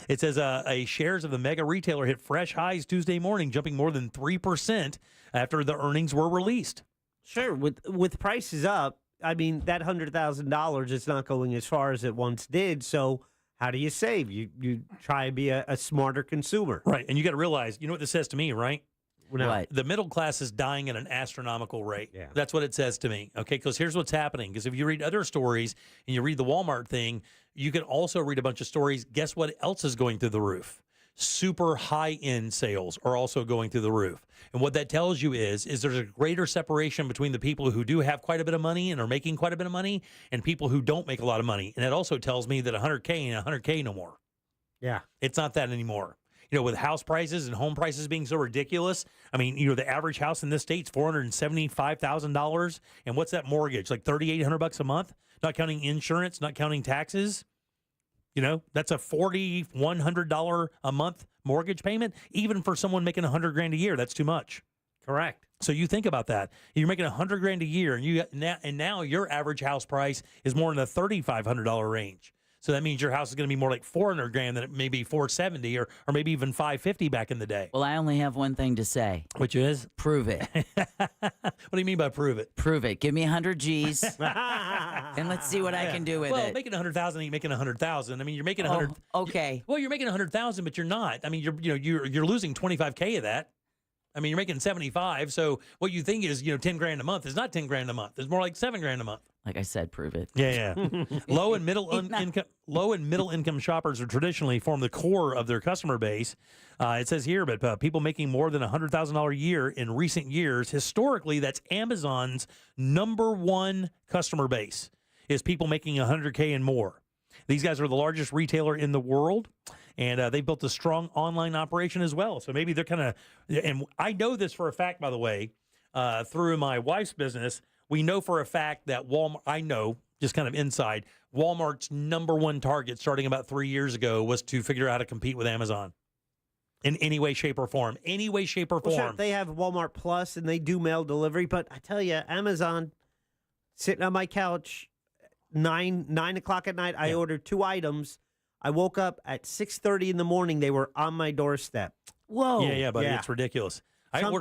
It says shares of the mega retailer hit fresh highs Tuesday morning, jumping more than 3% after the earnings were released. Sure, with prices up, I mean, that $100,000 is not going as far as it once did. So how do you save? You try to be a smarter consumer. Right, and you got to realize, you know what this says to me, right? What? The middle class is dying at an astronomical rate. Yeah. That's what it says to me. Okay, because here's what's happening. Because if you read other stories and you read the Walmart thing, you can also read a bunch of stories. Guess what else is going through the roof? Super high-end sales are also going through the roof. And what that tells you is there's a greater separation between the people who do have quite a bit of money and are making quite a bit of money and people who don't make a lot of money. And it also tells me that 100K ain't 100K no more. Yeah. It's not that anymore. With house prices and home prices being so ridiculous, I mean, the average house in this state's $475,000, and what's that mortgage? Like $3,800 a month, not counting insurance, not counting taxes. That's a $4,100 a month mortgage payment, even for someone making $100,000 a year. That's too much. Correct. So you think about that. You're making $100,000 a year, and now your average house price is more in the $3,500 range. So that means your house is going to be more like $400,000 than it may be $470,000 or maybe even $550,000 back in the day. Well, I only have one thing to say. Which is? Prove it. What do you mean by prove it? Prove it. Give me 100 G's, and let's see what I can do with it. Well, making 100,000 ain't making 100,000. I mean, you're making 100. Okay. Well, you're making 100,000, but you're not. I mean, you're losing 25K of that. I mean, you're making 75. So what you think is, $10,000 a month is not $10,000 a month. It's more like $7,000 a month. Like I said, prove it. Yeah. Low and middle income shoppers are traditionally form the core of their customer base. It says here, but people making more than $100,000 a year in recent years, historically, that's Amazon's number one customer base is people making $100K and more. These guys are the largest retailer in the world. And they built a strong online operation as well. So maybe they're kind of, and I know this for a fact, by the way, through my wife's business, we know for a fact that Walmart, I know, just kind of inside, Walmart's number one target starting about 3 years ago was to figure out how to compete with Amazon. in any way, shape, or form. Any way, shape, or form. Well, sure, they have Walmart Plus and they do mail delivery, but I tell you, Amazon, sitting on my couch, 9 o'clock at night, I ordered 2 items. I woke up at 6:30 in the morning. They were on my doorstep. Whoa. Yeah, buddy. It's ridiculous.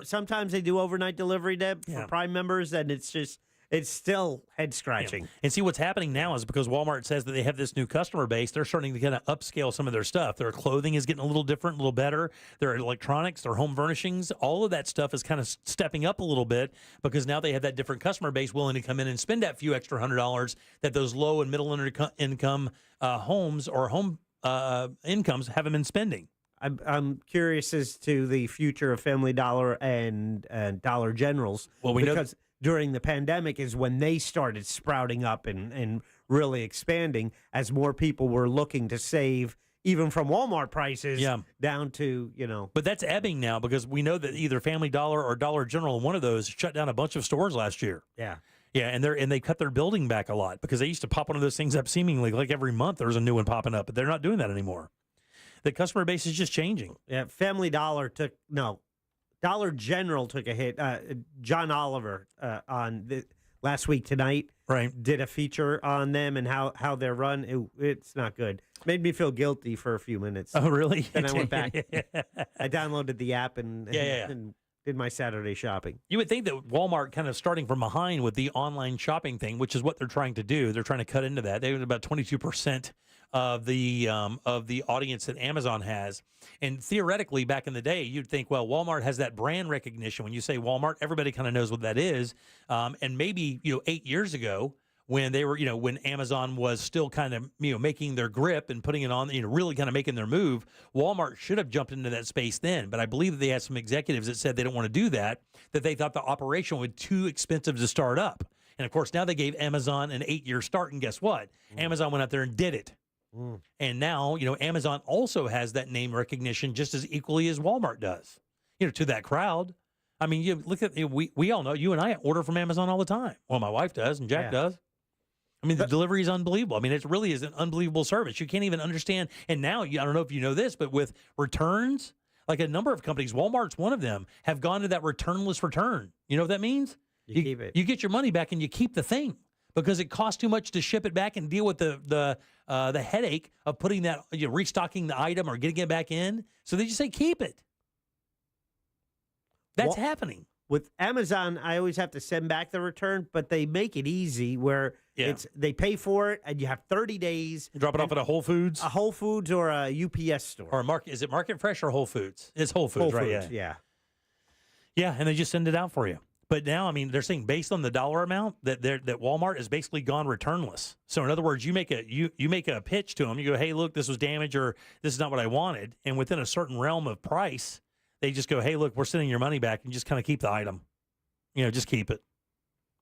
Sometimes they do overnight delivery, Deb, for Prime members, and it's still head-scratching. Yeah. And see, what's happening now is because Walmart says that they have this new customer base, they're starting to kind of upscale some of their stuff. Their clothing is getting a little different, a little better. Their electronics, their home furnishings, all of that stuff is kind of stepping up a little bit because now they have that different customer base willing to come in and spend that few extra $100 that those low and middle income homes or home incomes haven't been spending. I'm curious as to the future of Family Dollar and Dollar Generals. Well, because during the pandemic is when they started sprouting up and really expanding as more people were looking to save even from Walmart prices down to, But that's ebbing now because we know that either Family Dollar or Dollar General, one of those, shut down a bunch of stores last year. Yeah. Yeah, and they cut their building back a lot because they used to pop one of those things up seemingly like every month there's a new one popping up, but they're not doing that anymore. The customer base is just changing. Yeah, Family Dollar Dollar General took a hit. John Oliver on last week tonight did a feature on them and how they're run. It's not good. Made me feel guilty for a few minutes. Oh, really? Then I went back. I downloaded the app and did my Saturday shopping. You would think that Walmart kind of starting from behind with the online shopping thing, which is what they're trying to do. They're trying to cut into that. They have about 22% of the audience that Amazon has. And theoretically, back in the day, you'd think, well, Walmart has that brand recognition. When you say Walmart, everybody kind of knows what that is. And maybe 8 years ago, when they were, when Amazon was still kind of, making their grip and putting it on, really kind of making their move, Walmart should have jumped into that space then. But I believe that they had some executives that said they don't want to do that they thought the operation would be too expensive to start up. And of course, now they gave Amazon an 8-year start. And guess what? Amazon went out there and did it. And now, Amazon also has that name recognition just as equally as Walmart does, to that crowd. I mean, you look at, we all know, you and I order from Amazon all the time. Well, my wife does and Jack does. I mean, the delivery is unbelievable. I mean, it really is an unbelievable service. You can't even understand. And now, I don't know if you know this, but with returns, like a number of companies, Walmart's one of them, have gone to that returnless return. You know what that means? You keep it. You get your money back and you keep the thing because it costs too much to ship it back and deal with the headache of putting that, restocking the item or getting it back in. So they just say, keep it. That's happening. With Amazon, I always have to send back the return, but they make it easy where they pay for it and you have 30 days. You drop it off at a Whole Foods? A Whole Foods or a UPS store. Or is it Market Fresh or Whole Foods? It's Whole Foods, right? Yeah. Yeah, and they just send it out for you. But now, I mean, they're saying based on the dollar amount that Walmart has basically gone returnless. So in other words, you make a pitch to them. You go, hey, look, this was damaged or this is not what I wanted. And within a certain realm of price, they just go, hey, look, we're sending your money back and just kind of keep the item. Just keep it.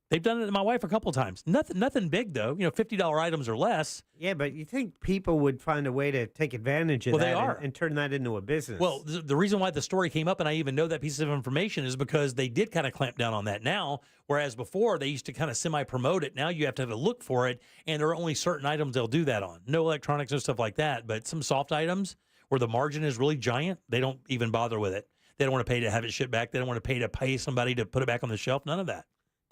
They've done it to my wife a couple of times. Nothing big, though. $50 items or less. Yeah, but you think people would find a way to take advantage of that and turn that into a business. Well, the reason why the story came up and I even know that piece of information is because they did kind of clamp down on that now, whereas before they used to kind of semi-promote it. Now you have to have a look for it, and there are only certain items they'll do that on. No electronics and stuff like that, but some soft items where the margin is really giant, they don't even bother with it. They don't want to pay to have it shipped back. They don't want to pay somebody to put it back on the shelf. None of that.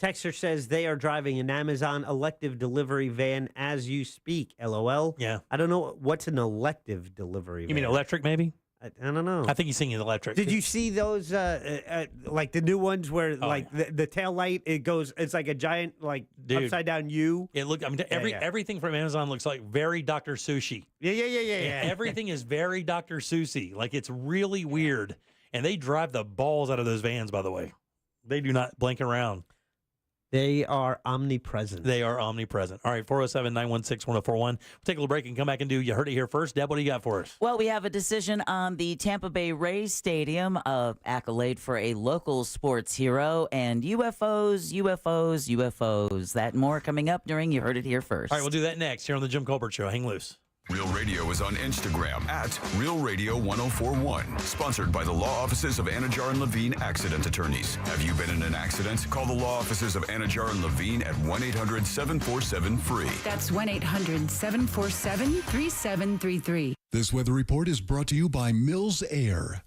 Texter says they are driving an Amazon elective delivery van as you speak. LOL. Yeah. I don't know. What's an elective delivery van? You mean electric, maybe? I don't know. I think he's thinking electric. Did you see those, like the new ones where the tail light, it's like a giant, upside down U? Everything from Amazon looks like very Dr. Sushi. Yeah. Everything is very Dr. Sushi. Like it's really weird. And they drive the balls out of those vans, by the way. They do not blink around. They are omnipresent. All right, 407-916-1041. We'll take a little break and come back and do You Heard It Here First. Deb, what do you got for us? Well, we have a decision on the Tampa Bay Rays Stadium, accolade for a local sports hero, and UFOs. That and more coming up during You Heard It Here First. All right, we'll do that next here on the Jim Colbert Show. Hang loose. Real Radio is on Instagram at Real Radio 1041. Sponsored by the law offices of Anajar and Levine Accident Attorneys. Have you been in an accident? Call the law offices of Anajar and Levine at 1-800-747-FREE. That's 1-800-747-3733. This weather report is brought to you by Mills Air.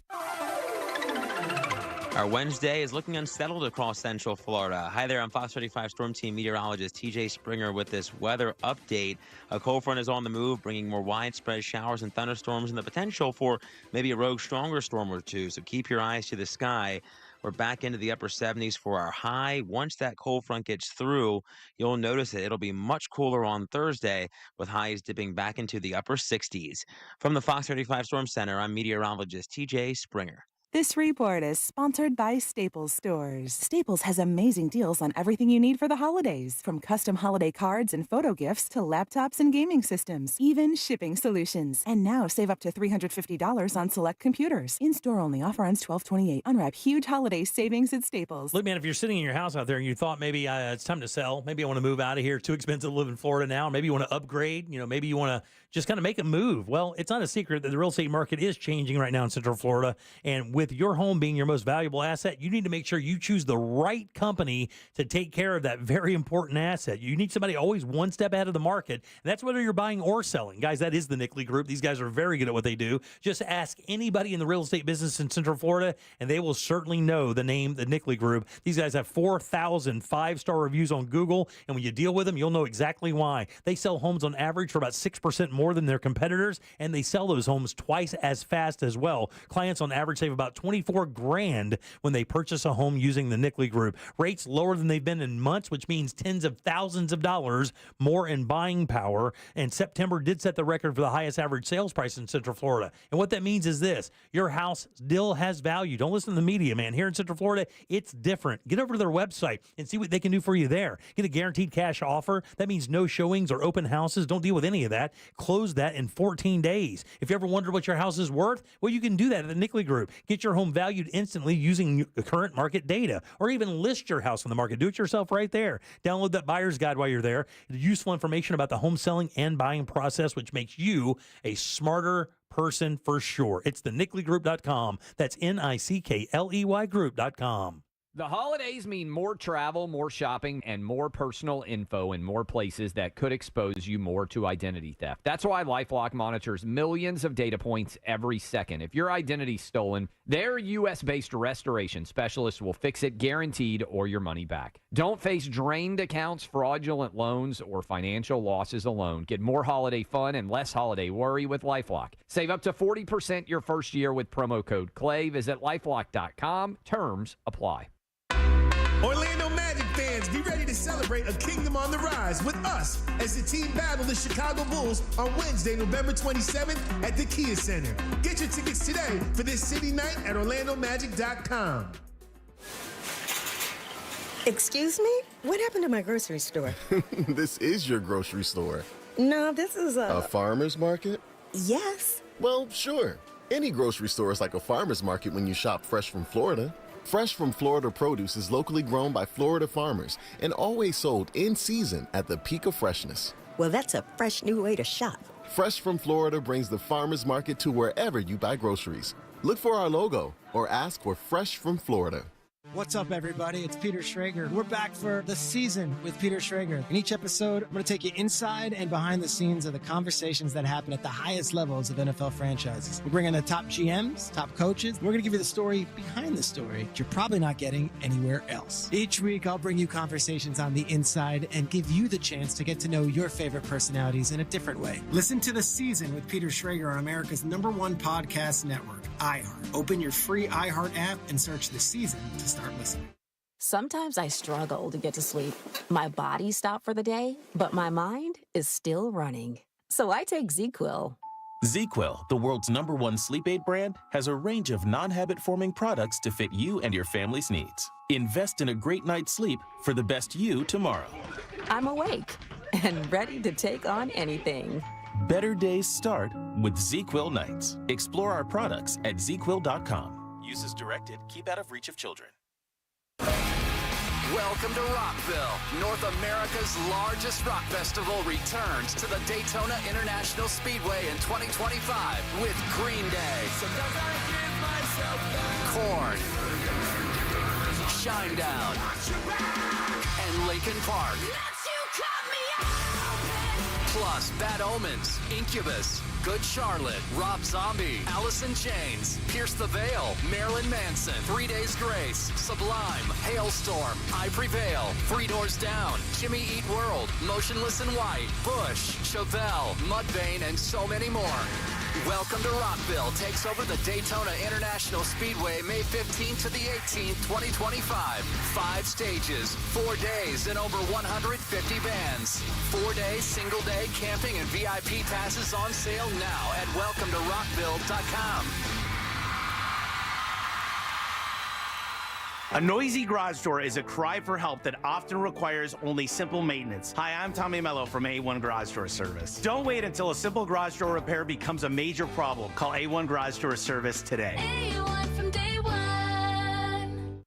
Our Wednesday is looking unsettled across Central Florida. Hi there, I'm Fox 35 Storm Team meteorologist TJ Springer with this weather update. A cold front is on the move, bringing more widespread showers and thunderstorms and the potential for maybe a rogue stronger storm or two. So keep your eyes to the sky. We're back into the upper 70s for our high. Once that cold front gets through, you'll notice it. It'll be much cooler on Thursday with highs dipping back into the upper 60s. From the Fox 35 Storm Center, I'm meteorologist TJ Springer. This report is sponsored by Staples Stores. Staples has amazing deals on everything you need for the holidays, from custom holiday cards and photo gifts to laptops and gaming systems, even shipping solutions. And now save up to $350 on select computers. In-store only. Offer ends 12/28. Unwrap huge holiday savings at Staples. Look, man, if you're sitting in your house out there and you thought maybe it's time to sell, maybe I want to move out of here, too expensive to live in Florida now, maybe you want to upgrade, maybe you want to just kind of make a move. Well, it's not a secret that the real estate market is changing right now in Central Florida, and with your home being your most valuable asset, you need to make sure you choose the right company to take care of that very important asset. You need somebody always one step ahead of the market, and that's whether you're buying or selling. Guys, that is the Nickley Group. These guys are very good at what they do. Just ask anybody in the real estate business in Central Florida, and they will certainly know the name, the Nickley Group. These guys have 4,000 five-star reviews on Google, and when you deal with them, you'll know exactly why. They sell homes on average for about 6% more than their competitors, and they sell those homes twice as fast as well. Clients on average save about $24,000 when they purchase a home using the Nickley Group. Rates lower than they've been in months, which means tens of thousands of dollars more in buying power. And September did set the record for the highest average sales price in Central Florida. And what that means is this: your house still has value. Don't listen to the media, man. Here in Central Florida, it's different. Get over to their website and see what they can do for you there. Get a guaranteed cash offer. That means no showings or open houses. Don't deal with any of that. Close that in 14 days. If you ever wondered what your house is worth, well, you can do that at the Nickley Group. Get your home valued instantly using current market data, or even list your house on the market. Do it yourself right there. Download that buyer's guide while you're there. Useful information about the home selling and buying process, which makes you a smarter person for sure. It's the NickleyGroup.com. That's NICKLEY Group.com. The holidays mean more travel, more shopping, and more personal info in more places that could expose you more to identity theft. That's why LifeLock monitors millions of data points every second. If your identity's stolen, their U.S.-based restoration specialists will fix it, guaranteed, or your money back. Don't face drained accounts, fraudulent loans, or financial losses alone. Get more holiday fun and less holiday worry with LifeLock. Save up to 40% your first year with promo code CLAY. Visit LifeLock.com. Terms apply. Orlando Magic fans, be ready to celebrate a kingdom on the rise with us as the team battle the Chicago Bulls on Wednesday, November 27th at the Kia Center. Get your tickets today for this city night at OrlandoMagic.com. Excuse me? What happened to my grocery store? This is your grocery store. No, this is a farmer's market? Yes. Well, sure. Any grocery store is like a farmer's market when you shop fresh from Florida. Fresh from Florida produce is locally grown by Florida farmers and always sold in season at the peak of freshness. Well, that's a fresh new way to shop. Fresh from Florida brings the farmer's market to wherever you buy groceries. Look for our logo or ask for Fresh from Florida. What's up, everybody? It's Peter Schrager. We're back for The Season with Peter Schrager. In each episode, I'm going to take you inside and behind the scenes of the conversations that happen at the highest levels of NFL franchises. We're bringing the top GMs, top coaches. We're going to give you the story behind the story that you're probably not getting anywhere else. Each week, I'll bring you conversations on the inside and give you the chance to get to know your favorite personalities in a different way. Listen to The Season with Peter Schrager on America's #1 podcast network, iHeart. Open your free iHeart app and search The Season to start listening. Sometimes I struggle to get to sleep. My body stopped for the day, but my mind is still running. So I take ZQuil. ZQuil, the world's #1 sleep aid brand, has a range of non-habit-forming products to fit you and your family's needs. Invest in a great night's sleep for the best you tomorrow. I'm awake and ready to take on anything. Better days start with ZQuil nights. Explore our products at ZQuil.com. Use as directed. Keep out of reach of children. Welcome to Rockville. North America's largest rock festival returns to the Daytona International Speedway in 2025 with Green Day, Korn, Shinedown, and Linkin Park. Plus, Bad Omens, Incubus, Good Charlotte, Rob Zombie, Alice in Chains, Pierce the Veil, Marilyn Manson, 3 Days Grace, Sublime, Hailstorm, I Prevail, Three Doors Down, Jimmy Eat World, Motionless in White, Bush, Chevelle, Mudvayne, and so many more. Welcome to Rockville takes over the Daytona International Speedway May 15th to the 18th, 2025. 5 stages, 4 days, and over 150 bands. 4-day, single-day camping and VIP passes on sale now at welcometorockville.com. A noisy garage door is a cry for help that often requires only simple maintenance. Hi, I'm Tommy Mello from A1 Garage Door Service. Don't wait until a simple garage door repair becomes a major problem. Call A1 Garage Door Service today. A1 from day one.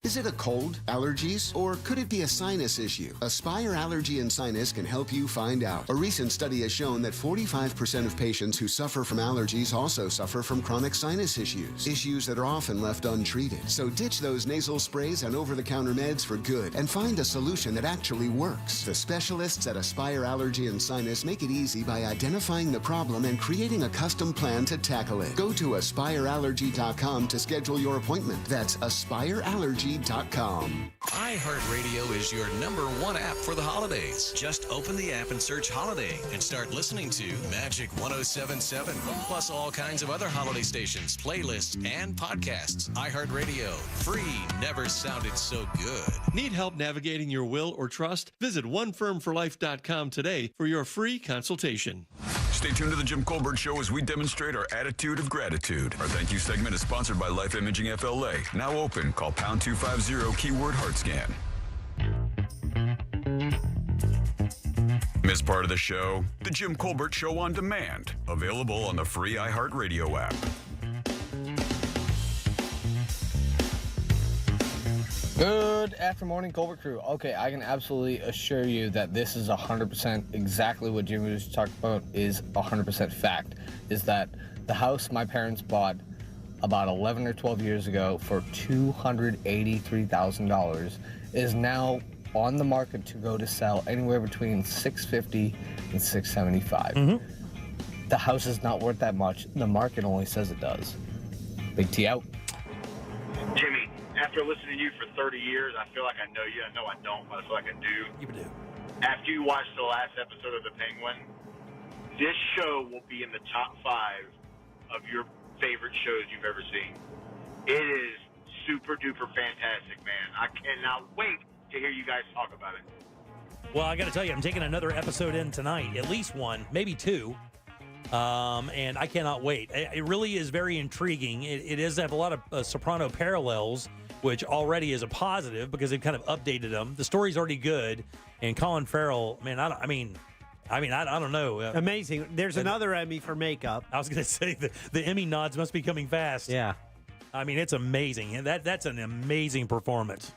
Is it a cold, allergies, or could it be a sinus issue? Aspire Allergy and Sinus can help you find out. A recent study has shown that 45% of patients who suffer from allergies also suffer from chronic sinus issues that are often left untreated. So ditch those nasal sprays and over-the-counter meds for good and find a solution that actually works. The specialists at Aspire Allergy and Sinus make it easy by identifying the problem and creating a custom plan to tackle it. Go to aspireallergy.com to schedule your appointment. That's aspireallergy.com. iHeartRadio is your #1 app for the holidays. Just open the app and search Holiday and start listening to Magic 107.7, plus all kinds of other holiday stations, playlists, and podcasts. iHeartRadio, free, never sounded so good. Need help navigating your will or trust? Visit onefirmforlife.com today for your free consultation. Stay tuned to the Jim Colbert Show as we demonstrate our attitude of gratitude. Our thank you segment is sponsored by Life Imaging FLA. Now open. Call pound 250 keyword heart scan. Miss part of the show? The Jim Colbert Show on demand. Available on the free iHeartRadio app. Good afternoon, Colbert crew. Okay, I can absolutely assure you that this is 100% exactly what Jimmy was talking about is 100% fact. Is that the house my parents bought about 11 or 12 years ago for $283,000 is now on the market to go to sell anywhere between $650 and $675. The house is not worth that much. The market only says it does. Big T out. Jimmy, after listening to you for 30 years, I feel like I know you. I know I don't, but I feel like I do. You do. After you watched the last episode of The Penguin, this show will be in the top 5 of your favorite shows you've ever seen. It is super duper fantastic, man. I cannot wait to hear you guys talk about it. Well, I got to tell you, I'm taking another episode in tonight, at least one, maybe 2. And I cannot wait. It really is very intriguing. It does have a lot of Soprano parallels, which already is a positive because they've kind of updated them. The story's already good, and Colin Farrell, man, I don't know. Amazing. There's another Emmy for makeup. I was going to say the Emmy nods must be coming fast. Yeah. I mean, it's amazing, and that's an amazing performance.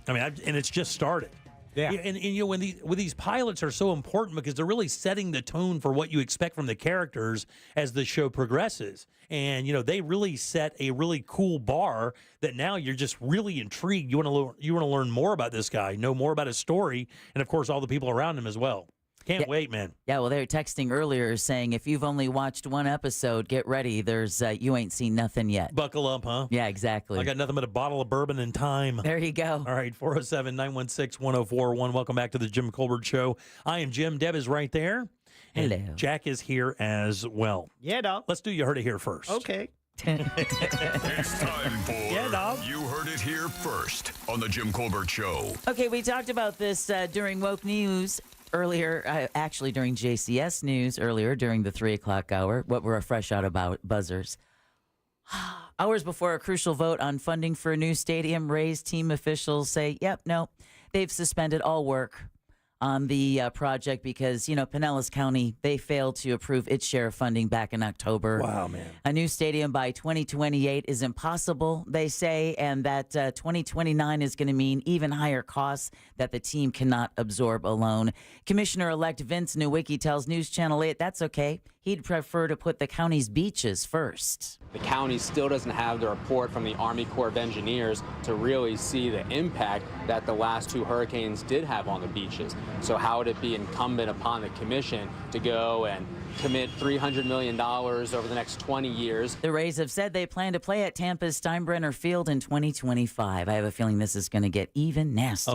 I mean, and it's just started. Yeah. And you know, when these pilots are so important because they're really setting the tone for what you expect from the characters as the show progresses. And, you know, they really set a really cool bar that now you're just really intrigued. You want to learn more about this guy, know more about his story, and, of course, all the people around him as well. Can't wait, man. Yeah, well, they were texting earlier saying if you've only watched one episode, get ready. There's you ain't seen nothing yet. Buckle up, huh? Yeah, exactly. I got nothing but a bottle of bourbon and time. There you go. All right, 407-916-1041. Welcome back to the Jim Colbert Show. I am Jim. Deb is right there. And hello. Jack is here as well. Yeah, dog. Let's do You Heard It Here first. Okay. It's time for Yeah, dog. You Heard It Here first on the Jim Colbert Show. Okay, we talked about this during Woke News earlier, actually during JCS News earlier during the 3 o'clock hour. What were fresh out about buzzers. Hours before a crucial vote on funding for a new stadium, Rays team officials say, yep, no, they've suspended all work on the project because, you know, Pinellas County, they failed to approve its share of funding back in October. Wow, man. A new stadium by 2028 is impossible, they say, and that 2029 is going to mean even higher costs that the team cannot absorb alone. Commissioner-elect Vince Nowicki tells News Channel 8 that's okay. he'd prefer to put the county's beaches first. The county still doesn't have the report from the Army Corps of Engineers to really see the impact that the last 2 hurricanes did have on the beaches. So how would it be incumbent upon the commission to go and commit $300 million over the next 20 years? The Rays have said they plan to play at Tampa's Steinbrenner Field in 2025. I have a feeling this is going to get even nasty.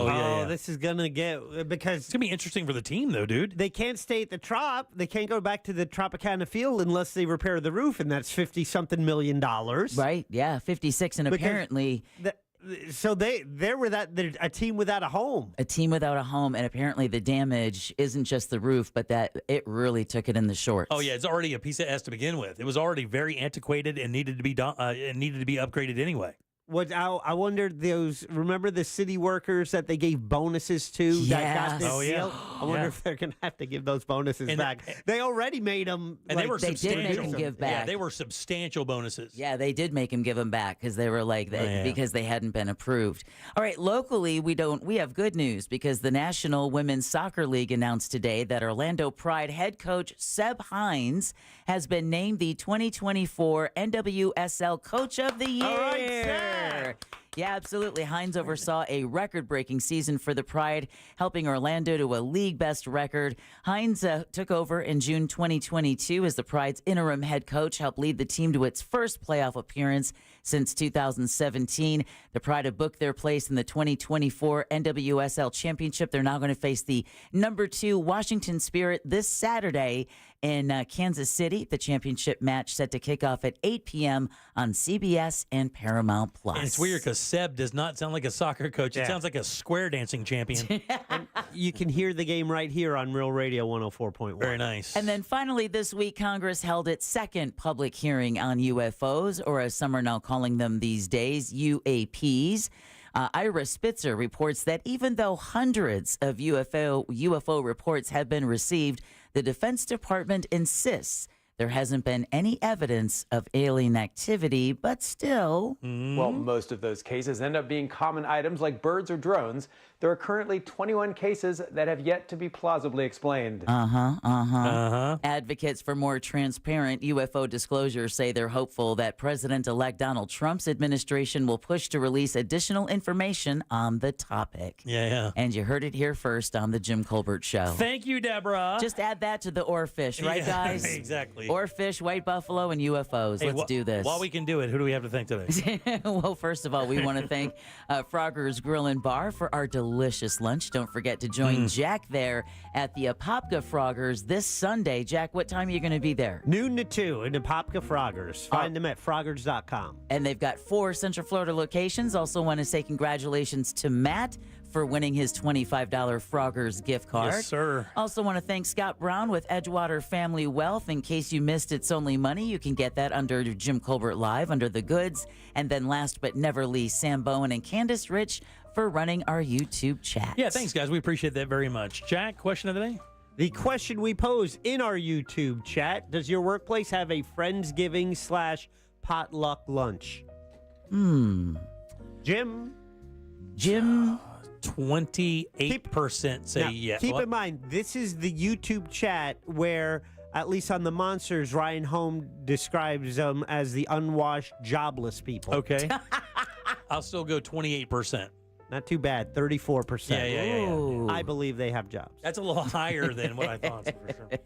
This is going to get, because it's going to be interesting for the team, though, dude. They can't stay at the Trop. They can't go back to the Tropicana Field unless they repair the roof, and that's $50-something million. Right, yeah, 56, and apparently... So they were they're a team without a home. A team without a home, and apparently the damage isn't just the roof, but that it really took it in the shorts. Oh yeah, it's already a piece of S to begin with. It was already very antiquated and needed to be upgraded anyway. I wondered remember the city workers that they gave bonuses to? Yes. That got this deal? I wonder Yeah. if they're going to have to give those bonuses back. They already made them. And they were they did make them give back. Yeah, they were substantial bonuses. Yeah, they did make him give them back because they were because they hadn't been approved. All right, locally we have good news because the National Women's Soccer League announced today that Orlando Pride head coach Seb Hines has been named the 2024 NWSL Coach of the Year. All right, Seb. Yeah, absolutely. Hines oversaw a record-breaking season for the Pride, helping Orlando to a league-best record. Hines took over in June 2022 as the Pride's interim head coach, helped lead the team to its first playoff appearance since 2017. The Pride have booked their place in the 2024 NWSL Championship. They're now going to face the number 2 Washington Spirit this Saturday in Kansas City. The championship match set to kick off at 8 p.m. on CBS and Paramount Plus. And it's weird because Seb does not sound like a soccer coach. It sounds like a square dancing champion. You can hear the game right here on Real Radio 104.1. Very nice. And then finally this week, Congress held its second public hearing on UFOs, or as some are now calling them these days, UAPs. Ira Spitzer reports that even though hundreds of UFO reports have been received, the Defense Department insists there hasn't been any evidence of alien activity, but still... Well, most of those cases end up being common items like birds or drones. There are currently 21 cases that have yet to be plausibly explained. Advocates for more transparent UFO disclosure say they're hopeful that President-elect Donald Trump's administration will push to release additional information on the topic. Yeah. And you heard it here first on the Jim Colbert Show. Thank you, Deborah. Just add that to the oarfish, right, guys? Exactly. Oarfish, white buffalo, and UFOs. Hey, Let's do this. While we can do it, who do we have to thank today? Well, first of all, we want to thank Frogger's Grill and Bar for our delicious lunch. Don't forget to join Jack there at the Apopka Froggers this Sunday. Jack, what time are you going to be there? Noon to 2 in Apopka Froggers. Find them at froggers.com. And they've got 4 Central Florida locations. Also want to say congratulations to Matt for winning his $25 Froggers gift card. Yes, sir. Also want to thank Scott Brown with Edgewater Family Wealth. In case you missed It's Only Money, you can get that under Jim Colbert Live, under the goods. And then last but never least, Sam Bowen and Candace Rich for running our YouTube chat. Yeah, thanks, guys. We appreciate that very much. Jack, question of the day? The question we pose in our YouTube chat, does your workplace have a Friendsgiving/potluck lunch? Jim? 28% say yes. Keep in mind, this is the YouTube chat where, at least on the Monsters, Ryan Holm describes them as the unwashed, jobless people. Okay. I'll still go 28%. Not too bad, 34%. Yeah. I believe they have jobs. That's a little higher than what I thought, for sure.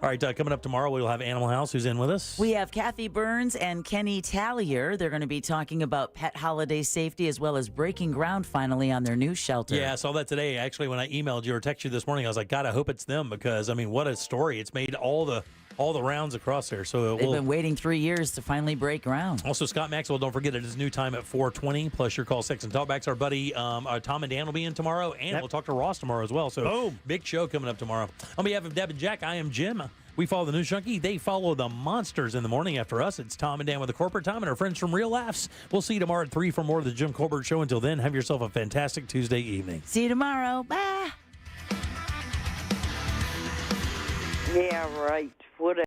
All right, coming up tomorrow, we'll have Animal House, who's in with us. We have Kathy Burns and Kenny Tallier. They're going to be talking about pet holiday safety as well as breaking ground finally on their new shelter. Yeah, I saw that today. Actually, when I emailed you or texted you this morning, I was like, God, I hope it's them because, I mean, what a story. It's made all the rounds across there. So they've been waiting 3 years to finally break ground. Also, Scott Maxwell, don't forget it is new time at 4:20, plus your call, sex, and talkbacks. Our buddy Tom and Dan will be in tomorrow, and we'll talk to Ross tomorrow as well. So big show coming up tomorrow. On behalf of Deb and Jack, I am Jim. We follow the News Junkie. They follow the Monsters in the morning. After us, it's Tom and Dan with the Corporate Time and our friends from Real Laughs. We'll see you tomorrow at 3 for more of the Jim Colbert Show. Until then, have yourself a fantastic Tuesday evening. See you tomorrow. Bye. Yeah, right. Whatever.